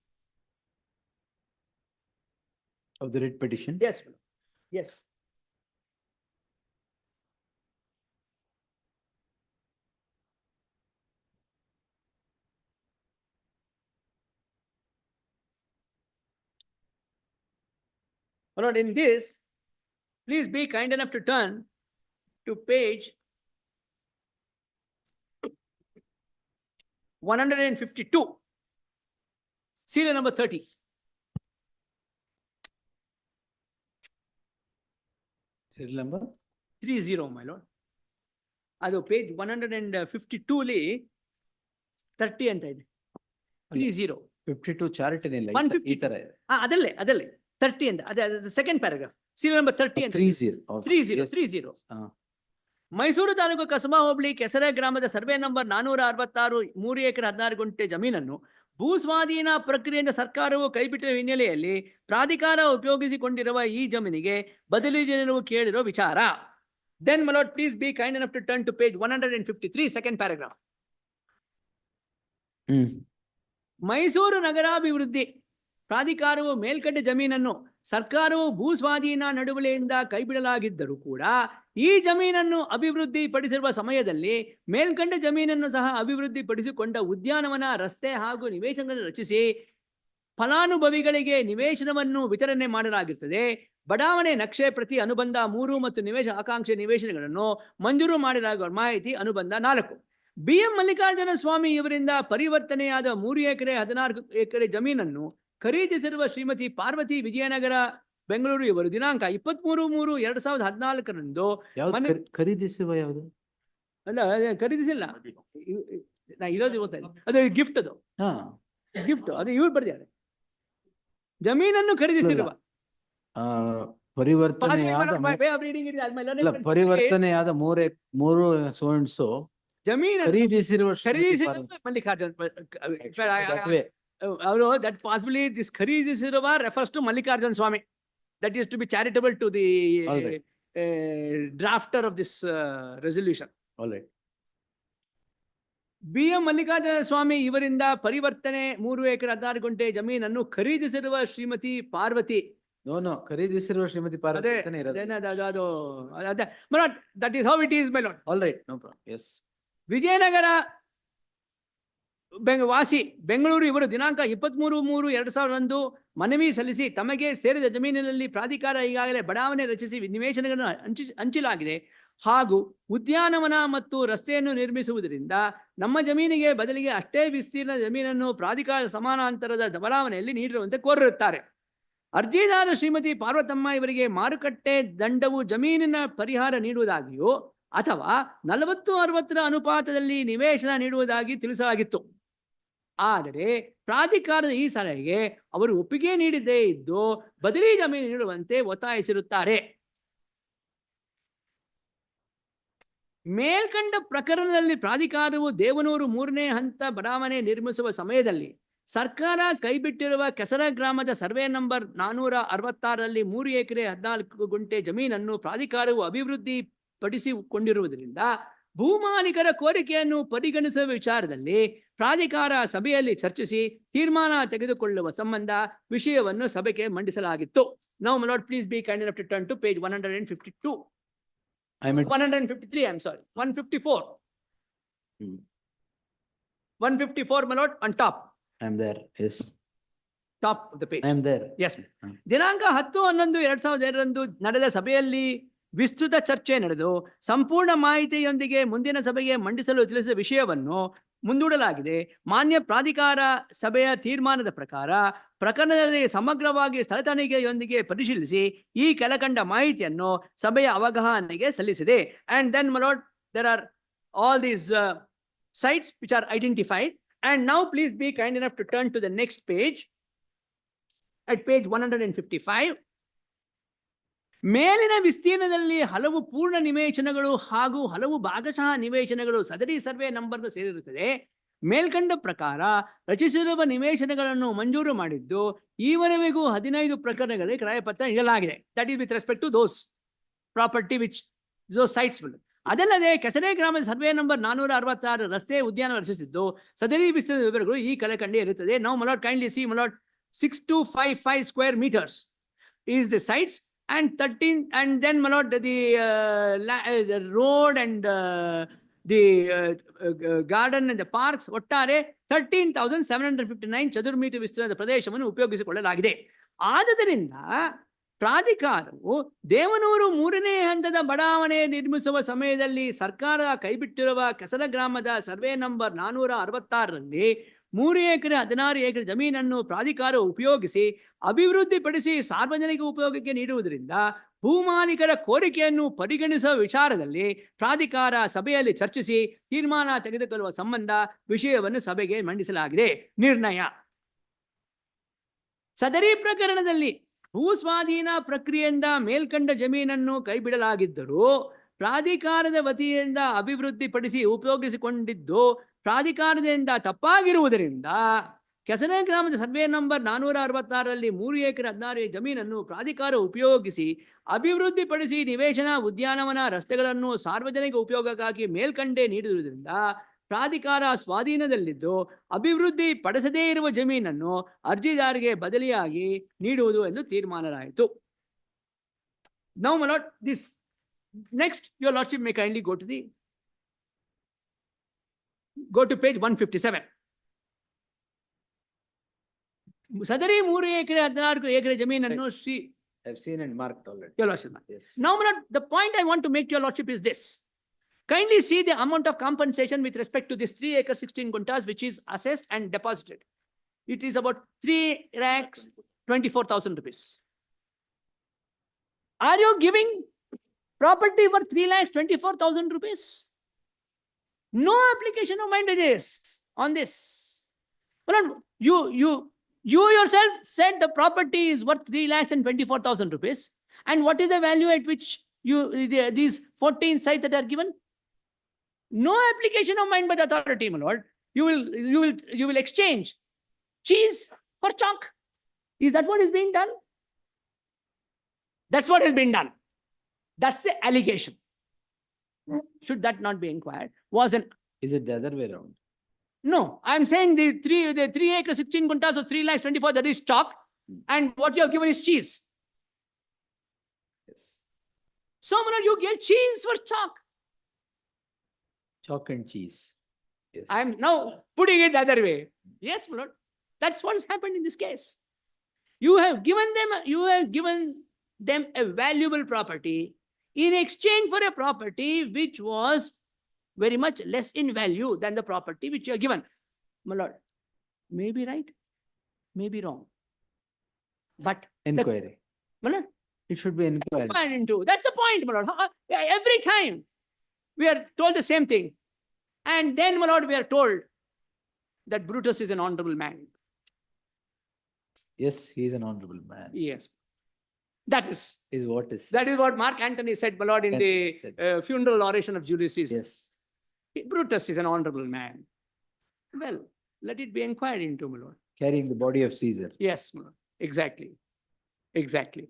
Of the writ petition? Yes, yes. Lord, in this, please be kind enough to turn to page 152, serial number 30. Serial number? 30, my lord. Ado page 152 li 30 anta ide. 30. 52 chart ಏನಿಲ್ಲ 150. ಈ ತರ ಇದೆ. ಅದಲ್ಲೇ 30 ಅಂತ ಅದೇ second paragraph serial number 30 ಅಂತ 30. ಮೈಸೂರು ತಾಲೂಕು ಕಸಬಾ ಹೋಬಳಿ ಕೆಸರೆ ಗ್ರಾಮದ survey number 466 3 ಎಕರೆ 16 ಗುಂಟೆ ಜಮೀನನ್ನು ಭೂಸ್ವಾಧೀನ ಪ್ರಕ್ರಿಯೆಯಿಂದ ಸರ್ಕಾರವು ಕೈಬಿಟ್ಟಿರುವ ಹಿನ್ನೆಲೆಯಲ್ಲಿ ಪ್ರಾಧಿಕಾರ ಉಪಯೋಗಿಸಿಕೊಂಡಿರುವ ಈ ಜಮೀನಿಗೆ ಬದಲಿ ಜನರು ಕೇಳಿರೋ ವಿಚಾರ. Then, my lord, please be kind enough to turn to page 153, second paragraph. Mysuru ನಗರಾಭಿವೃದ್ಧಿ ಪ್ರಾಧಿಕಾರವು ಮೇಲ್ಕಂಡ ಜಮೀನನ್ನು ಸರ್ಕಾರವು ಭೂಸ್ವಾಧೀನ ನಡುವಳಿಯಿಂದ ಕೈಬಿಡಲಾಗಿದ್ದರೂ ಕೂಡ ಈ ಜಮೀನನ್ನು ಅಭಿವೃದ್ಧಿ ಪಡಿಸಿರುವ ಸಮಯದಲ್ಲಿ ಮೇಲ್ಕಂಡ ಜಮೀನನ್ನು ಸಹ ಅಭಿವೃದ್ಧಿ ಪಡಿಸಿಕೊಂಡ ಉದ್ಯಾನವನ, ರಸ್ತೆ ಹಾಗೂ ನಿವೇಶನಗಳನ್ನು ರಚಿಸಿ ಫಲಾನುಭವಿಗಳಿಗೆ ನಿವೇಶನವನ್ನು ವಿತರಣೆ ಮಾಡಲಾಗಿರುತ್ತದೆ. ಬಡಾವಣೆ ನಕ್ಷೆ ಪ್ರತಿ ಅನುಬಂಧ 3 ಮತ್ತು ನಿವೇಶ ಆಕಾಂಕ್ಷೆ ನಿವೇಶನಗಳನ್ನು ಮಂಜೂರು ಮಾಡಲಾಗುವ ಮಾಹಿತಿ ಅನುಬಂಧ 4. BM ಮಲ್ಲಿಕಾರ್ಜುನ ಸ್ವಾಮಿ ಇವರಿಂದ ಪರಿವರ್ತನೆಯಾದ 3 ಎಕರೆ 14 ಎಕರೆ ಜಮೀನನ್ನು ಖರೀದಿಸಿರುವ ಶ್ರೀಮತಿ ಪಾರ್ವತಿ ವಿಜಯನಗರ ಬೆಂಗಳೂರು ಇವರು ದಿನಾಂಕ 23/3/2014 ಖರೀದಿಸುವ ಯಾವುದು? ಅಲ್ಲ ಖರೀದಿಸಿಲ್ಲ, ನಾ ಇರೋದು ಗೊತ್ತಿಲ್ಲ, ಅದು ಗಿಫ್ಟ್, ಅದು ಗಿಫ್ಟ್, ಅದು ಇವ್ರು ಬರ್ದಿದ್ದಾರೆ. ಜಮೀನನ್ನು ಖರೀದಿಸಿರುವ ಪರಿವರ್ತನೆಯಾದ 3 ಸೋನ್ಸು ಜಮೀನು ಖರೀದಿಸಿರುವ ಮಲ್ಲಿಕಾರ್ಜುನ್ ಅವರು that possibly this ಖರೀದಿಸಿರುವ refers to Mallikarjun Swami. That is to be charitable to the drafter of this resolution. All right. BM Mallikarjuna ಸ್ವಾಮಿ ಇವರಿಂದ ಪರಿವರ್ತನೆ 3 ಎಕರೆ 16 ಗುಂಟೆ ಜಮೀನನ್ನು ಖರೀದಿಸಿರುವ ಶ್ರೀಮತಿ ಪಾರ್ವತಿ. No, ಖರೀದಿಸಿರುವ ಶ್ರೀಮತಿ ಪಾರ್ವತಿ ಅಂತಾನೆ ಇರೋದು. That is how it is, my lord. All right, no problem. Yes. Vijayanagara ವಾಸಿ ಬೆಂಗಳೂರು ಇವರು ದಿನಾಂಕ 23/3/2000 ಮನವಿ ಸಲ್ಲಿಸಿ ತಮಗೆ ಸೇರಿದ ಜಮೀನಿನಲ್ಲಿ ಪ್ರಾಧಿಕಾರ ಈಗಾಗಲೇ ಬಡಾವಣೆ ರಚಿಸಿ ನಿವೇಶನಗಳನ್ನು ಹಂಚಲಾಗಿದೆ ಹಾಗೂ ಉದ್ಯಾನವನ ಮತ್ತು ರಸ್ತೆಯನ್ನು ನಿರ್ಮಿಸುವುದರಿಂದ ನಮ್ಮ ಜಮೀನಿಗೆ ಬದಲಿಗೆ ಅಷ್ಟೇ ವಿಸ್ತೀರ್ಣ ಜಮೀನನ್ನು ಪ್ರಾಧಿಕಾರ ಸಮಾನಾಂತರದ ಬಡಾವಣೆಯಲ್ಲಿ ನೀಡಿರುವಂತೆ ಕೋರಿರುತ್ತಾರೆ. ಅರ್ಜಿದಾರ ಶ್ರೀಮತಿ ಪಾರ್ವತಮ್ಮ ಇವರಿಗೆ ಮಾರುಕಟ್ಟೆ ದಂಡವು ಜಮೀನಿನ ಪರಿಹಾರ ನೀಡುವುದಾಗಿಯೂ ಅಥವಾ 40-60 ಅನುಪಾತದಲ್ಲಿ ನಿವೇಶನ ನೀಡುವುದಾಗಿ ತಿಳಿಸಲಾಗಿತ್ತು. ಆದರೆ ಪ್ರಾಧಿಕಾರದ ಈ ಸಲಹೆಗೆ ಅವರು ಒಪ್ಪಿಗೆ ನೀಡಿದ್ದೇ ಇದ್ದು ಬದಲಿ ಜಮೀನು ನೀಡುವಂತೆ ಒತ್ತಾಯಿಸಿರುತ್ತಾರೆ. ಮೇಲ್ಕಂಡ ಪ್ರಕರಣದಲ್ಲಿ ಪ್ರಾಧಿಕಾರವು ದೇವನೂರು 3ನೇ ಹಂತ ಬಡಾವಣೆ ನಿರ್ಮಿಸುವ ಸಮಯದಲ್ಲಿ ಸರ್ಕಾರ ಕೈಬಿಟ್ಟಿರುವ ಕೆಸರ ಗ್ರಾಮದ ಸರ್ವೆ ನಂಬರ್ 466ರಲ್ಲಿ 3 ಎಕರೆ 14 ಗುಂಟೆ ಜಮೀನನ್ನು ಪ್ರಾಧಿಕಾರವು ಅಭಿವೃದ್ಧಿ ಪಡಿಸಿಕೊಂಡಿರುವುದರಿಂದ ಭೂಮಾಲೀಕರ ಕೋರಿಕೆಯನ್ನು ಪರಿಗಣಿಸುವ ವಿಚಾರದಲ್ಲಿ ಪ್ರಾಧಿಕಾರ ಸಭೆಯಲ್ಲಿ ಚರ್ಚಿಸಿ ತೀರ್ಮಾನ ತೆಗೆದುಕೊಳ್ಳುವ ಸಂಬಂಧ ವಿಷಯವನ್ನು ಸಭೆಗೆ ಮಂಡಿಸಲಾಗಿತ್ತು. Now, my lord, please be kind enough to turn to page 152. 153, I'm sorry, 154. 154, my lord, on top. I'm there, yes. Top of the page. I'm there. Yes. ದಿನಾಂಕ 10-11-2002 ನಡೆದ ಸಭೆಯಲ್ಲಿ ವಿಸ್ತೃತ ಚರ್ಚೆ ನಡೆದು ಸಂಪೂರ್ಣ ಮಾಹಿತಿಯೊಂದಿಗೆ ಮುಂದಿನ ಸಭೆಗೆ ಮಂಡಿಸಲು ತಿಳಿಸಿದ ವಿಷಯವನ್ನು ಮುಂದೂಡಲಾಗಿದೆ. ಮಾನ್ಯ ಪ್ರಾಧಿಕಾರ ಸಭೆಯ ತೀರ್ಮಾನದ ಪ್ರಕಾರ ಪ್ರಕರಣದಲ್ಲಿ ಸಮಗ್ರವಾಗಿ ಸ್ಥಳ ತನಿಖೆಯೊಂದಿಗೆ ಪರಿಶೀಲಿಸಿ ಈ ಕೆಳಕಂಡ ಮಾಹಿತಿಯನ್ನು ಸಭೆಯ ಅವಗಾಹನೆಗೆ ಸಲ್ಲಿಸಿದೆ. And then, my lord, there are all these sites which are identified. And now please be kind enough to turn to the next page. At page 155. ಮೇಲಿನ ವಿಸ್ತೀರ್ಣದಲ್ಲಿ ಹಲವು ಪೂರ್ಣ ನಿವೇಶನಗಳು ಹಾಗೂ ಹಲವು ಭಾಗಶಃ ನಿವೇಶನಗಳು ಸದರಿ ಸರ್ವೆ ನಂಬರ್ಗೆ ಸೇರಿರುತ್ತದೆ. ಮೇಲ್ಕಂಡ ಪ್ರಕಾರ ರಚಿಸಿರುವ ನಿವೇಶನಗಳನ್ನು ಮಂಜೂರು ಮಾಡಿದ್ದು ಈವರೆಗೂ 15 ಪ್ರಕರಣಗಳಲ್ಲಿ ಕ್ರಯಪತ್ರ ನೀಡಲಾಗಿದೆ. That is with respect to those property which those sites. ಅದಲ್ಲದೆ ಕೆಸರೆ ಗ್ರಾಮದ ಸರ್ವೆ ನಂಬರ್ 466 ರಸ್ತೆ ಉದ್ಯಾನ ರಚಿಸಿದ್ದು ಸದರಿ ವಿಸ್ತೃತ ವಿವರಗಳು ಈ ಕೆಳಕಂಡೇ ಇರುತ್ತದೆ. Now, my lord, kindly see, my lord, 6255 square meters is the sites, and 13, and then, my lord, the road and the garden and the parks ಒಟ್ಟಾರೆ 13,759 ಚದುರ್ ಮೀಟರ್ ವಿಸ್ತೀರ್ಣದ ಪ್ರದೇಶವನ್ನು ಉಪಯೋಗಿಸಿಕೊಳ್ಳಲಾಗಿದೆ. ಆದ್ದರಿಂದ ಪ್ರಾಧಿಕಾರವು ದೇವನೂರು 3ನೇ ಹಂತದ ಬಡಾವಣೆ ನಿರ್ಮಿಸುವ ಸಮಯದಲ್ಲಿ ಸರ್ಕಾರ ಕೈಬಿಟ್ಟಿರುವ ಕೆಸರ ಗ್ರಾಮದ ಸರ್ವೆ ನಂಬರ್ 466ರಲ್ಲಿ 3 ಎಕರೆ 16 ಎಕರೆ ಜಮೀನನ್ನು ಪ್ರಾಧಿಕಾರ ಉಪಯೋಗಿಸಿ ಅಭಿವೃದ್ಧಿಪಡಿಸಿ ಸಾರ್ವಜನಿಕ ಉಪಯೋಗಕ್ಕೆ ನೀಡುವುದರಿಂದ ಭೂಮಾಲೀಕರ ಕೋರಿಕೆಯನ್ನು ಪರಿಗಣಿಸುವ ವಿಚಾರದಲ್ಲಿ ಪ್ರಾಧಿಕಾರ ಸಭೆಯಲ್ಲಿ ಚರ್ಚಿಸಿ ತೀರ್ಮಾನ ತೆಗೆದುಕೊಳ್ಳುವ ಸಂಬಂಧ ವಿಷಯವನ್ನು ಸಭೆಗೆ ಮಂಡಿಸಲಾಗಿದೆ. ನಿರ್ಣಯ: ಸದರಿ ಪ್ರಕರಣದಲ್ಲಿ ಭೂಸ್ವಾಧೀನ ಪ್ರಕ್ರಿಯೆಯಿಂದ ಮೇಲ್ಕಂಡ ಜಮೀನನ್ನು ಕೈಬಿಡಲಾಗಿದ್ದರೂ ಪ್ರಾಧಿಕಾರದ ವತಿಯಿಂದ ಅಭಿವೃದ್ಧಿಪಡಿಸಿ ಉಪಯೋಗಿಸಿಕೊಂಡಿದ್ದು ಪ್ರಾಧಿಕಾರದಿಂದ ತಪ್ಪಾಗಿರುವುದರಿಂದ ಕೆಸರೆ ಗ್ರಾಮದ ಸರ್ವೆ ನಂಬರ್ 466ರಲ್ಲಿ 3 ಎಕರೆ 16 ಜಮೀನನ್ನು ಪ್ರಾಧಿಕಾರ ಉಪಯೋಗಿಸಿ ಅಭಿವೃದ್ಧಿಪಡಿಸಿ ನಿವೇಶನ, ಉದ್ಯಾನವನ, ರಸ್ತೆಗಳನ್ನು ಸಾರ್ವಜನಿಕ ಉಪಯೋಗಕ್ಕಾಗಿ ಮೇಲ್ಕಂಡೆ ನೀಡಿರುವುದರಿಂದ ಪ್ರಾಧಿಕಾರ ಸ್ವಾಧೀನದಲ್ಲಿದ್ದು ಅಭಿವೃದ್ಧಿ ಪಡಿಸದೇ ಇರುವ ಜಮೀನನ್ನು ಅರ್ಜಿದಾರರಿಗೆ ಬದಲಿಯಾಗಿ ನೀಡುವುದು ಎಂದು ತೀರ್ಮಾನವಾಯಿತು. Now, my lord, this next, your lordship may kindly go to page 157. ಸದರಿ 3 ಎಕರೆ 14 ಎಕರೆ ಜಮೀನನ್ನು I've seen and marked already. Your lordship. Yes. Now, my lord, the point I want to make to your lordship is this. Kindly see the amount of compensation with respect to this 3 acre 16 guntas which is assessed and deposited. It is about 3,24,000 rupees. Are you giving property for 3,24,000 rupees? No application of mind on this. Well, you yourself said the property is worth 3,24,000 rupees. And what is the value at which these 14 sites that are given? No application of mind by the authority, my lord. You will exchange cheese for chalk. Is that what is being done? That's what has been done. That's the allegation. Should that not be inquired? Is it the other way around? No, I'm saying the 3 acre 16 guntas of 3,24,000, that is chalk, and what you have given is cheese. Yes. So, my lord, you get cheese for chalk. Chalk and cheese. Yes. I'm now putting it the other way. Yes, my lord. That's what has happened in this case. You have given them a valuable property in exchange for a property which was very much less in value than the property which you are given. My lord, may be right, may be wrong. But Inquiry. My lord, it should be inquired into. That's the point, my lord. Every time we are told the same thing. And then, my lord, we are told that Brutus is an honorable man. Yes, he is an honorable man. Yes. That is That is what Mark Antony said, my lord, in Antony the said. funeral oration of Julius Caesar. Yes. Brutus is an honorable man. Well, let it be inquired into, my lord. Carrying the body of Caesar. Yes, my lord. Exactly. Exactly.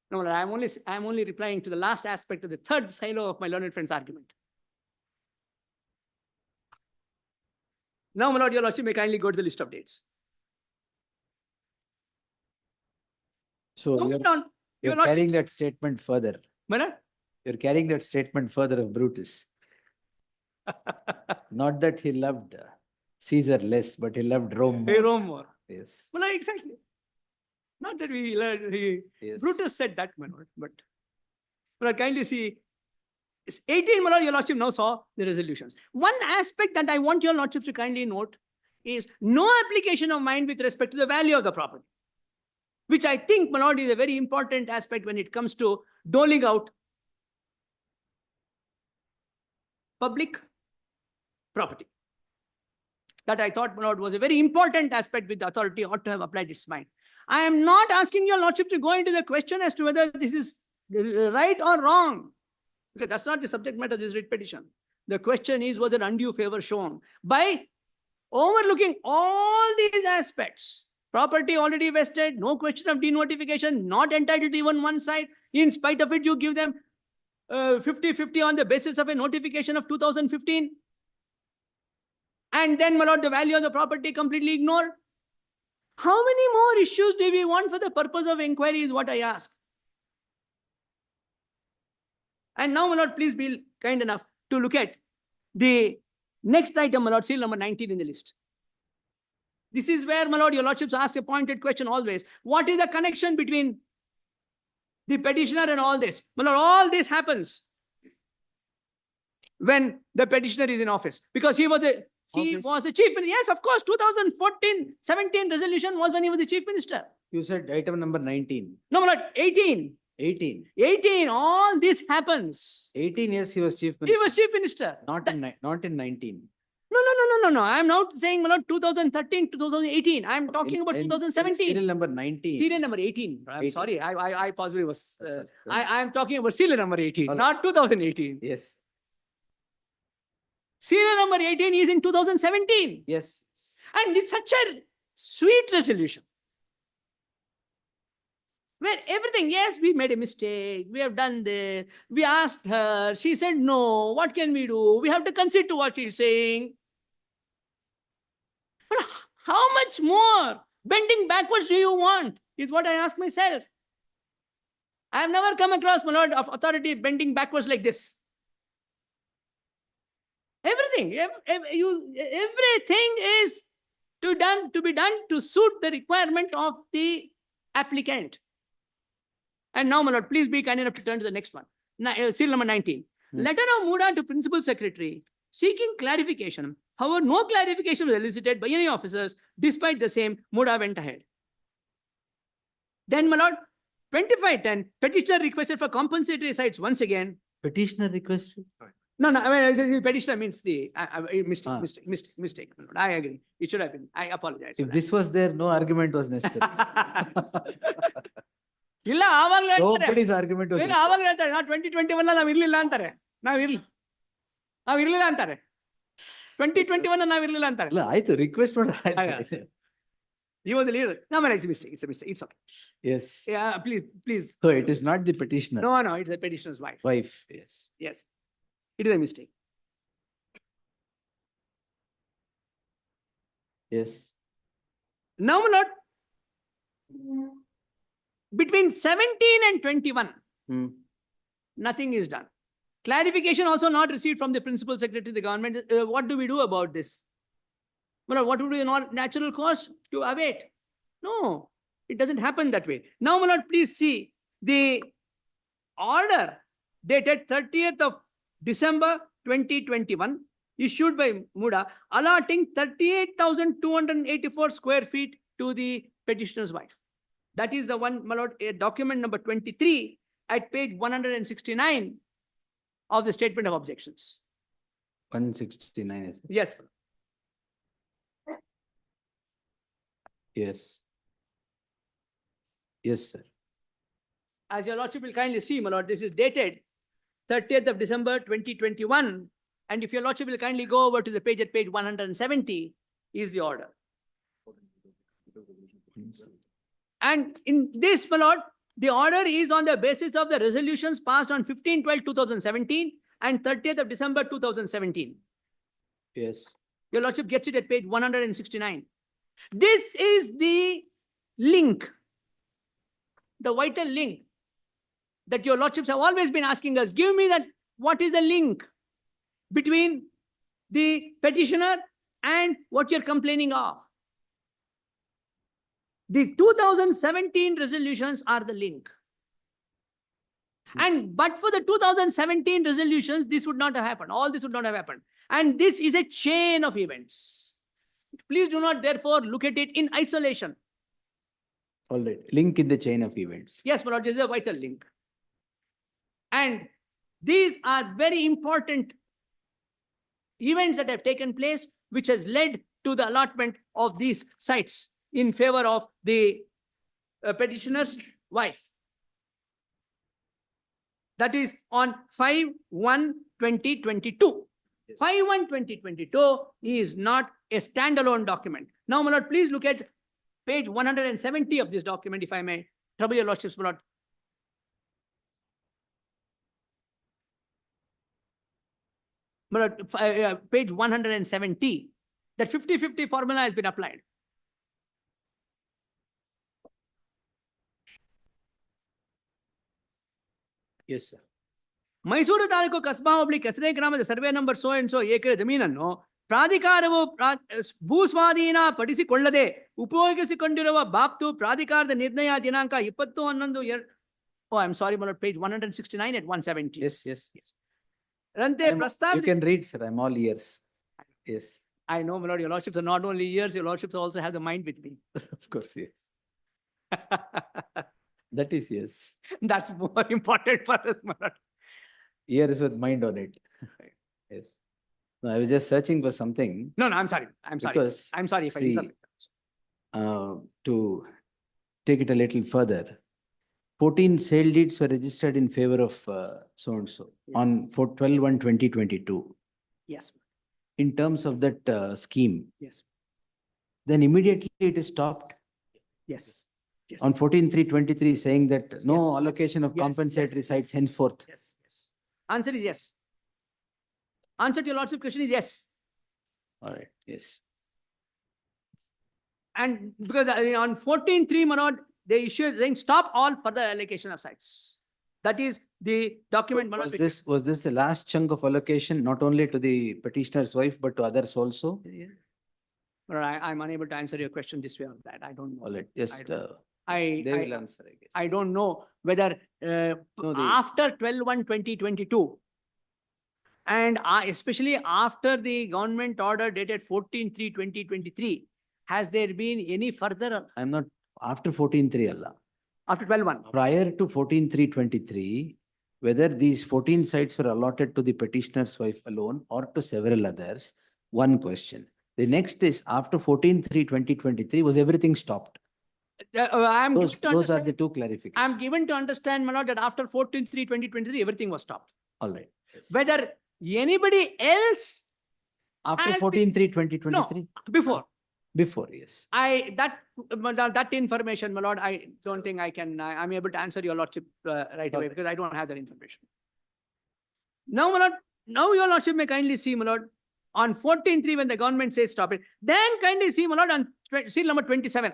No, my lord, I'm only replying to the last aspect of the third silo of my learned friend's argument. Now, my lord, your lordship may kindly go to the list of dates. So No, you're, no, you're not- carrying that statement further. My lord? You're carrying that statement further of Brutus. Not that he loved Caesar less, but he loved Rome Hey, more. Rome more. Yes. Well, exactly. Not that we learned, Yes. Brutus said that, my lord, but kindly see, it's 18, my lord, your lordship now saw the resolutions. One aspect that I want your lordships to kindly note is no application of mine with respect to the value of the property, which I think, my lord, is a very important aspect when it comes to doling out public property. That I thought, my lord, was a very important aspect which the authority ought to have applied its mind. I am not asking your lordship to go into the question as to whether this is right or wrong, because that's not the subject matter of this writ petition. The question is whether undue favor shown by overlooking all these aspects. Property already vested, no question of denotification, not entitled to even one side. In spite of it, you give them 50-50 on the basis of a notification of 2015. And then, my lord, the value of the property completely ignored. How many more issues do we want for the purpose of inquiry is what I ask. And now, my lord, please be kind enough to look at the next item, my lord, seal number 19 in the list. This is where, my lord, your lordships ask a pointed question always. What is the connection between the petitioner and all this? My lord, all this happens when the petitioner is in office, because he was the chief minister. Yes, of course, 2014-17 resolution was when he was the chief minister. You said item number 19. No, my lord, 18. 18. 18, all this happens. 18 years he was chief minister. He was chief minister. Not in 19. No. I'm not saying, my lord, 2013, 2018. I'm talking about 2017. Serial number 19. Serial number 18. I'm 18. sorry. I possibly was. That's I'm talking about serial number 18, All right. not 2018. Yes. Serial number 18 is in 2017. Yes. And it's such a sweet resolution, where everything, yes, we made a mistake, we have done this, we asked her, she said no, what can we do? We have to concede to what she's saying. But how much more bending backwards do you want, is what I ask myself. I have never come across, my lord, of authority bending backwards like this. Everything is to be done to suit the requirement of the applicant. And now, my lord, please be kind enough to turn to the next one. Seal number 19. Letter of Muda to Principal Secretary seeking clarification. However, no clarification was elicited by any officers. Despite the same, Muda went ahead. Then, my lord, 2510, petitioner requested for compensatory sites once again. Petitioner requested? No, I mean, petitioner means the mistake. My lord. I agree. It should have been. I apologize. If this was there, no argument was necessary. ಇಲ್ಲ ಆವಾಗಲೇ Nobody's argument was ಇಲ್ಲ necessary. ಆವಾಗಲೇ ಹೇಳ್ತಾರೆ ನಾವು 2021 ನಾವ್ ಇರ್ಲಿಲ್ಲ ಅಂತಾರೆ ನಾವ್ ಇರ್ಲಿಲ್ಲ ಅಂತಾರೆ 2021 ನಾವ್ ಇರ್ಲಿಲ್ಲ ಅಂತಾರೆ ಇಲ್ಲ, ಆಯ್ತು, request He was the leader. No, man, it's a mistake. It's okay. Yes. Yeah, please. So it is not the petitioner. No, it's the petitioner's wife. Yes. It is a mistake. Yes. Now, my lord, between 17 and 21, nothing is done. Clarification also not received from the Principal Secretary of the government. What do we do about this? Well, what would be the natural course to await? No, it doesn't happen that way. Now, my lord, please see the order dated 30th of December 2021 issued by Muda allotting 38,284 square feet to the petitioner's wife. That is the one, my lord, document number 23 at page 169 of the statement of objections. 169 is it? Yes. Yes. Yes, sir. As your lordship will kindly see, my lord, this is dated 30th of December 2021. And if your lordship will kindly go over to the page at page 170 is the order. And in this, my lord, the order is on the basis of the resolutions passed on 15/12/2017 and 30th of December 2017. Yes. Your lordship gets it at page 169. This is the link, the vital link that your lordships have always been asking us. Give me that, what is the link between the petitioner and what you're complaining of? The 2017 resolutions are the link. And but for the 2017 resolutions, this would not have happened. All this would not have happened. And this is a chain of events. Please do not therefore look at it in isolation. All right. Link in the chain of events. Yes, my lord, this is a vital link. And these are very important events that have taken place, which has led to the allotment of these sites in favor of the petitioner's wife. That is on 5/1/2022. 5/1/2022 is not a standalone document. Now, my lord, please look at page 170 of this document, if I may trouble your lordships, my lord. My lord, page 170, that 50/50 formula has been applied. Yes, sir. Mysuru taluk Kasaba hobli Kesare ಗ್ರಾಮದ survey number so and so acre ಜಮೀನನ್ನು ಪ್ರಾಧಿಕಾರವು ಭೂಸ್ವಾಧೀನ ಪಡಿಸಿಕೊಳ್ಳದೆ ಉಪಯೋಗಿಸಿಕೊಂಡಿರುವ ಬಾಬ್ತು ಪ್ರಾಧಿಕಾರದ ನಿರ್ಣಯ ದಿನಾಂಕ 20/11. Oh, I'm sorry, my lord, page 169 at 170. Yes, yes. ರಂತೆ ಪ್ರಸ್ತಾವ. You can read, sir. I'm all ears. Yes. I know, my lord, your lordships are not only ears, your lordships also have the mind with me. Of course, yes. That is yes. That's more important for us, my lord. Ears with mind on it. Yes. No, I was just searching for something. No, I'm sorry. I'm sorry. Because, I'm sorry if I see, interrupt. to take it a little further, 14 sale deeds were registered in favor of so-and-so on 12/1/2022. Yes. In terms of that scheme, Yes. then immediately it is stopped. Yes. Yes. On 14/3/23 saying that no Yes. allocation of Yes, compensatory yes, sites yes. henceforth. Yes. Yes. Answer is yes. Answer to your lordship question is yes. All right, yes. And because on 14/3, my lord, they issued saying stop all further allocation of sites. That is the document, my lord. Was this the last chunk of allocation, not only to the petitioner's wife, but to others also? But I'm unable to answer your question this way or that. I don't know. All right, just, they will answer, I guess. I don't know whether No, after 12/1/2022 and especially after the government order dated 14/3/2023, has there been any further I'm not, after 14/3 Allah. after 12/1? Prior to 14/3/23, whether these 14 sites were allotted to the petitioner's wife alone or to several others, one question. The next is after 14/3/2023, was everything stopped? I'm Those given to are the understand- two clarifications. I'm given to understand, my lord, that after 14/3/2023, everything was stopped. All right. Yes. Whether anybody else After has been- 14/3/2023? No, before. Before, yes. That information, my lord, I don't think I'm able to answer your lordship right away because I don't have that information. Now, my lord, now your lordship may kindly see, my lord, on 14/3 when the government says stop it, then kindly see, my lord, on seal number 27.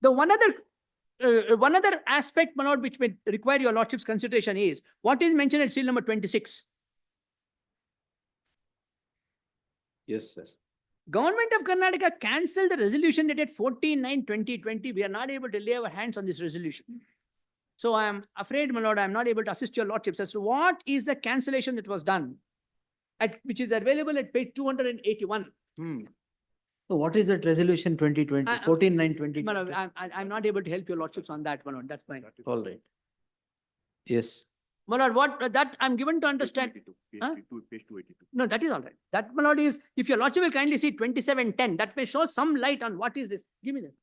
The one other aspect, my lord, which may require your lordship's consideration is what is mentioned at seal number 26. Yes, sir. Government of Karnataka cancelled the resolution dated 14/9/2020. We are not able to lay our hands on this resolution. So I am afraid, my lord, I am not able to assist your lordships as to what is the cancellation that was done, which is available at page 281. So what is that resolution 2020, 14/9/2020? My lord, I'm not able to help your lordships on that, my lord, that's fine. All right. Yes. My lord, what, that I'm given to understand. Huh? Page 282. No, that is all right. That, my lord, is, if your lordship will kindly see 2710, that may show some light on what is this. Give me that.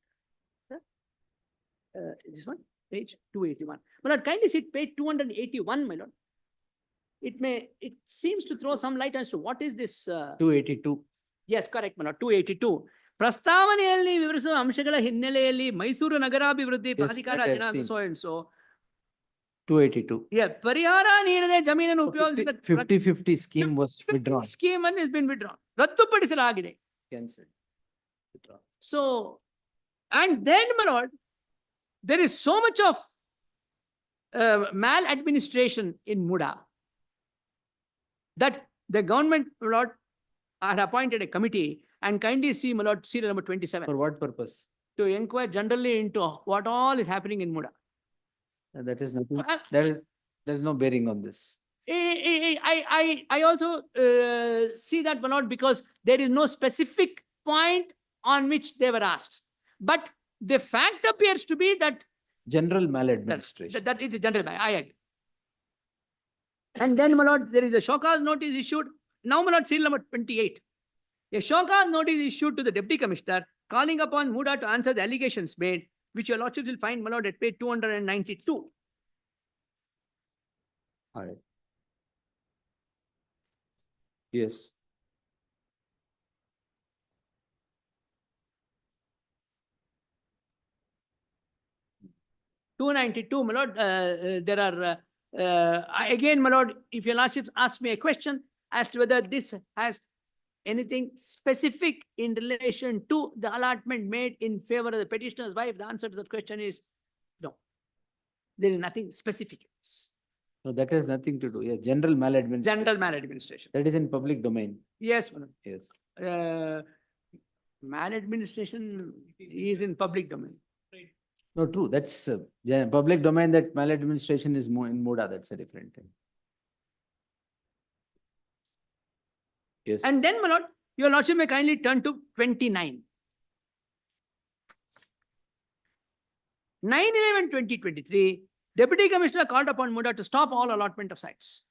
This one, page 281. My lord, kindly see page 281, my lord. It seems to throw some light as to what is this. 282. Yes, correct, my lord, 282. ಪ್ರಸ್ತಾವನೆಯಲ್ಲಿ ವಿವರಿಸುವ ಅಂಶಗಳ ಹಿನ್ನೆಲೆಯಲ್ಲಿ ಮೈಸೂರು ನಗರಾಭಿವೃದ್ಧಿ ಪ್ರಾಧಿಕಾರ that I've ದಿನಾಂಕ seen. so and so. 282. Yeah, ಪರಿಹಾರ ನೀಡದೆ ಜಮೀನನ್ನು ಉಪಯೋಗಿಸಿದ 50/50 scheme was withdrawn. scheme has been withdrawn. ರದ್ದುಪಡಿಸಲಾಗಿದೆ. Cancelled. Withdrawn. So, and then, my lord, there is so much of maladministration in Muda that the government, my lord, had appointed a committee and kindly see, my lord, serial number 27. For what purpose? To inquire generally into what all is happening in Muda. That is nothing. There's no bearing on this. I also see that, my lord, because there is no specific point on which they were asked. But the fact appears to be that General maladministration. that is a general, I agree. And then, my lord, there is a show cause notice issued. Now, my lord, serial number 28. A show cause notice issued to the deputy commissioner calling upon Muda to answer the allegations made, which your lordship will find, my lord, at page 292. All right. Yes. $292, my lord, there are, again, my lord, if your lordships ask me a question as to whether this has anything specific in relation to the allotment made in favor of the petitioner's wife, the answer to that question is no. There is nothing specific. So that has nothing to do. Yeah, general maladministration. General maladministration. That is in public domain. Yes, my lord. Yes. Maladministration is in public domain. No, true. That's public domain. That maladministration is more in Muda. That's a different thing. Yes. And then, my lord, your lordship may kindly turn to 29. 9/11/2023, Deputy Commissioner called upon Muda to stop all allotment of sites.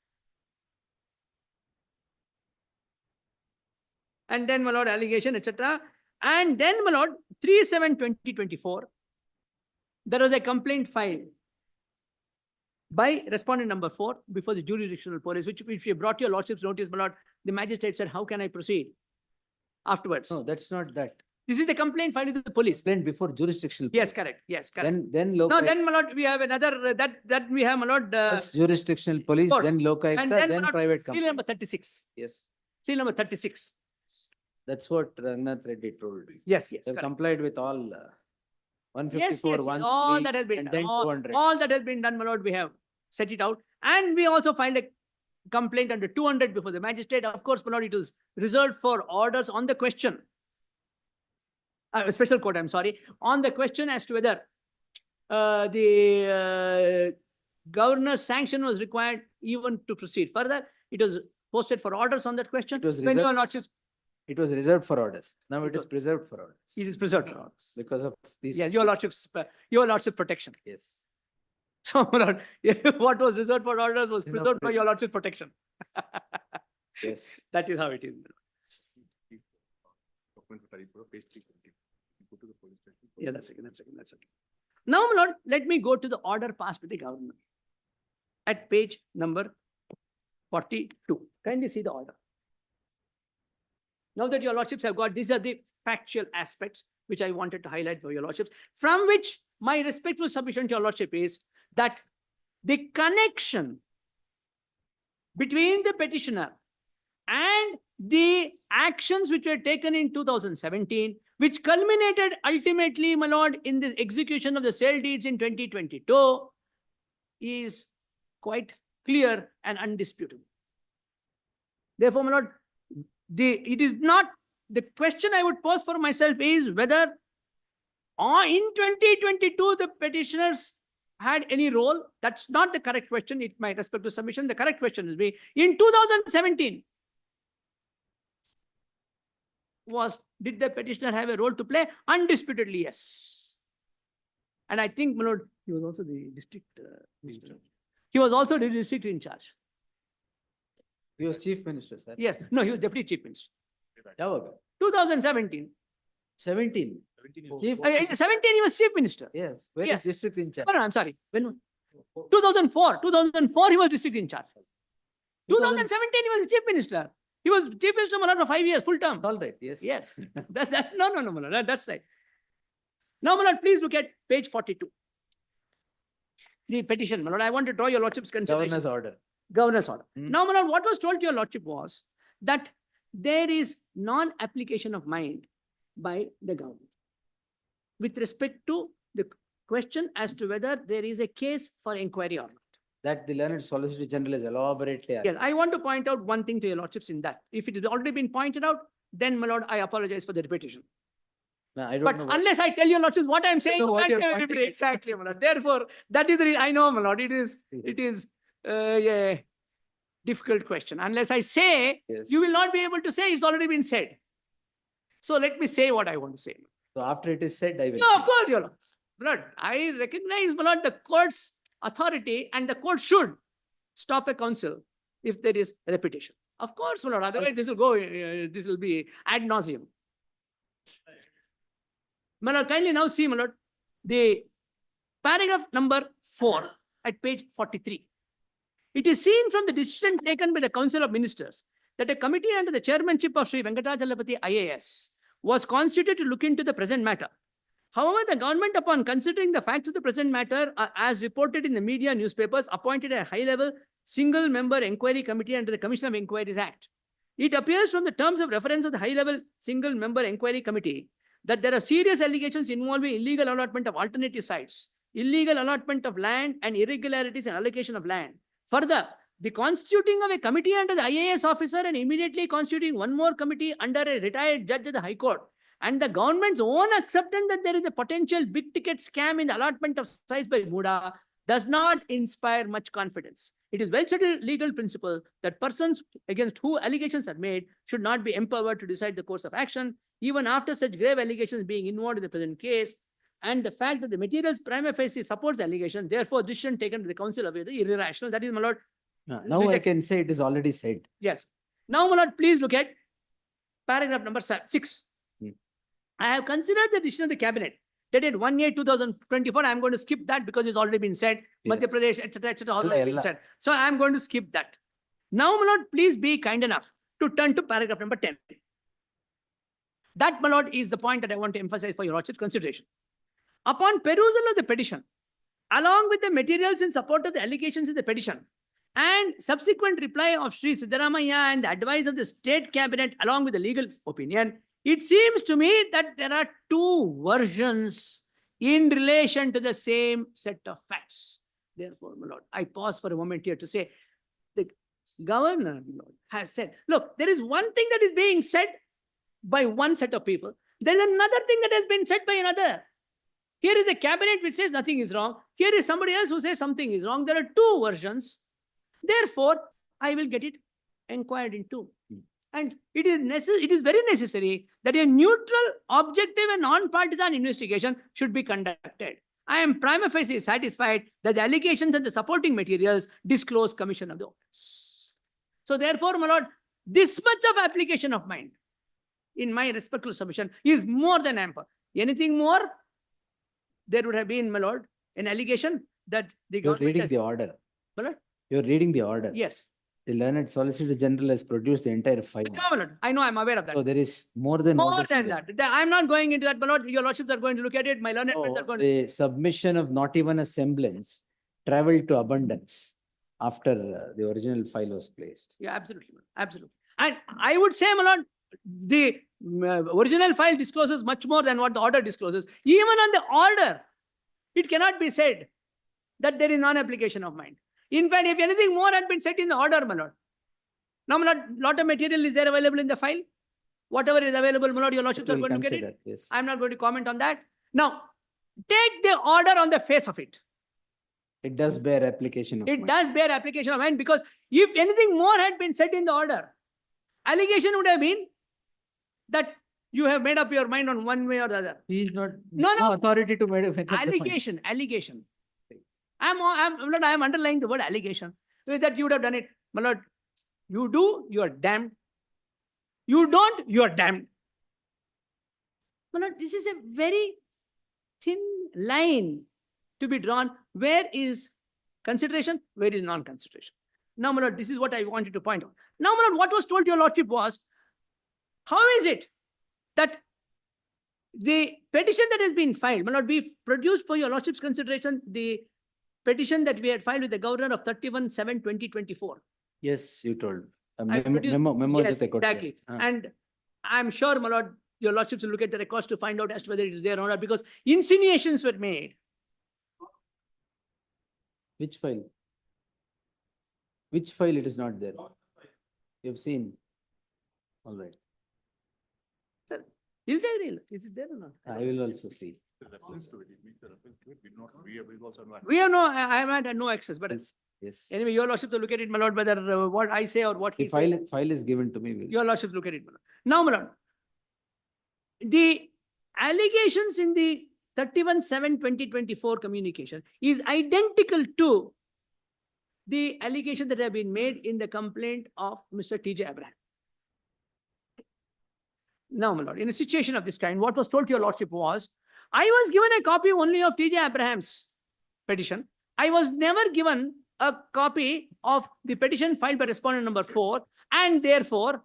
And then, my lord, allegation, etc. And then, my lord, 3/7/2024, there was a complaint filed by respondent number 4 before the jurisdictional police, which if you brought your lordship's notice, my lord, the magistrate said, how can I proceed afterwards? No, that's not that. This is the complaint filed with the police. Complaint before jurisdictional. Yes, correct. Yes, correct. Then No, local. then, my lord, we have another, that we have, my lord. First jurisdictional police, court. then local, And then my lord, private Seal company. number 36. Yes. Seal number 36. That's what Rangnath Reddy told. Yes, yes. They've correct. complied with all Yes, 154, yes, 1, all that has been and done. then All, 200. all that has been done, my lord, we have set it out. And we also filed a complaint under 200 before the magistrate. Of course, my lord, it was reserved for orders on the question. Special court, I'm sorry, on the question as to whether the governor's sanction was required even to proceed further. It was posted for orders on that question. It was When your reserved. lordships, It was reserved for orders. Now it It is preserved for orders. it is preserved for orders. Because of these. Yeah, your lordship's protection. Yes. So, my lord, what was reserved for orders was Is now preserved for your lordship's protection. Yes. That is how it is. Document 34, page 320. Go to the police station. Yeah, that's okay. Now, my lord, let me go to the order passed by the government at page number 42. Kindly see the order. Now that your lordships have got, these are the factual aspects which I wanted to highlight for your lordships, from which my respectful submission to your lordship is that the connection between the petitioner and the actions which were taken in 2017, which culminated ultimately, my lord, in the execution of the sale deeds in 2022, is quite clear and undisputable. Therefore, my lord, it is not, the question I would pose for myself is whether in 2022 the petitioners had any role. That's not the correct question. It might respect to submission. The correct question is in 2017, did the petitioner have a role to play? Undisputedly, yes. And I think, my lord, he was also the district minister. He was also the district in charge. He was chief minister, sir. Yes, no, he was deputy chief minister. Yaವಾಗ? 2017. 17. Chief. 17, he was chief minister. Yes, where Yes. is district in charge? No, no, I'm sorry. When? 2004, he was district in charge. 2017, he was the chief minister. He was chief minister for 5 years, full term. All right, yes. Yes. No, my lord, that's right. Now, my lord, please look at page 42. The petition, my lord, I want to draw your lordship's consideration. Governor's order. Governor's order. Now, my lord, what was told to your lordship was that there is non-application of mind by the government with respect to the question as to whether there is a case for inquiry or not. That the learned Solicitor General is elaborately. Yes, I want to point out one thing to your lordships in that. If it has already been pointed out, then, my lord, I apologize for the repetition. No, I don't But know. unless I tell your lordships what I am saying, know you what can't you're say pointing everybody. Exactly, my lord. Therefore, that is the reason. I know, my lord, it is a difficult question. Unless I say, Yes. you will not be able to say it's already been said. So let me say what I want to say. So after it is said, I will. No, of course, your lord. My lord, I recognize, my lord, the court's authority, and the court should stop a counsel if there is repetition. Of course, my lord. Otherwise, this will go. This will be ad nauseum. My lord, kindly now see, my lord, the paragraph number 4 at page 43. It is seen from the decision taken by the Council of Ministers that a committee under the chairmanship of Sri Venkatachalapati IAS was constituted to look into the present matter. However, the government, upon considering the facts of the present matter, as reported in the media newspapers, appointed a high-level single-member inquiry committee under the Commission of Inquiries Act. It appears from the terms of reference of the high-level single-member inquiry committee that there are serious allegations involving illegal allotment of alternative sites, illegal allotment of land, and irregularities in allocation of land. Further, the constituting of a committee under the IAS officer and immediately constituting one more committee under a retired judge of the High Court, and the government's own acceptance that there is a potential big-ticket scam in the allotment of sites by Muda does not inspire much confidence. It is well-settled legal principle that persons against whom allegations are made should not be empowered to decide the course of action, even after such grave allegations being involved in the present case, and the fact that the materials prima facie supports the allegation, therefore, decision taken by the council of the irrational. That is, my lord. Now I can say it is already said. Yes. Now, my lord, please look at paragraph number 6. I have considered the decision of the cabinet dated 1/8/2024. I am going to skip that because it's already been said. Yes. Madhya Pradesh, etc., already been Ella. said. So I am going to skip that. Now, my lord, please be kind enough to turn to paragraph number 10. That, my lord, is the point that I want to emphasize for your lordship's consideration. Upon perusal of the petition, along with the materials in support of the allegations in the petition, and subsequent reply of Sri Siddaramaiah and the advice of the state cabinet along with the legal opinion, it seems to me that there are two versions in relation to the same set of facts. Therefore, my lord, I pause for a moment here to say, the governor, my lord, has said, look, there is one thing that is being said by one set of people. There is another thing that has been said by another. Here is the cabinet which says nothing is wrong. Here is somebody else who says something is wrong. There are two versions. Therefore, I will get it inquired into. And it is very necessary that a neutral, objective, and non-partisan investigation should be conducted. I am prima facie satisfied that the allegations and the supporting materials disclose commission of the offense. So therefore, my lord, this much of application of mind, in my respectful submission, is more than ample. Anything more, there would have been, my lord, an allegation that the You're government reading has... the order. My lord? You're reading the order. Yes. The learned Solicitor General has produced the entire file. No, my lord. I know, I'm aware of that. So there is more than More what is than there. that. I'm not going into that, my lord. Your lordships are going to look at it. My learned friends are No, going to... the submission of not even a semblance traveled to abundance after the original file was placed. Yeah, absolutely. Absolutely. And I would say, my lord, the original file discloses much more than what the order discloses. Even on the order, it cannot be said that there is non-application of mind. In fact, if anything more had been said in the order, my lord. Now, my lord, lot of material is there available in the file. Whatever is available, my lord, your lordships are We'll going to get consider, it. yes. I'm not going to comment on that. Now, take the order on the face of it. It does bear application of It mind. does bear application of mind because if anything more had been said in the order, allegation would have been that You have made up your mind on one way or the other. He is not, No, no. authority to make up the point. Allegation. I am underlying the word allegation. That you would have done it. My lord, you do, you are damned. You don't, you are damned. My lord, this is a very thin line to be drawn. Where is consideration? Where is non-consideration? Now, my lord, this is what I wanted to point out. Now, my lord, what was told to your lordship was, how is it that the petition that has been filed, my lord, we produced for your lordship's consideration the petition that we had filed with the governor of 31/7/2024. Yes, you told. A I produced- memo Yes, jate kotte. exactly. And I'm sure, my lord, your lordships will look at the records to find out as to whether it is there or not, because insinuations were made. Which file? Which file it is not there? You've seen. All right. Sir, is there real? Is it there or not? I will also see. We have no, I have had no access, but Yes. anyway, your lordship to look at it, my lord, whether what I say or what The he says. file is given to me. Will. Your lordship look at it, my lord. Now, my lord, the allegations in the 31/7/2024 communication is identical to the allegation that have been made in the complaint of Mr. T.J. Abraham. Now, my lord, in a situation of this kind, what was told to your lordship was, I was given a copy only of T.J. Abraham's petition. I was never given a copy of the petition filed by respondent number 4, and therefore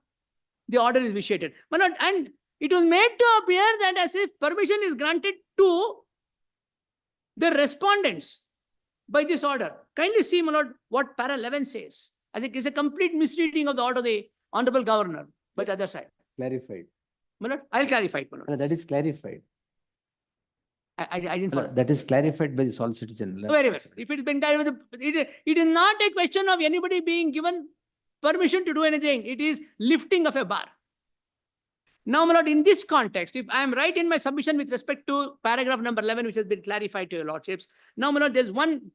the order is vitiated. My lord, and it was made to appear that as if permission is granted to the respondents by this order. Kindly see, my lord, what para 11 says. I think it's a complete misreading of the order of the Honorable Governor by the other side. Clarified. My lord, I'll clarify it, my lord. No, that is clarified. I didn't follow. That is clarified by the Solicitor General. Very well. If it's been done with it is not a question of anybody being given permission to do anything. It is lifting of a bar. Now, my lord, in this context, if I am right in my submission with respect to paragraph number 11, which has been clarified to your lordships. Now, my lord, there's one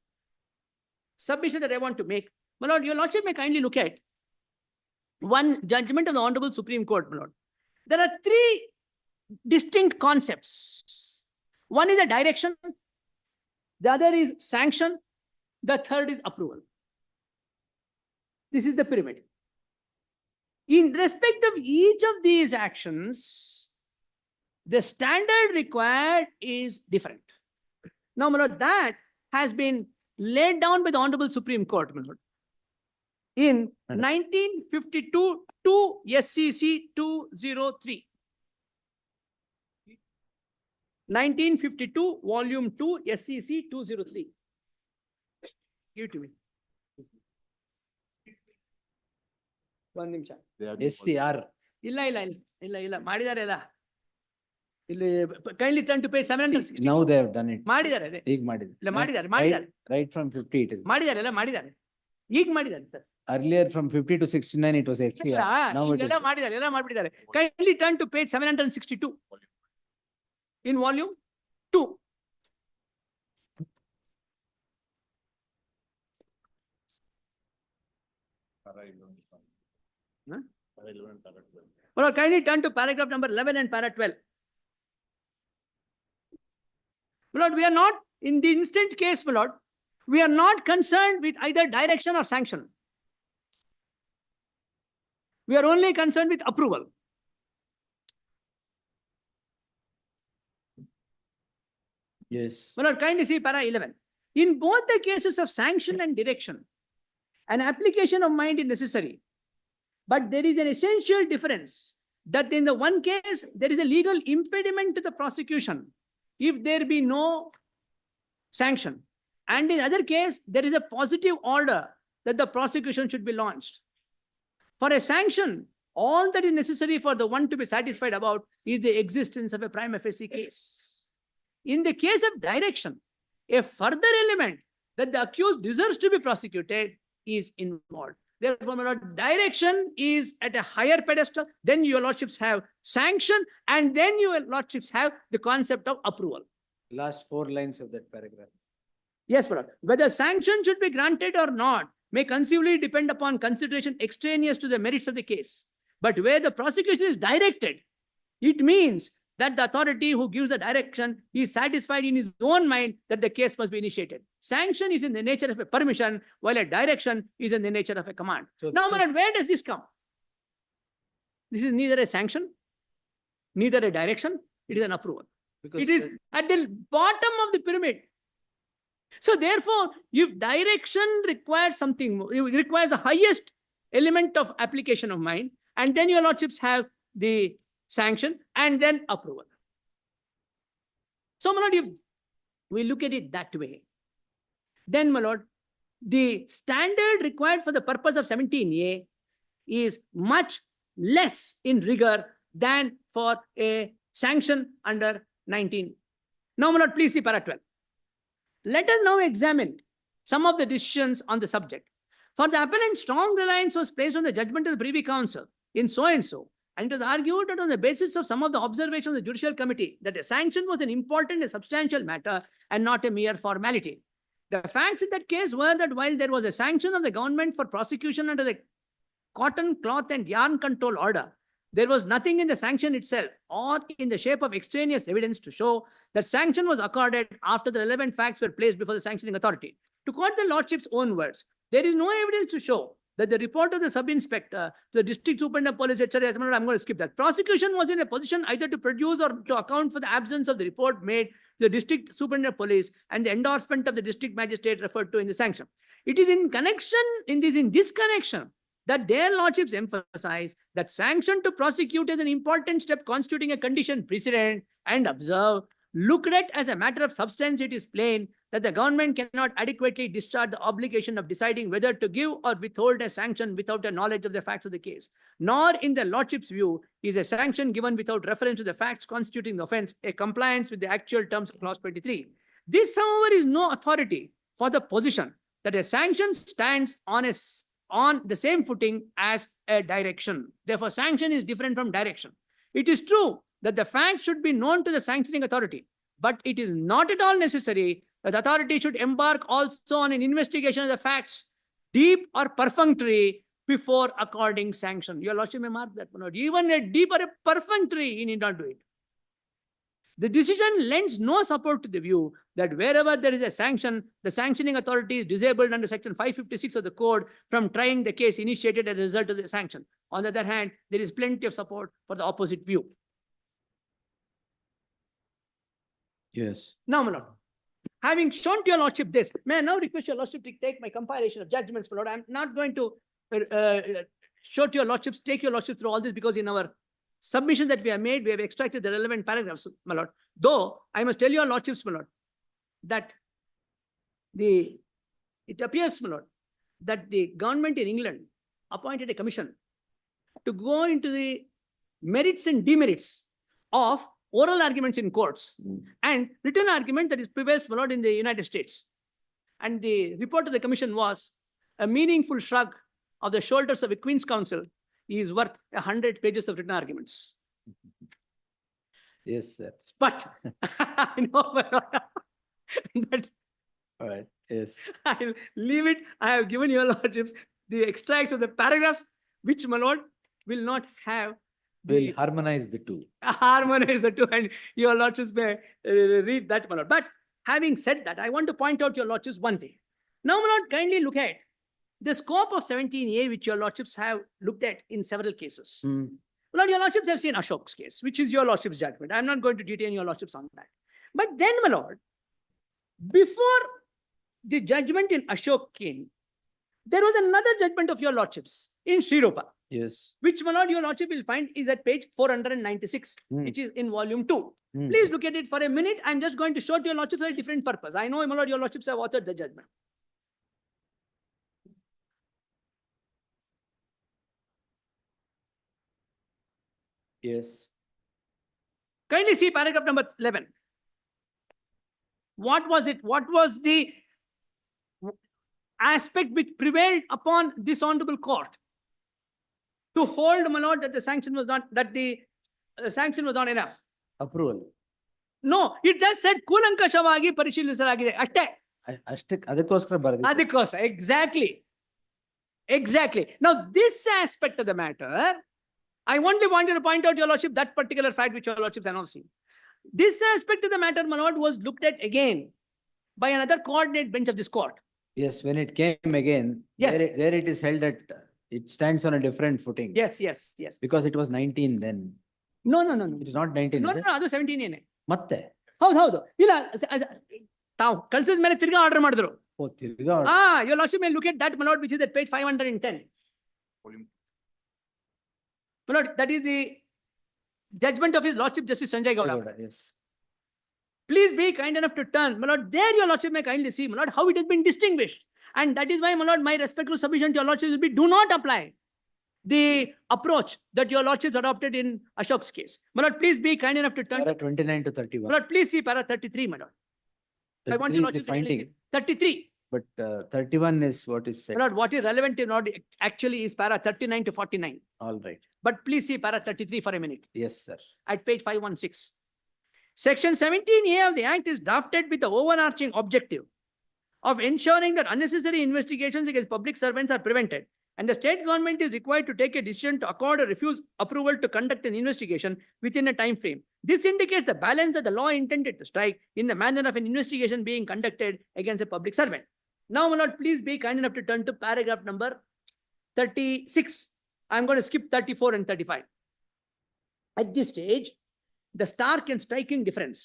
submission that I want to make. My lord, your lordship may kindly look at one judgment of the Honorable Supreme Court, my lord. There are three distinct concepts. One is a direction, the other is sanction, the third is approval. This is the pyramid. In respect of each of these actions, the standard required is different. Now, my lord, that has been laid down by the Honorable Supreme Court, my lord, in 1952 to SCC 203. 1952, volume 2, SCC 203. Give it to me. One ನಿಮಿಷ. SCR. ಇಲ್ಲ ಮಾಡಿದ್ದಾರೆ ಅಲ್ಲ. ಇಲ್ಲಿ kindly turn to page 760. Now they have done it. ಮಾಡಿದ್ದಾರೆ ಅದೇ. ಈಗ ಮಾಡಿದ್ದಾರೆ. ಇಲ್ಲ ಮಾಡಿದ್ದಾರೆ. Right from 50 it is. ಮಾಡಿದ್ದಾರೆ. ಈಗ ಮಾಡಿದ್ದಾರೆ sir. Earlier from 50 to 69 it was SCR. Now it ಎಲ್ಲ is. ಮಾಡಿದ್ದಾರೆ, ಎಲ್ಲ ಮಾಡಿಬಿಟ್ಟಿದ್ದಾರೆ. Kindly turn to page 762. In volume 2. Well, kindly turn to paragraph number 11 and para 12. My lord, we are not, in the instant case, my lord, we are not concerned with either direction or sanction. We are only concerned with approval. Yes. My lord, kindly see para 11. In both the cases of sanction and direction, an application of mind is necessary. But there is an essential difference that in the one case, there is a legal impediment to the prosecution if there be no sanction. And in the other case, there is a positive order that the prosecution should be launched. For a sanction, all that is necessary for the one to be satisfied about is the existence of a prima facie case. In the case of direction, a further element that the accused deserves to be prosecuted is involved. Therefore, my lord, direction is at a higher pedestal. Then your lordships have sanction, and then your lordships have the concept of approval. Last 4 lines of that paragraph. Yes, my lord. Whether sanction should be granted or not may conceivably depend upon consideration extraneous to the merits of the case. But where the prosecution is directed It means that the authority who gives the direction is satisfied in his own mind that the case must be initiated. Sanction is in the nature of a permission, while a direction is in the nature of a command. So Now, this my lord, where does this come? This is neither a sanction, neither a direction, it is an approval. Because It is at the bottom of the pyramid. So therefore, if direction requires something more, it requires the highest element of application of mind, and then your lordships have the sanction and then approval. So, my lord, if we look at it that way, then, my lord, the standard required for the purpose of 17A is much less in rigor than for a sanction under 19. Now, my lord, please see para 12. Let us now examine some of the decisions on the subject. For the appellant, strong reliance was placed on the judgment of the Privy Council in so and so, and it was argued that on the basis of some of the observations of the Judicial Committee that a sanction was an important and substantial matter and not a mere formality. The facts in that case were that while there was a sanction of the government for prosecution under the Cotton, Cloth and Yarn Control Order, there was nothing in the sanction itself or in the shape of extraneous evidence to show that sanction was accorded after the relevant facts were placed before the sanctioning authority. To quote the lordship's own words, there is no evidence to show that the report of the sub-inspector, the district superintendent of police, etc. I'm going to skip that. Prosecution was in a position either to produce or to account for the absence of the report made to the district superintendent of police and the endorsement of the district magistrate referred to in the sanction. It is in this connection that their lordships emphasize that sanction to prosecute is an important step constituting a condition precedent and observe, looked at as a matter of substance, it is plain that the government cannot adequately discharge the obligation of deciding whether to give or withhold a sanction without a knowledge of the facts of the case. Nor in the lordship's view is a sanction given without reference to the facts constituting the offence a compliance with the actual terms of clause 23. This, however, is no authority for the position that a sanction stands on the same footing as a direction. Therefore, sanction is different from direction. It is true that the facts should be known to the sanctioning authority, but it is not at all necessary that the authority should embark also on an investigation of the facts, deep or perfunctory, before according sanction. Your lordship may mark that one out. Even a deep or a perfunctory, he need not do it. The decision lends no support to the view that wherever there is a sanction, the sanctioning authority is disabled under section 556 of the code from trying the case initiated as a result of the sanction. On the other hand, there is plenty of support for the opposite view. Yes. Now, my lord, having shown to your lordship this, may I now request your lordship to take my compilation of judgments, my lord. I'm not going to show to your lordships, take your lordship through all this because in our submission that we have made, we have extracted the relevant paragraphs, my lord. Though, I must tell your lordships, my lord, that it appears, my lord, that the government in England appointed a commission to go into the merits and demerits of oral arguments in courts and written argument that is prevails, my lord, in the United States. And the report of the commission was a meaningful shrug of the shoulders of a Queen's Counsel is worth 100 pages of written arguments. Yes, sir. But I know, my lord, but All right. Yes. I'll leave it. I have given your lordships the extracts of the paragraphs, which, my lord, will not have We'll harmonize the two. harmonize the two, and your lordships may read that, my lord. But having said that, I want to point out to your lordships one thing. Now, my lord, kindly look at the scope of 17A, which your lordships have looked at in several cases. Lord, your lordships have seen Ashok's case, which is your lordship's judgment. I'm not going to detain your lordships on that. But then, my lord, before the judgment in Ashok came, there was another judgment of your lordships in Sri Rupa. Yes. Which, my lord, your lordship will find is at page 496, which is in volume 2. Please look at it for a minute. I'm just going to show to your lordships for a different purpose. I know, my lord, your lordships have authored the judgment. Yes. Kindly see paragraph number 11. What was it? What was the aspect which prevailed upon this honorable court to hold, my lord, that the sanction was not, that the sanction was not enough? Approval. No, it just said ಕೂಲಂಕಷವಾಗಿ ಪರಿಶೀಲಿಸಲಾಗಿದೆ ಅಷ್ಟೇ. ಅಷ್ಟಕ್ಕೆ ಅದಕ್ಕೋಸ್ಕರ ಬರೆದಿದೆ. Exactly. Now, this aspect of the matter I only wanted to point out, your lordship, that particular fact which your lordships are now seeing. This aspect of the matter, my lord, was looked at again by another coordinate bench of this court. Yes, when it came again, Yes. there it is held that it stands on a different footing. Yes, yes, yes. Because it was 19 then. No. It is not 19, No, is no, it? no, ಅದು 17 ಏನೆ. ಮತ್ತೆ? ಹೌದು. ಇಲ್ಲ, ತಾವು ಕಳ್ಸಿದ ಮೇಲೆ ತಿರ್ಗಾ order ಮಾಡಿದ್ರು. ಓ, ತಿರ್ಗಾ Your lordship may look at that, my lord, which is at page 510. My lord, that is the judgment of his lordship Justice Sanjay Gowda. Yes. Please be kind enough to turn, my lord. There your lordship may kindly see, my lord, how it has been distinguished. And that is why, my lord, my respectful submission to your lordship will be, do not apply the approach that your lordship adopted in Ashok's case. My lord, please be kind enough to turn. Para 29 to 31. My lord, please see para 33, my lord. I want 33 your is lordship the to kindly finding. see. 33. But 31 is what is said. My lord, what is relevant in order actually is para 39 to 49. All right. But please see para 33 for a minute. Yes, sir. At page 516. Section 17A of the Act is drafted with the overarching objective of ensuring that unnecessary investigations against public servants are prevented, and the state government is required to take a decision to accord or refuse approval to conduct an investigation within a time frame. This indicates the balance that the law intended to strike in the manner of an investigation being conducted against a public servant. Now, my lord, please be kind enough to turn to paragraph number 36. I'm going to skip 34 and 35. At this stage, the stark and striking difference.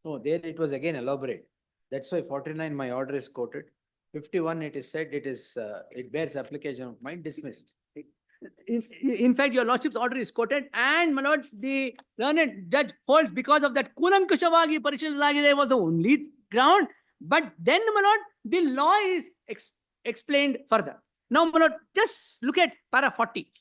No, there it was again elaborate. That's why 49, my order is quoted. 51, it is said it is, it bears application of mine, dismissed. In fact, your lordship's order is quoted, and my lord, the learned judge holds because of that ಕೂಲಂಕುಷವಾಗಿ ಪರಿಶೀಲಿಸಲಾಗಿದೆ was the only ground. But then, my lord, the law is explained further. Now, my lord, just look at para 40.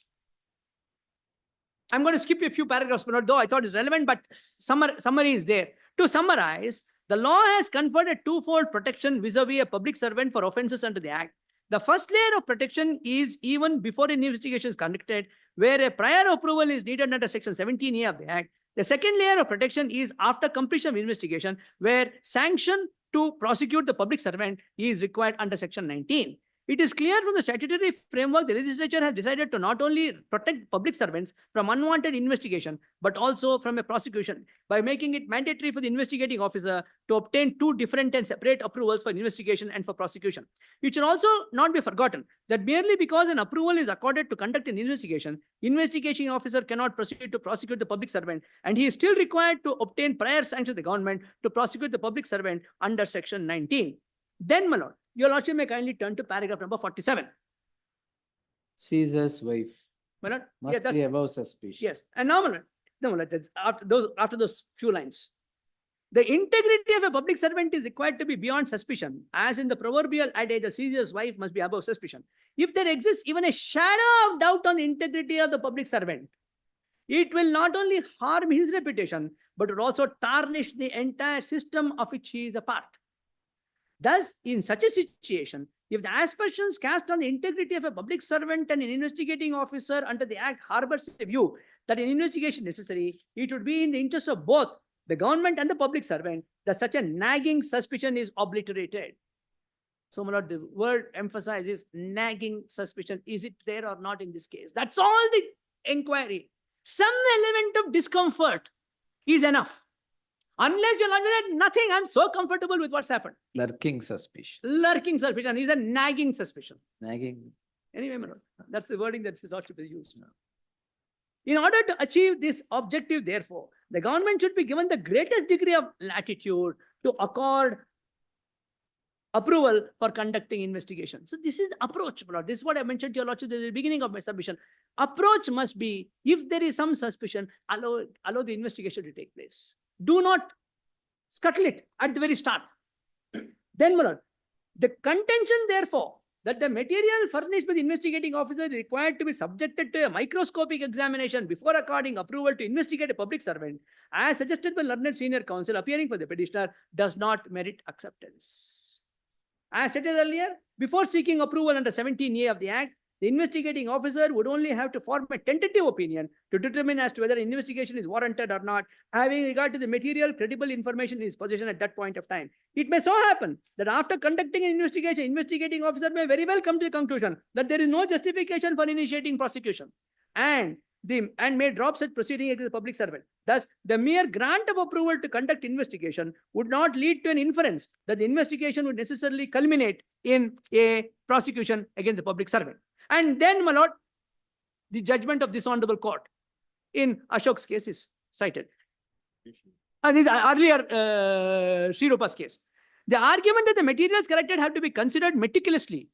I'm going to skip a few paragraphs, my lord, though I thought it's relevant, but summary is there. To summarize, the law has conferred a twofold protection vis-a-vis a public servant for offences under the Act. The first layer of protection is even before an investigation is conducted, where a prior approval is needed under Section 17A of the Act. The second layer of protection is after completion of investigation, where sanction to prosecute the public servant is required under Section 19. It is clear from the statutory framework the legislature has decided to not only protect public servants from unwanted investigation, but also from a prosecution by making it mandatory for the investigating officer to obtain two different and separate approvals for investigation and for prosecution. It should also not be forgotten that merely because an approval is accorded to conduct an investigation, investigating officer cannot proceed to prosecute the public servant, and he is still required to obtain prior sanction of the government to prosecute the public servant under Section 19. Then, my lord, your lordship may kindly turn to paragraph number 47. Caesar's wife. My lord, Must be above suspicion. yes. And now, my lord, no, my lord, that's after those few lines. The integrity of a public servant is required to be beyond suspicion, as in the proverbial adage, a Caesar's wife must be above suspicion. If there exists even a shadow of doubt on the integrity of the public servant, it will not only harm his reputation, but will also tarnish the entire system of which he is a part. Thus, in such a situation, if the aspersions cast on the integrity of a public servant and an investigating officer under the Act harbors a view that an investigation is necessary, it would be in the interest of both the government and the public servant that such a nagging suspicion is obliterated. So, my lord, the word emphasizes nagging suspicion. Is it there or not in this case? That's all the inquiry. Some element of discomfort is enough. Unless you're not with that, nothing. I'm so comfortable with what's happened. Lurking suspicion. Lurking suspicion is a nagging suspicion. Nagging. Anyway, my lord, that's the wording that his lordship has used. In order to achieve this objective, therefore, the government should be given the greatest degree of latitude to accord approval for conducting investigation. So this is the approach, my lord. This is what I mentioned to your lordship at the beginning of my submission. Approach must be, if there is some suspicion, allow the investigation to take place. Do not scuttle it at the very start. Then, my lord, the contention, therefore, that the material furnished by the investigating officer is required to be subjected to a microscopic examination before according approval to investigate a public servant, as suggested by learned senior counsel appearing for the petitioner, does not merit acceptance. As stated earlier, before seeking approval under 17A of the Act, the investigating officer would only have to form a tentative opinion to determine as to whether investigation is warranted or not, having regard to the material credible information in his possession at that point of time. It may so happen that after conducting an investigation, investigating officer may very well come to the conclusion that there is no justification for initiating prosecution. And and may drop such proceeding against the public servant. Thus, the mere grant of approval to conduct investigation would not lead to an inference that the investigation would necessarily culminate in a prosecution against the public servant. And then, my lord, the judgment of this honorable court in Ashok's case is cited. And this earlier Sri Rupa's case. The argument that the materials collected have to be considered meticulously,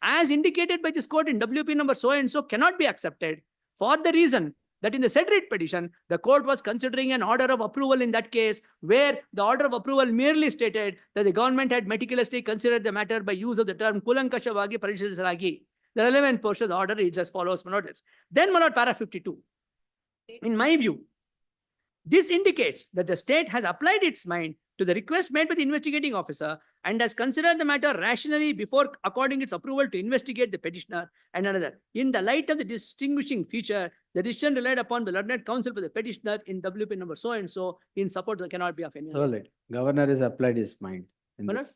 as indicated by this court in WP number so and so, cannot be accepted for the reason that in the said writ petition, the court was considering an order of approval in that case, where the order of approval merely stated that the government had meticulously considered the matter by use of the term kulankashavagi parishadasaragi. The relevant portion of the order reads as follows, my lords. Then, my lord, para 52. In my view, this indicates that the state has applied its mind to the request made by the investigating officer and has considered the matter rationally before according its approval to investigate the petitioner and another. In the light of the distinguishing feature, the decision relied upon the learned counsel for the petitioner in WP number so and so in support that cannot be of any other. Solid. Governor has applied his mind in My this. lord?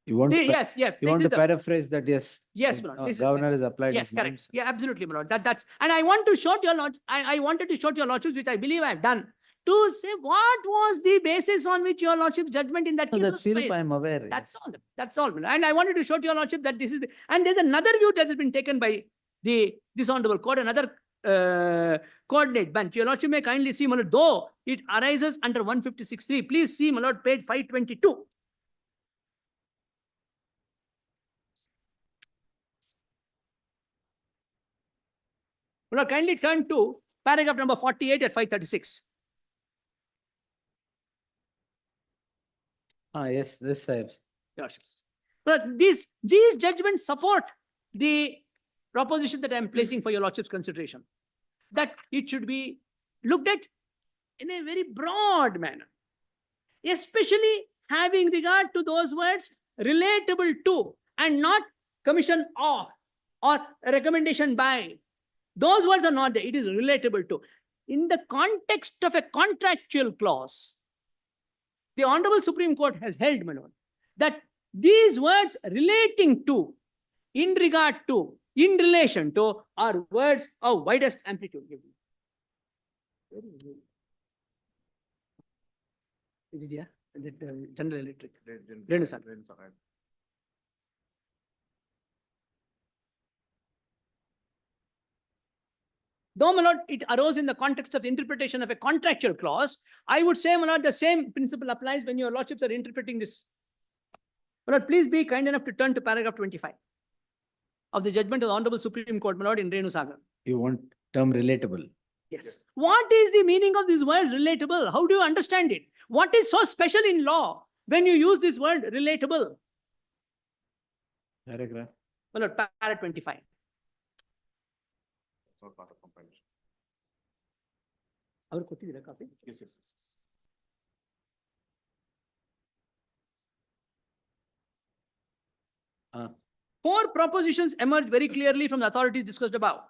You want to, Yes. you this want is to the- paraphrase that, yes. Yes, my lord. This is- Governor has applied Yes, his mind. correct. Yeah, absolutely, my lord. That's, and I want to show to your lord, I wanted to show to your lordships, which I believe I have done, to say what was the basis on which your lordship's judgment in that No, case that was Sri made. Rupa, I am aware. That's all. That's all. my lord. And I wanted to show to your lordship that this is the, and there's another view that has been taken by this honorable court, another coordinate bench. Your lordship may kindly see, my lord, though it arises under 156.3. Please see, my lord, page 522. My lord, kindly turn to paragraph number 48 at 536. Yes, this I have. But these judgments support the proposition that I am placing for your lordship's consideration, that it should be looked at in a very broad manner, especially having regard to those words relatable to and not commission of or recommendation by. Those words are not there. It is relatable to. In the context of a contractual clause, the Honorable Supreme Court has held, my lord, that these words relating to, in regard to, in relation to, are words of widest amplitude. General Electric. Though, my lord, it arose in the context of the interpretation of a contractual clause, I would say, my lord, the same principle applies when your lordships are interpreting this. My lord, please be kind enough to turn to paragraph 25 of the judgment of the Honorable Supreme Court, my lord, in Renu Sagar. You want term relatable. Yes. What is the meaning of these words relatable? How do you understand it? What is so special in law when you use this word relatable? Paragraph. My lord, paragraph 25. Not part of compilation. Avaru kottidira copy? Yes. Four propositions emerge very clearly from the authorities discussed above.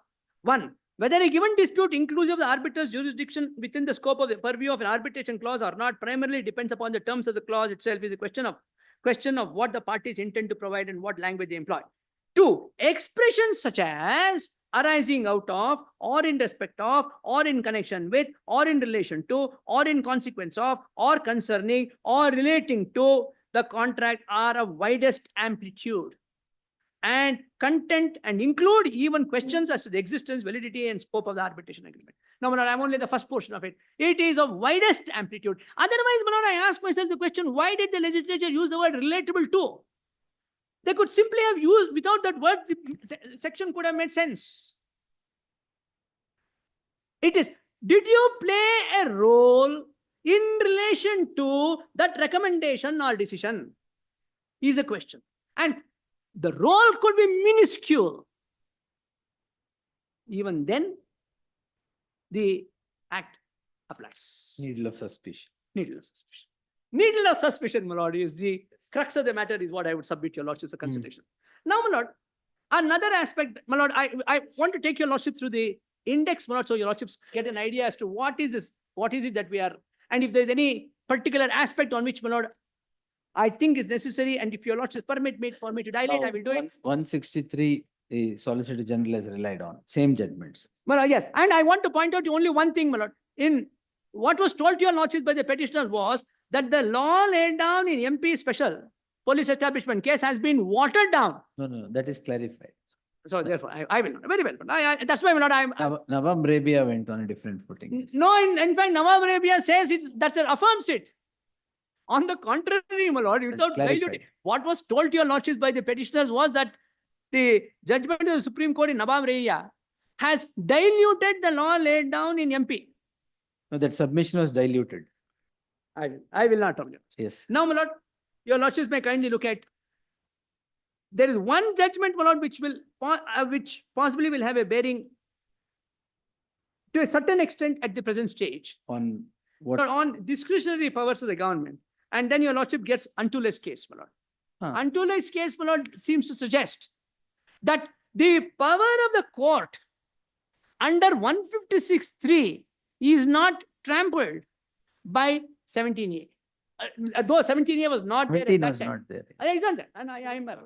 One, whether a given dispute inclusive of the arbitrator's jurisdiction within the scope of the purview of an arbitration clause or not primarily depends upon the terms of the clause itself is a question of what the parties intend to provide and what language they employ. Two, expressions such as arising out of, or in respect of, or in connection with, or in relation to, or in consequence of, or concerning, or relating to the contract are of widest amplitude and content and include even questions as to the existence, validity, and scope of the arbitration agreement. Now, my lord, I'm only the first portion of it. It is of widest amplitude. Otherwise, my lord, I ask myself the question, why did the legislature use the word relatable to? They could simply have used, without that word, the section could have made sense. It is, did you play a role in relation to that recommendation or decision? Is a question. And the role could be minuscule. Even then, the act applies. Needle of suspicion. Needle of suspicion. Needle of suspicion, my lord, is the crux of the matter, is what I would submit your lordship for consideration. Now, my lord, another aspect, my lord, I want to take your lordship through the index, my lord, so your lordships get an idea as to what is this, what is it that we are, and if there's any particular aspect on which, my lord, I think is necessary, and if your lordship permit me for me to dilate, I will do it. 163 the Solicitor General has relied on, same judgments. Well, yes, and I want to point out only one thing, my lord. In what was told to your lordship by the petitioner was that the law laid down in MP special police establishment case has been watered down. No, that is clarified. So therefore, I will not, very well. That's why, my lord, Nawab Arabia went on a different footing. No, in fact, Nawab Arabia says that's affirms it. On the contrary, my lord, without diluting, what was told to your lordships by the petitioners was that the judgment of the Supreme Court in Nawab Arabia has diluted the law laid down in MP. No, that submission was diluted. I will not object. Yes. Now, my lord, your lordships may kindly look at. There is one judgment, my lord, which possibly will have a bearing to a certain extent at the present stage. On what? On discretionary powers of the government. And then your lordship gets Antules's case, my lord. Antules's case, my lord, seems to suggest that the power of the court under 156(3) is not trampled by 17A. Though 17A was not there at 17 that was time. not there. I done that, and I am aware.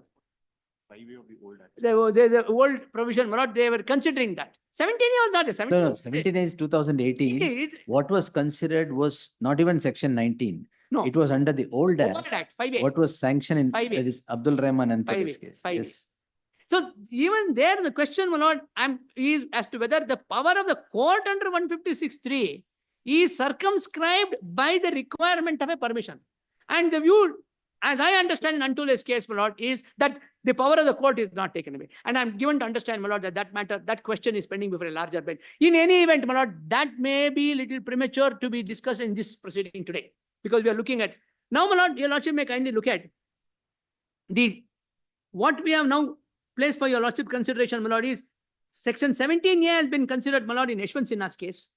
5A of the old act. The old provision, my lord, they were considering that. 17A was not there. 17A No, was there. 17 is 2018. What was considered was not even section 19. No. It was under the old Old act. Act, 5A. What was sanctioned in, 5A. that is Abdul Rahman Antules's 5A, case. 5A. Yes. So even there, the question, my lord, is as to whether the power of the court under 156(3) is circumscribed by the requirement of a permission. And the view, as I understand in Antules's case, my lord, is that the power of the court is not taken away. And I'm given to understand, my lord, that question is pending before a larger bench. In any event, my lord, that may be a little premature to be discussed in this proceeding today. Because we are looking at, now, my lord, your lordship may kindly look at what we have now placed for your lordship consideration, my lord, is section 17A has been considered, my lord, in Yashwant Sinha's case.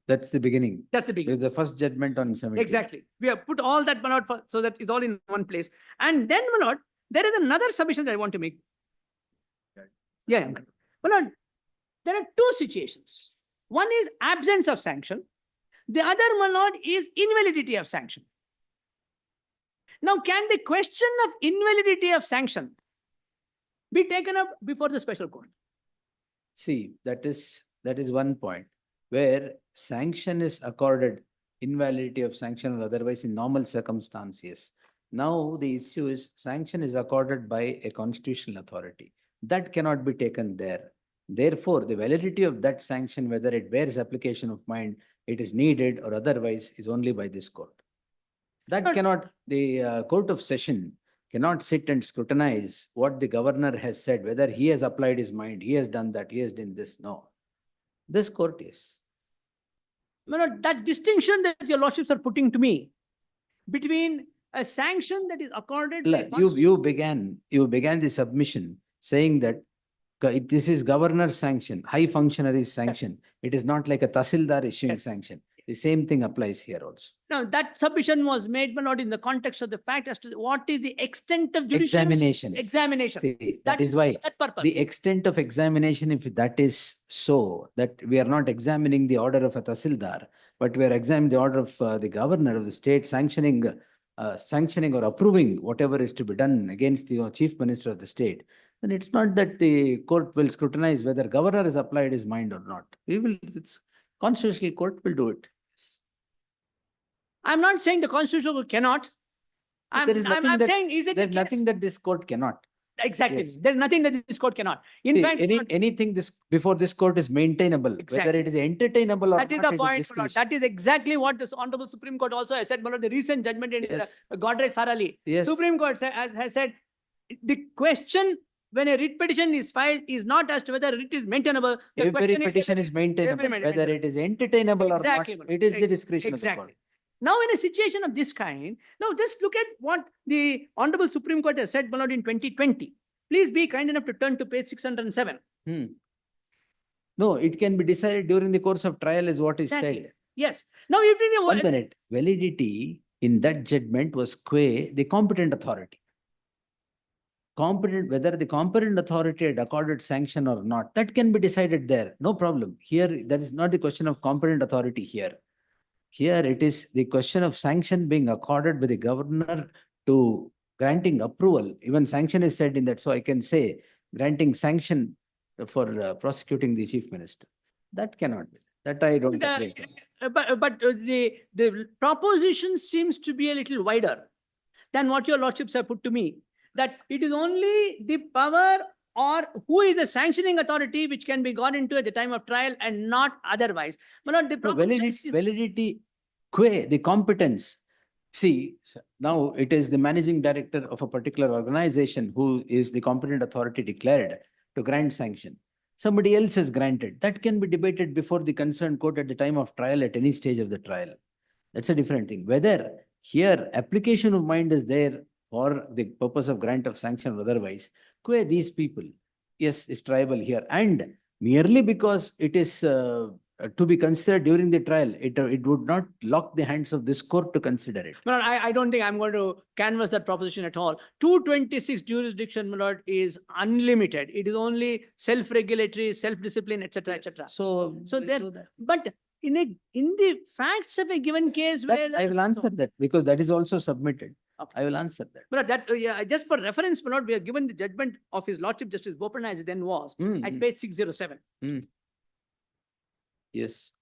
That's the beginning. That's the beginning. The first judgment on 17. Exactly. We have put all that, my lord, so that it's all in one place. And then, my lord, there is another submission that I want to make. Yeah, my lord, there are two situations. One is absence of sanction. The other, my lord, is invalidity of sanction. Now, can the question of invalidity of sanction be taken up before the special court? See, that is one point where sanction is accorded, invalidity of sanction or otherwise in normal circumstances. Now the issue is sanction is accorded by a constitutional authority. That cannot be taken there. Therefore, the validity of that sanction, whether it bears application of mind, it is needed or otherwise, is only by this court. That cannot, the Court of Session cannot sit and scrutinize what the governor has said, whether he has applied his mind, he has done that, he has done this. No. This court is. That distinction that your lordships are putting to me between a sanction that is accorded by You began the submission saying that this is governor's sanction, high functionary's sanction. It is not like a Tahsildar issuing sanction. The same thing applies here also. Now, that submission was made, but not in the context of the fact as to what is the extent of judicial examination. See, that is why the extent of examination, if that is so, that we are not examining the order of a Tahsildar, but we are examining the order of the governor of the state sanctioning or approving whatever is to be done against the chief minister of the state, then it's not that the court will scrutinize whether governor has applied his mind or not. Constitutional court will do it. I'm not saying the constitutional court cannot. I'm saying, is it There's nothing that this court cannot. Exactly. Yes. There's nothing that this court cannot. In fact, anything before this court is maintainable, whether it is entertainable or that is not. the point. That is exactly what the Honorable Supreme Court also has said. The recent judgment in Godrej Sarali. Yes. Supreme Court has said the question when a writ petition is filed is not as to whether writ is maintainable. Every petition is maintainable, whether it is entertainable or not. It is the discretion of the court. Now, in a situation of this kind, now just look at what the Honorable Supreme Court has said, in 2020. Please be kind enough to turn to page 607. No, it can be decided during the course of trial is what is said. Yes. Now, if you 1 minute, validity in that judgment was qua the competent authority. Whether the competent authority had accorded sanction or not, that can be decided there. No problem. Here, that is not the question of competent authority here. Here it is the question of sanction being accorded by the governor to granting approval. Even sanction is said in that. So I can say granting sanction for prosecuting the chief minister. That cannot be. That I don't agree. But the proposition seems to be a little wider than what your lordships have put to me. That it is only the power or who is the sanctioning authority which can be got into at the time of trial and not otherwise. But not the No, proposition validity, the competence. See, now it is the managing director of a particular organization who is the competent authority declared to grant sanction. Somebody else has granted. That can be debated before the concerned court at the time of trial at any stage of the trial. That's a different thing. Whether here application of mind is there for the purpose of grant of sanction or otherwise, these people, yes, is triable here. And merely because it is to be considered during the trial, it would not lock the hands of this court to consider it. My lord, I don't think I'm going to canvass that proposition at all. 226 jurisdiction, my lord, is unlimited. It is only self-regulatory, self-discipline, etc., etc. So there, but in the facts of a given case where I will answer that because that is also submitted. Okay. I will answer that. But that, just for reference, my lord, we are given the judgment of His Lordship Justice Bopanna as it then was at page 607. Yes.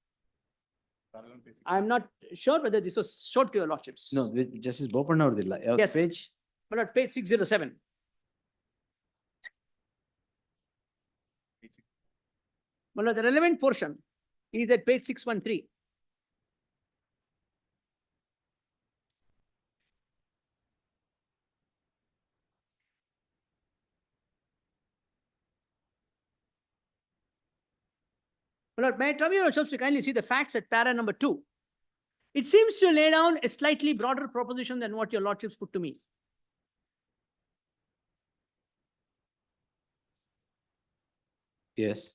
I'm not sure whether this was showed to your lordships. No, Justice Bopanna or the Yes. page. My lord, page 607. My lord, the relevant portion is at page 613. My lord, may I trouble your lordships to kindly see the facts at para number 2. It seems to lay down a slightly broader proposition than what your lordships put to me. Yes.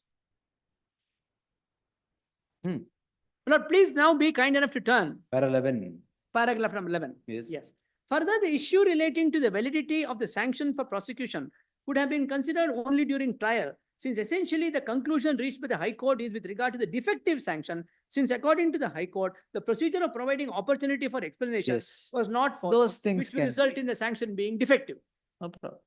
My lord, please now be kind enough to turn. Para 11. Paragraph number 11. Yes. Yes. Further, the issue relating to the validity of the sanction for prosecution would have been considered only during trial, since essentially the conclusion reached by the High Court is with regard to the defective sanction, since according to the High Court, the procedure of providing opportunity for explanation Yes. was not followed, Those things which will can. result in the sanction being defective. No problem.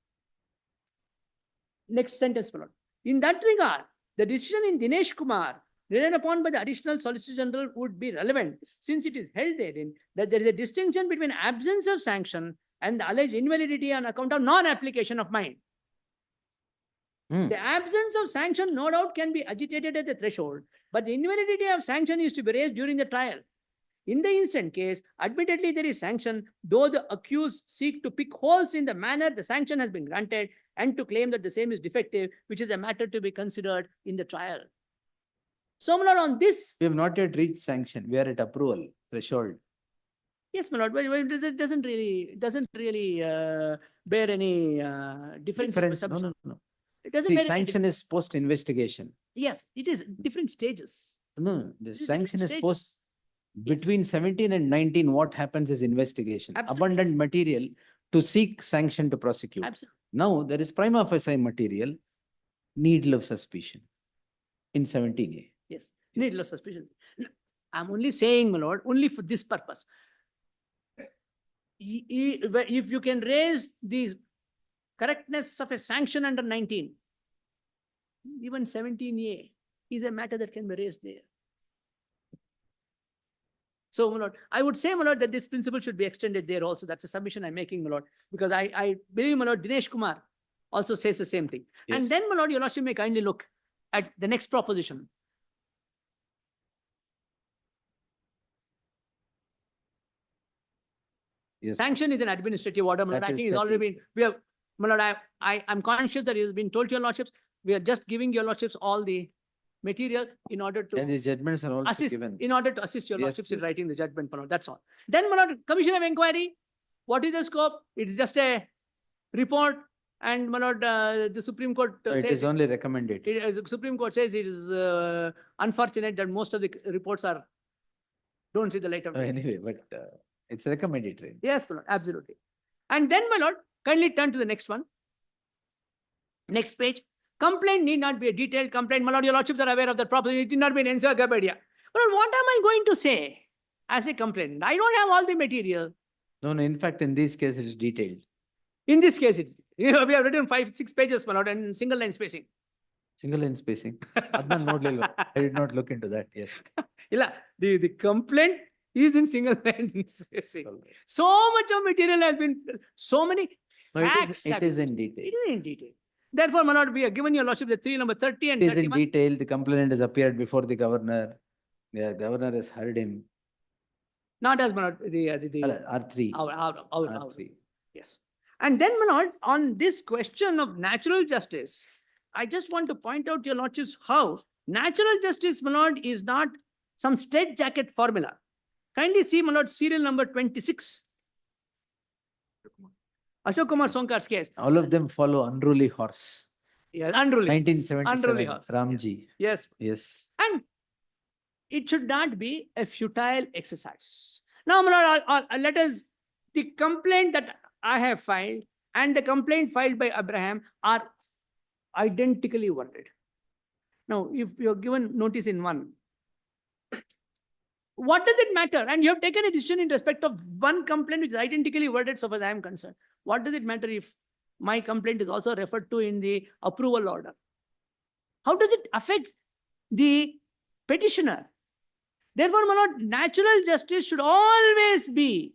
Next sentence, my lord. In that regard, the decision in Dinesh Kumar relied upon by the additional Solicitor General would be relevant, since it is held therein that there is a distinction between absence of sanction and the alleged invalidity on account of non-application of mind. The absence of sanction, no doubt, can be agitated at the threshold, but the invalidity of sanction is to be raised during the trial. In the instant case, admittedly there is sanction, though the accused seek to pick holes in the manner the sanction has been granted and to claim that the same is defective, which is a matter to be considered in the trial. So, my lord, on this, We have not yet reached sanction. We are at approval threshold. yes, my lord, but it doesn't really bear any difference. No, no. It doesn't See, bear any sanction is post investigation. Yes, it is different stages. No, the is sanction is different post between 17 and 19. What happens is investigation. Absolutely. Abundant material to seek sanction to prosecute. Absolutely. Now there is prima facie material, needle of suspicion in 17A. Yes, needless suspicion. No, I'm only saying, my lord, only for this purpose. If you can raise the correctness of a sanction under 19, even 17A is a matter that can be raised there. So, my lord, I would say, my lord, that this principle should be extended there also. That's a submission I'm making, my lord, because I believe, my lord, Dinesh Kumar also says the same thing. And Yes. then, my lord, your lordship may kindly look at the next proposition. Yes. Sanction is an administrative order, my lord. That I is- think it's that already is- been, we have, my lord, I'm conscious that it has been told to your lordships. We are just giving your lordships all the material in order to And the judgments are also assist, given. in order to assist your Yes, lordships in yes. writing the judgment, my lord. That's all. Then, my lord, Commission of Inquiry, what is the scope? It's just a report, and my lord, the Supreme Court. No, it says is only recommended. the Supreme Court says it is unfortunate that most of the reports don't see the light of day. Anyway, but it's recommendatory. Yes, my lord, absolutely. And then, my lord, kindly turn to the next one. Next page. Complaint need not be a detailed complaint. My lord, your lordships are aware of that proposition. It need not be an encyclopedia. But what am I going to say as a complainant? I don't have all the material. No, in fact, in this case, it is detailed. In this case, it is. We have written 5-6 pages, my lord, and single line spacing. Single line spacing. Adnan ನೋಡ್ಲಿಲ್ವಾ? I did not look into that, yes. ಇಲ್ಲ, the complaint is in single line spacing. So much of material has been, so many No, facts. it is in detail. It is in detail. Therefore, my lord, we have given your lordship the 3 number 30 and It is in 31. detail. The complainant has appeared before the governor. The governor has heard him. Not as my lord, R3. our. R3. Yes. And then, my lord, on this question of natural justice, I just want to point out, your lordships, how natural justice, my lord, is not some straitjacket formula. Kindly see, my lord, serial number 26. Ashok Kumar Sonkar's case. All of them follow unruly horse. Yes, unruly. 1977, Unruly horse. Ramji. Yes. Yes. And it should not be a futile exercise. Now, my lord, let us, the complaint that I have filed and the complaint filed by Abraham are identically worded. Now, if you're given notice in one, what does it matter? And you have taken a decision in respect of one complaint which is identically worded, so far as I am concerned. What does it matter if my complaint is also referred to in the approval order? How does it affect the petitioner? Therefore, my lord, natural justice should always be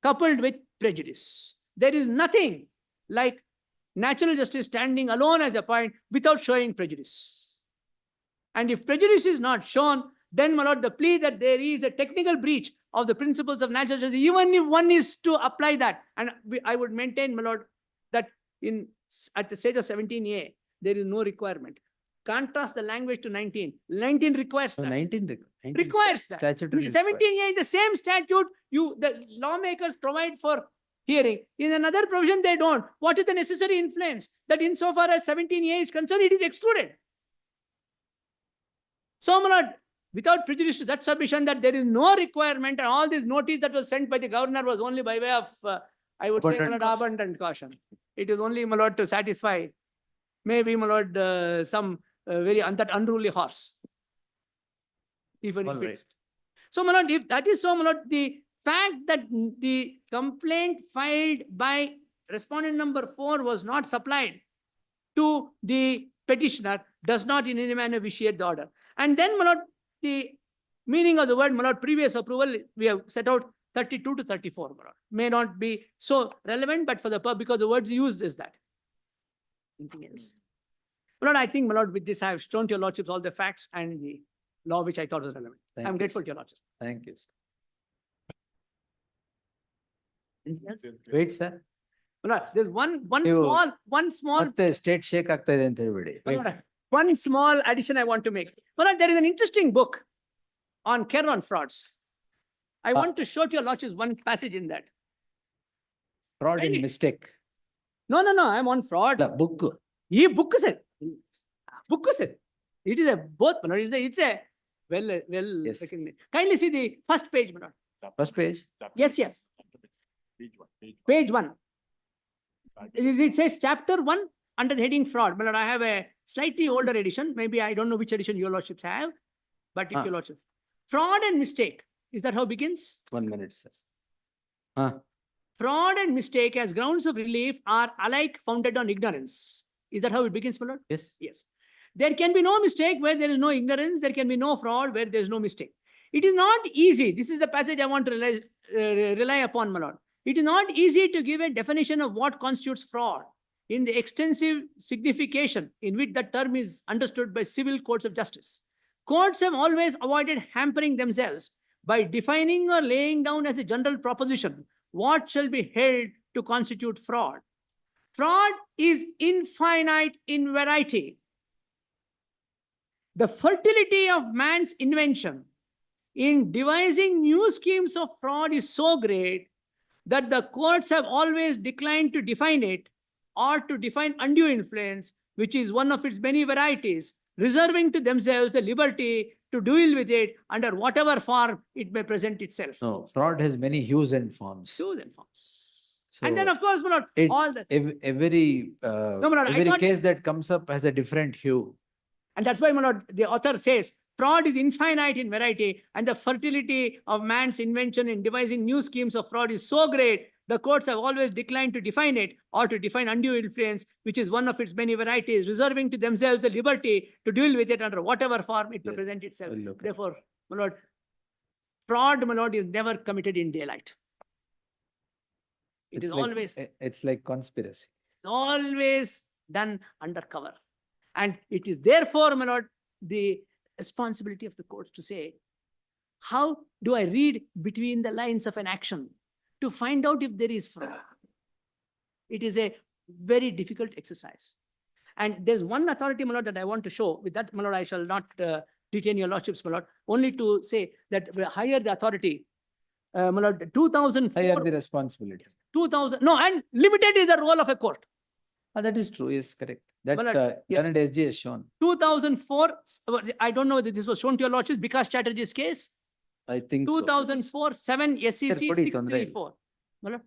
coupled with prejudice. There is nothing like natural justice standing alone as a point without showing prejudice. And if prejudice is not shown, then, my lord, the plea that there is a technical breach of the principles of natural justice, even if one is to apply that, and I would maintain, my lord, that at the stage of 17A, there is no requirement. Contrast the language to 19. 19 requires that. 19 Requires that. Statutory 17A is the same statute the lawmakers provide for hearing. In another provision, they don't. What is the necessary influence? That insofar as 17A is concerned, it is excluded. So, my lord, without prejudice to that submission that there is no requirement, and all this notice that was sent by the governor was only by way of, I would say, my lord, abundant caution. It is only, my lord, to satisfy, maybe, my lord, some that unruly horse. Even if it's. So, my lord, if that is so, my lord, the fact that the complaint filed by respondent number 4 was not supplied to the petitioner does not in any manner vitiate the order. And then, my lord, the meaning of the word, my lord, previous approval, we have set out 32 to 34, my lord. May not be so relevant, but for the purpose, because the words used is that. Anything else? My lord, I think, my lord, with this, I have shown to your lordships all the facts and the law which I thought was relevant. I'm grateful to your lordship. Thank you. Wait, sir. My lord, there's one small. ಮತ್ತೆ state shake ಆಗ್ತಾ ಇದೆ ಅಂತ ಹೇಳ್ಬೇಡಿ. My lord, one small addition I want to make. My lord, there is an interesting book on Kerron frauds. I want to show to your lordships one passage in that. Fraud and mistake. No, I'm on fraud. Book. This book is it. Book is it. It is a both, my lord. It's a well. Yes. Kindly see the first page, my lord. First page. Yes. Page 1. It says chapter 1 under the heading fraud. My lord, I have a slightly older edition. Maybe I don't know which edition your lordships have, but if your lordship. Fraud and mistake. Is that how it begins? 1 minute, sir. Fraud and mistake as grounds of relief are alike founded on ignorance. Is that how it begins, my lord? Yes. Yes. There can be no mistake where there is no ignorance. There can be no fraud where there is no mistake. It is not easy. This is the passage I want to rely upon, my lord. It is not easy to give a definition of what constitutes fraud in the extensive signification in which that term is understood by civil courts of justice. Courts have always avoided hampering themselves by defining or laying down as a general proposition what shall be held to constitute fraud. Fraud is infinite in variety. The fertility of man's invention in devising new schemes of fraud is so great that the courts have always declined to define it or to define undue influence, which is one of its many varieties, reserving to themselves the liberty to deal with it under whatever form it may present itself. No, fraud has many hues and forms. Hues and forms. And then, of course, my lord, all that. Every my lord, every case that comes up has a different hue. And that's why, my lord, the author says, fraud is infinite in variety, and the fertility of man's invention in devising new schemes of fraud is so great the courts have always declined to define it or to define undue influence, which is one of its many varieties, reserving to themselves the liberty to deal with it under whatever form it Yes, present itself. I'll look at it. Therefore, my lord, fraud, my lord, is never committed in daylight. It It's is like- always, It's like conspiracy. always done undercover. And it is therefore, my lord, the responsibility of the courts to say, how do I read between the lines of an action to find out if there is fraud? It is a very difficult exercise. And there's one authority, my lord, that I want to show. With that, my lord, I shall not detain your lordships, my lord, only to say that the higher the authority, my lord, 2004. Higher the responsibility. 2000, no, and limited is the role of a court. That is true, yes, correct. That Well, yes. current SG has shown. 2004, I don't know whether this was shown to your lordships, Bikash Chatterjee's case. I think so. 2004, 7 SCC Sir, put it on, right? 634. My lord,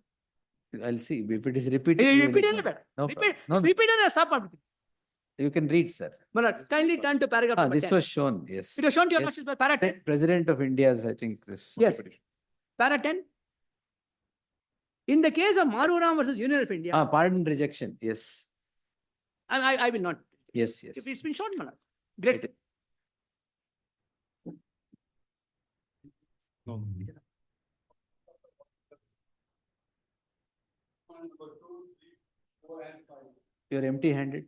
I'll see if it is repeated. repeat a little bit. No Repeat, problem. No, no, repeat and stop. My you can read, sir. lord, kindly turn to paragraph number This 10. was shown, yes. It was shown to your Yes. lordships by para 10. President of India's, I think, this. Yes. Para 10. In the case of Maruram versus Union of India, Pardon rejection, yes, I will not. yes, yes. If it's been shown, my lord. Great. You're empty handed.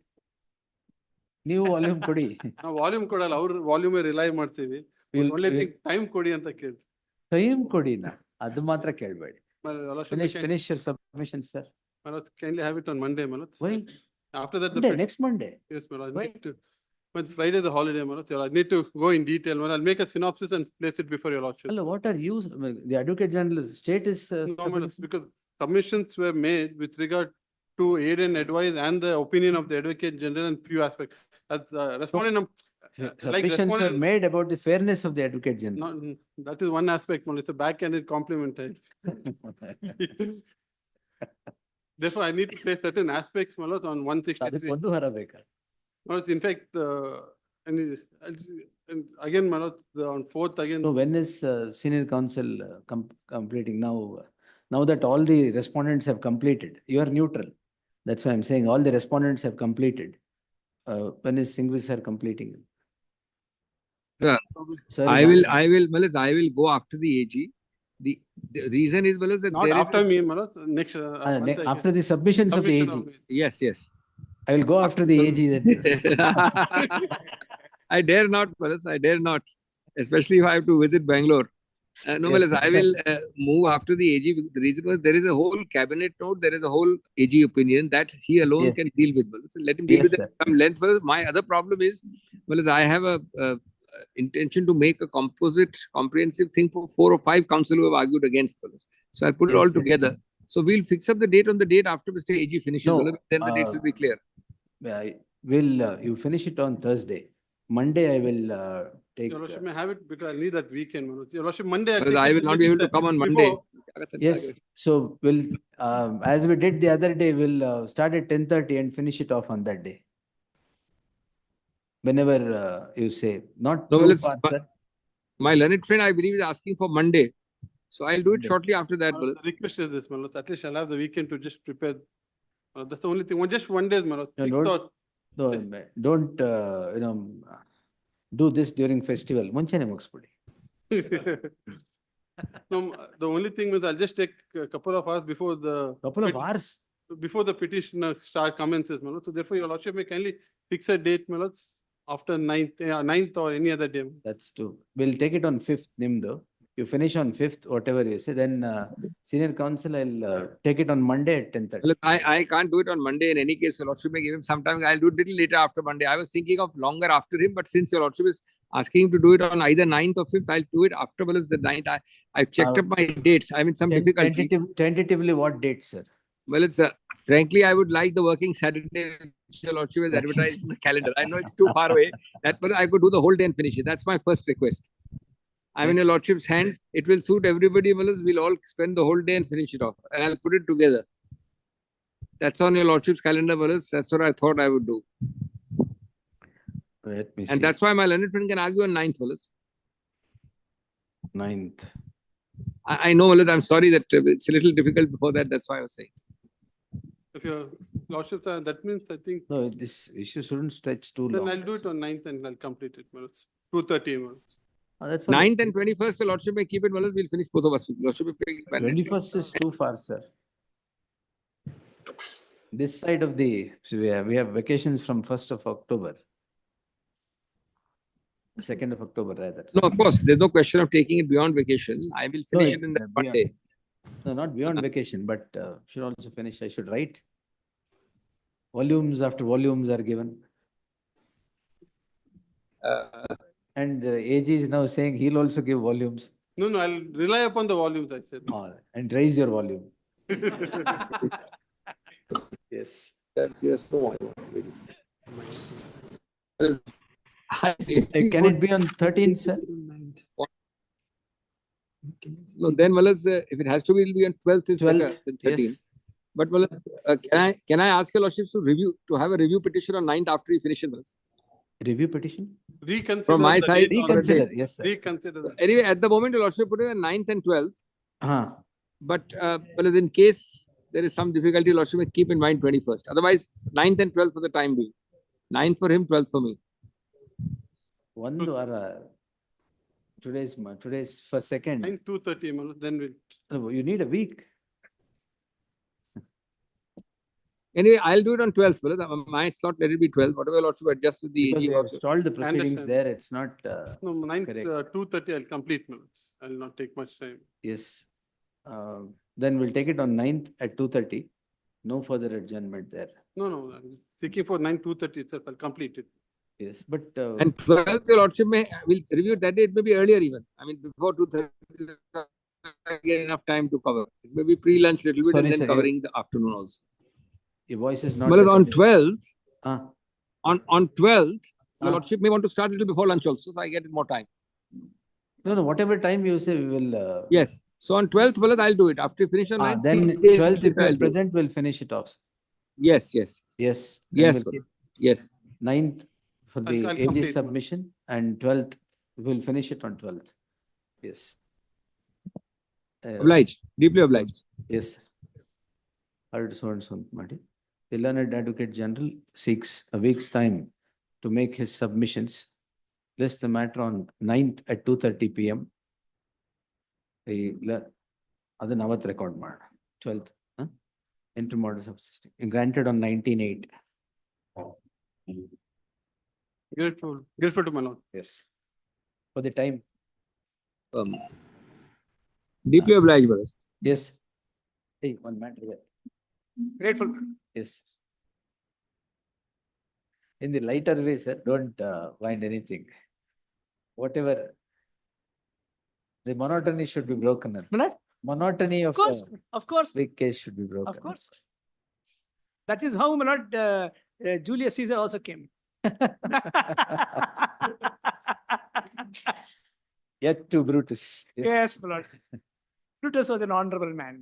ನೀವು volume ಕೊಡಿ. ನಾವು volume ಕೊಡಲ್ಲ, ಅವ್ರ volume rely ಮಾಡ್ತೀವಿ. ಒಳ್ಳೆ time ಕೊಡಿ ಅಂತ ಕೇಳ್ತೀವಿ. ಟೈಮ್ ಕೊಡಿ ನಾ, ಅದು ಮಾತ್ರ ಕೇಳಬೇಡಿ. Finish your submission, sir. Kindly have it on Monday, Manoj. Why? After that, Next Monday. Yes, Manoj. Why? But Friday is a holiday, Manoj. I need to go in detail. Well, I'll make a synopsis and place it before your lordship. Hello, what are you, the Advocate General, state is. No, Manoj, because submissions were made with regard to aid and advice and the opinion of the Advocate General and few aspects. As respondent, Submissions were made about the fairness of the Advocate General. No, that is one aspect, Manoj. It's a backhanded compliment. Therefore, I need to place certain aspects, Manoj, on 163. ಒಂದು ವಾರ ಬೇಕಾ? Manoj, in fact, and again, Manoj, on 4th again. So when is senior counsel completing now? Now that all the respondents have completed, you are neutral. That's why I'm saying all the respondents have completed. When is Singhvi sir completing? Sir, Sir, I will go after the AG. The reason is, Malas, that Not there after is me, Manoj, next. after the submissions of the AG. Yes, yes. I will go after the AG. I dare not, Malas, I dare not. Especially if I have to visit Bangalore. No, Yes. Malas, I will move after the AG. The reason was there is a whole cabinet note, there is a whole AG opinion that he alone Yes. can deal with. Malas. Let him deal Yes, with it sir. at some length. Malas. My other problem is, Malas, I have a intention to make a composite, comprehensive thing for 4 or 5 counsel who have argued against Malas. So I'll put it Yes, all sir. together. So we'll fix up the date on the date after Mr. AG finishes. No, Malas. Then the dates will be clear. Will you finish it on Thursday? Monday I will take. Your Lordship may have it because I need that weekend, Manoj. Your Lordship, Monday. Malas, I will not be able to come on Monday. Yes, so we'll, as we did the other day, we'll start at 10:30 and finish it off on that day. Whenever you say, not No, too Malas, fast, sir. my learned friend, I believe, is asking for Monday. So I'll do it shortly after that, Manoj, Malas. the request is this, Manoj. At least I'll have the weekend to just prepare. That's the only thing. Just one day, Manoj. No, 6 or don't, do this during festival. ಮುಂಚೆನೆ ಮುಗಿಸ್ಬಿಡಿ. No, the only thing is I'll just take a couple of hours before the. Couple of hours? Before the petitioner start commences, Manoj. So therefore, your Lordship may kindly fix a date, Manoj, after 9th or any other day. That's true. We'll take it on 5th, Nimdo. You finish on 5th, whatever you say, then senior counsel, I'll take it on Monday at 10:30. Look, I can't do it on Monday in any case. Your Lordship may give him some time. I'll do it little later after Monday. I was thinking of longer after him, but since your Lordship is asking him to do it on either 9th or 5th, I'll do it after Malas the 9th. I've checked up my dates. I'm in some difficulty. Tentatively, what date, sir? Well, it's frankly, I would like the working Saturday, which your Lordship has advertised in the calendar. I know it's too far away. But I could do the whole day and finish it. That's my first request. I'm in your Lordship's hands. It will suit everybody, Malas. We'll all spend the whole day and finish it off. And I'll put it together. That's on your Lordship's calendar, Malas. That's what I thought I would do. Let me see. And that's why my learned friend can argue on 9th, Malas. 9th. I know, Malad, I'm sorry that it's a little difficult before that. That's why I was saying. If your lordship, that means I think, No, this issue shouldn't stretch too then long. I'll do it on 9th and I'll complete it, my lords. 2:30, my lords. That's all right. 9th and 21st, the Lordship may keep it, Malad. We'll finish both of us. Lordship may take it. 21st is too far, sir. This side of the, so we have vacations from 1st of October. 2nd of October, rather. No, of course, there's no question of taking it beyond vacation. I will finish it in that one beyond- day. No, not beyond vacation, but should also finish. I should write. Volumes after volumes are given. And AG is now saying he'll also give volumes. No, no, I'll rely upon the volumes, I said. And raise your volume. Yes. That's just so. Can it be on 13th, sir? No, then Malad, if it has to be, it'll be on 12th is better 12th, than 13th. yes. But Malad, can I ask your lordships to have a review petition on 9th after we finish this? Review petition? Reconsider. From my the side, date on the reconsider, date. yes, sir. Reconsider. the- Anyway, at the moment, your lordship put it on 9th and 12th. Uh-huh. But Malad, in case there is some difficulty, your lordship may keep in mind 21st. Otherwise, 9th and 12th for the time being. 9th for him, 12th for me. One today's for 2nd. 2:30, my lord, then we'll. No, you need a week. Anyway, I'll do it on 12th. Malad. My slot, let it be 12th. Whatever your lordship adjust with the Because AG. we have stalled the proceedings Understand. there. It's not No, 9th, correct. 2:30, I'll complete, my lords. I'll not take much time. Yes. Then we'll take it on 9th at 2:30. No further adjournment there. No, no, I'm seeking for 2:30 itself, I'll complete it. Yes, but And 12th, your lordship will review it that day. It may be earlier even. I mean, before 2:30, get enough time to cover. It may be pre-lunch little bit Sorry, and then sir, covering the afternoon also. your voice is not. Malad, on recorded. 12th, Ah, on 12th, your Ah. lordship may want to start a little before lunch also, so I get more time. no, whatever time you say, we will. Yes. So on 12th, Malad, I'll do it. After you finish on 9th, Then 3 days 12th, if later, I'll you're do it. present, we'll finish it off. Yes, yes. Yes. then Yes, we'll Malad. keep Yes. 9th for the I'll AG complete, ma'am. submission and 12th, we'll finish it on 12th. Yes. Obliged. Deeply obliged. Yes. Heard so and so, Marty. The learned Advocate General seeks a week's time to make his submissions. List the matter on 9th at 2:30 PM. ಅದನ್ನ ಅವತ್ತು record ಮಾಡೋಣ 12th. Interim order subsisting granted on 19/8. Grateful to my lord. Yes. For the time. Deeply obliged, brothers. Yes. Hey, one matter there. Grateful. Yes. In the lighter way, sir, don't find anything. Whatever. The monotony should be broken. Malad? Monotony Of course, of course, big case should be broken. of course. That is how Malad, Julius Caesar also came. Yet to Brutus. Yes, Malad. Plutus was an honorable man.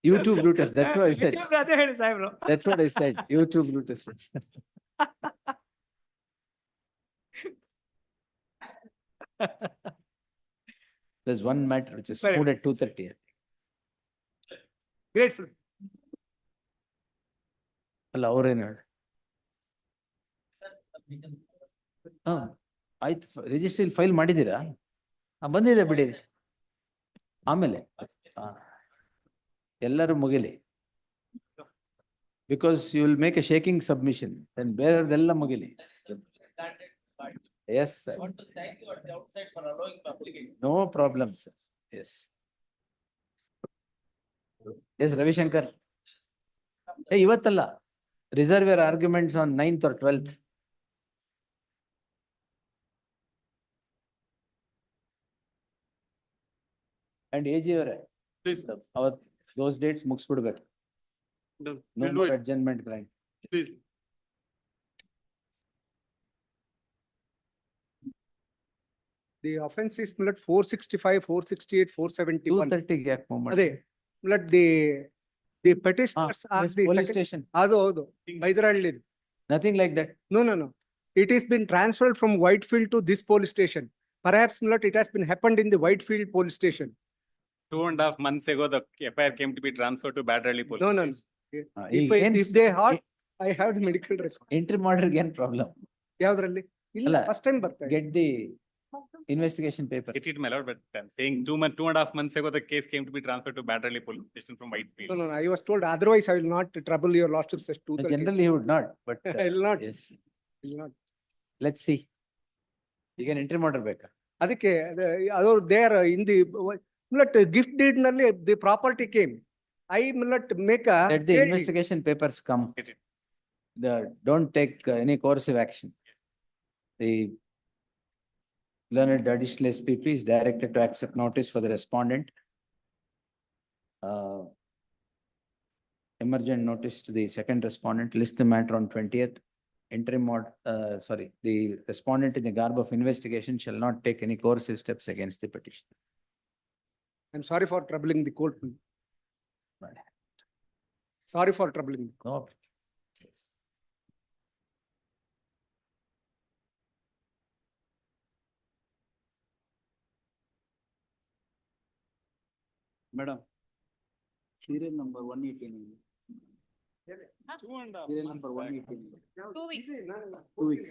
You too, Brutus. That's what I said. With your brother and his eyebrow. That's what I said. You too, Brutus. There's one matter which is Sorry. put at 2:30. Grateful. ಅಲ್ಲ ಅವ್ರೇನು ಹೇಳಿ ಆಯ್ತು ರಿಜಿಸ್ಟ್ರಿಲ್ file ಮಾಡಿದ್ದೀರಾ ಬಂದಿದೆ ಬಿಡಿ ಆಮೇಲೆ ಎಲ್ಲರೂ ಮುಗಿಲಿ because you will make a shaking submission then ಬೇರೆಯವ್ರದೆಲ್ಲ ಮುಗಿಲಿ yes sir no problem sir yes yes Ravishankar ಇವತ್ತಲ್ಲ reserve your arguments on 9th or 12th. And AG Please. those dates ಮುಗಿಸ್ಬಿಡ್ಬೇಕು. Done. No We'll do more it. adjournment grant. Please. The offense is 465, 468, 471. 2:30 ಗೆ ಯಾಕೆ move ಅದೇ ಮಾಡ್ತೀರಿ? the petitioners are yes, the police second- station. ಹೌದು ಬೈದರಹಳ್ಳಿ. Nothing like that. No. It has been transferred from Whitefield to this police station. Perhaps, my lord, it has been happened in the Whitefield police station. 2.5 months ago, the FIR came to be transferred to Badralli police. No, no, no. station. If they are, I have the medical record. Entry model again problem. ಯಾವ್ದ್ರಲ್ಲಿ? ಇಲ್ಲ, ಅಲ್ಲ, first time ಬರ್ತಾ ಇದೆ. Get the investigation paper. Get it, my lord, but I'm saying 2.5 months ago, the case came to be transferred to Badralli police station from Whitefield. No, no, no, I was told otherwise I will not trouble your lordship's tooth. Generally, he would not, but. I will not. Yes, Will not. let's see. ಈಗ entry model ಬೇಕಾ? ಅದಕ್ಕೆ ಅದು there in the gift deed ನಲ್ಲಿ the property came. I will not make a. Let the investigation papers come. Don't take any coercive action. The learned additional SPP is directed to accept notice for the respondent. Emergent notice to the second respondent, list the matter on 20th. The respondent in the garb of investigation shall not take any coercive steps against the petition. I'm sorry for troubling the court. Sorry for troubling. No. Madam, serial number 118. Serial number 118. 2 weeks. 2 weeks.